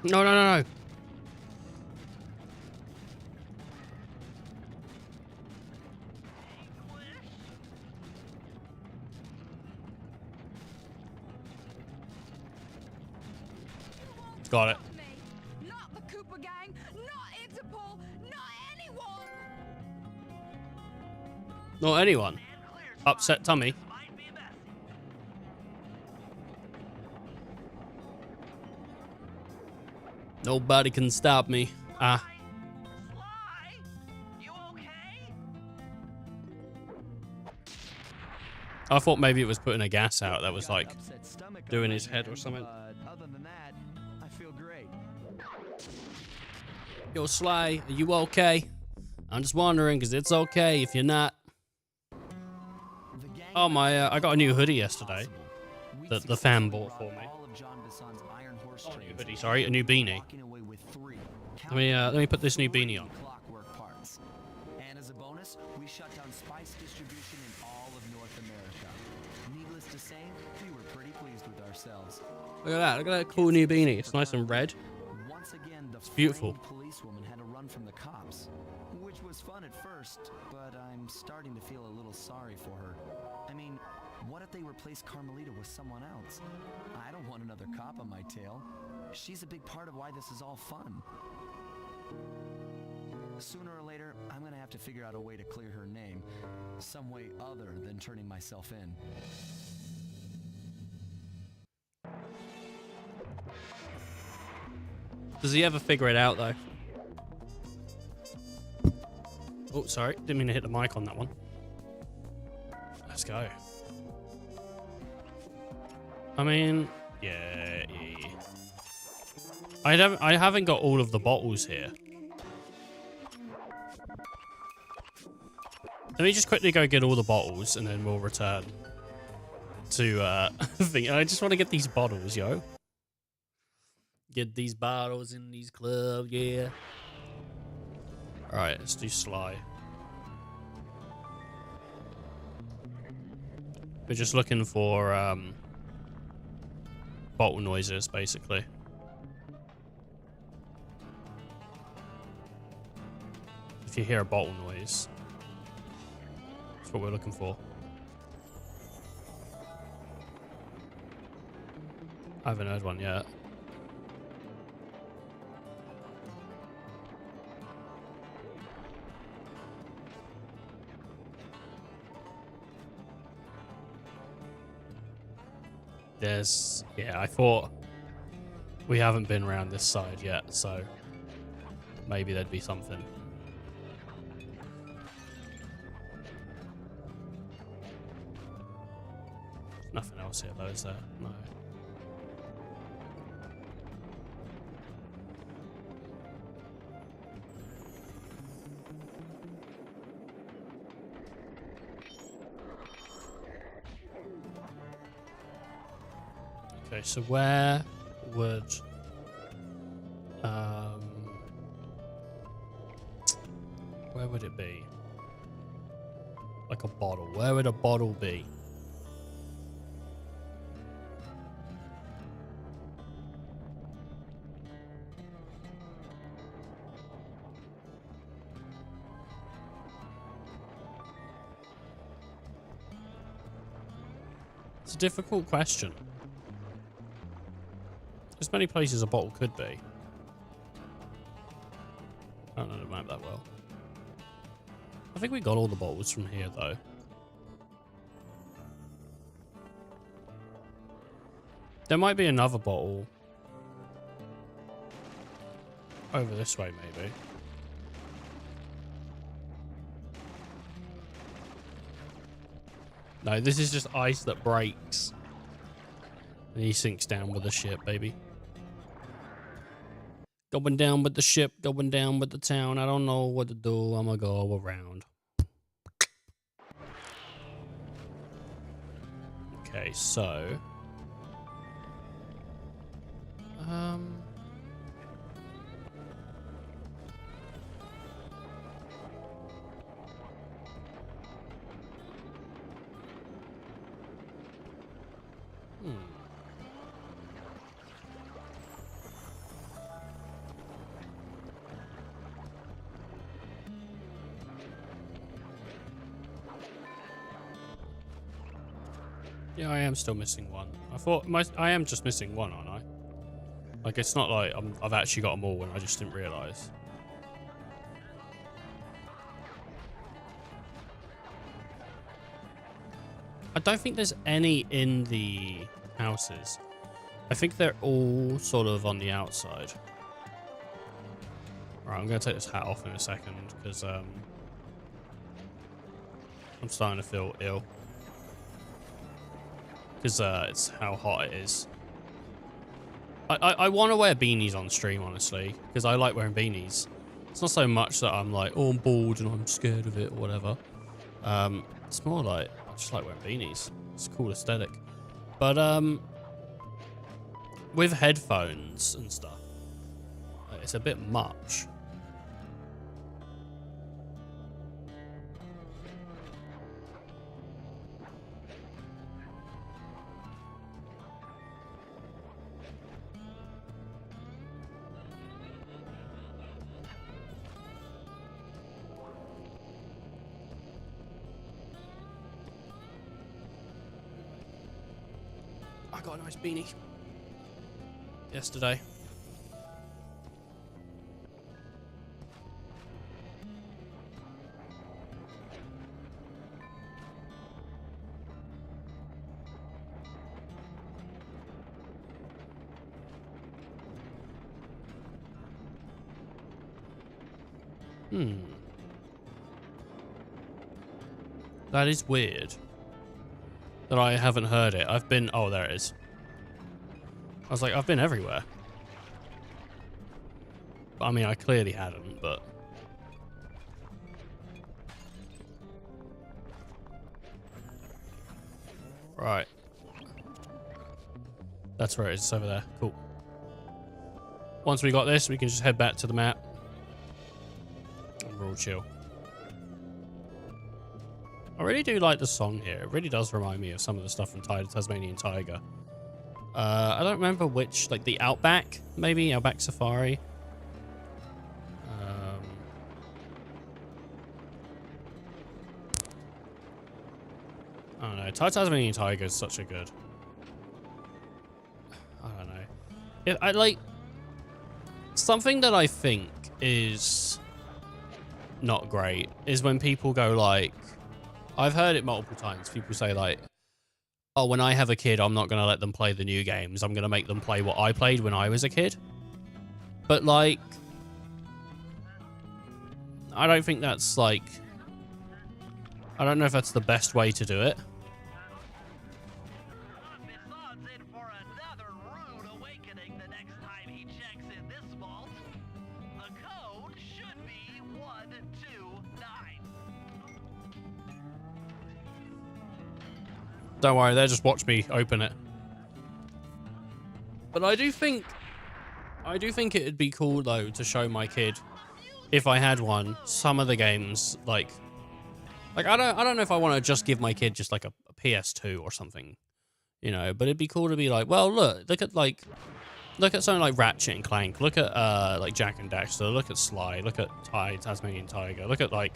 No, no, no, no. Got it. Me. Not the Cooper gang, not Interpol, not anyone. Not anyone. Upset tummy. Nobody can stop me. Ah. Sly, you okay? I thought maybe it was putting a gas out that was like doing his head or something. Other than that, I feel great. Yo, Sly, are you okay? I'm just wondering, because it's okay if you're not. Oh, I got a new hoodie yesterday. The fan bought for me. Oh, a new hoodie, sorry, a new beanie. Let me put this new beanie on. And as a bonus, we shut down spice distribution in all of North America. Needless to say, we were pretty pleased with ourselves. Look at that cool new beanie. It's nice and red. Once again, the beautiful. policewoman had to run from the cops, which was fun at first, but I'm starting to feel a little sorry for her. I mean, what if they replaced Carmelita with someone else? I don't want another cop on my tail. She's a big part of why this is all fun. Sooner or later, I'm gonna have to figure out a way to clear her name. Some way other than turning myself in. Does he ever figure it out, though? Oh, sorry. Didn't mean to hit the mic on that one. Let's go. I mean, yeah. I haven't got all of the bottles here. Let me just quickly go get all the bottles, and then we'll return to thing. I just want to get these bottles, yo. Get these bottles in these clubs, yeah. Alright, let's do Sly. We're just looking for bottle noises, basically. If you hear a bottle noise, that's what we're looking for. I haven't heard one yet. Yeah, I thought we haven't been around this side yet, so maybe there'd be something. Nothing else here though, is there? No. Okay, so where would it be? Like a bottle. Where would a bottle be? It's a difficult question. There's many places a bottle could be. I don't know the map that well. I think we got all the bottles from here, though. There might be another bottle over this way, maybe. No, this is just ice that breaks. And he sinks down with the ship, baby. Going down with the ship, going down with the town. I don't know what to do. I'm gonna go around. Okay, so... Yeah, I am still missing one. I thought I am just missing one, aren't I? Like, it's not like I've actually got them all and I just didn't realise. I don't think there's any in the houses. I think they're all sort of on the outside. Right, I'm going to take this hat off in a second because I'm starting to feel ill. Because it's how hot it is. I want to wear beanies on stream, honestly, because I like wearing beanies. It's not so much that I'm like, oh, I'm bored and I'm scared of it or whatever. It's more like, I just like wearing beanies. It's a cool aesthetic. But with headphones and stuff, it's a bit much. I got a nice beanie yesterday. That is weird. That I haven't heard it. I've been... Oh, there it is. I was like, I've been everywhere. I mean, I clearly hadn't, but... Right. That's where it is. It's over there. Cool. Once we got this, we can just head back to the map. And we're all chill. I really do like the song here. It really does remind me of some of the stuff from Tasmanian Tiger. I don't remember which, like the Outback, maybe? Outback Safari. I don't know. Tasmanian Tiger is such a good... I don't know. I like... Something that I think is not great is when people go like... I've heard it multiple times. People say like, oh, when I have a kid, I'm not going to let them play the new games. I'm going to make them play what I played when I was a kid. But like... I don't think that's like... I don't know if that's the best way to do it. Don't worry, they'll just watch me open it. But I do think it'd be cool though to show my kid, if I had one, some of the games like I don't know if I want to just give my kid just like a PS2 or something, you know. But it'd be cool to be like, well, look at something like Ratchet and Clank, look at like Jak and Daxter, look at Sly, look at Tasmanian Tiger, look at like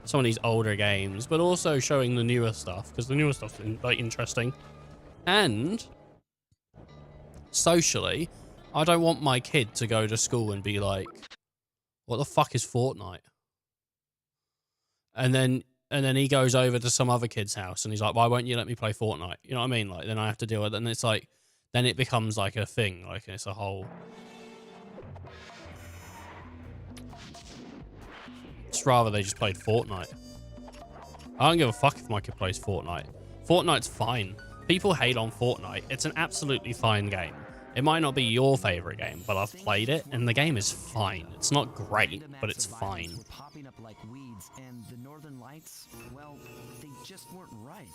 some of these older games, but also showing the newer stuff, because the newer stuff's like interesting. And socially, I don't want my kid to go to school and be like, what the fuck is Fortnite? And then he goes over to some other kid's house and he's like, why won't you let me play Fortnite? You know what I mean? Like, then I have to deal with it. And it's like, then it becomes like a thing. Like, it's a whole... Just rather they just played Fortnite. I don't give a fuck if my kid plays Fortnite. Fortnite's fine. People hate on Fortnite. It's an absolutely fine game. It might not be your favorite game, but I've played it and the game is fine. It's not great, but it's fine. Were popping up like weeds, and the northern lights, well, they just weren't right.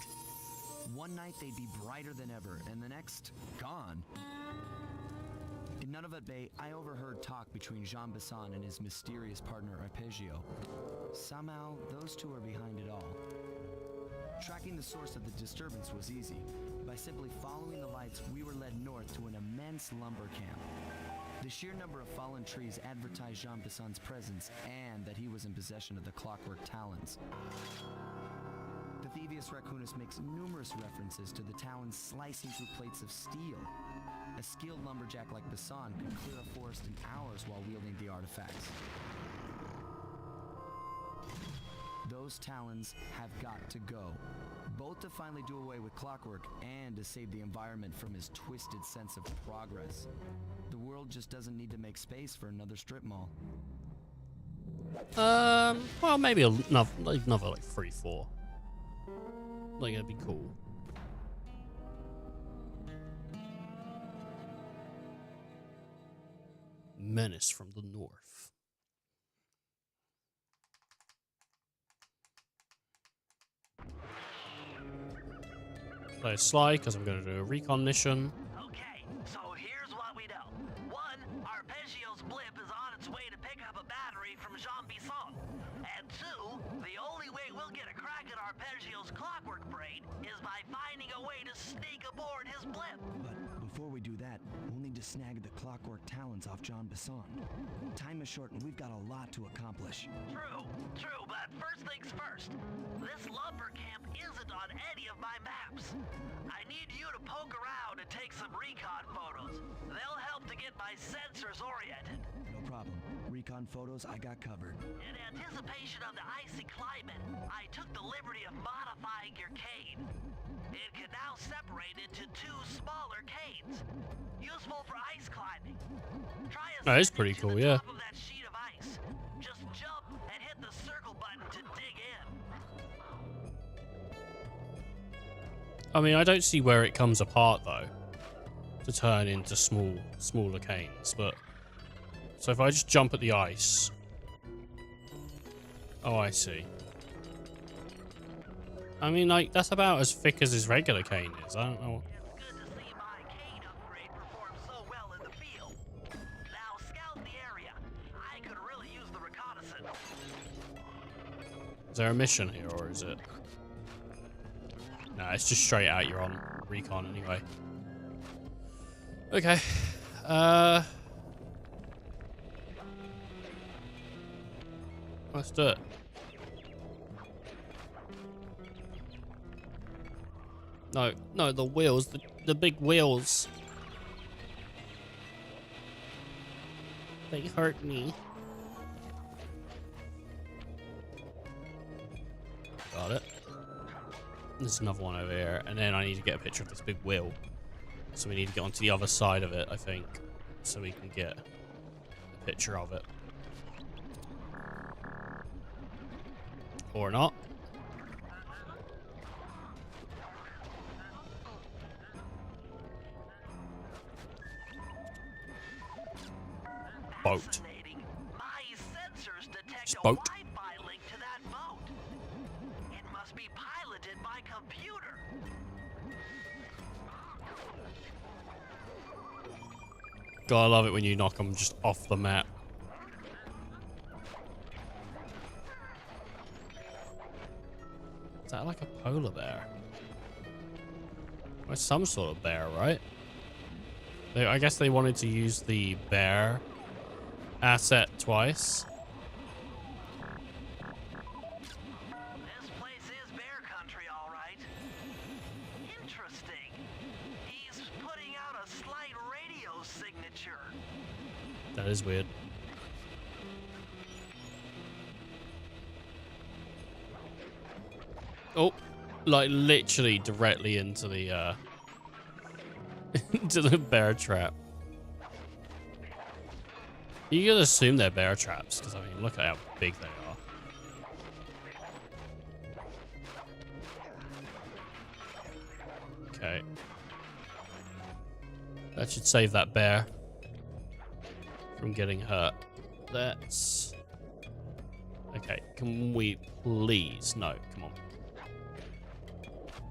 One night they'd be brighter than ever, and the next, gone. In Nunavut Bay, I overheard talk between Jean Besson and his mysterious partner Arpeggio. Somehow, those two are behind it all. Tracking the source of the disturbance was easy. By simply following the lights, we were led north to an immense lumber camp. The sheer number of fallen trees advertised Jean Besson's presence and that he was in possession of the clockwork talons. The Thieves Raccoonus makes numerous references to the talons slicing through plates of steel. A skilled lumberjack like Besson could clear a forest in hours while wielding the artifacts. Those talons have got to go, both to finally do away with clockwork and to save the environment from his twisted sense of progress. The world just doesn't need to make space for another strip mall. Well, maybe another like 3-4. Like, that'd be cool. Menace from the north. Play Sly, because I'm going to do a recon mission. Okay, so here's what we know. One, Arpeggio's blip is on its way to pick up a battery from Jean Besson. And two, the only way we'll get a crack at Arpeggio's clockwork brain is by finding a way to sneak aboard his blip. But before we do that, we'll need to snag the clockwork talons off Jean Besson. Time is short and we've got a lot to accomplish. True, but first things first. This lumber camp isn't on any of my maps. I need you to poke around and take some recon photos. They'll help to get my sensors oriented. No problem. Recon photos I got covered. In anticipation of the icy climate, I took the liberty of modifying your cane. It can now separate into two smaller canes, useful for ice climbing. Try That is pretty cool, yeah. top of that sheet of ice. Just jump and I mean, I don't see where it comes apart though, to turn into smaller canes. But so if I just jump at the ice, oh, I see. I mean, like that's about as thick as his regular cane is. I don't know. It's good to see my cane upgrade perform so well in the field. Now scout the area. I could really use the reconnaissance. Is there a mission here, or is it? Nah, it's just straight out. You're on recon anyway. Okay. Let's do it. No, no, the wheels, the big wheels. They hurt me. Got it. There's another one over here, and then I need to get a picture of this big wheel. So we need to get onto the other side of it, I think, so we can get a picture of it. Or not. Boat. Fascinating. My sensors detect Just a boat. Wi-Fi link to that boat. It must be piloted by computer. God, I love it when you knock them just off the map. Is that like a polar bear? Or some sort of bear, right? I guess they wanted to use the bear asset twice. This place is bear country, all right. Interesting. He's putting out a slight radio signature. That is weird. Oh, like literally directly into the into the bear trap. You could assume they're bear traps, because I mean, look at how big they are. Okay. That should save that bear from getting hurt. That's... Okay, can we please? No, come on.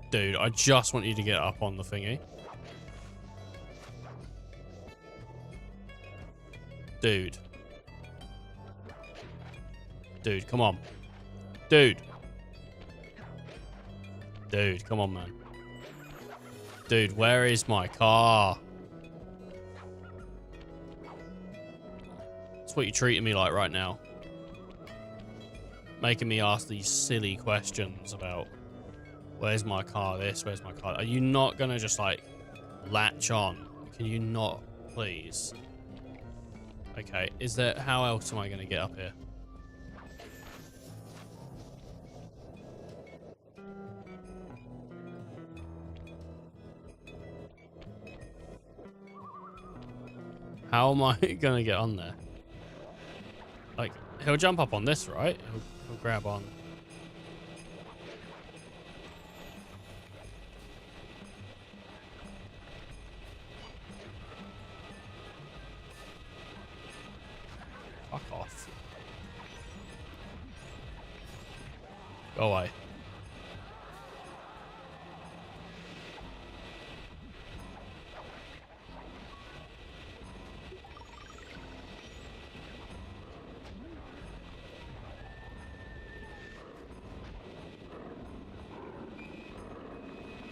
Dude, I just want you to get up on the thingy. Dude. Dude, come on. Dude. Dude, come on, man. Dude, where is my car? That's what you're treating me like right now. Making me ask these silly questions about where's my car, this, where's my car. Are you not gonna just like latch on? Can you not, please? Okay, is there, how else am I gonna get up here? How am I gonna get on there? Like, he'll jump up on this, right? He'll grab on. Fuck off. Go away.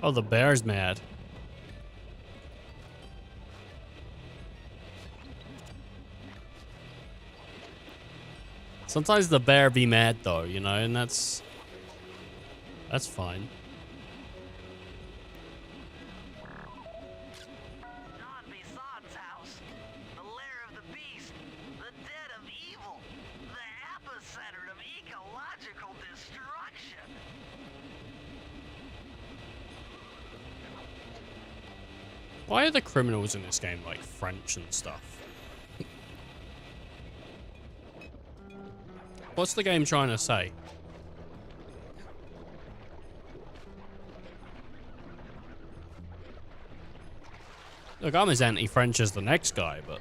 Oh, the bear's mad. Sometimes the bear be mad though, you know, and that's fine. Don Bison's house. The lair of the beast. The den of evil. The epicenter of ecological destruction. Why are the criminals in this game like French and stuff? What's the game trying to say? Look, I'm as anti-French as the next guy, but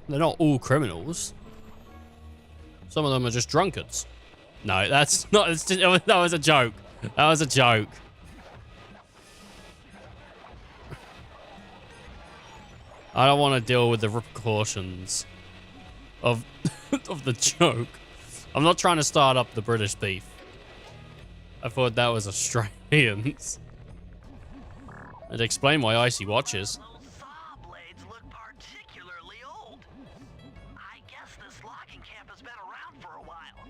they're not all criminals. Some of them are just drunkards. No, that's not. That was a joke. That was a joke. I don't want to deal with the repercussions of of the joke. I'm not trying to start up the British beef. I thought that was Australians. It'd explain why icy watches. Those saw blades look particularly old. I guess this logging camp has been around for a while.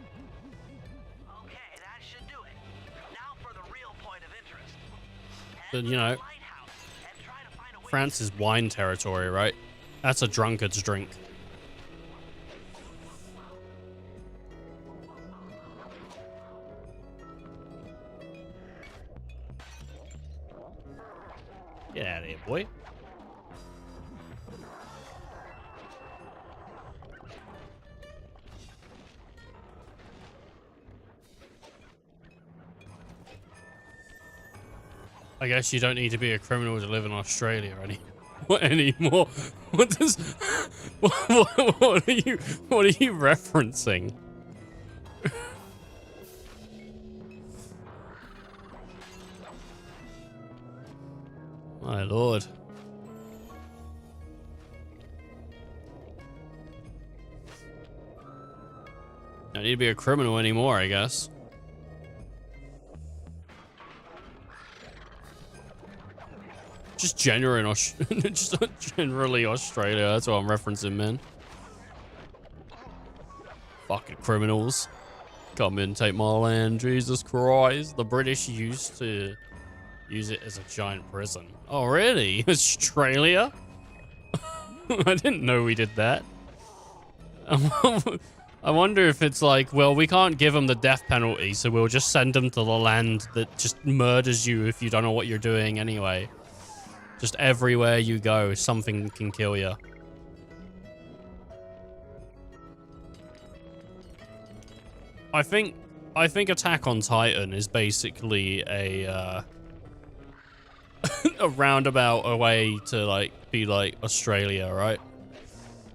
Okay, that should do it. Now for the real point of interest. But, you know, France is wine territory, right? That's a drunkard's drink. Get out of here, boy. I guess you don't need to be a criminal to live in Australia anymore. What does what are you referencing? My lord. Don't need to be a criminal anymore, I guess. Just generally Australia, that's what I'm referencing, man. Fucking criminals. Come in, take my land, Jesus Christ. The British used to use it as a giant prison. Oh, really? Australia? I didn't know we did that. I wonder if it's like, well, we can't give them the death penalty, so we'll just send them to the land that just murders you if you don't know what you're doing anyway. Just everywhere you go, something can kill you. I think Attack on Titan is basically a a roundabout way to like be like Australia, right?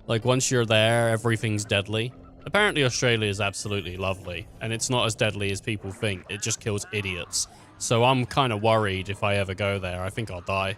Like once you're there, everything's deadly. Apparently Australia is absolutely lovely, and it's not as deadly as people think. It just kills idiots. So I'm kind of worried if I ever go there. I think I'll die.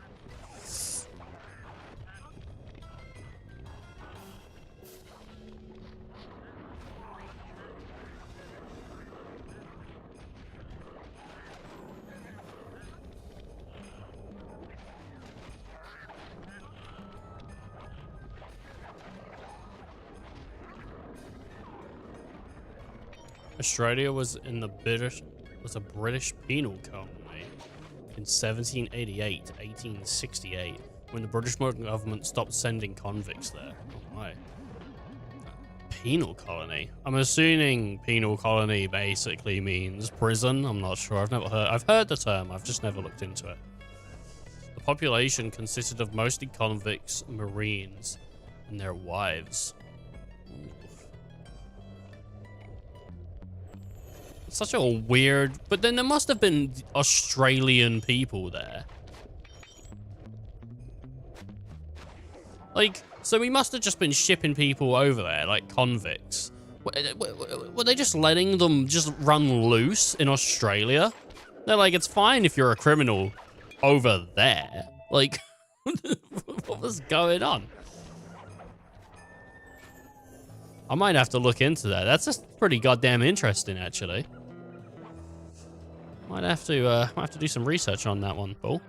Australia was a British penal colony in 1788 to 1868 when the British government stopped sending convicts there. Oh my. Penal colony. I'm assuming penal colony basically means prison. I'm not sure. I've heard the term. I've just never looked into it. The population consisted of mostly convicts, Marines, and their wives. Such a weird, but then there must have been Australian people there. Like, so we must have just been shipping people over there, like convicts. Were they just letting them just run loose in Australia? They're like, it's fine if you're a criminal over there. Like, what was going on? I might have to look into that. That's just pretty goddamn interesting, actually. Might have to do some research on that one, Paul.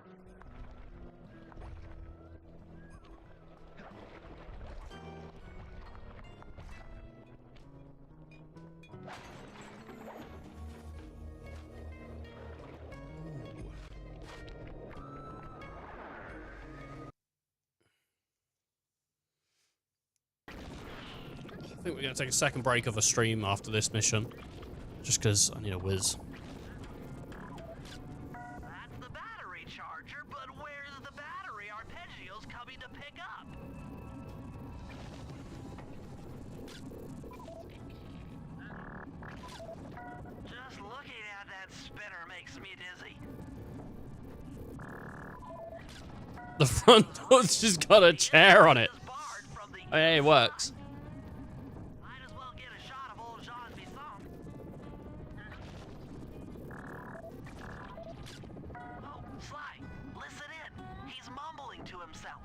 I think we're gonna take a second break of a stream after this mission, just because I need a whiz. That's the battery charger, but where's the battery Arpeggio's coming to pick up? Just looking at that spinner makes me dizzy. The front door's just got a chair on it. Oh, yeah, it works. Might as well get a shot of old Jean Bisson. Oh, Sly, listen in. He's mumbling to himself.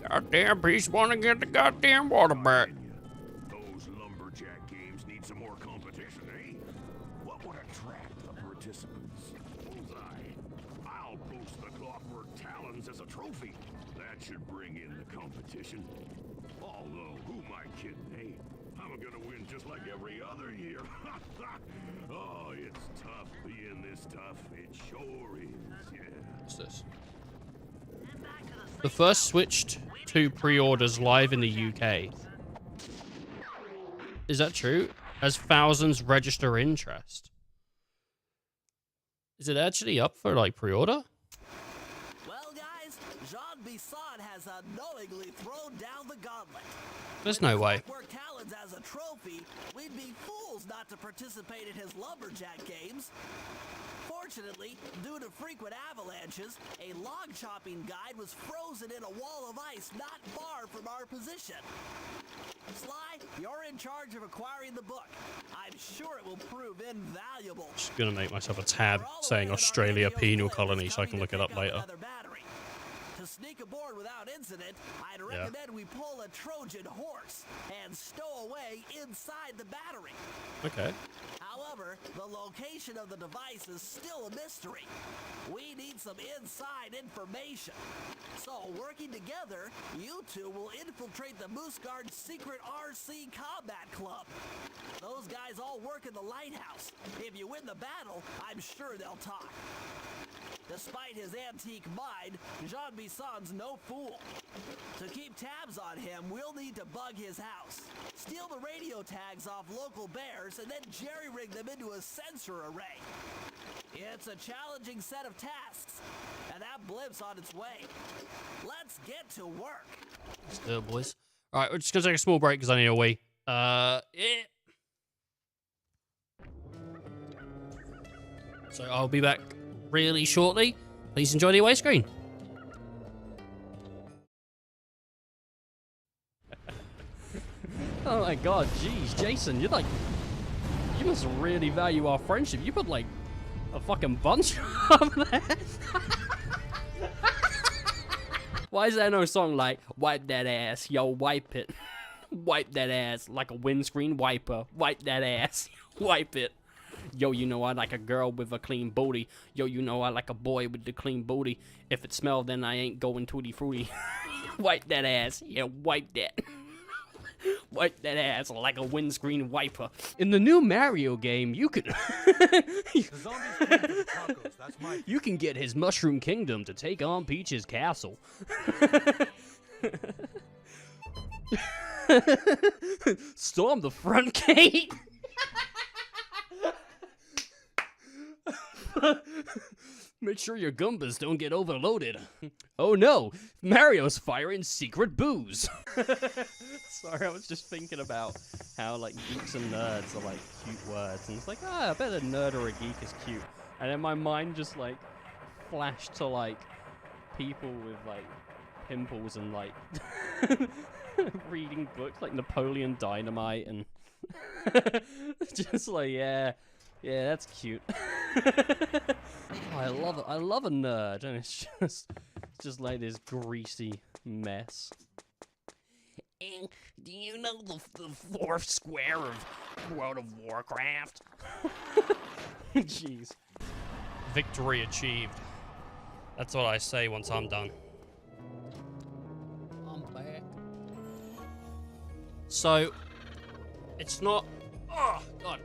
Goddamn piece wanna get the goddamn water back. Those lumberjack games need some more competition, eh? What would attract the participants? Bullseye. I'll post the clockwork talons as a trophy. That should bring in the competition. Although, who am I kidding, eh? I'm gonna win just like every other year. Oh, it's tough being this tough. It sure is, yeah. What's this? The first switched to pre-orders live in the UK. Is that true? As thousands register interest. Is it actually up for like pre-order? Well, guys, Jean Bisson has unknowingly thrown down the gauntlet. There's no way. Clockwork Talons as a trophy, we'd be fools not to participate in his lumberjack games. Fortunately, due to frequent avalanches, a log chopping guide was frozen in a wall of ice not far from our position. Sly, you're in charge of acquiring the book. I'm sure it will prove invaluable. Just gonna make myself a tab saying Australia Penal Colony so I can look it up later. To sneak aboard without incident, I'd recommend we pull a Trojan horse and stow away inside the battery. Okay. However, the location of the device is still a mystery. We need some inside information. So, working together, you two will infiltrate the Moose Guard's secret RC combat club. Those guys all work in the lighthouse. If you win the battle, I'm sure they'll talk. Despite his antique mind, Jean Bisson's no fool. To keep tabs on him, we'll need to bug his house, steal the radio tags off local bears, and then jerry-rig them into a sensor array. It's a challenging set of tasks, and that blimp's on its way. Let's get to work. Let's do it, boys. All right, we're just gonna take a small break because I need a wee. So I'll be back really shortly. Please enjoy the away screen. Oh my god, jeez, Jason, you must really value our friendship. You put like a fucking bunch of that. Why is there no song like wipe that ass, yo, wipe it? Wipe that ass like a windscreen wiper. Wipe that ass, wipe it. Yo, you know I like a girl with a clean booty. Yo, you know I like a boy with the clean booty. If it smells, then I ain't going tutti frutti. Wipe that ass, yeah, wipe that. Wipe that ass like a windscreen wiper. In the new Mario game, you can you can get his Mushroom Kingdom to take on Peach's castle. Storm the front gate. Make sure your Goombas don't get overloaded. Oh no, Mario's firing secret booze. Sorry, I was just thinking about how like geeks and nerds are like cute words, and it's like, I bet a nerd or a geek is cute. And then my mind just like flashed to like people with like pimples and like reading books like Napoleon Dynamite and just like, yeah, that's cute. Oh, I love it. I love a nerd, and it's just like this greasy mess. And do you know the fourth square of World of Warcraft? Jeez. Victory achieved. That's what I say once I'm done. I'm back. So, it's not... Oh, God.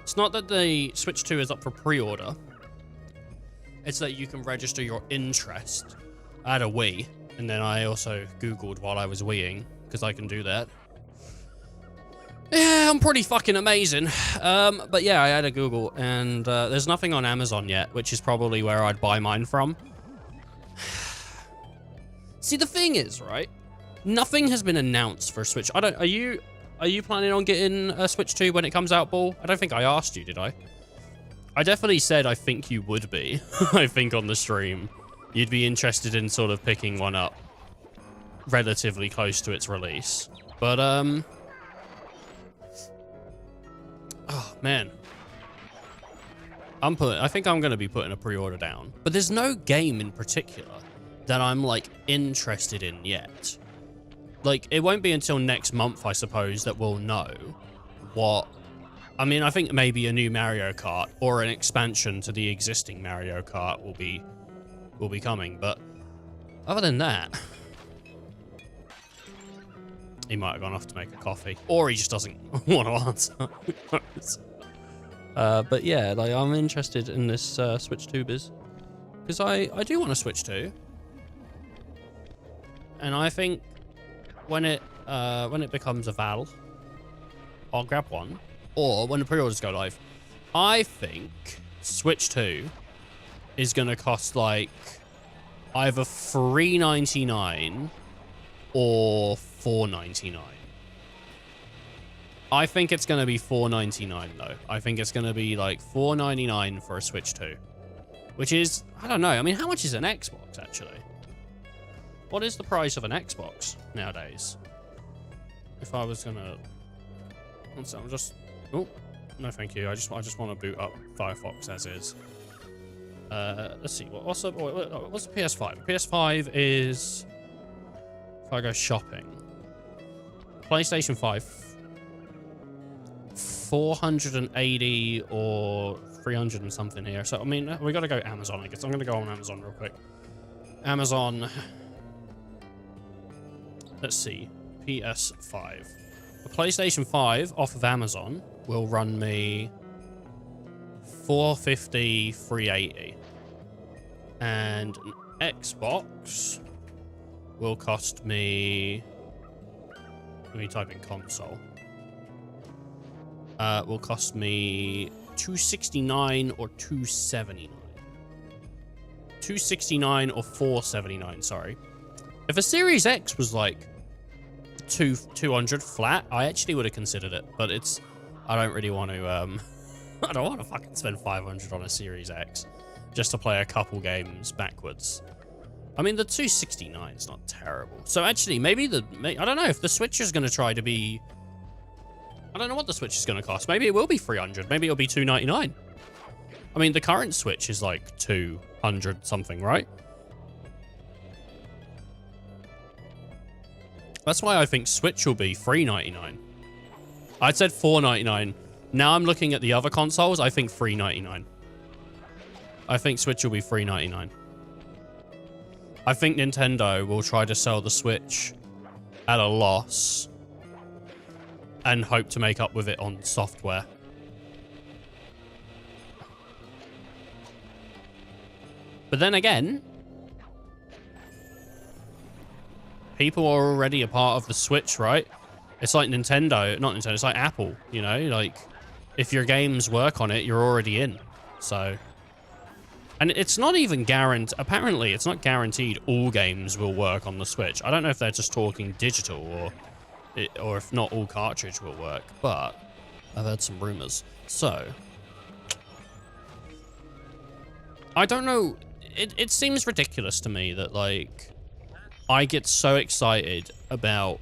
It's not that the Switch 2 is up for pre-order. It's that you can register your interest. I had a Wii, and then I also Googled while I was Wiiing, because I can do that. Yeah, I'm pretty fucking amazing. But yeah, I had a Google, and there's nothing on Amazon yet, which is probably where I'd buy mine from. See, the thing is, right? Nothing has been announced for Switch. Are you planning on getting a Switch 2 when it comes out, Ball? I don't think I asked you, did I? I definitely said I think you would be. I think on the stream. You'd be interested in sort of picking one up relatively close to its release. But, oh, man. I think I'm going to be putting a pre-order down. But there's no game in particular that I'm, like, interested in yet. Like, it won't be until next month, I suppose, that we'll know what... I mean, I think maybe a new Mario Kart or an expansion to the existing Mario Kart will be coming, but other than that, he might have gone off to make a coffee, or he just doesn't want to answer. But yeah, like, I'm interested in this Switch 2 biz, because I do want to Switch 2, and I think when it becomes a Val, I'll grab one, or when the pre-orders go live. I think Switch 2 is going to cost like either $3.99 or $4.99. I think it's going to be $4.99 though. I think it's going to be like $4.99 for a Switch 2, which is, I don't know. I mean, how much is an Xbox actually? What is the price of an Xbox nowadays? If I was going to, I'm just, oh, no thank you. I just want to boot up Firefox as is. Let's see. What's the PS5? PS5 is, if I go shopping, PlayStation 5, 480 or 300 and something here. So I mean, we got to go Amazon. I guess I'm gonna go on Amazon real quick. Amazon. Let's see. PS5. A PlayStation 5 off of Amazon will run me 450, 380. And an Xbox will cost me, let me type in console, will cost me $269 or $279. $269 or $479, sorry. If a Series X was like 200 flat, I actually would have considered it, but it's, I don't really want to, I don't want to fucking spend 500 on a Series X just to play a couple games backwards. I mean, the 269 is not terrible. So actually, maybe I don't know if the Switch is going to try to be, I don't know what the Switch is going to cost. Maybe it will be 300. Maybe it'll be 299. I mean, the current Switch is like 200 something, right? That's why I think Switch will be $399. I said $499. Now I'm looking at the other consoles. I think $399. I think Switch will be $399. I think Nintendo will try to sell the Switch at a loss and hope to make up with it on software. But then again, people are already a part of the Switch, right? It's like Nintendo, not Nintendo, it's like Apple, you know? Like, if your games work on it, you're already in. So, and it's not even guaranteed, apparently it's not guaranteed all games will work on the Switch. I don't know if they're just talking digital or if not all cartridge will work, but I've heard some rumors. So, I don't know, it seems ridiculous to me that, like, I get so excited about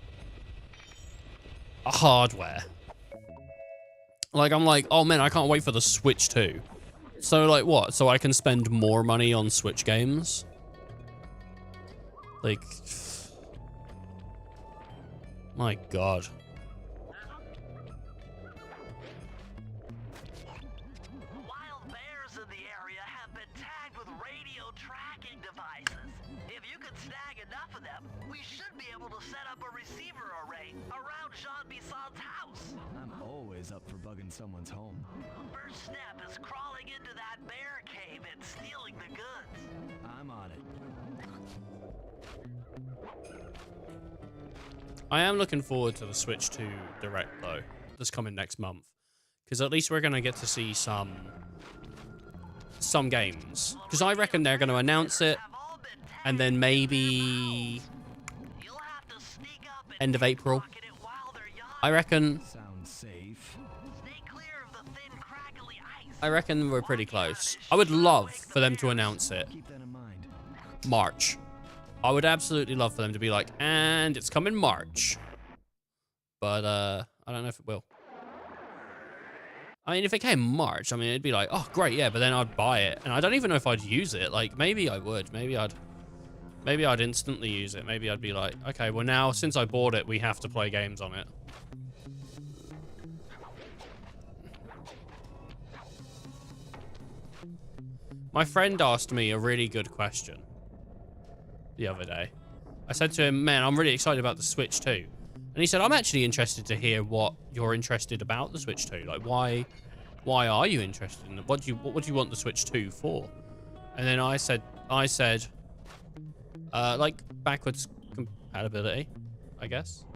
hardware. Like, I'm like, oh man, I can't wait for the Switch 2. So, like, what? So I can spend more money on Switch games? Like, my God. Wild bears in the area have been tagged with radio tracking devices. If you can snag enough of them, we should be able to set up a receiver array around Jean Bisson's house. I'm always up for bugging someone's home. First step is crawling into that bear cave and stealing the goods. I'm on it. I am looking forward to the Switch 2 Direct, though, that's coming next month. Because at least we're going to get to see some games. Because I reckon they're going to announce it, and then maybe You'll have to sneak up and end of April. pocket it while they're young. I reckon. Sounds safe. Stay clear of the thin, crackly ice. I reckon we're pretty close. I would love for them to announce it. Keep that in mind. March. I would absolutely love for them to be like, and it's coming March. But, I don't know if it will. I mean, if it came March, I mean, it'd be like, oh, great, yeah, but then I'd buy it. And I don't even know if I'd use it. Like, maybe I would. Maybe I'd instantly use it. Maybe I'd be like, okay, well now, since I bought it, we have to play games on it. My friend asked me a really good question the other day. I said to him, man, I'm really excited about the Switch 2. And he said, I'm actually interested to hear what you're interested about the Switch 2. Like, why are you interested in it? What do you want the Switch 2 for? And then I said, like, backwards compatibility, I guess.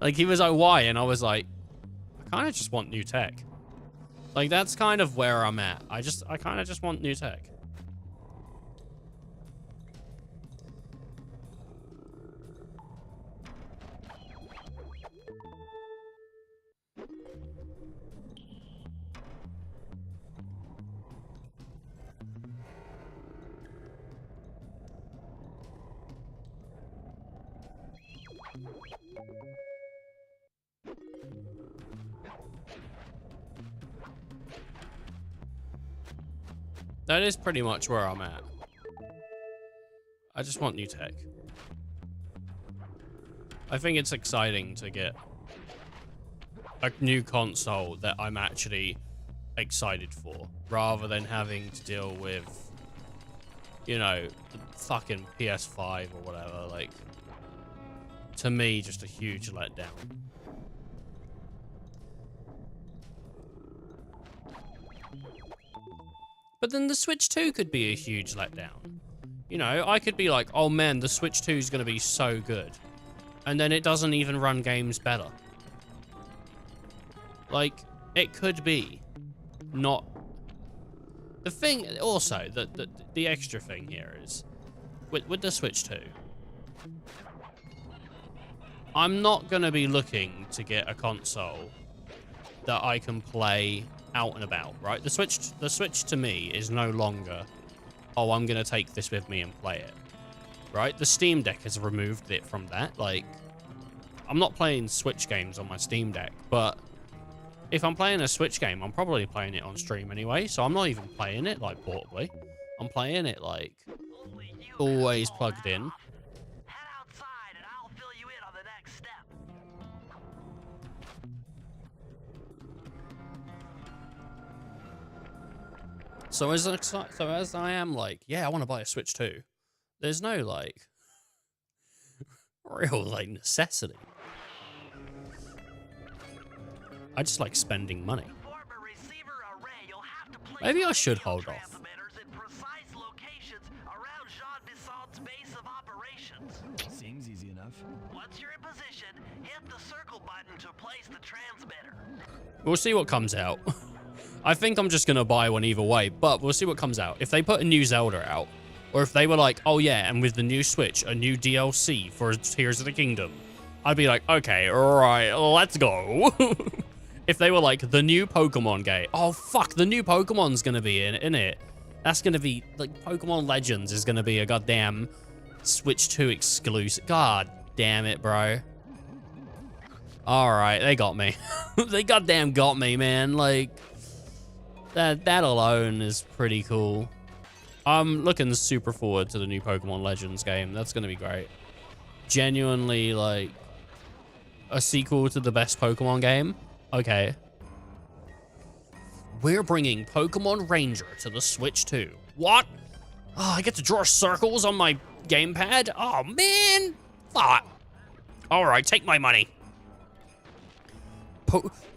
Like, he was like, why? And I was like, I kind of just want new tech. Like, that's kind of where I'm at. I kind of just want new tech. That is pretty much where I'm at. I just want new tech. I think it's exciting to get a new console that I'm actually excited for, rather than having to deal with, you know, the fucking PS5 or whatever. Like, to me, just a huge letdown. But then the Switch 2 could be a huge letdown. You know, I could be like, oh man, the Switch 2 is going to be so good. And then it doesn't even run games better. Like, it could be not... The thing, also, the extra thing here is, with the Switch 2, I'm not going to be looking to get a console that I can play out and about, right? The Switch to me is no longer, oh, I'm going to take this with me and play it, right? The Steam Deck has removed it from that. Like, I'm not playing Switch games on my Steam Deck, but if I'm playing a Switch game, I'm probably playing it on stream anyway, so I'm not even playing it, like, portably. I'm playing it, like, always plugged in. Head outside and I'll fill you in on the next step. So as I am like, yeah, I want to buy a Switch 2, there's no, like, real, like, necessity. I just like spending money. Maybe I should hold off. Seems easy enough. Once you're in position, hit the circle button to place the transmitter. We'll see what comes out. I think I'm just going to buy one either way, but we'll see what comes out. If they put a new Zelda out, or if they were like, oh yeah, and with the new Switch, a new DLC for Tears of the Kingdom, I'd be like, okay, alright, let's go. If they were like, the new Pokemon game, oh fuck, the new Pokemon's going to be in it. That's going to be, like, Pokemon Legends is going to be a goddamn Switch 2 exclusive. God damn it, bro. Alright, they got me. They goddamn got me, man. Like, that alone is pretty cool. I'm looking super forward to the new Pokemon Legends game. That's going to be great. Genuinely, like, a sequel to the best Pokemon game. Okay. We're bringing Pokemon Ranger to the Switch 2. What? Oh, I get to draw circles on my gamepad? Oh, man. Fuck. All right, take my money.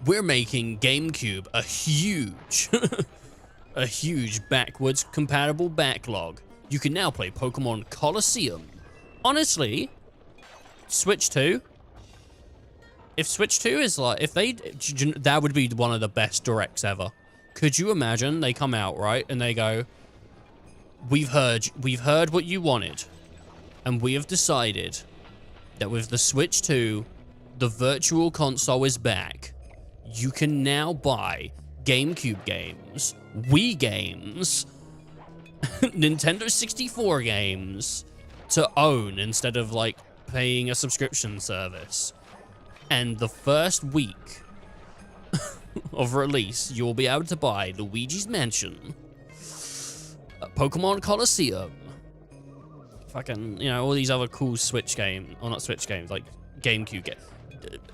We're making GameCube a huge, a huge backwards compatible backlog. You can now play Pokemon Coliseum. Honestly, Switch 2, if Switch 2 is like, if they, that would be one of the best directs ever. Could you imagine they come out, right, and they go, we've heard what you wanted, and we have decided that with the Switch 2, the Virtual Console is back. You can now buy GameCube games, Wii games, Nintendo 64 games to own instead of, like, paying a subscription service. And the first week of release, you'll be able to buy Luigi's Mansion, Pokemon Coliseum, fucking, you know, all these other cool Switch games, or not Switch games, like GameCube games.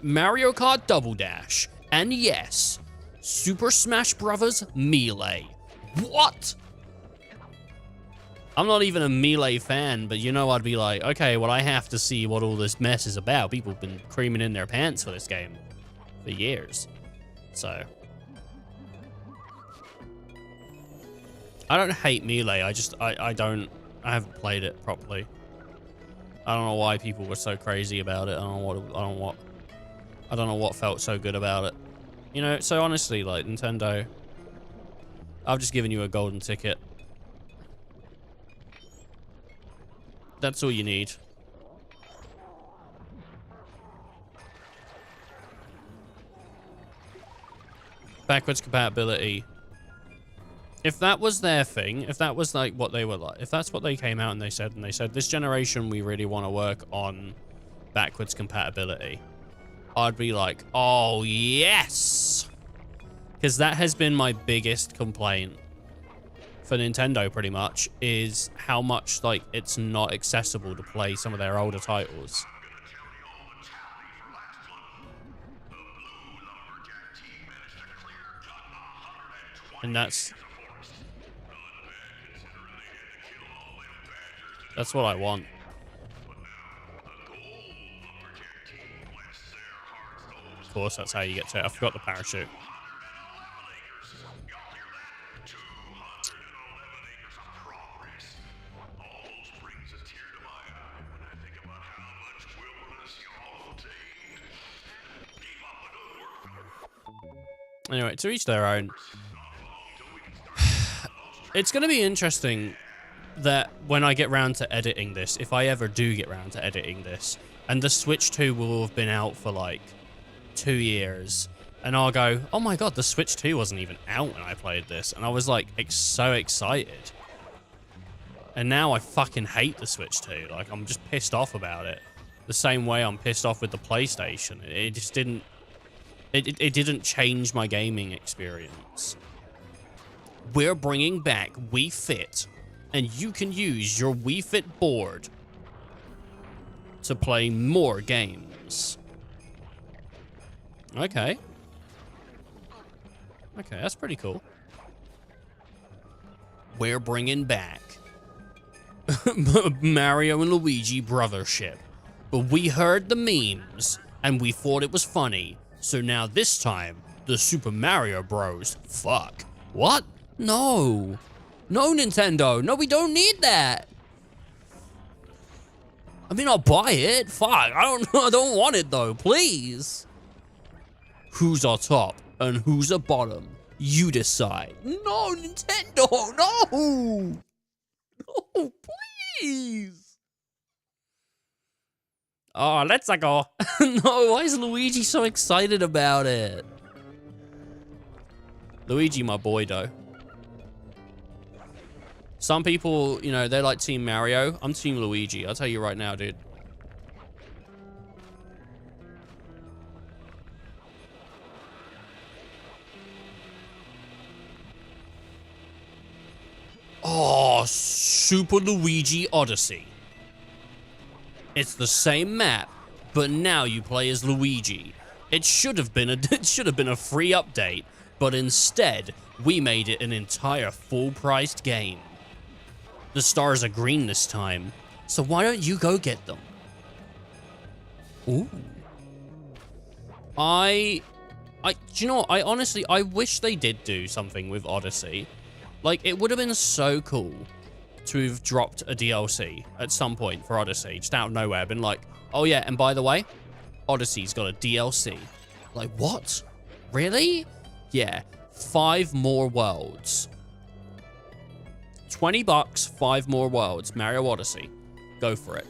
Mario Kart Double Dash, and yes, Super Smash Bros. Melee. What? I'm not even a Melee fan, but you know, I'd be like, okay, well, I have to see what all this mess is about. People have been creaming in their pants for this game for years. So, I don't hate Melee. I haven't played it properly. I don't know why people were so crazy about it. I don't know what felt so good about it. You know, so honestly, like, Nintendo, I've just given you a golden ticket. That's all you need. Backwards compatibility. If that was their thing, if that was like what they were like, if that's what they came out and they said this generation we really want to work on backwards compatibility, I'd be like, oh yes, because that has been my biggest complaint for Nintendo, pretty much, is how much, like, it's not accessible to play some of their older titles. And that's what I want. Of course, that's how you get to it. I forgot the parachute. Anyway, to each their own. It's going to be interesting that when I get round to editing this, if I ever do get round to editing this, and the Switch 2 will have been out for like 2 years, and I'll go, oh my god, the Switch 2 wasn't even out when I played this, and I was like so excited. And now I fucking hate the Switch 2. Like, I'm just pissed off about it. The same way I'm pissed off with the PlayStation. It just didn't... It didn't change my gaming experience. We're bringing back Wii Fit, and you can use your Wii Fit board to play more games. Okay. Okay, that's pretty cool. We're bringing back Mario and Luigi Brothership. But we heard the memes, and we thought it was funny. So now this time, the Super Mario Bros. Fuck. What? No. No, Nintendo. No, we don't need that. I mean, I'll buy it. Fuck. I don't want it, though. Please. Who's on top and who's at bottom? You decide. No, Nintendo. No. No, please. Oh, let's go. No, why is Luigi so excited about it? Luigi, my boy, though. Some people, you know, they like Team Mario. I'm Team Luigi. I'll tell you right now, dude. Oh, Super Luigi Odyssey. It's the same map, but now you play as Luigi. It should have been a free update, but instead, we made it an entire full-priced game. The stars are green this time, so why don't you go get them? Ooh. Do you know what? I honestly wish they did do something with Odyssey. Like, it would have been so cool to have dropped a DLC at some point for Odyssey, just out of nowhere, been like, oh yeah, and by the way, Odyssey's got a DLC. Like, what? Really? Yeah, 5 more worlds. $20, 5 more worlds. Mario Odyssey. Go for it.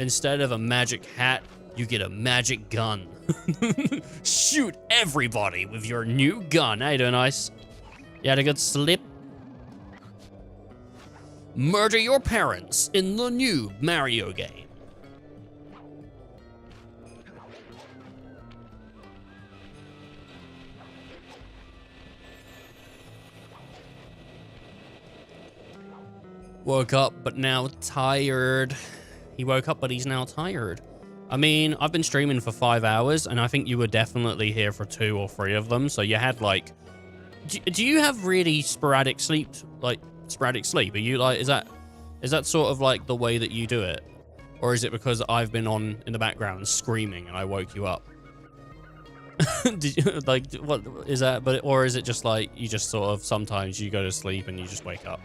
Instead of a magic hat, you get a magic gun. Shoot everybody with your new gun. How you doing, Ice? You had a good sleep? Murder your parents in the new Mario game. Woke up, but now tired. He woke up, but he's now tired. I mean, I've been streaming for 5 hours, and I think you were definitely here for 2 or 3 of them. So you had like, do you have really sporadic sleep? Like sporadic sleep? Are you like, is that sort of like the way that you do it, or is it because I've been on in the background screaming and I woke you up? Did you, like, what is that? But or is it just like you just sort of sometimes you go to sleep and you just wake up?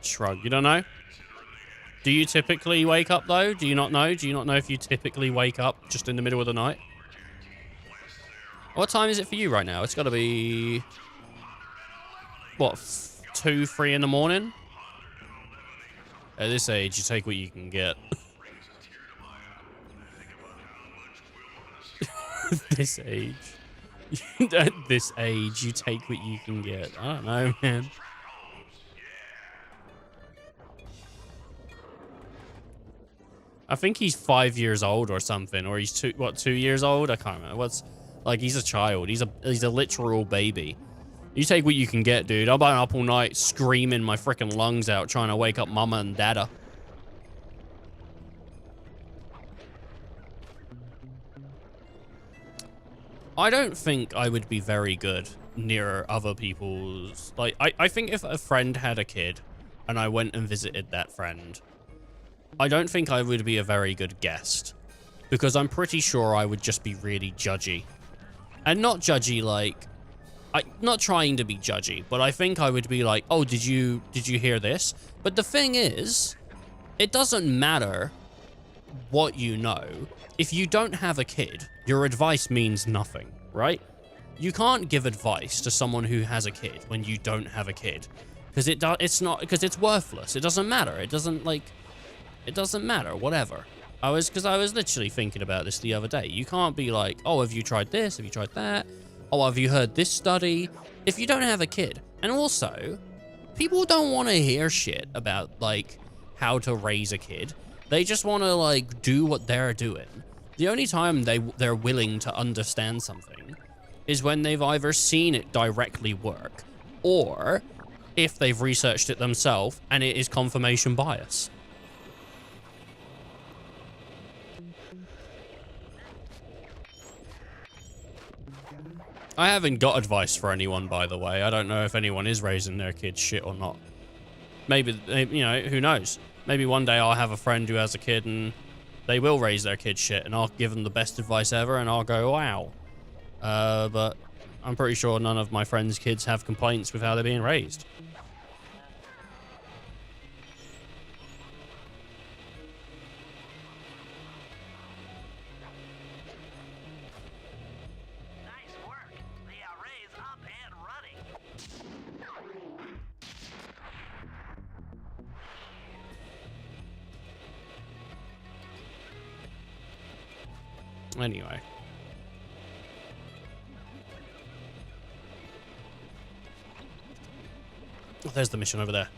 Shrug. You don't know? Do you typically wake up though? Do you not know? Do you not know if you typically wake up just in the middle of the night? What time is it for you right now? It's got to be what, 2, 3 in the morning? At this age, you take what you can get. This age. At this age, you take what you can get. I don't know, man. I think he's 5 years old or something, or he's 2 years old? I can't remember. What's like, he's a child. He's a literal baby. You take what you can get, dude. I've been up all night screaming my freaking lungs out trying to wake up mama and dada. I don't think I would be very good near other people's... Like, I think if a friend had a kid and I went and visited that friend, I don't think I would be a very good guest, because I'm pretty sure I would just be really judgy. And not judgy like... not trying to be judgy, but I think I would be like, oh, did you hear this? But the thing is, it doesn't matter what you know. If you don't have a kid, your advice means nothing, right? You can't give advice to someone who has a kid when you don't have a kid, because it's worthless. It doesn't matter. It doesn't matter, whatever. Because I was literally thinking about this the other day. You can't be like, oh, have you tried this? Have you tried that? Oh, have you heard this study? If you don't have a kid. And also, people don't want to hear shit about, like, how to raise a kid. They just want to, like, do what they're doing. The only time they're willing to understand something is when they've either seen it directly work, or if they've researched it themselves and it is confirmation bias. I haven't got advice for anyone, by the way. I don't know if anyone is raising their kids shit or not. Maybe, you know, who knows? Maybe one day I'll have a friend who has a kid and they will raise their kid shit, and I'll give them the best advice ever and I'll go, wow. But I'm pretty sure none of my friends' kids have complaints with how they're being raised. Anyway. Oh, there's the mission over there.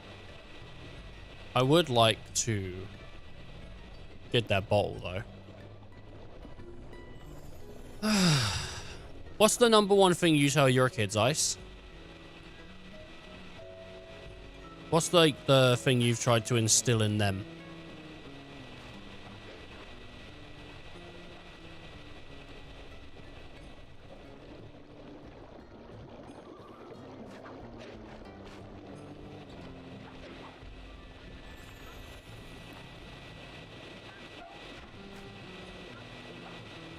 I would like to get that bottle, though. What's the #1 thing you tell your kids, Ice? What's like the thing you've tried to instill in them?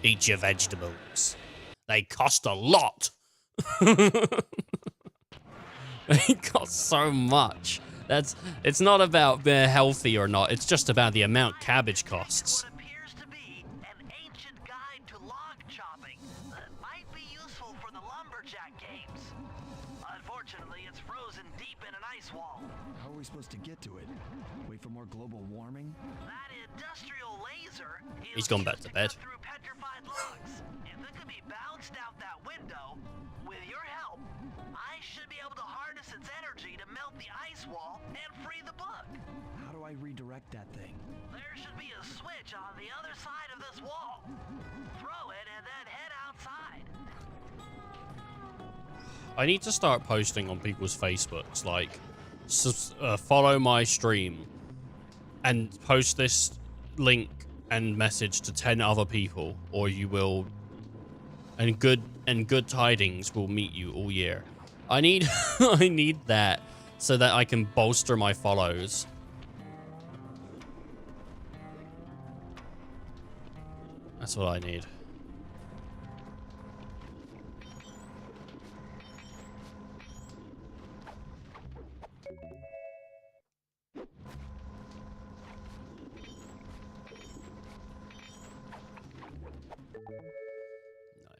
Eat your vegetables. They cost a lot. He got so much. It's not about being healthy or not. It's just about the amount cabbage costs. What appears to be an ancient guide to log chopping that might be useful for the lumberjack games. Unfortunately, it's frozen deep in an ice wall. How are we supposed to get to it? Wait for more global warming? That industrial laser is He's gone back used to bed. cut through petrified logs. If it could be bounced out that window, with your help, I should be able to harness its energy to melt the ice wall and free the book. How do I redirect that thing? There should be a switch on the other side of this wall. Throw it and then head outside. I need to start posting on people's Facebooks, like, follow my stream, and post this link and message to 10 other people, or you will, and good tidings will meet you all year. I need, I need that so that I can bolster my follows. That's what I need.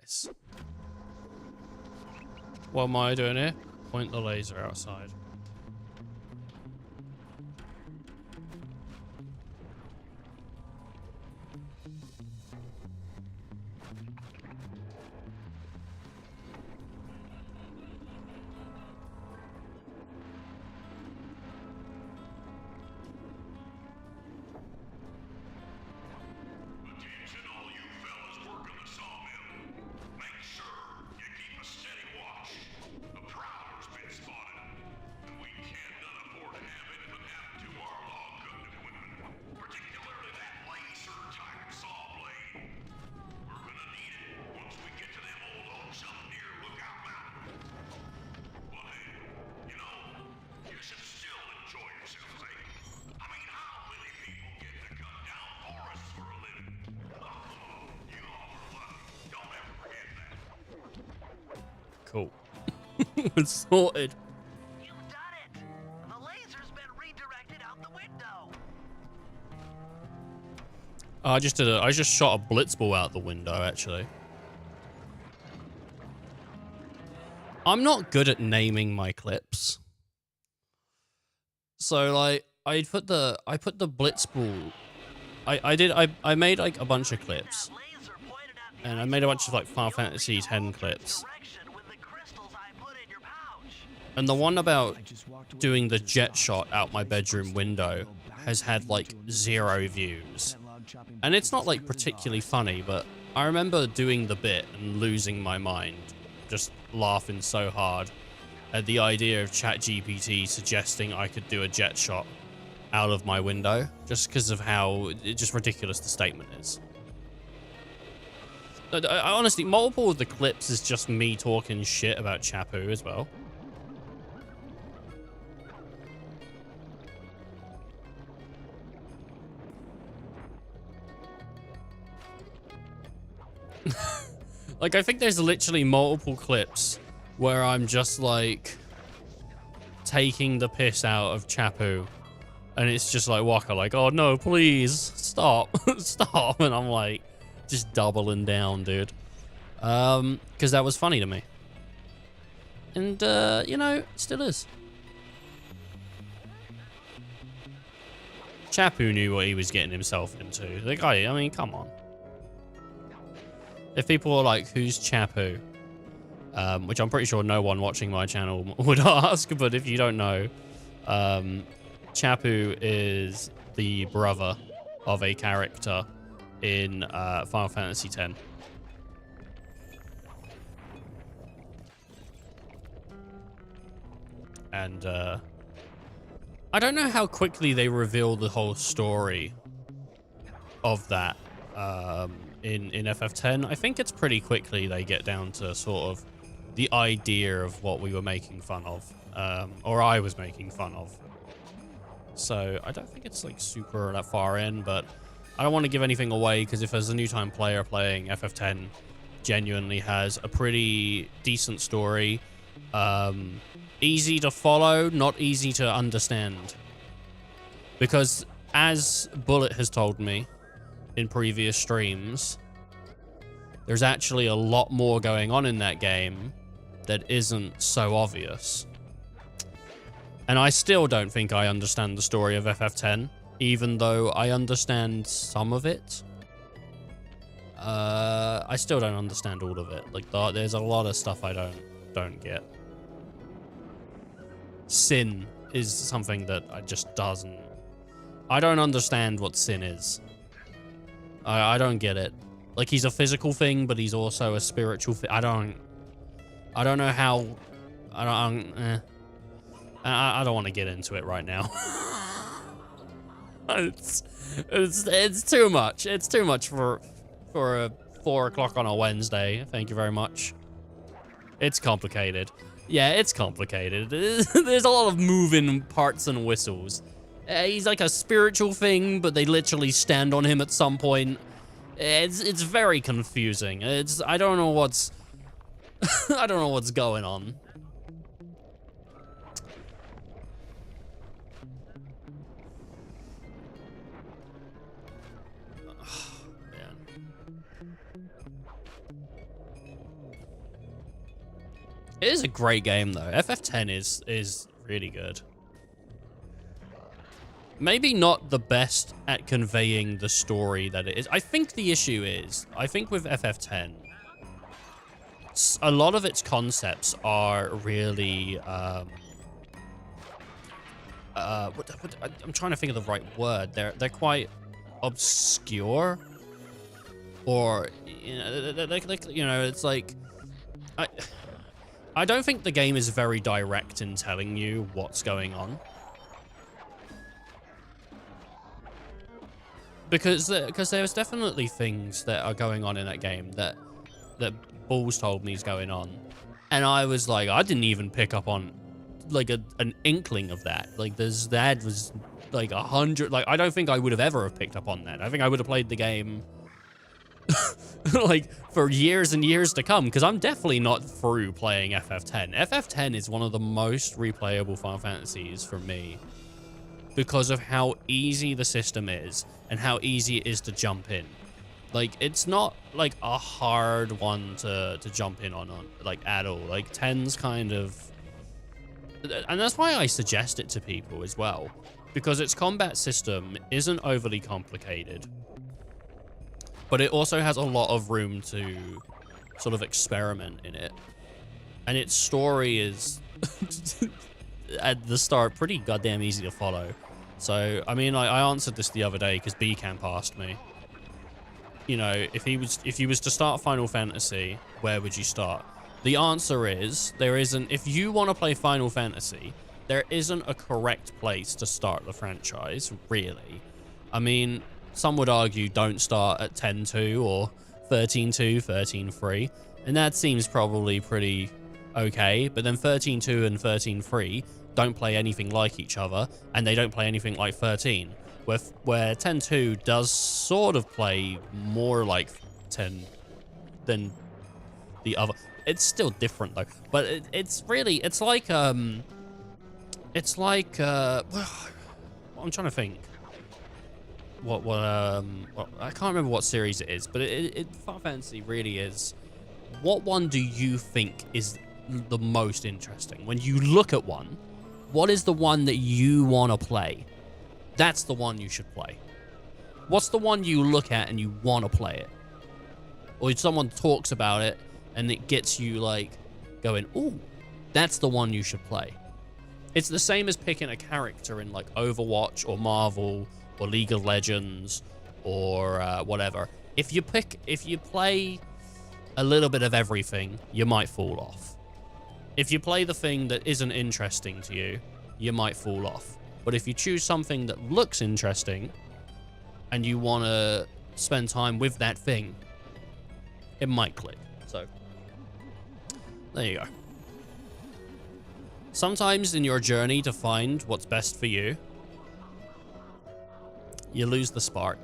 Nice. What am I doing here? Point the laser outside. Attention all you fellas working the sawmill. Make sure you keep a steady watch. A prowler's been spotted, and we cannot afford to have anything happen to our log cutting equipment, particularly that laser-type saw blade. We're gonna need it once we get to them old oaks up near Lookout Mountain. But hey, you know, you should still enjoy yourselves, eh? I mean, how many people get to cut down forests for a living? You all are lucky. Don't ever forget that. Cool. Sorted. You've done it! The laser's been redirected out the window. I just shot a blitzball out the window, actually. I'm not good at naming my clips. So like I put the blitzball. I made like a bunch of clips. Laser pointed at the And I ice made a bunch of wall. like Final Fantasy X Alter clips. direction with the crystals I put in your pouch. And the one about I just walked away doing from the this jet box. shot out my Place bedroom first window go back has had like into 0 views. that log chopping And book it's is not as like good as particularly ours. funny, but I remember doing the bit and losing my mind, just laughing so hard at the idea of ChatGPT suggesting I could do a jet shot out of my window, just because of how just ridiculous the statement is. I honestly, multiple of the clips is just me talking shit about Chapu as well. Like, I think there's literally multiple clips where I'm just like taking the piss out of Chapu, and it's just like Waka like, oh no, please stop. Stop. And I'm like just doubling down, dude, because that was funny to me, and you know, it still is. Chapu knew what he was getting himself into. The guy, I mean, come on. If people are like, who's Chapu? Which I'm pretty sure no one watching my channel would ask, but if you don't know, Chapu is the brother of a character in Final Fantasy X. And I don't know how quickly they reveal the whole story of that in FF10. I think it's pretty quickly they get down to sort of the idea of what we were making fun of, or I was making fun of. So I don't think it's like super that far in, but I don't want to give anything away, because if there's a new time player playing FF10, genuinely has a pretty decent story. Easy to follow, not easy to understand. Because as Bullet has told me in previous streams, there's actually a lot more going on in that game that isn't so obvious. And I still don't think I understand the story of FF10, even though I understand some of it. I still don't understand all of it. Like, there's a lot of stuff I don't get. Sin is something that I just doesn't... I don't understand what sin is. I don't get it. Like, he's a physical thing, but he's also a spiritual thing. I don't know how... I don't want to get into it right now. It's too much. It's too much for a 4 o'clock on a Wednesday. Thank you very much. It's complicated. Yeah, it's complicated. There's a lot of moving parts and whistles. He's like a spiritual thing, but they literally stand on him at some point. It's very confusing. I don't know what's I don't know what's going on. It is a great game, though. FF10 is really good. Maybe not the best at conveying the story that it is. I think the issue is, I think with FF10, a lot of its concepts are really, I'm trying to think of the right word. They're quite obscure, or it's like, I don't think the game is very direct in telling you what's going on. Because there's definitely things that are going on in that game that Balls told me is going on. And I was like, I didn't even pick up on like an inkling of that. Like that was like 100, like I don't think I would have ever picked up on that. I think I would have played the game like for years and years to come, because I'm definitely not through playing FF10. FF10 is one of the most replayable Final Fantasies for me because of how easy the system is and how easy it is to jump in. Like, it's not like a hard one to jump in on like at all. Like 10's kind of, and that's why I suggest it to people as well, because its combat system isn't overly complicated. But it also has a lot of room to sort of experiment in it. And its story is, at the start, pretty goddamn easy to follow. So, I mean, I answered this the other day because B-Camp asked me. You know, if you was to start Final Fantasy, where would you start? The answer is, there isn't, if you want to play Final Fantasy, there isn't a correct place to start the franchise, really. I mean, some would argue don't start at 10.2 or 13.2, 13.3, and that seems probably pretty okay, but then 13.2 and 13.3 don't play anything like each other, and they don't play anything like 13, where 10.2 does sort of play more like 10 than the other. It's still different though, but it's like I'm trying to think. What I can't remember what series it is, but Final Fantasy really is. What one do you think is the most interesting? When you look at one, what is the one that you want to play? That's the one you should play. What's the one you look at and you want to play it? Or if someone talks about it and it gets you like going, ooh, that's the one you should play. It's the same as picking a character in like Overwatch or Marvel or League of Legends, or whatever. If you play a little bit of everything, you might fall off. If you play the thing that isn't interesting to you, you might fall off. But if you choose something that looks interesting, and you want to spend time with that thing, it might click. So, there you go. Sometimes in your journey to find what's best for you, you lose the spark.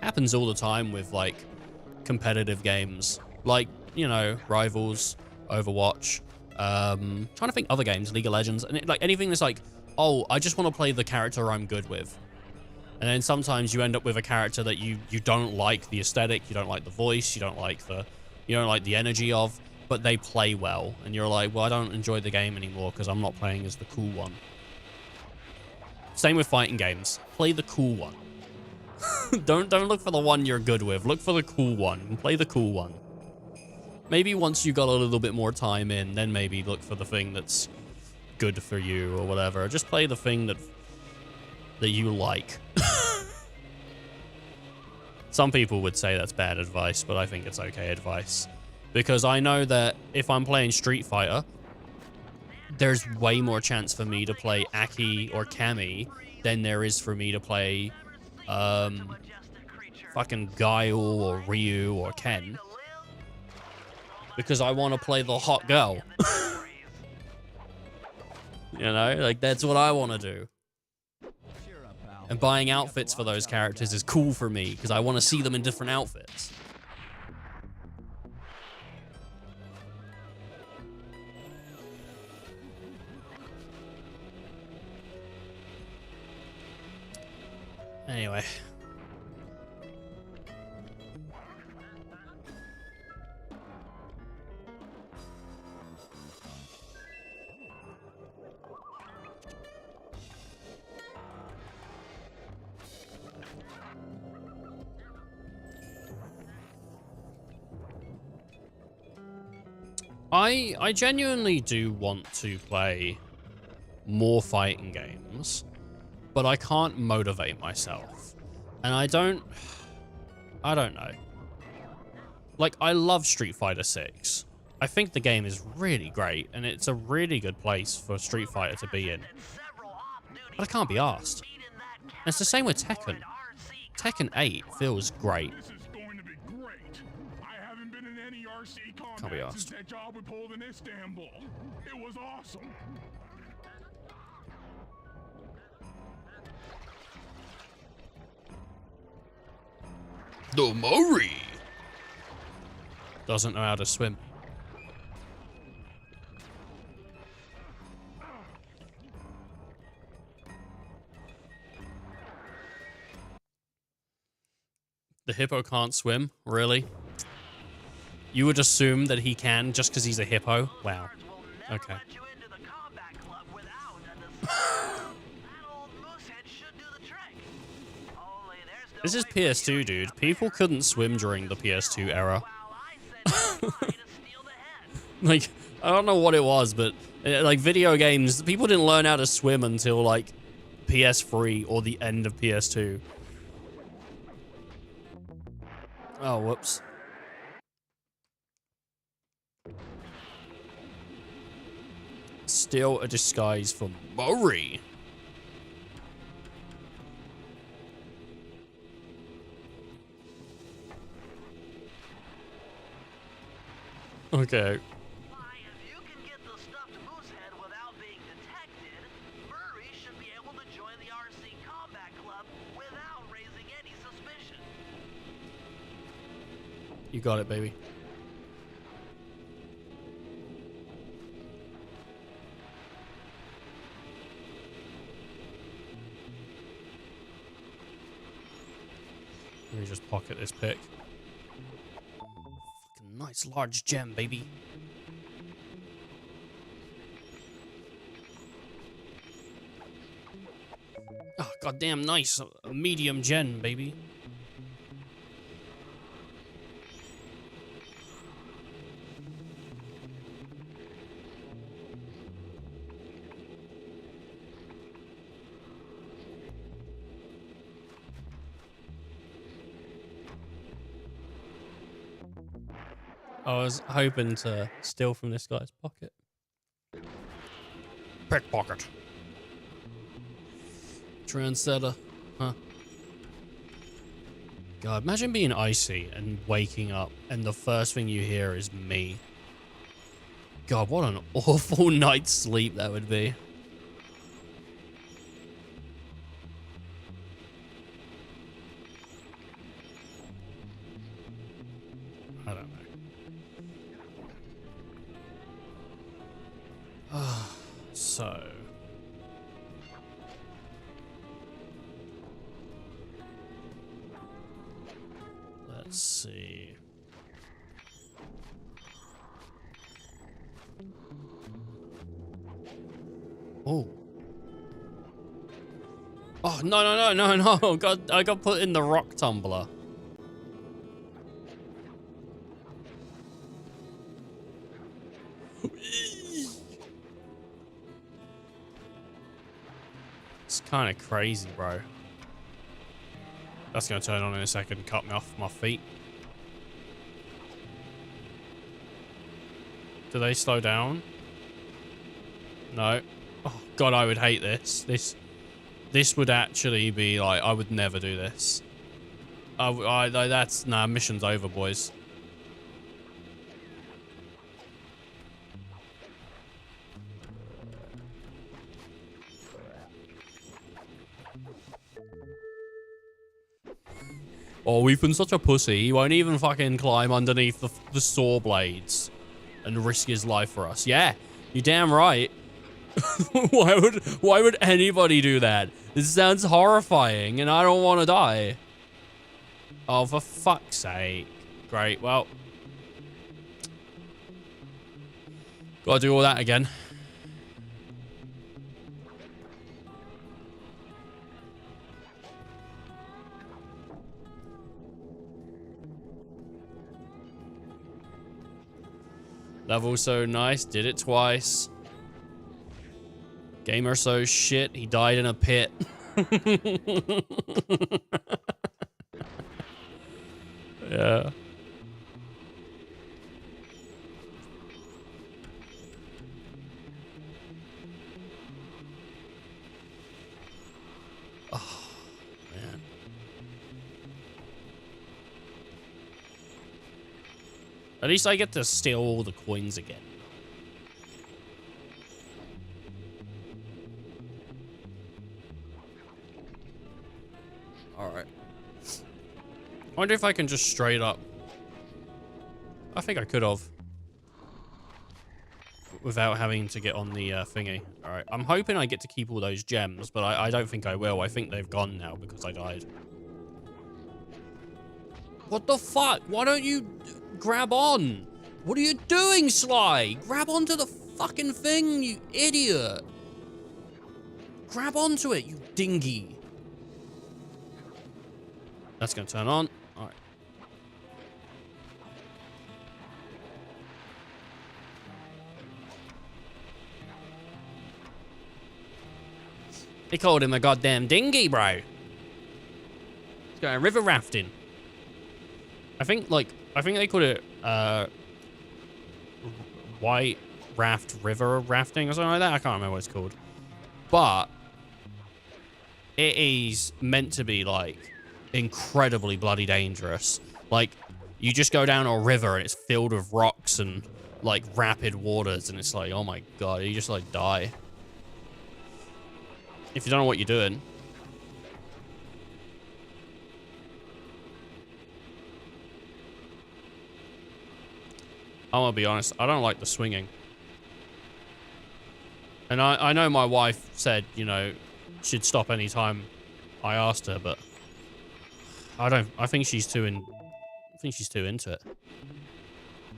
Happens all the time with like competitive games. Like, you know, Rivals, Overwatch, trying to think other games, League of Legends, and like anything that's like, oh, I just want to play the character I'm good with. And then sometimes you end up with a character that you don't like the aesthetic, you don't like the voice, you don't like the energy of, but they play well. And you're like, well, I don't enjoy the game anymore because I'm not playing as the cool one. Same with fighting games. Play the cool one. Don't look for the one you're good with. Look for the cool one. Play the cool one. Maybe once you got a little bit more time in, then maybe look for the thing that's good for you or whatever. Just play the thing that you like. Some people would say that's bad advice, but I think it's okay advice. Because I know that if I'm playing Street Fighter, there's way more chance for me to play Aki or Cammy than there is for me to play fucking Guile or Ryu or Ken. Because I want to play the hot girl. You know, like that's what I want to do. And buying outfits for those characters is cool for me because I want to see them in different outfits. Anyway. I genuinely do want to play more fighting games, but I can't motivate myself. And I don't know. Like, I love Street Fighter 6. I think the game is really great, and it's a really good place for Street Fighter to be in. But I can't be arsed. And it's the same with Tekken. Tekken 8 feels great. This is going to be great. I haven't been in any RC Can't be combat arsed. since that job we pulled in Istanbul. It was awesome. The Murray doesn't know how to swim. The hippo can't swim? Really? You would assume that he can just because he's a hippo? Wow. Okay. This is PS2, dude. People couldn't swim during the PS2 era. Like, I don't know what it was, but like video games, people didn't learn how to swim until like PS3 or the end of PS2. Oh, whoops. Still a disguise for Murray. Okay. You got it, baby. Let me just pocket this pick. Fucking nice large gem, baby. Oh, goddamn nice. A medium gem, baby. I was hoping to steal from this guy's pocket. Pickpocket. Trendsetter, huh? God, imagine being icy and waking up and the first thing you hear is me. God, what an awful night's sleep that would be. I don't know. So. Let's see. Oh. Oh, no. I got put in the rock tumbler. It's kind of crazy, bro. That's going to turn on in a second, cut me off my feet. Do they slow down? No. Oh, God, I would hate this. This would actually be like, I would never do this. Nah, mission's over, boys. Oh, we've been such a pussy. He won't even fucking climb underneath the saw blades and risk his life for us. Yeah, you're damn right. Why would anybody do that? This sounds horrifying and I don't want to die. Oh, for fuck's sake. Great, well. Gotta do all that again. Level so nice, did it twice. Gamer so shit, he died in a pit. Yeah. Oh, man. At least I get to steal all the coins again. Alright. I wonder if I can just straight up... I think I could have. Without having to get on the thingy. Alright, I'm hoping I get to keep all those gems, but I don't think I will. I think they've gone now because I died. What the fuck? Why don't you grab on? What are you doing, Sly? Grab onto the fucking thing, you idiot. Grab onto it, you dingy. That's gonna turn on. Alright. They called him a goddamn dinghy, bro. He's going river rafting. I think they called it, White Raft River Rafting or something like that. I can't remember what it's called. But it is meant to be, like, incredibly bloody dangerous. Like, you just go down a river and it's filled with rocks and, like, rapid waters. And it's like, oh my God, you just, like, die. If you don't know what you're doing. I'm gonna be honest, I don't like the swinging. And I know my wife said, you know, she'd stop any time I asked her, but I think she's too into it.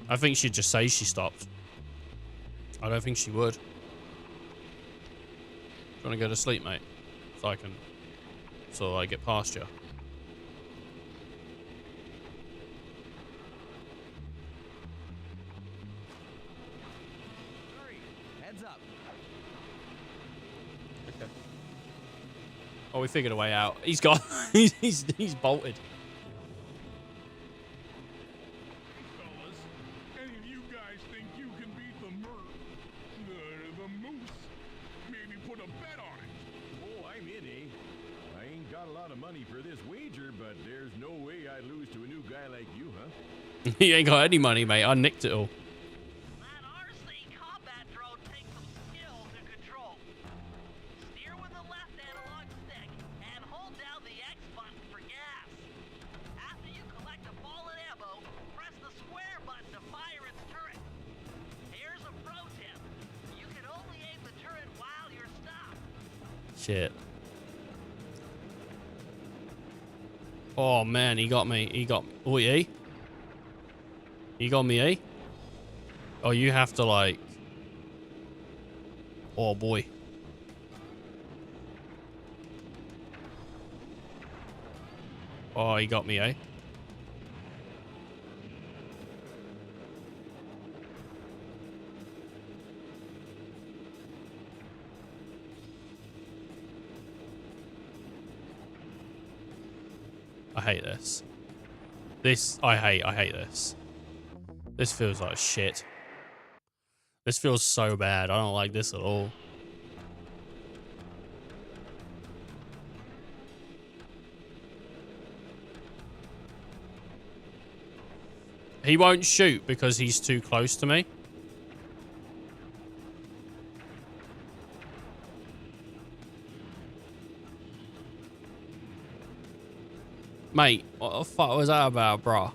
I think she'd just say she stopped. I don't think she would. You wanna go to sleep, mate? So I get past you. Heads up. Okay. Oh, we figured a way out. He's gone. he's bolted. Fellas, any of you guys think you can beat the moose? Maybe put a bet on it. Oh, I'm in, eh? I ain't got a lot of money for this wager, but there's no way I'd lose to a new guy like you, huh? He ain't got any money, mate. I nicked it all. That RC combat drone takes some skill to control. Steer with the left analog stick and hold down the X button for gas. After you collect a ball and ammo, press the square button to fire its turret. Here's a pro tip. You can only aim the turret while Shit. Oh man, he got me. He got. Oh yeah. He got me, eh? Oh, you have to like. Oh boy. Oh, he got me, eh? I hate this. I hate this. This feels like shit. This feels so bad. I don't like this at all. He won't shoot because he's too close to me. Mate, what the fuck was that about, bro?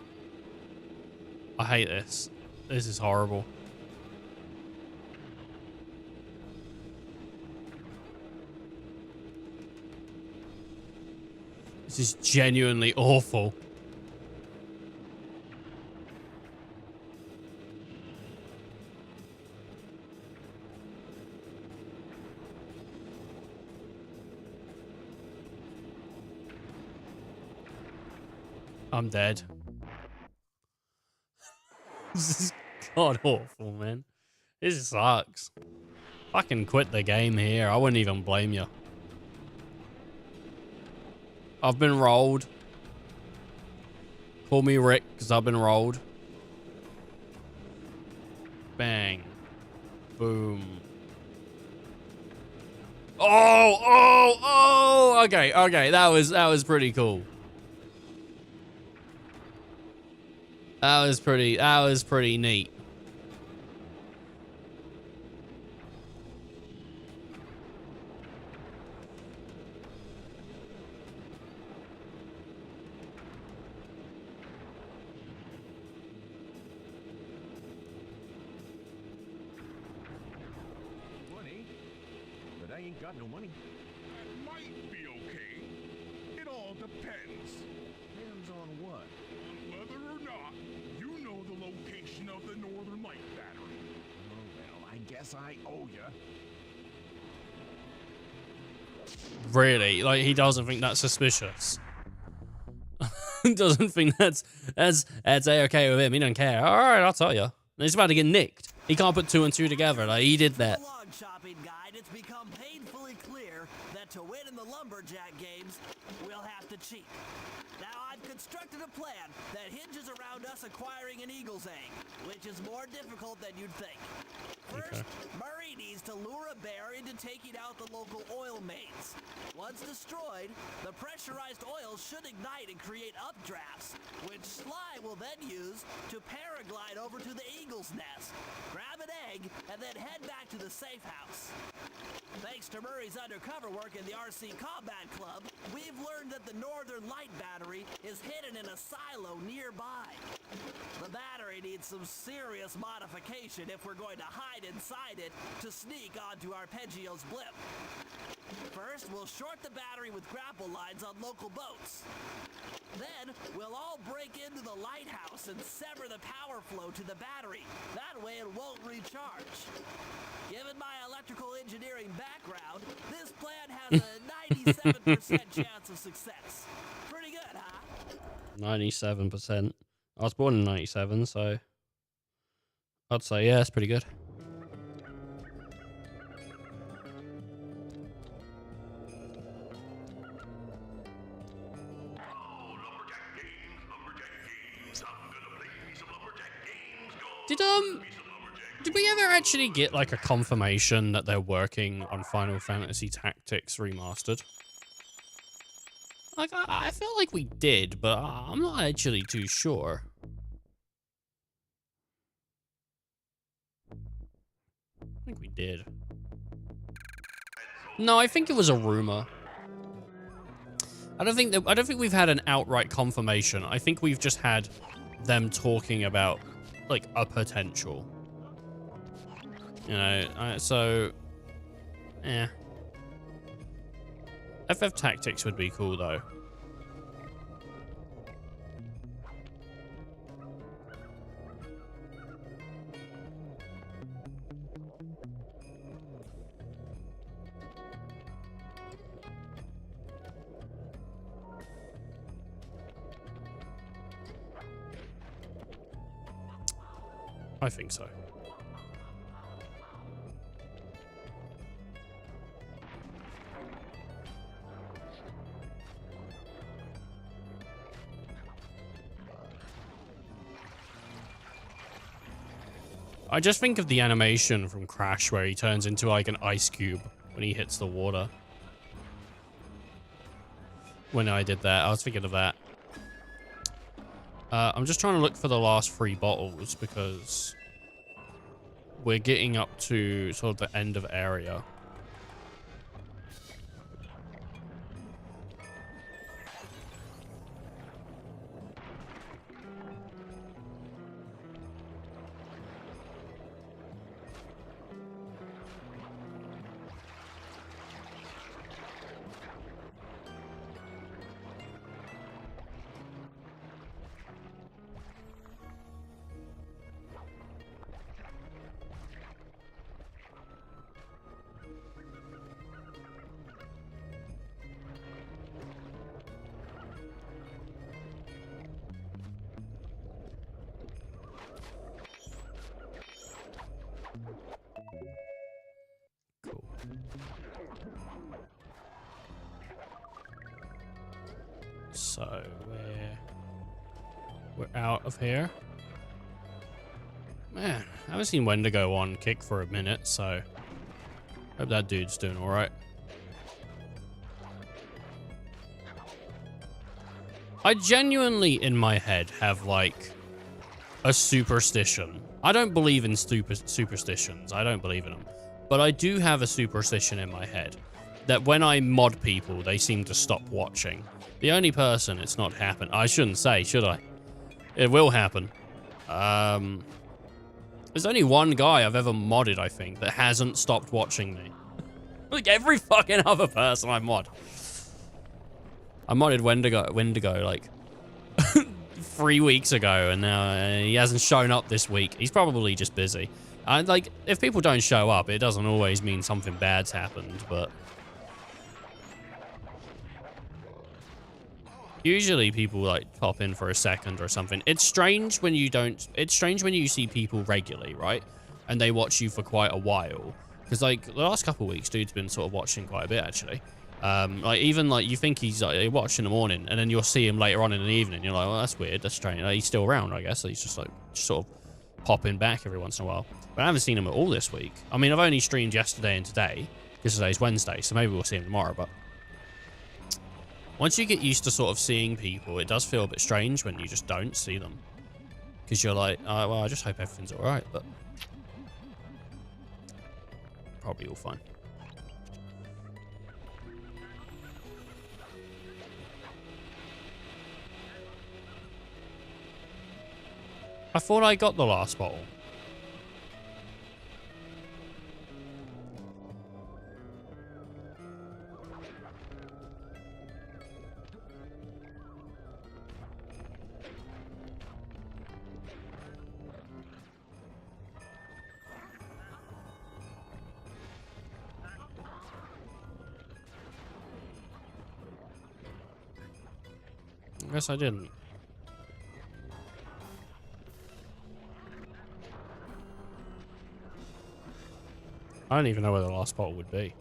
I hate this. This is horrible. This is genuinely awful. I'm dead. This is god awful, man. This sucks. Fucking quit the game here. I wouldn't even blame you. I've been rolled. Call me Rick, because I've been rolled. Bang. Boom. Oh! Okay. That was pretty cool. That was pretty neat. Money? But I ain't got no money. That might be okay. It all depends. Depends on what? On whether or not you know the location of the Northern Light Battery. Oh, well, I guess I owe ya. Really? Like, he doesn't think that's suspicious. He doesn't think that's A-okay with him. He don't care. All right, I'll tell you. And he's about to get nicked. He can't put two and two together. Like, he did that. Log shopping guide, it's become painfully clear that to win in the lumberjack games, we'll have to cheat. Now, I've constructed a plan that hinges around us acquiring an eagle's egg, which is more difficult than you'd think. First, Murray needs to lure a bear into taking out the local oil mains. Once destroyed, the pressurized oil should ignite and create updrafts, which Sly will then use to paraglide over to the eagle's nest, grab an egg, and then head back to the safe house. Thanks to Murray's undercover work in the RC Combat Club, we've learned that the Northern Light Battery is hidden in a silo nearby. The battery needs some serious modification if we're going to hide inside it to sneak onto Arpeggio's blimp. First, we'll short the battery with grapple lines on local boats. Then, we'll all break into the lighthouse and sever the power flow to the battery. That way it won't recharge. Given my electrical engineering background, this plan has a 97% chance of success. Pretty good, huh? 97%. I was born in 97, so I'd say, yeah, it's pretty good. Did we ever actually get like a confirmation that they're working on Final Fantasy Tactics Remastered? Like, I feel like we did, but I'm not actually too sure. I think we did. No, I think it was a rumor. I don't think we've had an outright confirmation. I think we've just had them talking about like a potential. You know, so yeah. FF Tactics would be cool though. I think so. I just think of the animation from Crash where he turns into like an ice cube when he hits the water. When I did that, I was thinking of that. I'm just trying to look for the last 3 bottles because we're getting up to sort of the end of area. Cool. So we're out of here. Man, I haven't seen Wendigo on Kick for a minute, so hope that dude's doing all right. I genuinely, in my head, have like a superstition. I don't believe in superstitions. I don't believe in them. But I do have a superstition in my head that when I mod people, they seem to stop watching. The only person it's not happened. I shouldn't say, should I? It will happen. There's only one guy I've ever modded, I think, that hasn't stopped watching me. Like every fucking other person I mod. I modded Wendigo like 3 weeks ago, and now he hasn't shown up this week. He's probably just busy. Like, if people don't show up, it doesn't always mean something bad's happened, but usually people like pop in for a second or something. It's strange when you see people regularly, right? And they watch you for quite a while. Because like the last couple of weeks, dude's been sort of watching quite a bit actually. Like even like you think he's like watched in the morning, and then you'll see him later on in the evening. You're like, well, that's weird, that's strange. Like, he's still around, I guess. So he's just like sort of popping back every once in a while. But I haven't seen him at all this week. I mean, I've only streamed yesterday and today. Because today's Wednesday, so maybe we'll see him tomorrow. But once you get used to sort of seeing people, it does feel a bit strange when you just don't see them. Because you're like, well, I just hope everything's all right, but probably all fine. I thought I got the last bottle. I guess I didn't. I don't even know where the last bottle would be.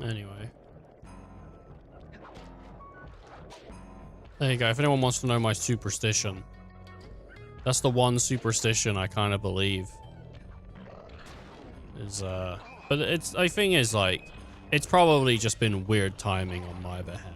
Anyway. There you go. If anyone wants to know my superstition, that's the one superstition I kind of believe. But the thing is, like, it's probably just been weird timing on my behalf.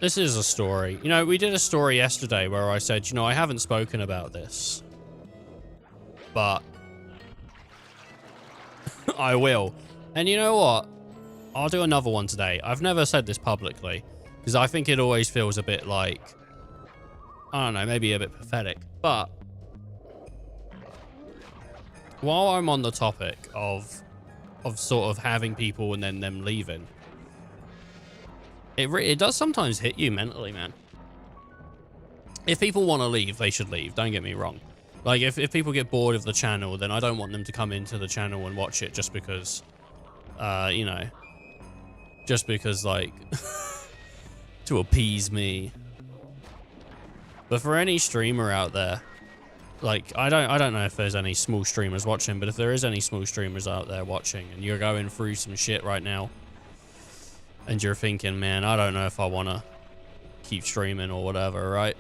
This is a story. You know, we did a story yesterday where I said, you know, I haven't spoken about this, but I will. And you know what? I'll do another one today. I've never said this publicly because I think it always feels a bit like, I don't know, maybe a bit pathetic. But while I'm on the topic of sort of having people and then them leaving, it does sometimes hit you mentally, man. If people want to leave, they should leave. Don't get me wrong. Like, if people get bored of the channel, then I don't want them to come into the channel and watch it just because, you know, just because, like, to appease me. But for any streamer out there, like, I don't know if there's any small streamers watching, but if there is any small streamers out there watching and you're going through some shit right now, and you're thinking, man, I don't know if I want to keep streaming or whatever, right?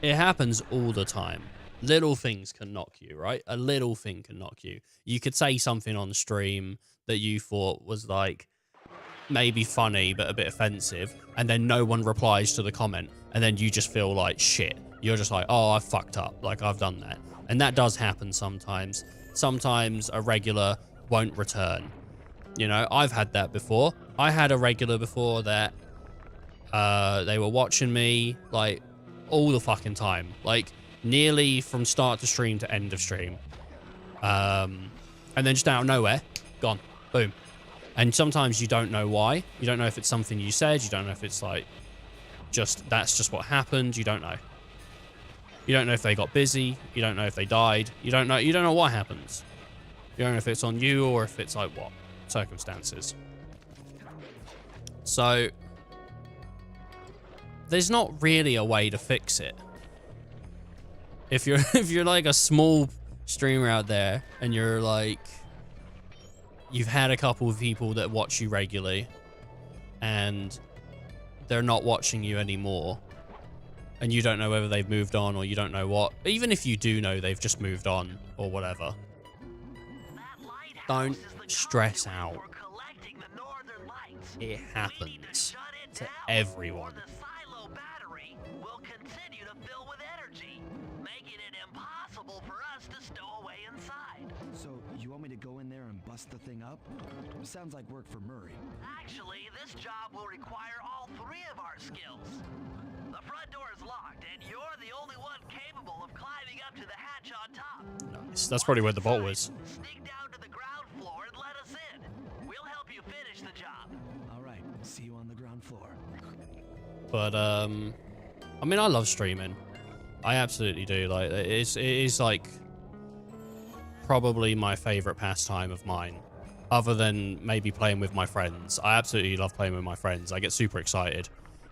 It happens all the time. Little things can knock you, right? A little thing can knock you. You could say something on stream that you thought was, like, maybe funny but a bit offensive, and then no one replies to the comment, and then you just feel like shit. You're just like, oh, I fucked up. Like, I've done that. And that does happen sometimes. Sometimes a regular won't return. You know, I've had that before. I had a regular before that they were watching me, like, all the fucking time. Like, nearly from start to stream to end of stream. And then just out of nowhere, gone. Boom. And sometimes you don't know why. You don't know if it's something you said. You don't know if it's, like, that's just what happened. You don't know. You don't know if they got busy. You don't know if they died. You don't know what happens. You don't know if it's on you or if it's, like, what? Circumstances. So there's not really a way to fix it. If you're like a small streamer out there and you're like, you've had a couple of people that watch you regularly and they're not watching you anymore, and you don't know whether they've moved on or you don't know what, even if you do know they've just moved on or whatever, don't stress out. It happens to everyone. So, you want me to go in there and bust the thing up? Sounds like work for Murray. Actually, this job will require all three of our skills. The front door is locked, and you're the only one capable of climbing up to the hatch on top. Nice. That's probably where the bolt was. Sneak down to the ground floor and let us in. We'll help you finish the job. All right, see you on the ground floor. But I mean, I love streaming. I absolutely do. Like, it is like probably my favorite pastime of mine, other than maybe playing with my friends. I absolutely love playing with my friends. I get super excited.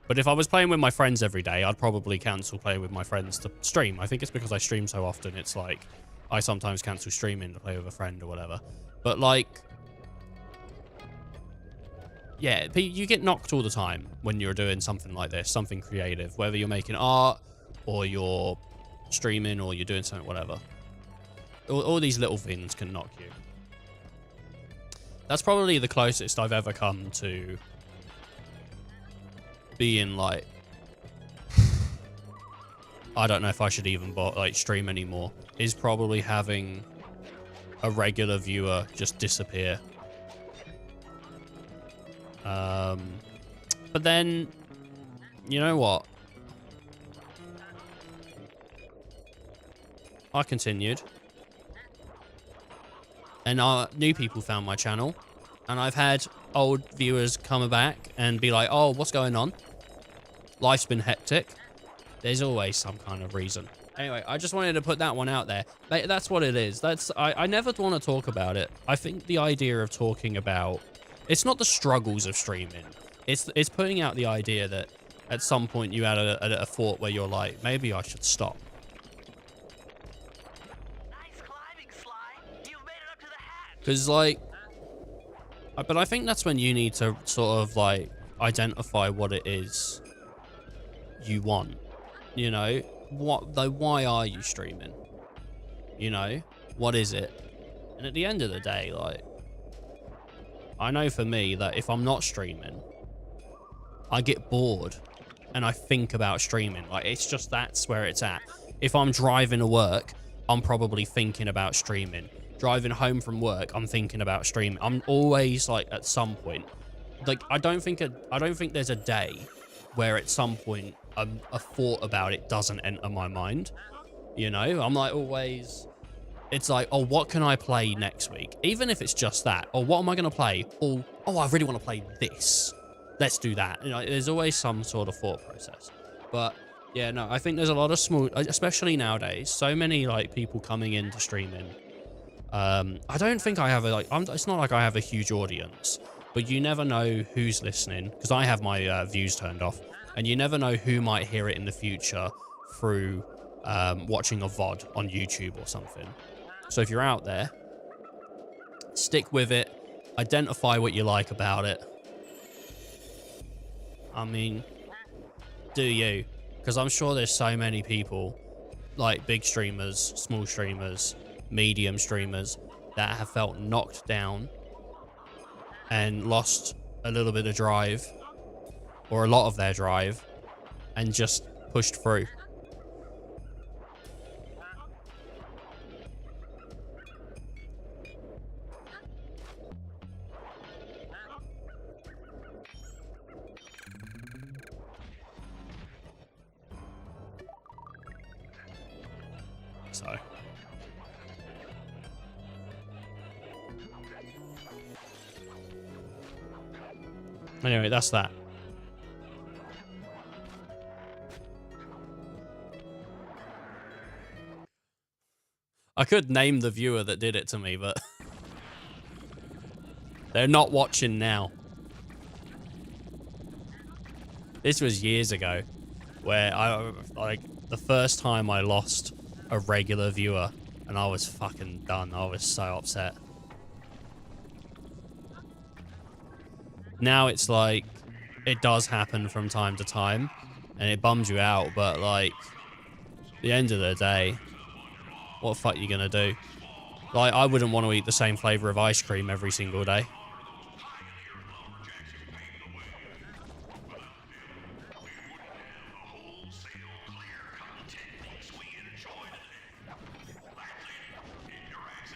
But if I was playing with my friends every day, I'd probably cancel playing with my friends to stream. I think it's because I stream so often. It's like I sometimes cancel streaming to play with a friend or whatever. But, like, yeah, you get knocked all the time when you're doing something like this, something creative, whether you're making art or you're streaming or you're doing something, whatever. All these little things can knock you. That's probably the closest I've ever come to being like, I don't know if I should even like stream anymore, is probably having a regular viewer just disappear. But then, you know what? I continued. And new people found my channel. And I've had old viewers come back and be like, oh, what's going on? Life's been hectic. There's always some kind of reason. Anyway, I just wanted to put that one out there. That's what it is. I never want to talk about it. I think the idea of talking about... It's not the struggles of streaming. It's putting out the idea that at some point you had a thought where you're like, maybe I should stop. Nice climbing, Sly. You've made it up to the hatch. Because, like... But I think that's when you need to sort of, like, identify what it is you want. You know? Why are you streaming? You know? What is it? And at the end of the day, like... I know for me that if I'm not streaming, I get bored and I think about streaming. Like, it's just, that's where it's at. If I'm driving to work, I'm probably thinking about streaming. Driving home from work, I'm thinking about streaming. I'm always like, at some point, like, I don't think there's a day where at some point a thought about it doesn't enter my mind. You know, I'm like always, it's like, oh, what can I play next week? Even if it's just that, or what am I going to play? Oh, I really want to play this. Let's do that. You know, there's always some sort of thought process. But yeah, no, I think there's a lot of small, especially nowadays, so many like people coming into streaming. I don't think I have a, like, it's not like I have a huge audience, but you never know who's listening, because I have my views turned off, and you never know who might hear it in the future through watching a VOD on YouTube or something. So if you're out there, stick with it, identify what you like about it. I mean, do you? Because I'm sure there's so many people, like big streamers, small streamers, medium streamers, that have felt knocked down and lost a little bit of drive, or a lot of their drive, and just pushed through. So anyway, that's that. I could name the viewer that did it to me, but they're not watching now. This was years ago, where I, like, the first time I lost a regular viewer, and I was fucking done. I was so upset. Now it's like, it does happen from time to time, and it bums you out, but like, at the end of the day, what the fuck are you gonna do? Like, I wouldn't want to eat the same flavor of ice cream every single day.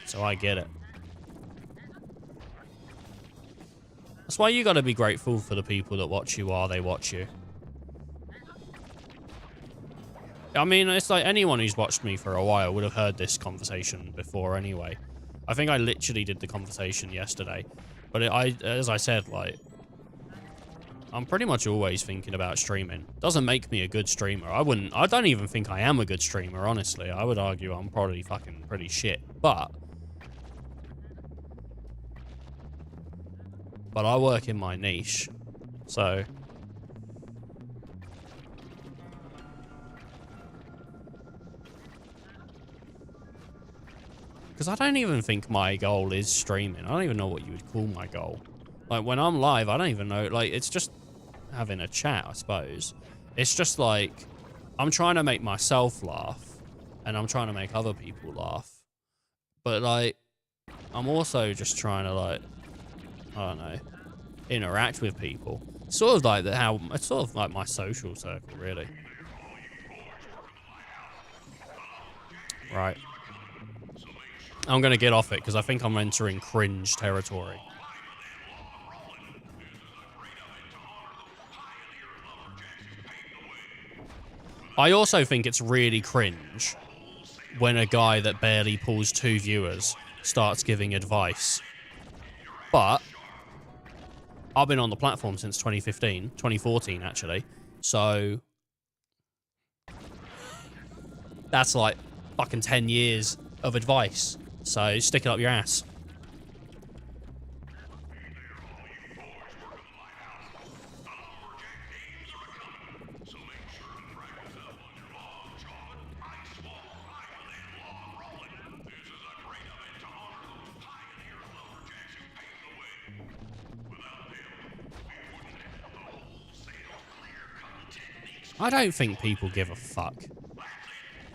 So I get it. That's why you gotta be grateful for the people that watch you while they watch you. I mean, it's like anyone who's watched me for a while would have heard this conversation before anyway. I think I literally did the conversation yesterday. But as I said, like, I'm pretty much always thinking about streaming. Doesn't make me a good streamer. I don't even think I am a good streamer, honestly. I would argue I'm probably fucking pretty shit. But I work in my niche, so because I don't even think my goal is streaming. I don't even know what you would call my goal. Like, when I'm live, I don't even know, like, it's just having a chat, I suppose. It's just like, I'm trying to make myself laugh, and I'm trying to make other people laugh, but like, I'm also just trying to, like, I don't know, interact with people. Sort of like it's sort of like my social circle, really. Right. I'm gonna get off it because I think I'm entering cringe territory. I also think it's really cringe when a guy that barely pulls 2 viewers starts giving advice. But I've been on the platform since 2014 actually. So that's like fucking 10 years of advice. So stick it up your ass. I don't think people give a fuck.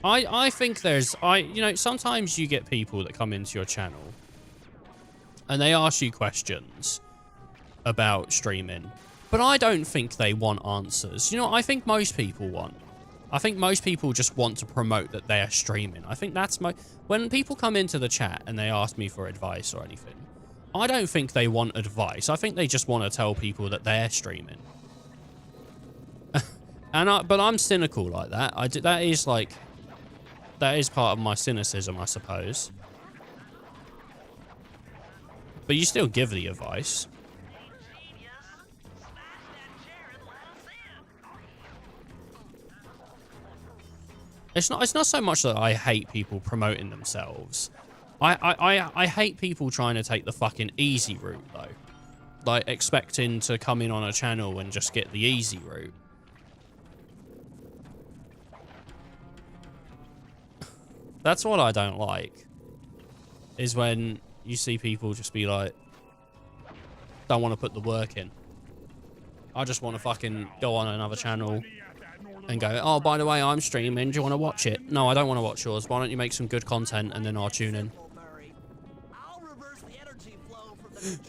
I think there's, you know, sometimes you get people that come into your channel and they ask you questions about streaming, But I don't think they want answers. You know what I think most people want? I think most people just want to promote that they are streaming. I think that's when people come into the chat and they ask me for advice or anything, I don't think they want advice. I think they just want to tell people that they're streaming. But I'm cynical like that. That is part of my cynicism, I suppose. But you still give the advice. It's not so much that I hate people promoting themselves. I hate people trying to take the fucking easy route, though. Like, expecting to come in on a channel and just get the easy route. That's what I don't like. Is when you see people just be like, don't want to put the work in. I just want to fucking go on another channel and go, oh, by the way, I'm streaming. Do you want to watch it? No, I don't want to watch yours. Why don't you make some good content and then I'll tune in?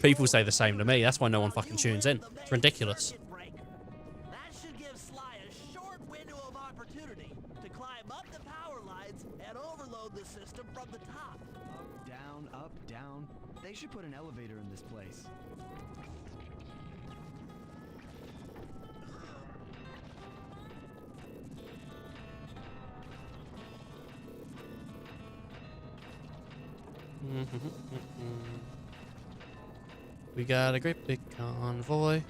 People say the same to me. That's why no one fucking tunes in. It's ridiculous. That should give Sly a short window of opportunity to climb up the power lines and overload the system from the top. Up, down, up, down. They should put an elevator in this place. We got a great big convoy.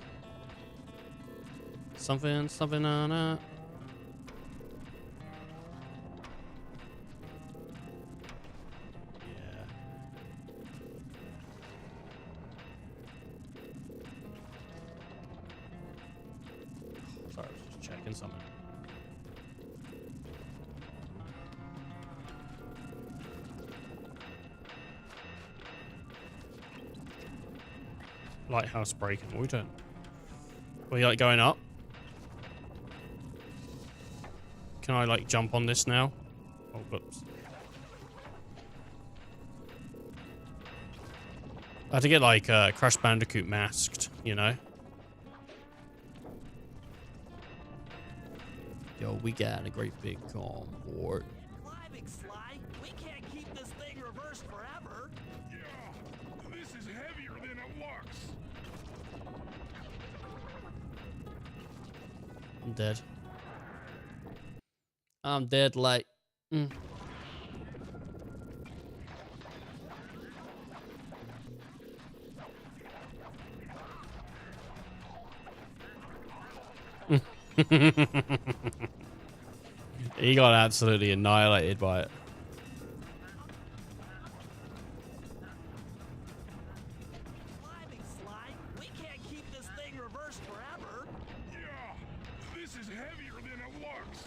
Something on it. Yeah. Sorry, I was just checking something. Lighthouse breaking. What are we doing? Are you like going up? Can I like jump on this now? Oh, whoops. I had to get like Crash Bandicoot masked, you know? Yo, we got a great big convoy. Climbing, Sly. We can't keep this thing reversed forever. Yeah, this is heavier than it looks. I'm dead. I'm dead like... He got absolutely annihilated by it. Climbing, Sly. We can't keep this thing reversed forever. Yeah, this is heavier than it looks.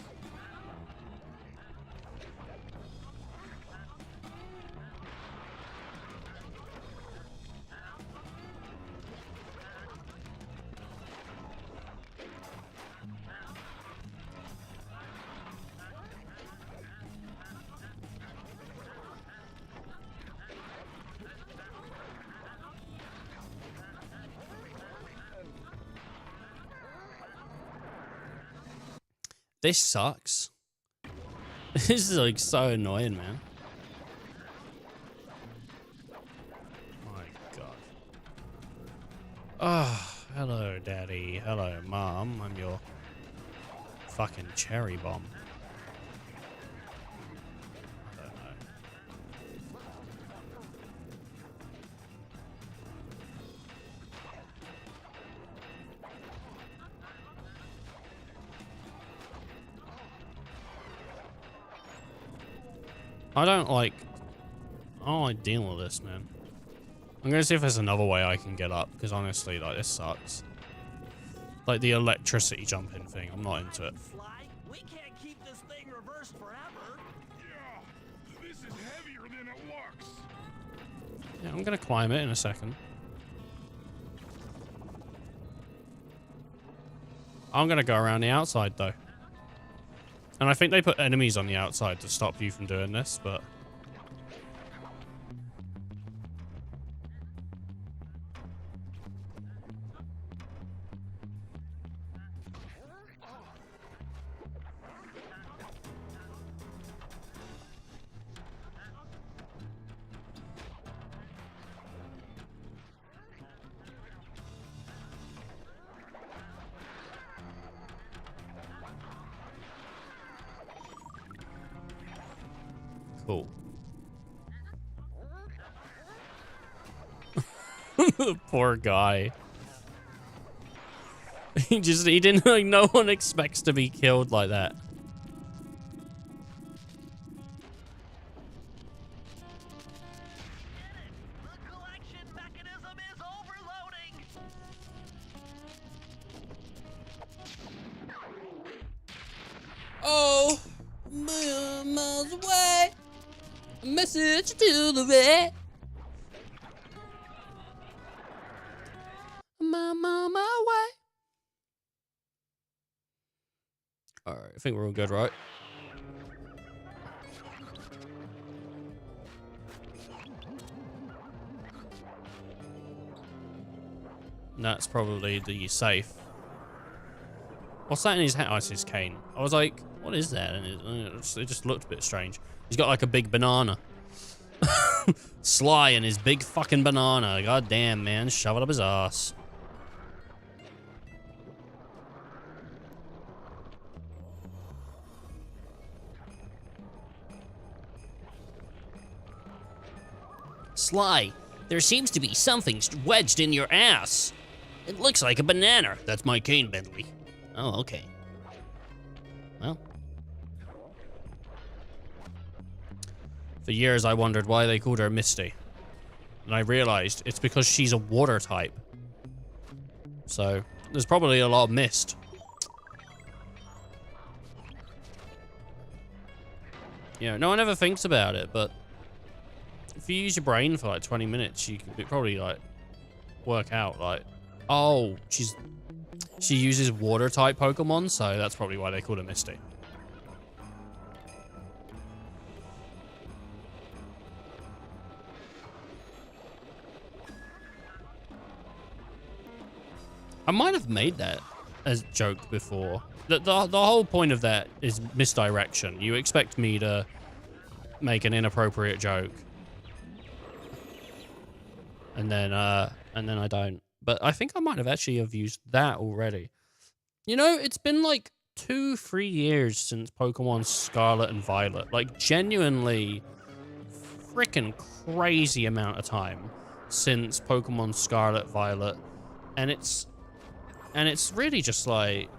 This sucks. This is like so annoying, man. My God. Oh, hello, Daddy. Hello, Mom. I'm your fucking cherry bomb. I don't know. I don't like dealing with this, man. I'm gonna see if there's another way I can get up, because honestly, like, this sucks. Like the electricity jumping thing, I'm not into it. Sly, we can't keep this thing reversed forever. Yeah, this is heavier than it looks. Yeah, I'm gonna climb it in a second. I'm gonna go around the outside, though. And I think they put enemies on the outside to stop you from doing this, but... Cool. Poor guy. He didn't, like, no one expects to be killed like that. The collection mechanism is overloading. Oh, miles away. A message to the red. I'm on my way. Alright, I think we're all good, right? And that's probably the safe. What's that in his hat? Oh, it's his cane. I was like, what is that? And it just looked a bit strange. He's got like a big banana. Sly and his big fucking banana. God damn, man. Shove it up his ass. Sly, there seems to be something wedged in your ass. It looks like a banana. That's my cane, Bentley. Oh, okay. Well. For years, I wondered why they called her Misty. And I realized it's because she's a water type. So, there's probably a lot of mist. Yeah, no one ever thinks about it, but if you use your brain for like 20 minutes, you can probably like work out like, oh, she uses water type Pokemon, so that's probably why they call her Misty. I might have made that as a joke before. The whole point of that is misdirection. You expect me to make an inappropriate joke. And then I don't. But I think I might have actually have used that already. You know, it's been like 2-3 years since Pokemon Scarlet and Violet. Like, genuinely freaking crazy amount of time since Pokemon Scarlet, Violet. And it's really just like,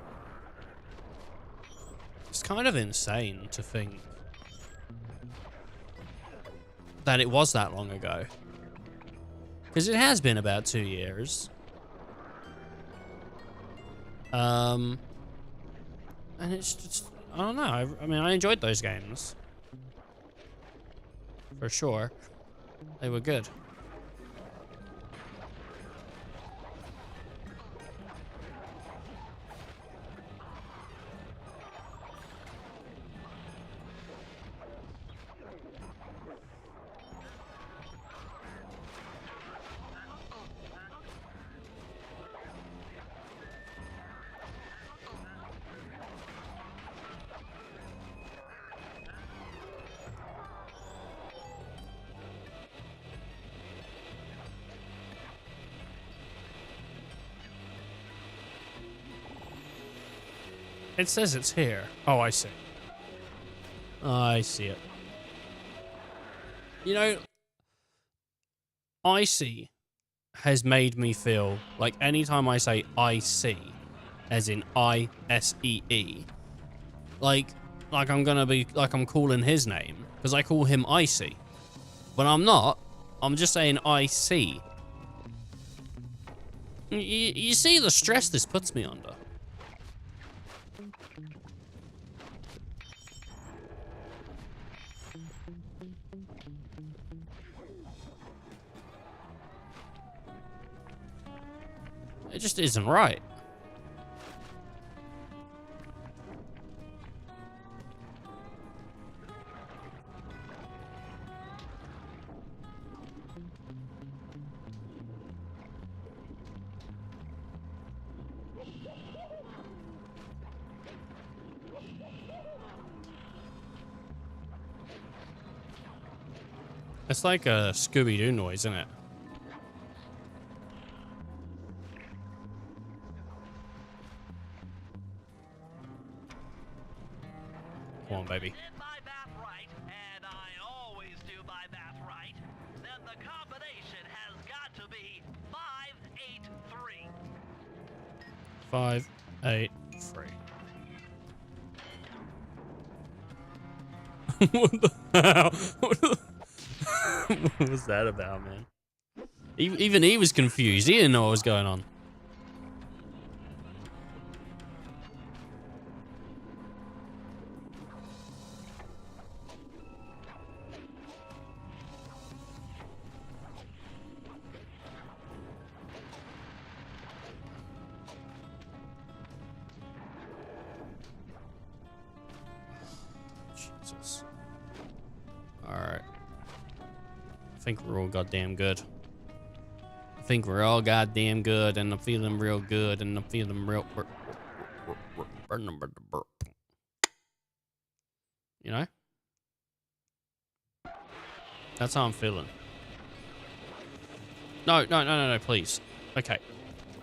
it's kind of insane to think that it was that long ago. Because it has been about 2 years. And it's just, I don't know. I mean, I enjoyed those games. For sure. They were good. It says it's here. Oh, I see. I see it. You know, icy has made me feel like anytime I say I see, as in I-S-E-E, like I'm gonna be, like I'm calling his name, because I call him Icy. But I'm not. I'm just saying I see. You see the stress this puts me under. It just isn't right. It's like a Scooby-Doo noise, isn't it? Come on, baby. Did my math right, and I 5, 8, 3. What the hell? What was that about, man? Even he was confused. He didn't know what was going on. Jesus. Alright. I think we're all goddamn good. I think we're all goddamn good, and I'm feeling real good, and I'm feeling real... You know? That's how I'm feeling. No, please. Okay.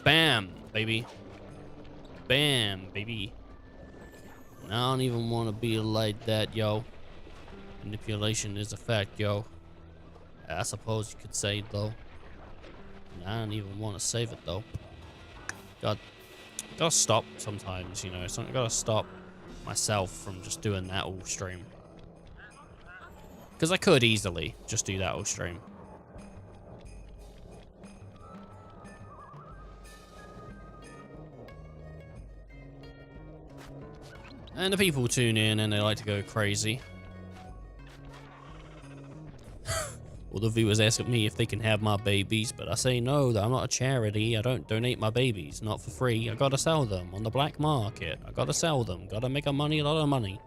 Bam, baby. Bam, baby. I don't even want to be like that, yo. Manipulation is a fact, yo. I suppose you could say, though. And I don't even want to save it, though. Gotta stop sometimes, you know. I gotta stop myself from just doing that all stream. Because I could easily just do that all stream. And the people tune in and they like to go crazy. All the viewers ask me if they can have my babies, but I say no, that I'm not a charity. I don't donate my babies, not for free. I gotta sell them on the black market. I gotta sell them. Gotta make a lot of money.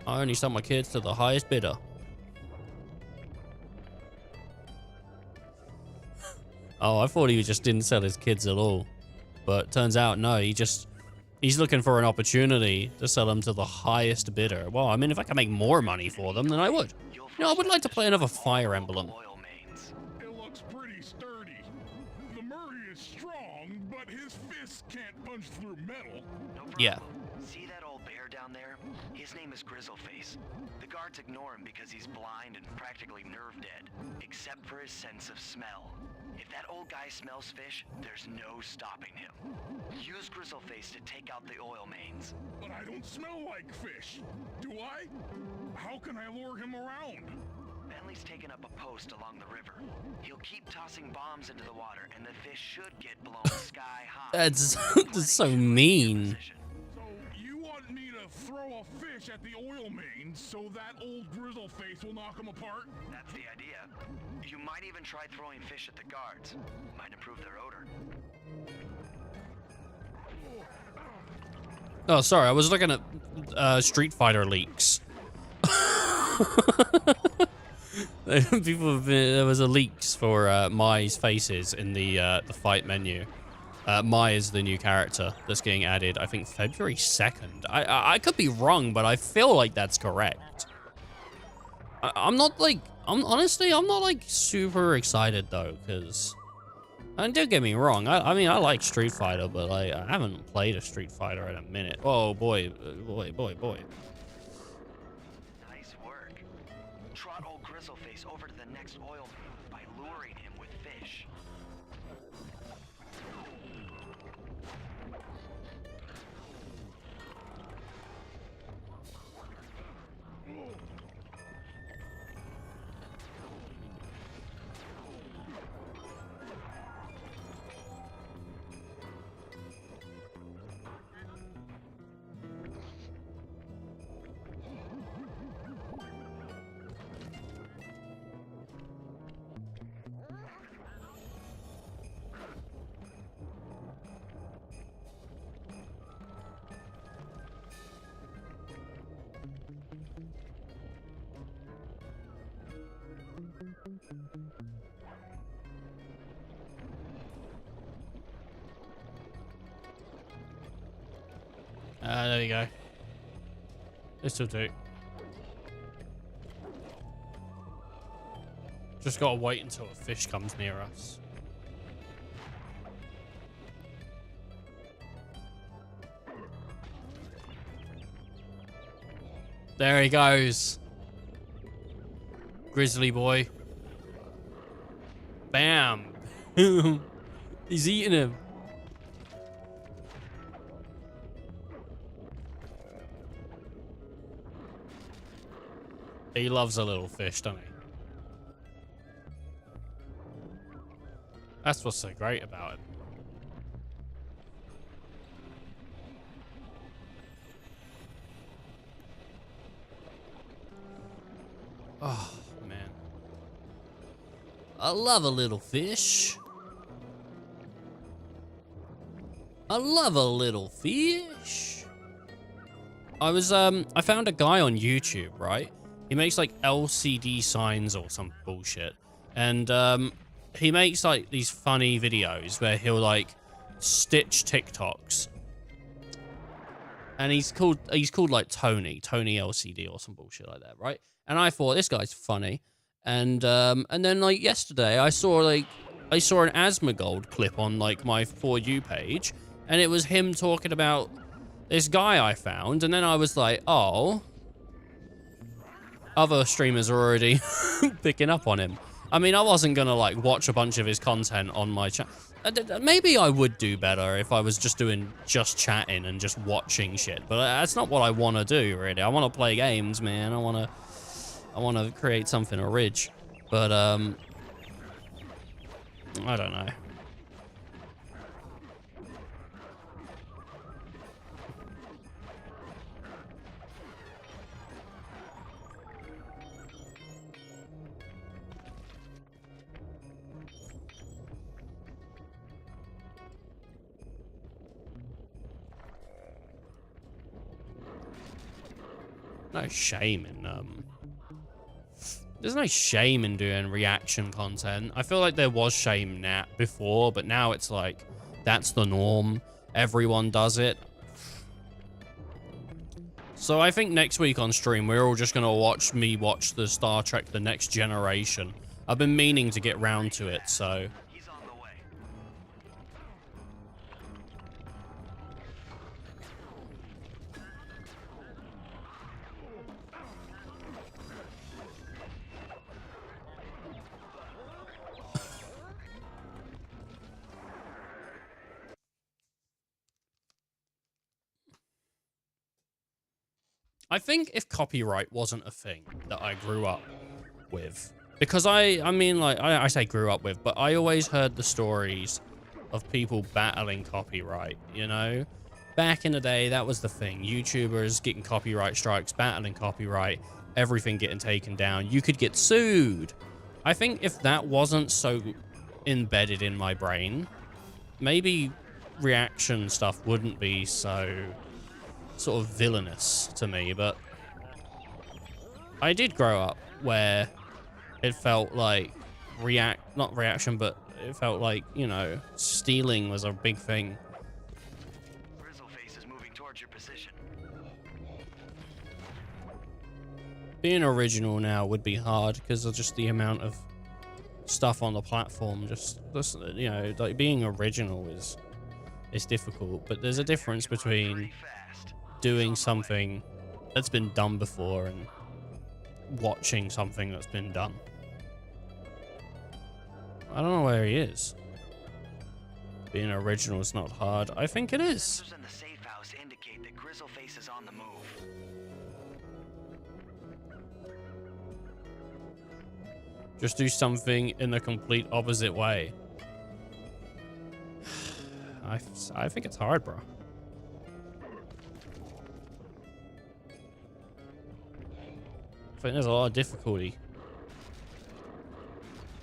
I only sell my kids to the highest bidder. Oh, I thought he just didn't sell his kids at all. But turns out, no, he's looking for an opportunity to sell them to the highest bidder. Well, I mean, if I can make more money for them, then I would. You know, I would like to play another Fire Emblem. It looks pretty sturdy. The Murray is strong, but his fists can't punch through metal. No problem. Yeah. See that old bear down there? His name is Grizzleface. The guards ignore him because he's blind and practically nerve dead, except for his sense of smell. If that old guy smells fish, there's no stopping him. Use Grizzleface to take out the oil mains. But I don't smell like fish. Do I? How can I lure him around? Bentley's taken up a post along the river. He'll keep tossing bombs into the water, and the fish should get blown sky high. That's so mean. So you want me to throw a fish at the oil mains so that old Grizzleface will knock him apart? That's the idea. You might even try throwing fish at the guards. Might improve their odor. Oh, sorry, I was looking at Street Fighter leaks. There was a leaks for Mai's faces in the fight menu. Mai is the new character that's getting added, I think, February 2nd. I could be wrong, but I feel like that's correct. I'm not like super excited though, because don't get me wrong. I mean, I like Street Fighter, but I haven't played a Street Fighter in a minute. Oh boy. Nice work. Trot old Grizzleface over to the next oil main by luring him with fish. There you go. This will do. Just gotta wait until a fish comes near us. There he goes. Grizzly boy. Bam. He's eating him. He loves a little fish, doesn't he? That's what's so great about him. Oh, man. I love a little fish. I love a little fish. I found a guy on YouTube, right? He makes like LCD signs or some bullshit. And, he makes like these funny videos where he'll like stitch TikToks. And he's called like Tony LCD or some bullshit like that, right? And I thought this guy's funny. And then like yesterday I saw an Asmongold clip on like my For You page, and it was him talking about this guy I found, and then I was like, oh, other streamers are already picking up on him. I mean, I wasn't gonna like watch a bunch of his content on my channel. Maybe I would do better if I was just doing chatting and just watching shit, but that's not what I want to do, really. I want to play games, man. I want to create something rich, but I don't know. No shame in there's no shame in doing reaction content. I feel like there was shame before, but now it's like that's the norm. Everyone does it. So I think next week on stream we're all just gonna watch the Star Trek The Next Generation. I've been meaning to get round to it, so He's on the way. I think if copyright wasn't a thing that I grew up with, because I mean, like, I say grew up with, but I always heard the stories of people battling copyright, you know? Back in the day, that was the thing. YouTubers getting copyright strikes, battling copyright, everything getting taken down. You could get sued. I think if that wasn't so embedded in my brain, maybe reaction stuff wouldn't be so sort of villainous to me, but I did grow up where it felt like not reaction, but it felt like, you know, stealing was a big thing. Grizzleface is moving towards your position. Being original now would be hard because of just the amount of stuff on the platform. Just you know, like being original is difficult, but there's a difference between doing something that's been done before and watching something that's been done. I don't know where he is. Being original is not hard. I think it is. Sensors in the safe house indicate that Grizzleface is on the move. Just do something in the complete opposite way. I think it's hard, bro. I think there's a lot of difficulty.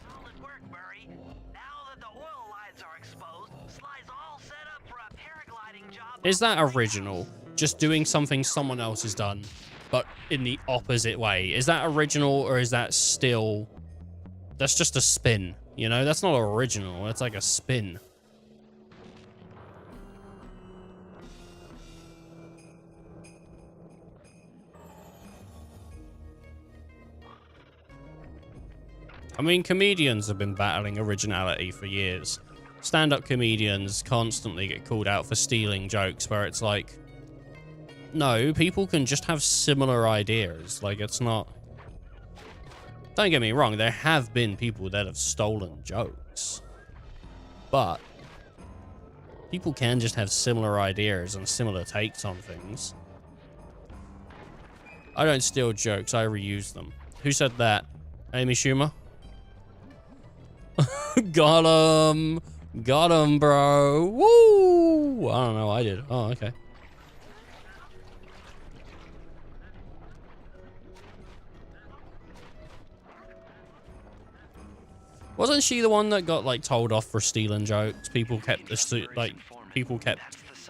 Solid work, Murray. Now that the oil lines are exposed, Sly's all set up for a paragliding job. Is that original? Just doing something someone else has done, but in the opposite way. Is that original, or is that still... That's just a spin, you know? That's not original. That's like a spin. I mean, comedians have been battling originality for years. Stand-up comedians constantly get called out for stealing jokes, where it's like, no, people can just have similar ideas. Like, it's not... Don't get me wrong, there have been people that have stolen jokes. But people can just have similar ideas and similar takes on things. I don't steal jokes, I reuse them. Who said that? Amy Schumer? Got him! Got him, bro! Woo! I don't know, I did. Oh, okay. Wasn't she the one that got, like, told off for stealing jokes? People kept, people kept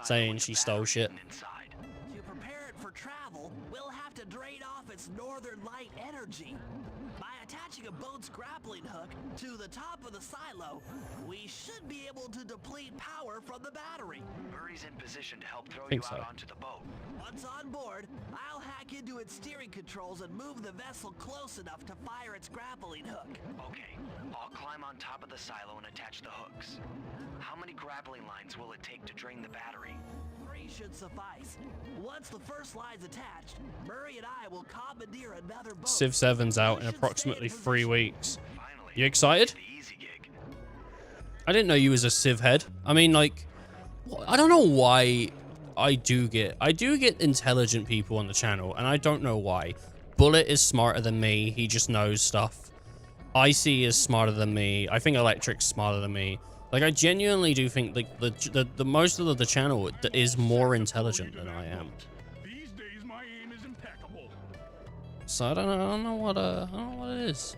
saying she stole shit. To prepare it for travel, we'll have to drain off its northern light energy. By attaching a boat's grappling hook to the top of the silo, we should be able to deplete power from the battery. Murray's in position to help throw you Think so. out onto the boat. Once on board, I'll hack into its steering controls and move the vessel close enough to fire its grappling hook. Okay, I'll climb on top of the silo and attach the hooks. How many grappling lines will it take to drain the battery? 3 should suffice. Once the first line's attached, Murray and I will commandeer another boat. Civ 7's out in approximately 3 weeks. You excited? I didn't know you was a Civ head. I mean, like, I don't know why I do get intelligent people on the channel, and I don't know why. Bullet is smarter than me. He just knows stuff. Icy is smarter than me. I think Electric's smarter than me. Like, I genuinely do think like the most of the channel is more intelligent than I am. These days, my aim is impeccable. So I don't know what it is.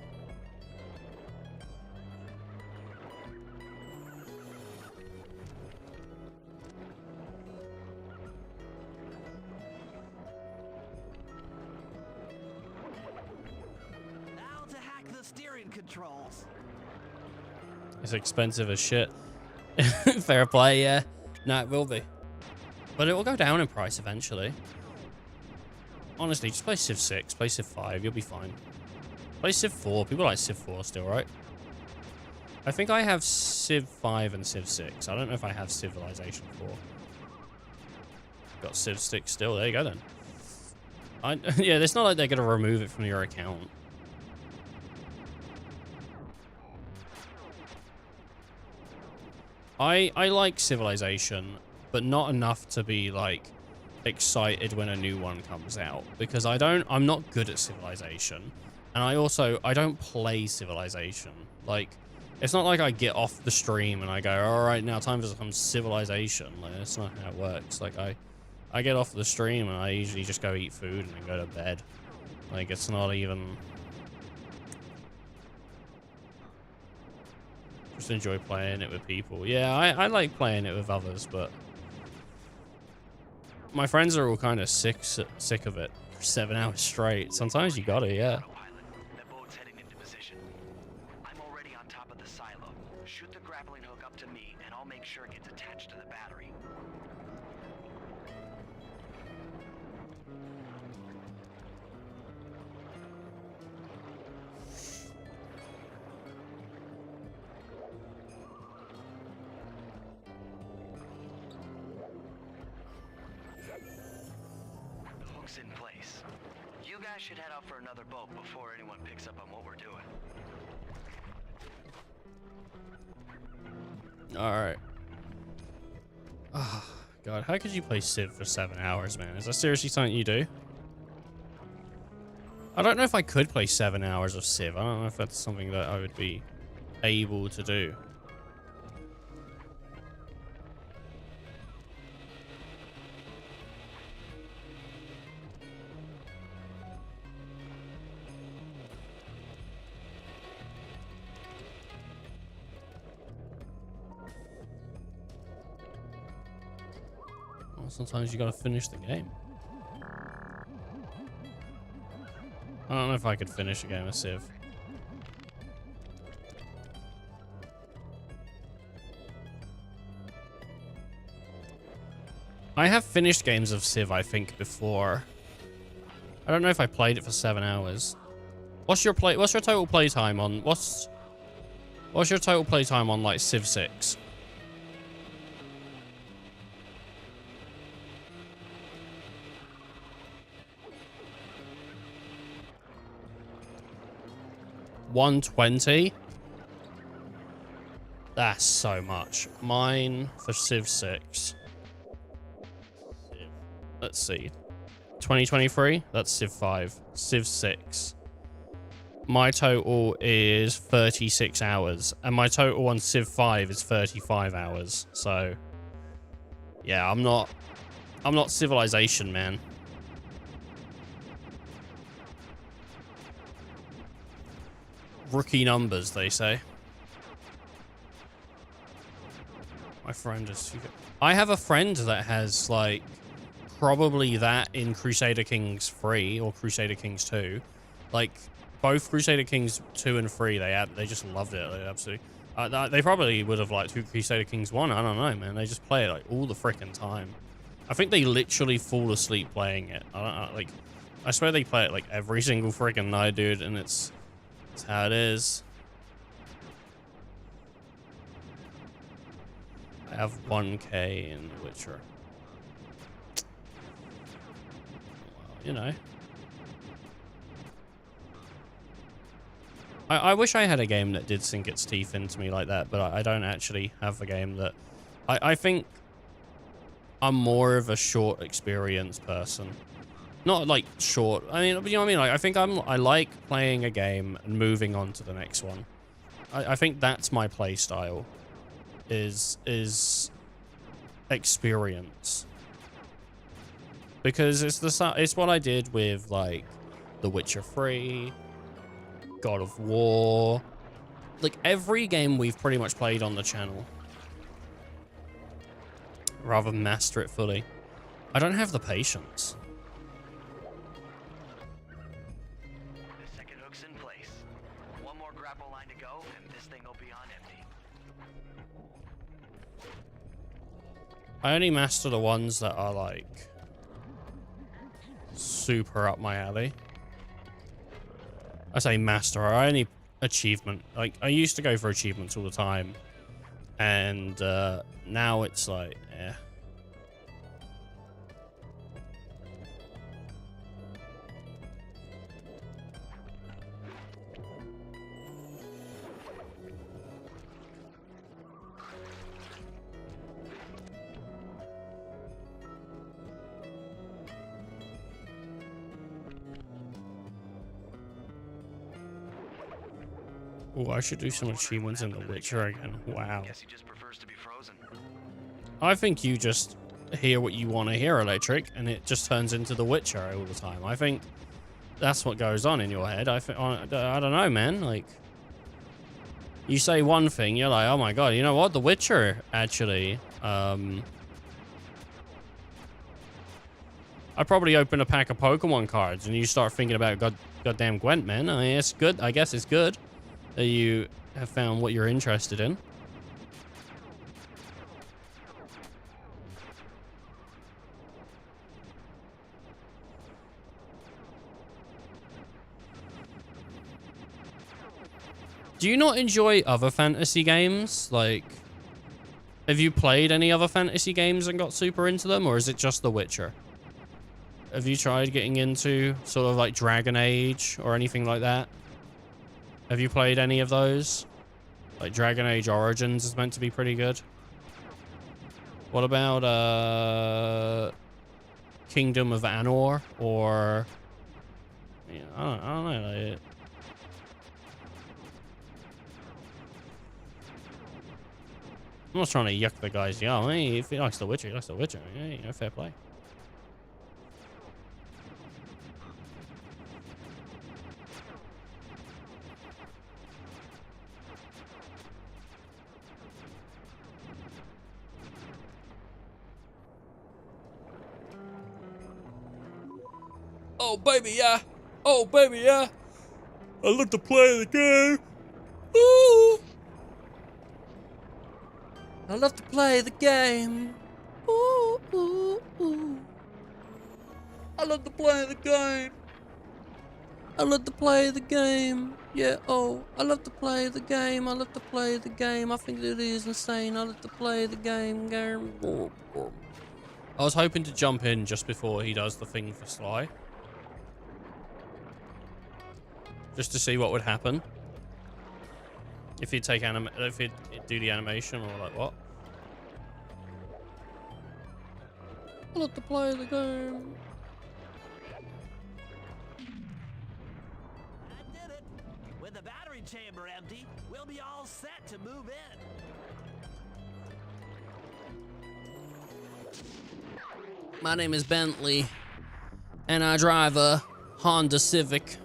Now to hack the steering controls. It's expensive as shit. Fair play, yeah. No, it will be. But it will go down in price eventually. Honestly, just play Civ 6, play Civ 5, you'll be fine. Play Civ 4, people like Civ 4 still, right? I think I have Civ 5 and Civ 6. I don't know if I have Civilization 4. Got Civ 6 still, there you go then. Yeah, it's not like they're going to remove it from your account. I like Civilization, but not enough to be like excited when a new one comes out, because I'm not good at Civilization, and I don't play Civilization. Like, it's not like I get off the stream and I go, all right, now time for some Civilization. Like, that's not how it works. Like, I get off the stream and I usually just go eat food and then go to bed. Like, it's not even... Just enjoy playing it with people. Yeah, I like playing it with others, but my friends are all kind of sick of it for 7 hours straight. Sometimes you gotta, yeah. The boat's heading into position. I'm already on top of the silo. Shoot the grappling hook up to me, and I'll make sure it gets attached to the battery. Hook's in place. You guys should head out for another boat before anyone picks up on what we're doing. Alright. Oh, God, how could you play Civ for 7 hours, man? Is that seriously something you do? I don't know if I could play 7 hours of Civ. I don't know if that's something that I would be able to do. Well, sometimes you gotta finish the game. I don't know if I could finish a game of Civ. I have finished games of Civ, I think, before. I don't know if I played it for 7 hours. What's your total playtime on what's your total playtime on like Civ 6? $120? That's so much. Mine for Civ 6. Let's see. 2023? That's Civ 5. Civ 6. my total is 36 hours, and my total on Civ 5 is 35 hours. So, yeah, I'm not Civilization, man. Rookie numbers, they say. My friend is... I have a friend that has, like, probably that in Crusader Kings 3 or Crusader Kings 2. Like, both Crusader Kings 2 and 3, they just loved it. They absolutely... they probably would have liked Crusader Kings 1. I don't know, man. They just play it, like, all the frickin' time. I think they literally fall asleep playing it. I swear they play it, like, every single frickin' night, dude, and it's how it is. I have 1K in Witcher. Well, you know. I wish I had a game that did sink its teeth into me like that, but I don't actually have a game that... I think I'm more of a short experience person. Not like short. I mean, you know what I mean? Like, I think I like playing a game and moving on to the next one. I think that's my play style. Is experience. Because it's what I did with like The Witcher 3, God of War, like every game we've pretty much played on the channel. Rather than master it fully. I don't have the patience. The second hook's in place. One more grapple line to go, and this thing will be on empty. I only master the ones that are like super up my alley. I say master, I only achievement. Like, I used to go for achievements all the time. And now it's like, eh. Oh, I should do some achievements in The Witcher again. Wow. Guess he just prefers to be frozen. I think you just hear what you want to hear, Electric, and it just turns into The Witcher all the time. I think that's what goes on in your head. I don't know, man. Like, you say one thing, you're like, oh my god, you know what? The Witcher, actually. I probably open a pack of Pokemon cards, and you start thinking about goddamn Gwent, man. I mean, it's good. I guess it's good that you have found what you're interested in. Do you not enjoy other fantasy games? Like, have you played any other fantasy games and got super into them, or is it just The Witcher? Have you tried getting into sort of like Dragon Age or anything like that? Have you played any of those? Like Dragon Age Origins is meant to be pretty good. What about Kingdom of Anor or yeah, I don't know. Like, I'm not trying to yuck the guy's yum. Hey, if he likes The Witcher, he likes The Witcher. Yeah, you know, fair play. Oh baby, yeah. Oh baby, yeah. I love to play the game. Ooh. I love to play the game. Ooh, ooh, ooh. I love to play the game. I love to play the game. Yeah, oh, I love to play the game. I love to play the game. I think it is insane. I love to play the game. I was hoping to jump in just before he does the thing for Sly. Just to see what would happen. If he'd take if he'd do the animation or like what? I love to play the game. I did it. we'll be all set to move in. My name is Bentley, and I drive a Honda Civic.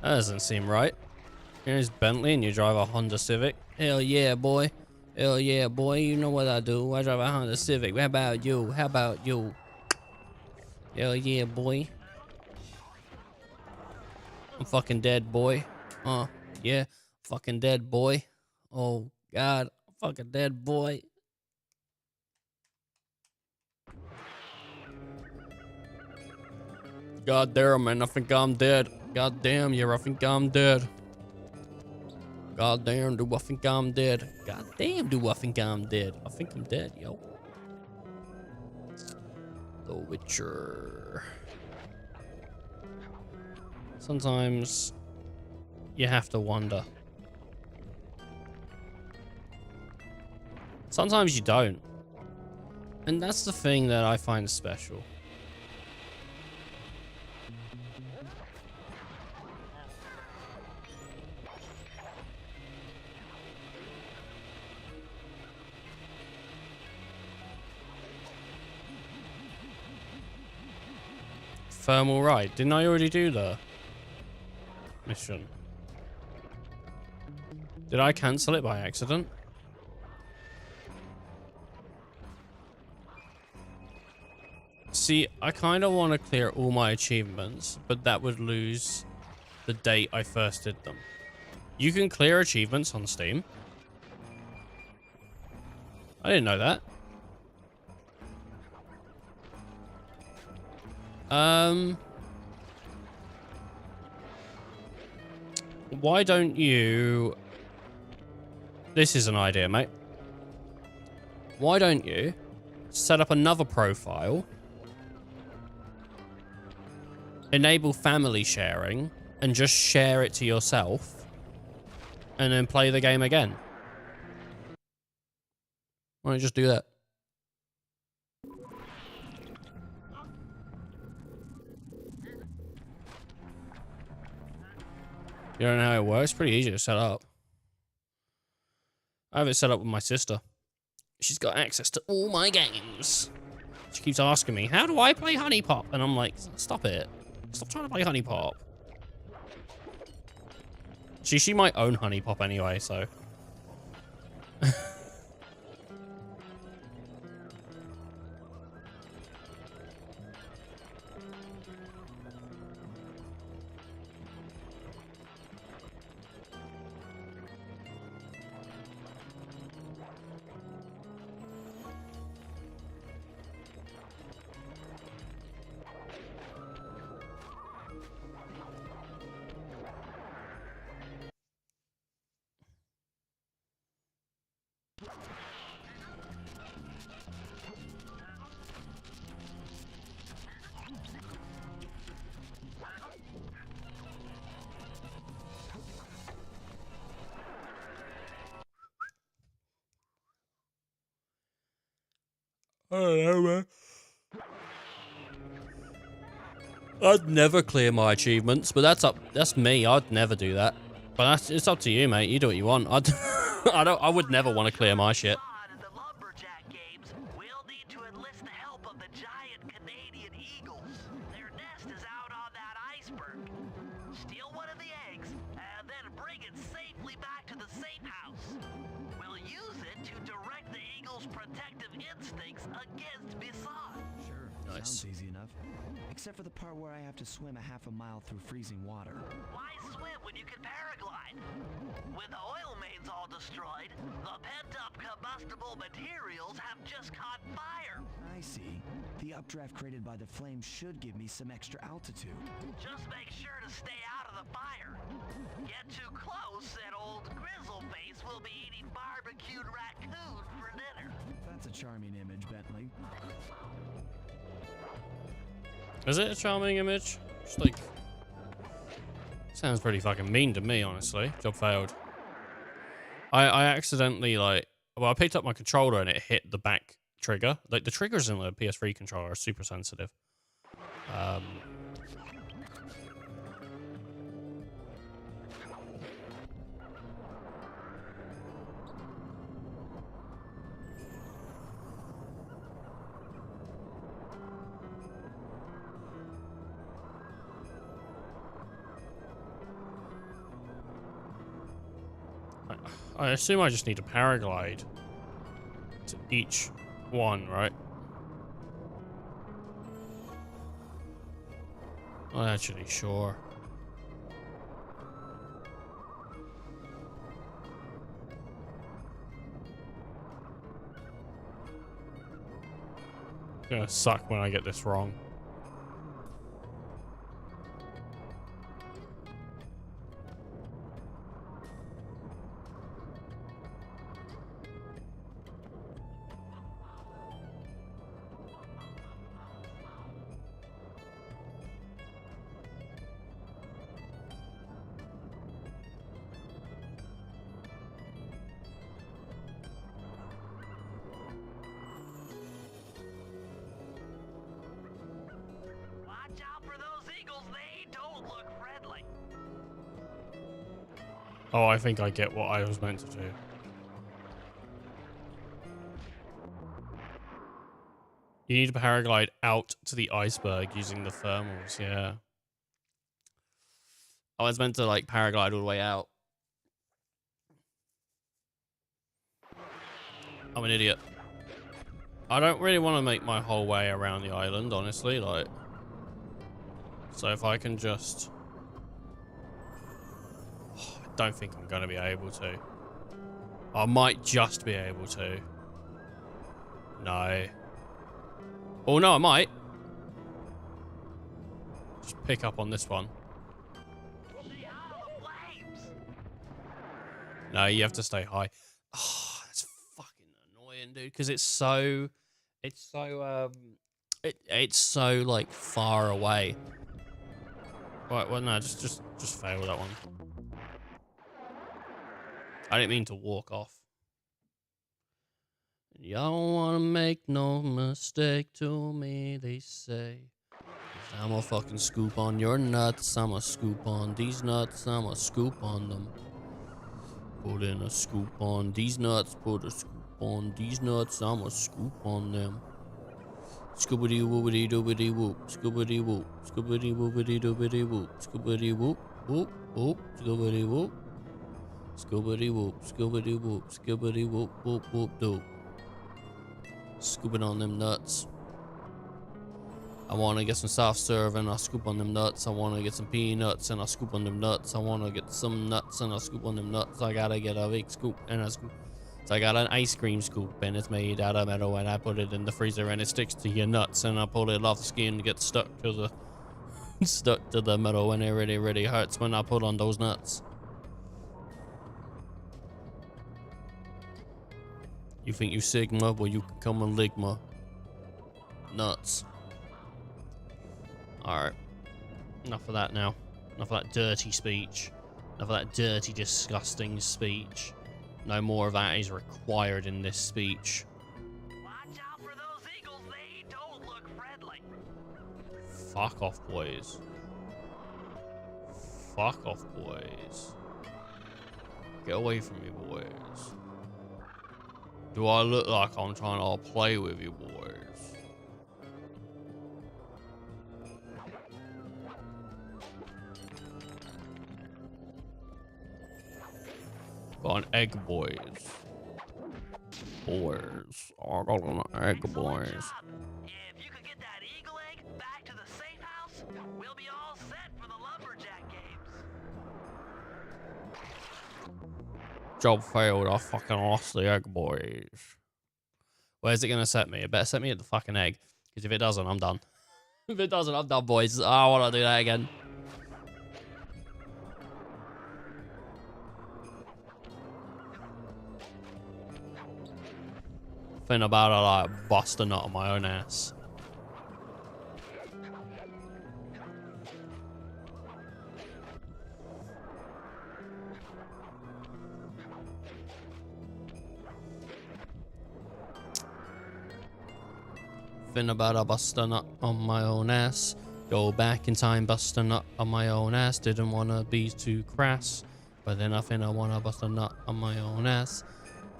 That doesn't seem right. Here's Bentley, and you drive a Honda Civic. Hell yeah, boy. Hell yeah, boy. You know what I do. I drive a Honda Civic. How about you? How about you? Hell yeah, boy. I'm fucking dead, boy. Yeah. Fucking dead, boy. Oh, God. I'm fucking dead, boy. God damn, man. I think I'm dead. God damn, yeah, I think I'm dead. God damn, do I think I'm dead? God damn, do I think I'm dead? I think I'm dead, yo. The Witcher. Sometimes you have to wonder. Sometimes you don't. And that's the thing that I find special. Thermal ride. Didn't I already do the mission? Did I cancel it by accident? See, I kind of want to clear all my achievements, but that would lose the date I first did them. You can clear achievements on Steam. I didn't know that. Why don't you... This is an idea, mate. Why don't you set up another profile, enable family sharing, and just share it to yourself, and then play the game again? Why don't you just do that? You don't know how it works? Pretty easy to set up. I have it set up with my sister. She's got access to all my games. She keeps asking me, how do I play Honey Pop? And I'm like, stop it. Stop trying to play Honey Pop. She might own Honey Pop anyway, so. I don't know, man. I'd never clear my achievements, but that's me. I'd never do that. But it's up to you, mate. You do what you want. I would never want to clear my shit. In the Lumberjack games, we'll need to enlist the help of the giant Canadian eagles. Their nest is out on that iceberg. Steal one of the eggs, and then bring it safely back to the safe house. We'll use it to direct the eagle's protective instincts against Bisson. Sure, Nice. sounds easy enough. Except for the part where I have to swim a half a mile through freezing water. Why swim when you can paraglide? With the oil mains all destroyed, the pent-up combustible materials have just caught fire. I see. The updraft created by the flames should give me some extra altitude. Just make sure to stay out of the fire. Get too close and old Grizzleface will be eating barbecued raccoon for dinner. That's a charming image, Bentley. Is it a charming image? Just like... Sounds pretty fucking mean to me, honestly. Job failed. I accidentally, like... Well, I picked up my controller and it hit the back trigger. Like, the triggers in the PS3 controller are super sensitive. I assume I just need to paraglide to each one, right? Not actually sure. It's gonna suck when I get this wrong. Watch out for those eagles, they don't look friendly. Oh, I think I get what I was meant to do. You need to paraglide out to the iceberg using the thermals, yeah. I was meant to, like, paraglide all the way out. I'm an idiot. I don't really want to make my whole way around the island, honestly, like... So if I can just... I don't think I'm going to be able to. I might just be able to. No. Oh, no, I might. Just pick up on this one. No, you have to stay high. Oh, that's fucking annoying, dude, because it's so like far away. Right, well, no, just fail that one. I didn't mean to walk off. Y'all wanna make no mistake to me, they say. I'ma fucking scoop on your nuts, I'ma scoop on these nuts, I'ma scoop on them. Put in a scoop on these nuts, put a scoop on these nuts, I'ma scoop on them. Scoobity woobity doobity whoop, scoobity whoop, scoobity woobity doobity whoop, scoobity whoop, whoop, whoop, scoobity whoop. Scoobity whoop, scoobity whoop, scoobity whoop, whoop, whoop, doop. Scooping on them nuts. I wanna get some soft serve and I'll scoop on them nuts. I wanna get some peanuts and I'll scoop on them nuts. I wanna get some nuts and I'll scoop on them nuts. I gotta get a big scoop and I scoop. So I got an ice cream scoop and it's made out of metal and I put it in the freezer and it sticks to your nuts and I pull it off the skin to get stuck to the metal and it really, really hurts when I put on those nuts. You think you Sigma? Well, you can come and Ligma. Nuts. Alright. Enough of that now. Enough of that dirty speech. Enough of that dirty, disgusting speech. No more of that is required in this speech. Watch out for those eagles, they don't look friendly. Fuck off, boys. Fuck off, boys. Get away from me, boys. Do I look like I'm trying to play with you, boys? Got an egg, boys. Boys. I got an egg, boys. If you could get that eagle egg back to the safe house, we'll be all set for the lumberjack games. Job failed. I fucking lost the egg, boys. Where's it gonna set me? It better set me at the fucking egg. Because if it doesn't, I'm done. If it doesn't, I'm done, boys. I don't want to do that again. Think about it, like, bust a nut on my own ass. Think about a bust a nut on my own ass. Go back in time, bust a nut on my own ass. Didn't wanna be too crass, but then I think I wanna bust a nut on my own ass.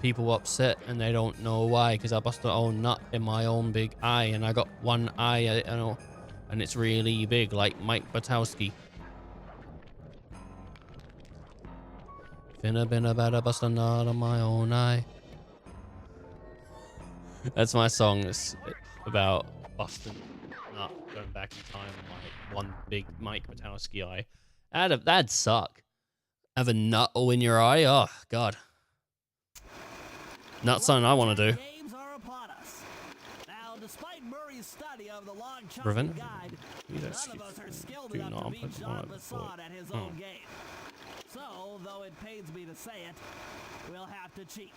People upset and they don't know why, because I bust a own nut in my own big eye, and I got one eye, I know, and it's really big, like Mike Batowski. Finna been about to bust a nut on my own eye. That's my song. It's about busting a nut, going back in time on like one big Mike Wazowski eye. That'd suck. Have a nut all in your eye? Oh, God. Not something I want to do. Games are upon us. Now, despite Murray's study of the long Riven? chopping guide, none of us are skilled Do enough not to beat put Jean one Basson foot. at his own game. So, though it pains me to say it, we'll have to cheat.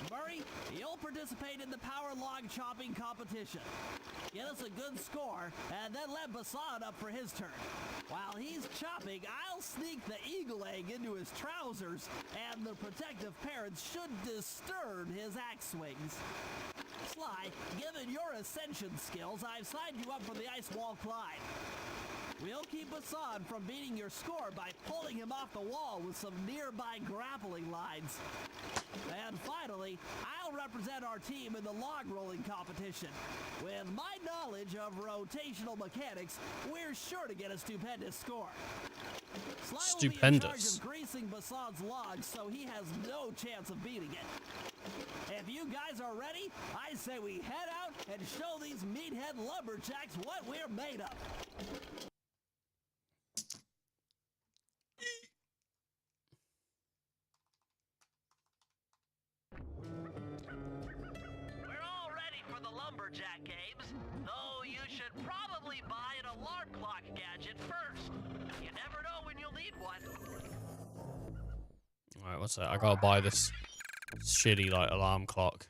Murray, you'll participate in the power log chopping competition. Get us a good score, and then let Basson up for his turn. While he's chopping, I'll sneak the eagle egg into his trousers, and the protective parents should disturb his axe swings. Sly, given your ascension skills, I've signed you up for the ice wall climb. We'll keep Basson from beating your score by pulling him off the wall with some nearby grappling lines. And finally, I'll represent our team in the log rolling competition. With my knowledge of rotational mechanics, we're sure to get a stupendous score. Sly will be in charge of greasing Basson's logs, so he has no chance of beating it. If you guys are ready, I say we head out and show these meathead lumberjacks what we're made of. We're all ready for the lumberjack games, though you should probably buy an alarm clock gadget first. You never know when you'll need one. Alright, what's that? I gotta buy this shitty, like, alarm clock.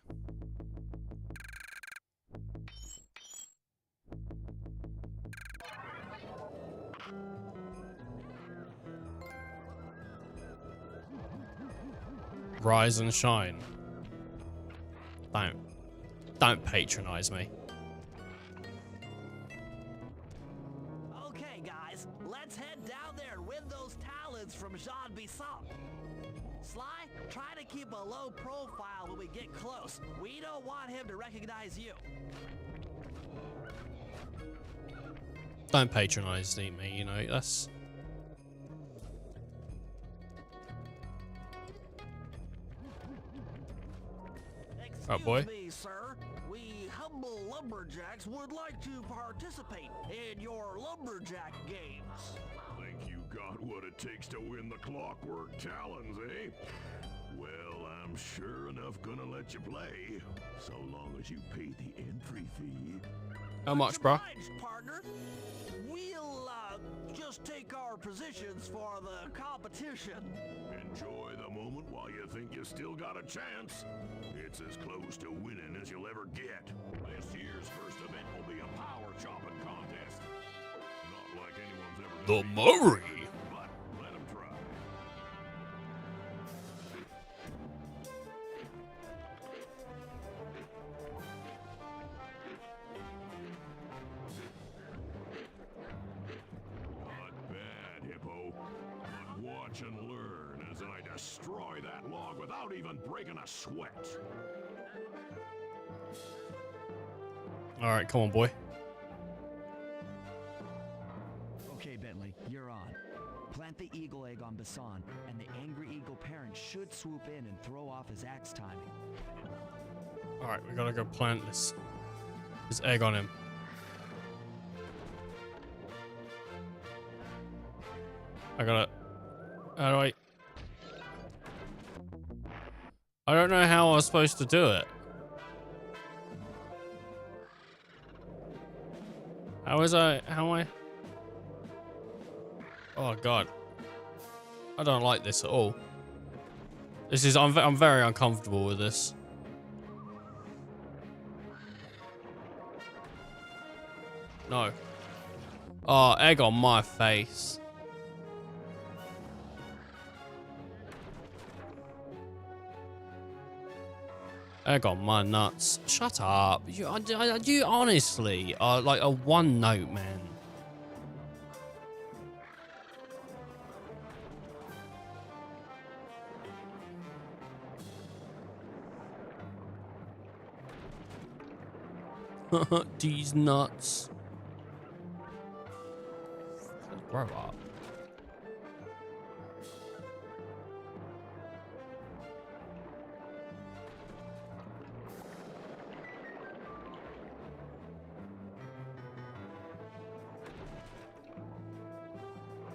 Rise and shine. Don't patronize me. Okay, guys, let's head down there and win those talents from Jean Basson. Sly, try to keep a low profile when we get close. We don't want him to recognize you. Don't patronize me, you know, that's... Excuse me, sir. We humble lumberjacks would like to participate in your lumberjack games. Think you got what it takes to win the Clockwork Talons, eh? Well, I'm sure enough gonna let you play, so long as you pay the entry fee. How much, bro? Partner. We'll just take our positions for the competition. Enjoy the moment while you think you still got a chance. It's as close to winning as you'll ever get. This year's first event will be a power chopping contest. Not like anyone's ever The seen, Murray. but let 'em try. Not bad, Hippo. But watch and learn as I destroy that log without even breaking a sweat. Alright, come on, boy. Okay, Bentley, you're on. Plant the eagle egg on Basson, and the angry eagle parent should swoop in and throw off his axe timing. Alright, we gotta go plant this egg on him. I gotta... How do I don't know how I was supposed to do it. How am I? Oh, God. I don't like this at all. I'm very uncomfortable with this. No. Oh, egg on my face. Egg on my nuts. Shut up. You honestly are like a one note man. These nuts. Grow up.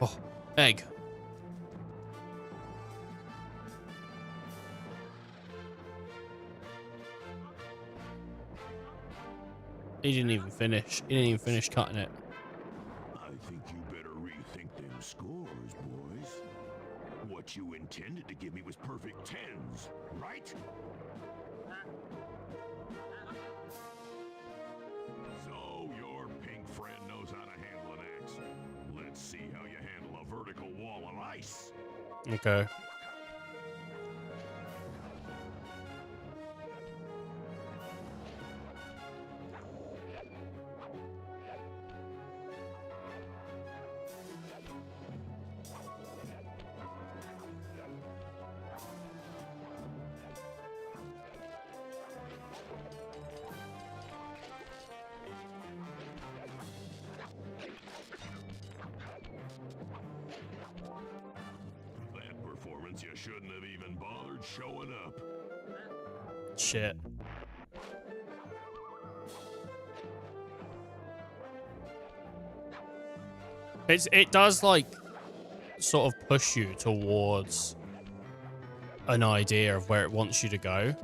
Oh, egg. He didn't even finish. He didn't even finish cutting it. I think you better rethink them scores, boys. What you intended to give me was perfect tens, right? So your pink friend knows how to handle an axe. Let's see how you handle a vertical wall of ice. Okay. That performance, you shouldn't have even bothered showing up. Shit. It does like sort of push you towards an idea of where it wants you to go.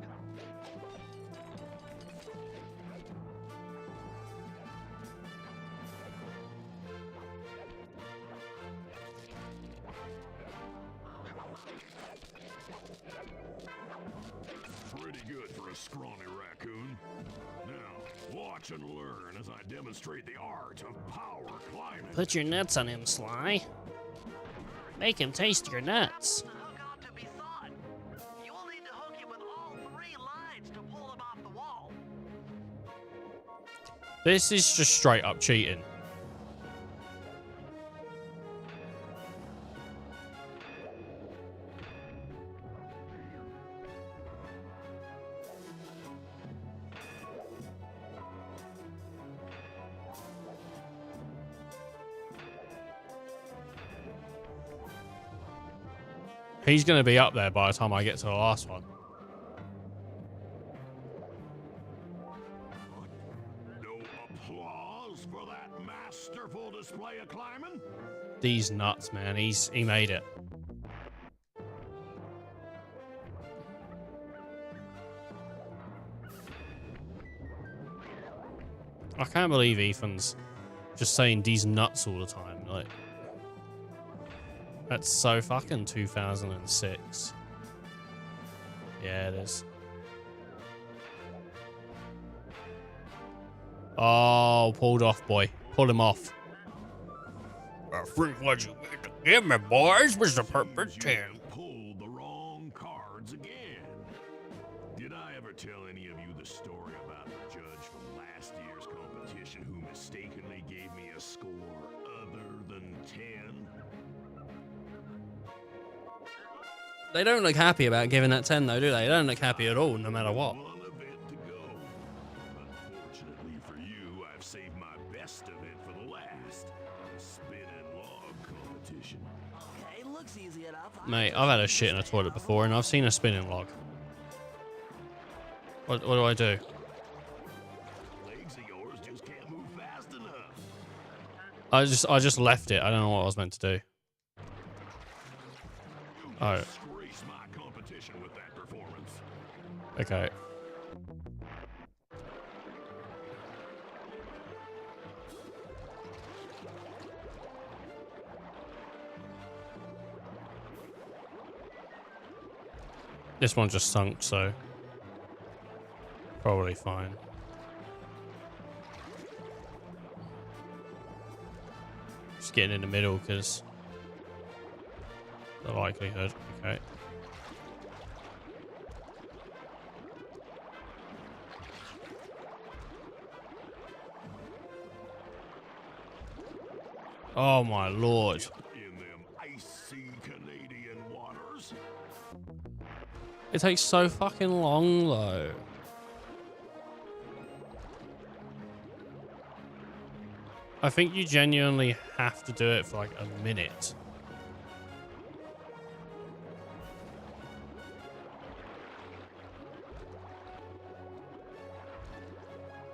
Pretty good for a scrawny raccoon. Now, watch and learn as I demonstrate the art of power climbing. Put your nuts on him, Sly. Make him taste your nuts. The hook ought to be thought. You will need to hook him with all 3 lines to pull him off the wall. This is just straight up cheating. He's going to be up there by the time I get to the last one. No applause for that masterful display of climbing? These nuts, man. He made it. I can't believe Ethan's just saying these nuts all the time. Like, that's so fucking 2006. Yeah, it is. Oh, pulled off, boy. Pull him off. I think what you give me, boys, was the perfect 10. Pulled the wrong cards again. Did I ever tell any of you the story about the judge from last year's competition who mistakenly gave me a score other than 10? They don't look happy about giving that 10, though, do they? They don't look happy at all, no matter what. One event to go. Unfortunately for you, I've saved my best event for the last. The spin and log competition. Okay, looks easy enough. Mate, I've had a shit in a toilet before, and I've seen a spinning log. What do I do? Legs of yours just can't move fast enough. I just left it. I don't know what I was meant to do. Oh, Disgrace my competition with that performance. okay. This one just sunk, so probably fine. Just getting in the middle because the likelihood. Okay. Oh my lord. In them icy Canadian waters. It takes so fucking long though. I think you genuinely have to do it for like a minute.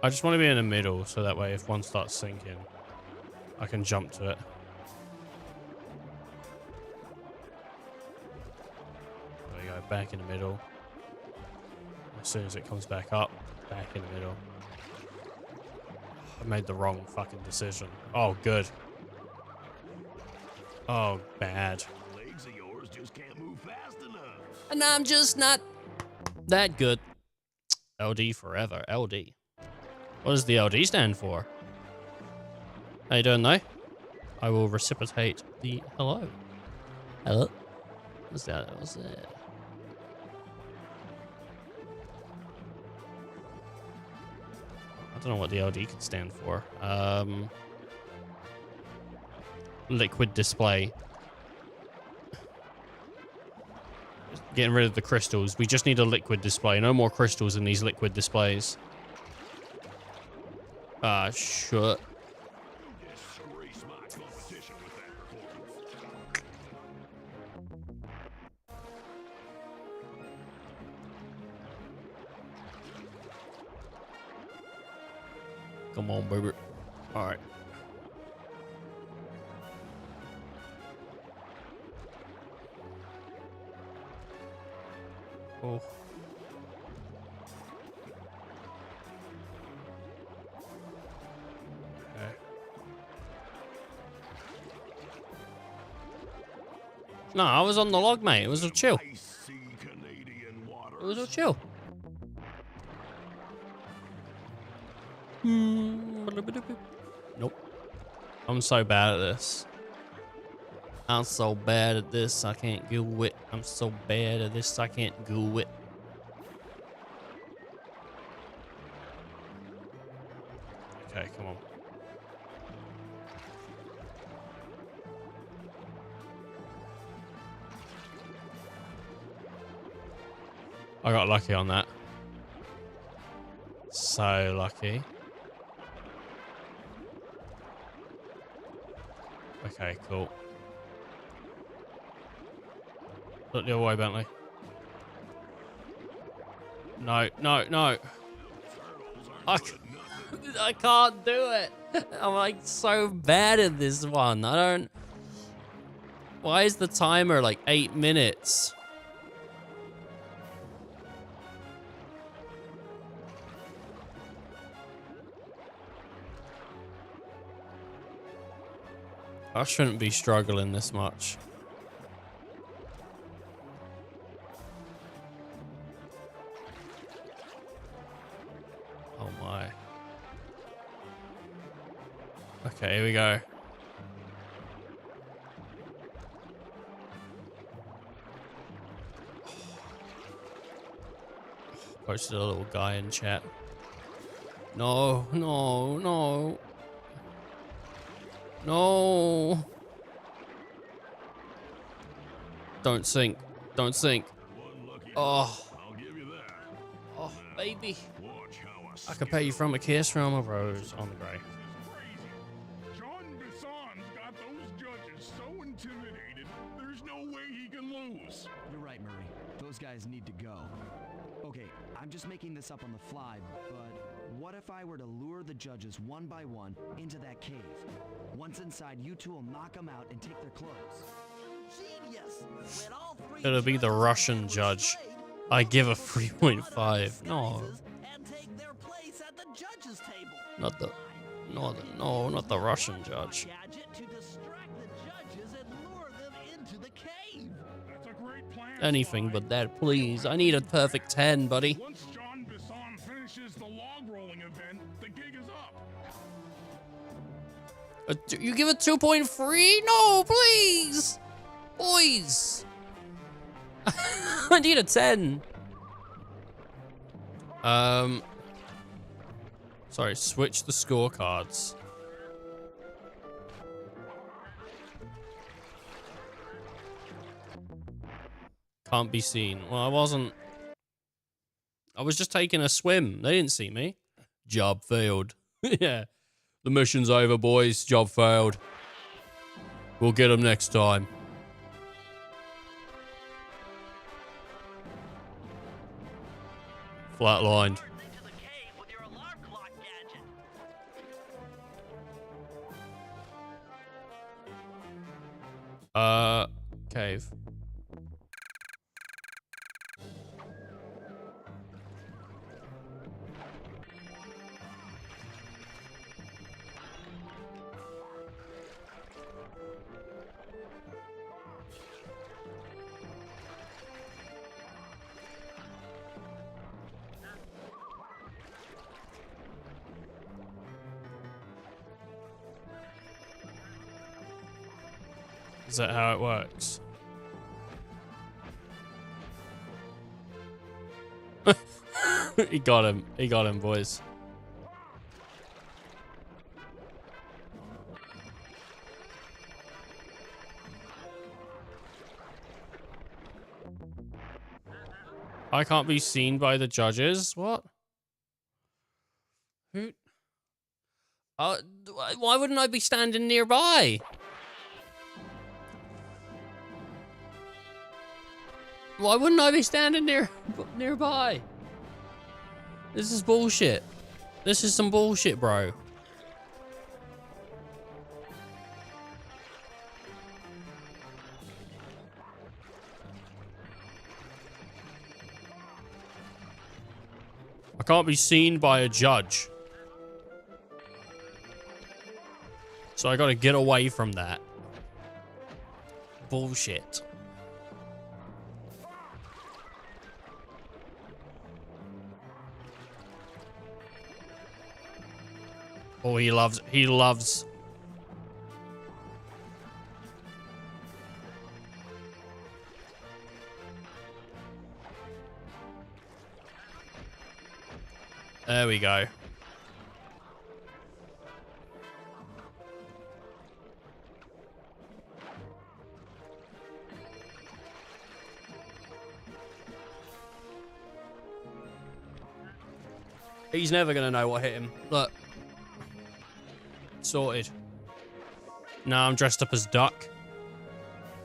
I just want to be in the middle so that way if one starts sinking, I can jump to it. Right, back in the middle. As soon as it comes back up, back in the middle. I made the wrong fucking decision. Oh, good. Oh, bad. Legs of yours just can't move fast enough. And I'm just not that good. LD forever. LD. What does the LD stand for? How you doing, though? I will reciprocate the hello. Hello? What's that? What's that? I don't know what the LD could stand for. Liquid display. Getting rid of the crystals. We just need a liquid display. No more crystals in these liquid displays. Ah, shit. Disgrace my competition with that performance. Come on, baby. All right. Oh. Okay. No, I was on the log, mate. It was a chill. Icy Canadian water. It was a chill. Nope. I'm so bad at this. I'm so bad at this, I can't do it. I'm so bad at this, I can't do it. Okay, come on. I got lucky on that. So lucky. Okay, cool. Look the other way, Bentley. No, no, no. I can't do it. I'm like so bad at this one. I don't... Why is the timer like 8 minutes? I shouldn't be struggling this much. Oh my. Okay, here we go. Posted a little guy in chat. No, no, no. No. Don't sink. Don't sink. Oh. I'll give you that. Oh, baby. Watch how I could pay you from a kiss from a rose on the grave. John Bisson's got those judges so intimidated, there's no way he can lose. You're right, Murray. Those guys need to go. Okay, I'm just making this up on the fly, but what if I were to lure the judges one by one into that cave? Once inside, you two will knock them out and take their clothes. Genius! When all three It'll be the judges Russian were judge. slayed, I give a you cut out 3.5. No. disguises and take their place at the judges' table. Not the... No, not the Russian judge. Gadget to distract the judges and lure them into the cave. That's a great plan. Anything Sly. but that, please. I need a perfect 10, buddy. Once John Bisson finishes the log rolling event, the gig is up. You give it 2.3? No, please! Boys! I need a 10. Sorry, switch the scorecards. Can't be seen. Well, I wasn't... I was just taking a swim. They didn't see me. Job failed. Yeah. The mission's over, boys. Job failed. We'll get them next time. Flatlined. Into the cave with your alarm clock gadget. Cave. Is that how it works? He got him. He got him, boys. I can't be seen by the judges. What? Who? Why wouldn't I be standing nearby? Why wouldn't I be standing nearby? This is bullshit. This is some bullshit, bro. I can't be seen by a judge. So I gotta get away from that. Bullshit. Oh, he loves. There we go. He's never gonna know what hit him. Look. Sorted. Now I'm dressed up as duck.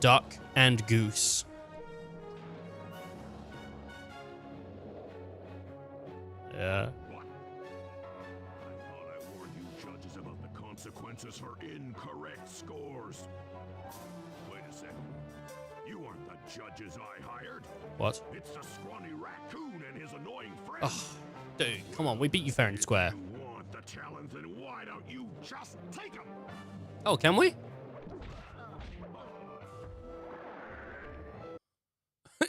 Duck and goose. Yeah. What? I thought I warned you judges about the consequences for incorrect scores. Wait a second. You aren't the judges I hired. What? It's the scrawny raccoon and his annoying friend. Oh, dude, come on. We beat you fair and square. You want the talons, and why don't you just take them? Oh, can we?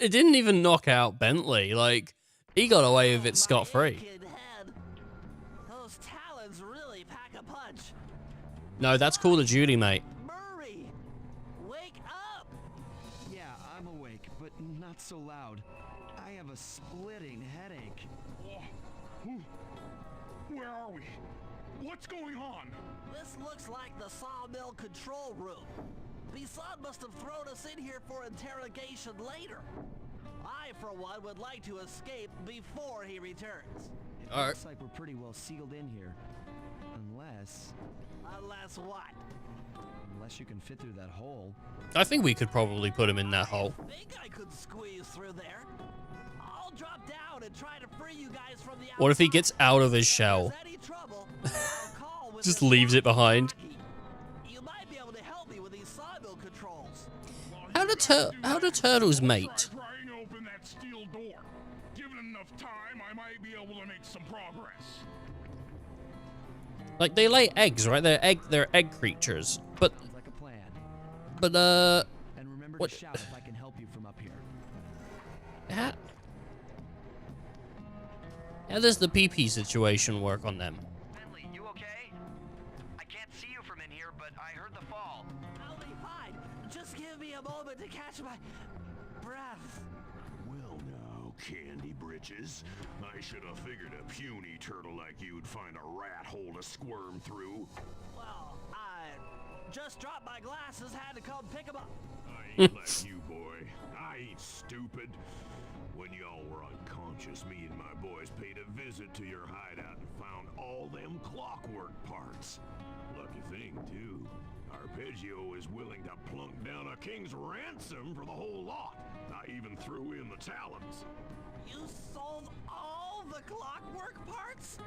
It didn't even knock out Bentley. Like, he got away with it scot-free. Those talons really pack a punch. No, that's Call of Duty, mate. Murray, wake up! Yeah, I'm awake, but not so loud. I have a splitting headache. Where are we? What's going on? This looks like the sawmill control room. Bisson must have thrown us in here for interrogation later. I, for one, would like to escape before he returns. It looks like we're pretty well sealed in here. Unless what? Unless you can fit through that hole. I think we could probably put him in that hole. I think I could squeeze through there. I'll drop down and try to free you guys from the outside. What if he gets out of his shell? Just leaves it behind. You might be able to help me with these sawmill controls. How do turtles mate? Prying open that steel door. Given enough time, I might be able to make some progress. Like, they lay eggs, right? They're egg creatures. But sounds like a plan. But And remember what? to shout if I can help you from up here. How does the PP situation work on them? Bentley, you okay? I can't see you from in here, but I heard the fall. I'll be fine. Just give me a moment to catch my breath. Well now, Candy Britches. I should have figured a puny turtle like you'd find a rat hole to squirm through. Well, I just dropped my glasses, had to come pick them up. I ain't like you, boy. I ain't stupid. When y'all were unconscious, me and my boys paid a visit to your hideout and found all them clockwork parts. Lucky thing, too. Arpeggio is willing to plunk down a king's ransom for the whole lot. I even threw in the talons. You sold all the clockwork parts?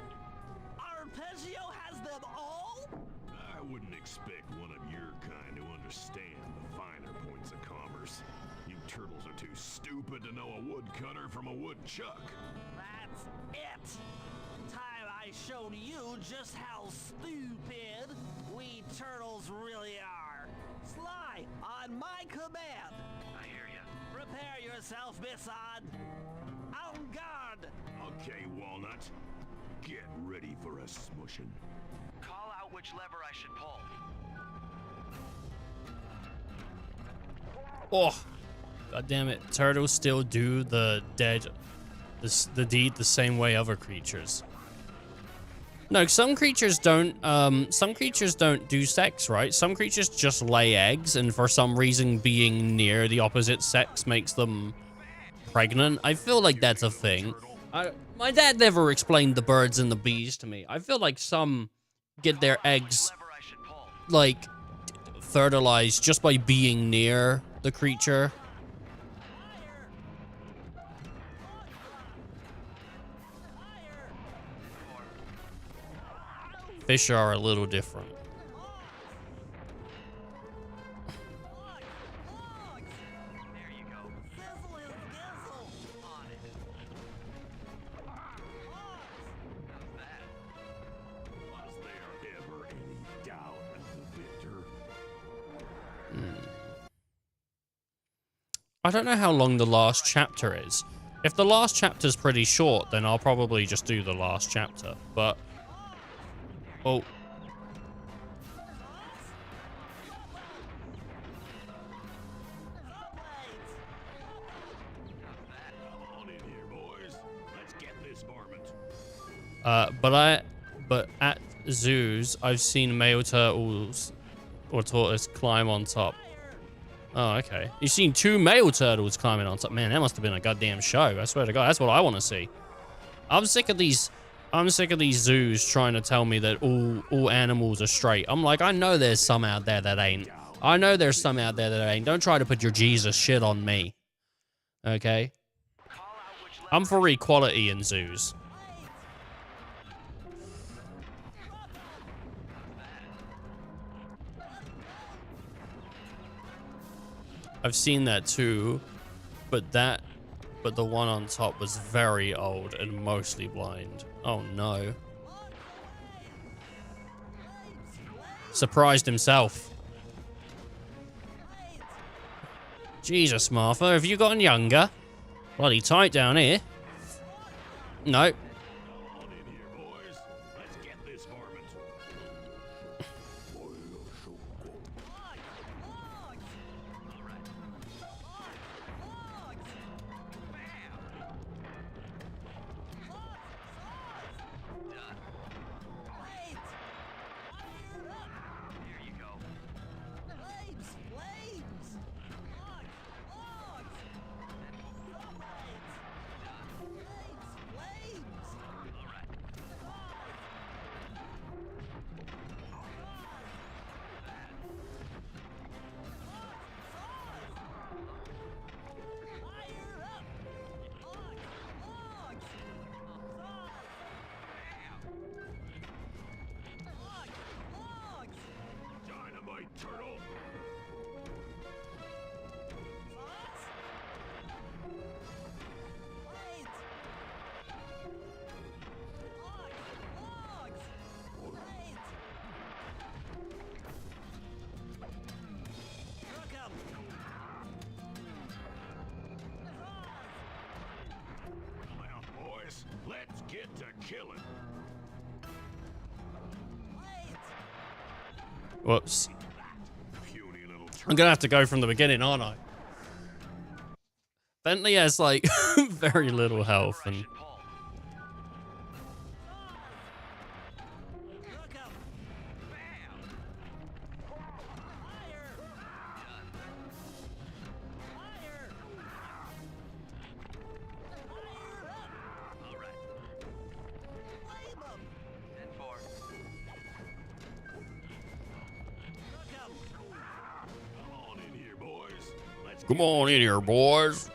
Arpeggio has them all? I wouldn't expect one of your kind to understand the finer points of commerce. You turtles are too stupid to know a woodcutter from a woodchuck. That's it. Time I showed you just how stupid we turtles really are. Sly, on my command. I hear you. Prepare yourself, Bisson. En garde. Okay, Walnut. Get ready for a smushin'. Call out which lever I should pull. Oh, god damn it! Turtles still do the deed the same way other creatures. No, some creatures don't. Some creatures don't do sex, right? Some creatures just lay eggs, and for some reason, being near the opposite sex makes them pregnant. I feel like that's a thing. My dad never explained the birds and the bees to me. I feel like some get their eggs, like, fertilized just by being near the creature. Fish are a little different. I don't know how long the last chapter is. If the last chapter's pretty short, then I'll probably just do the last chapter, but... Oh. But at zoos, I've seen male turtles or tortoise climb on top. Oh, okay. You've seen 2 male turtles climbing on top. Man, that must have been a goddamn show. I swear to God, that's what I want to see. I'm sick of these zoos trying to tell me that all animals are straight. I'm like, I know there's some out there that ain't. I know there's some out there that ain't. Don't try to put your Jesus shit on me. Okay? I'm for equality in zoos. I've seen that too, but the one on top was very old and mostly blind. Oh no. Surprised himself. Jesus, Martha, have you gotten younger? Bloody tight down here. No. Let's get to killing. Whoops. I'm gonna have to go from the beginning, aren't I? Bentley has, like, very little health, and... Come on in here, boys.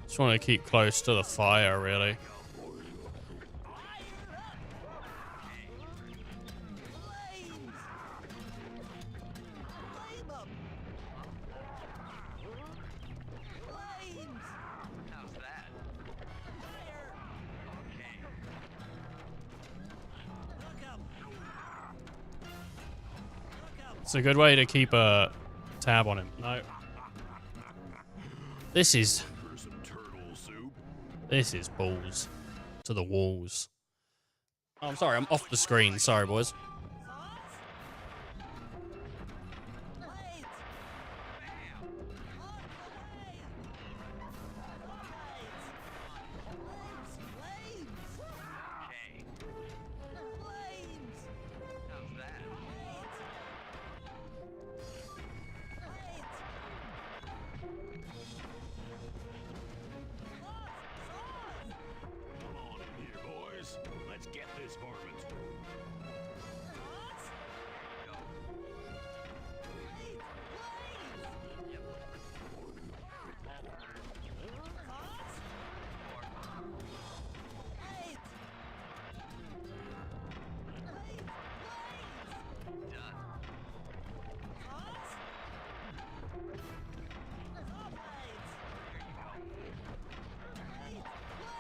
Just want to keep close to the fire, really. It's a good way to keep a tab on him. No. This is balls to the walls. Oh, I'm sorry, I'm off the screen. Sorry, boys. Come on in here, boys. Let's get this varmint.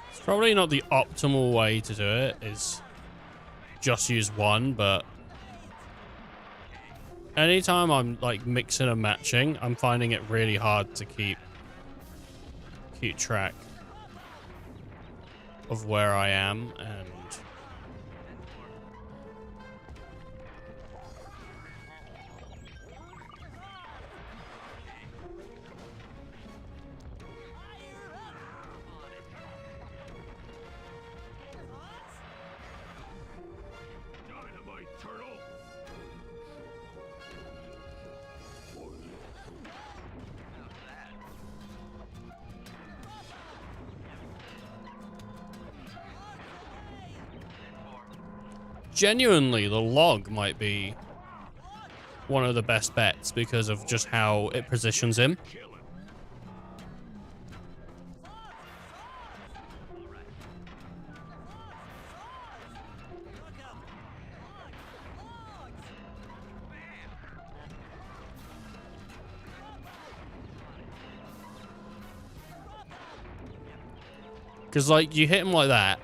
It's probably not the optimal way to do it, is just use one, but anytime I'm like mixing and matching, I'm finding it really hard to keep track of where I am, and Dynamite turtle. genuinely the log might be one of the best bets because of just how it positions him. Kill it. Because like you hit him like that,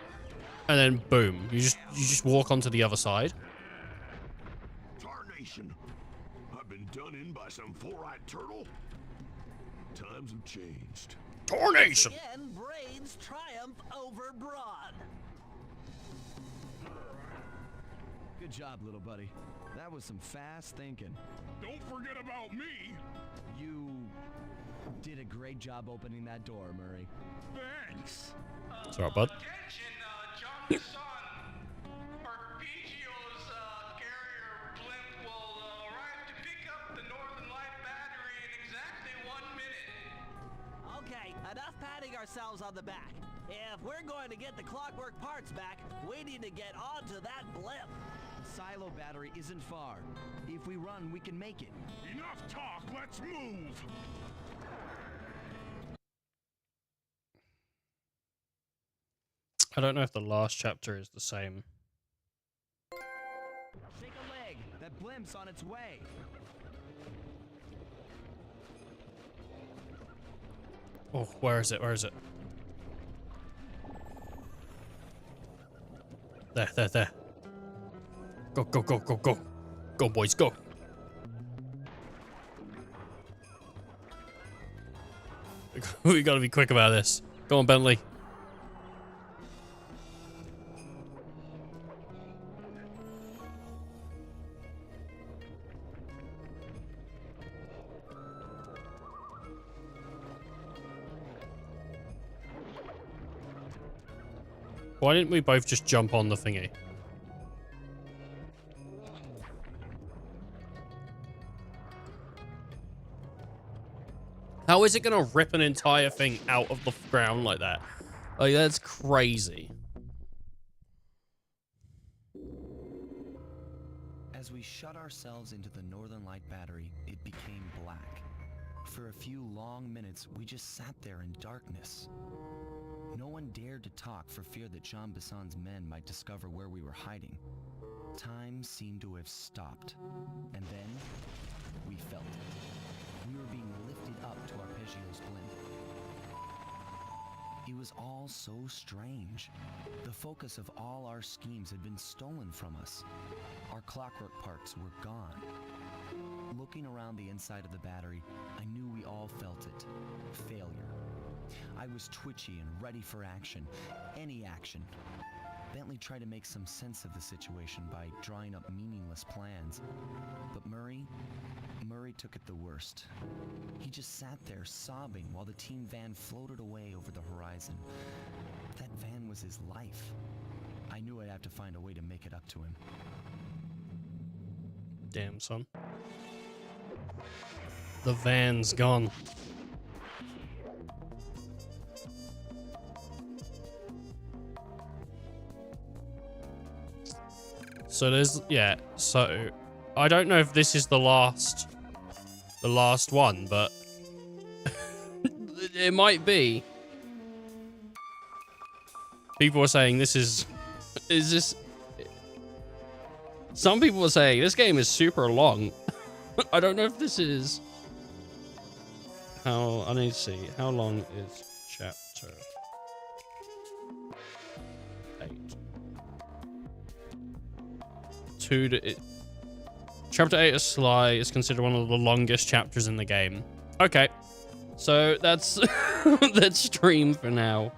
and then boom, you just walk onto the other side. Tarnation. I've been done in by some four-eyed turtle. Times have changed. Tarnation. Again, Brains triumph over Brawn. Good job, little buddy. That was some fast thinking. Don't forget about me. You did a great job opening that door, Murray. Thanks. It's alright, bud. Attention, Johnny's son. Arpeggio's carrier blimp will arrive to pick up the Northern Light battery in exactly 1 minute. Okay, enough patting ourselves on the back. If we're going to get the clockwork parts back, we need to get onto that blimp. Silo battery isn't far. If we run, we can make it. Enough talk. Let's move. I don't know if the last chapter is the same. Shake a leg. That blimp's on its way. Oh, where is it? Where is it? There. Go, go, go, go, go. Go, boys, go. We gotta be quick about this. Go on, Bentley. Why didn't we both just jump on the thingy? How is it gonna rip an entire thing out of the ground like that? Like, that's crazy. As we shut ourselves into the Northern Light battery, it became black. For a few long minutes, we just sat there in darkness. No one dared to talk for fear that Jean Bisson's men might discover where we were hiding. Time seemed to have stopped, and then we felt it. We were being lifted up to Arpeggio's blimp. It was all so strange. The focus of all our schemes had been stolen from us. Our clockwork parts were gone. Looking around the inside of the battery, I knew we all felt it. Failure. I was twitchy and ready for action. Any action. Bentley tried to make some sense of the situation by drawing up meaningless plans. But Murray took it the worst. He just sat there sobbing while the team van floated away over the horizon. That van was his life. I knew I'd have to find a way to make it up to him. Damn, son. The van's gone. So there's, yeah, so I don't know if this is the last one, but it might be. People are saying this is this, some people are saying this game is super long. I don't know if this is, I need to see, how long is chapter 8? Chapter 8 of Sly is considered one of the longest chapters in the game. Okay, so that's that's stream for now.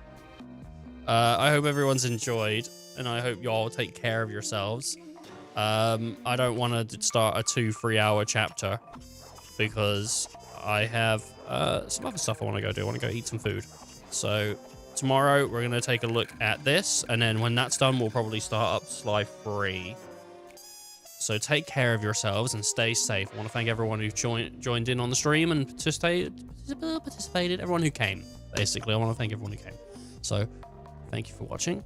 I hope everyone's enjoyed, and I hope you all take care of yourselves. I don't want to start a 2-3 hour chapter because I have some other stuff I want to go do. I want to go eat some food. So tomorrow we're going to take a look at this, and then when that's done, we'll probably start up Sly 3. So take care of yourselves and stay safe. I want to thank everyone who joined in on the stream and participated. Everyone who came, basically. I want to thank everyone who came. So thank you for watching.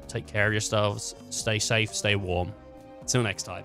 Take care of yourselves. Stay safe. Stay warm. Till next time.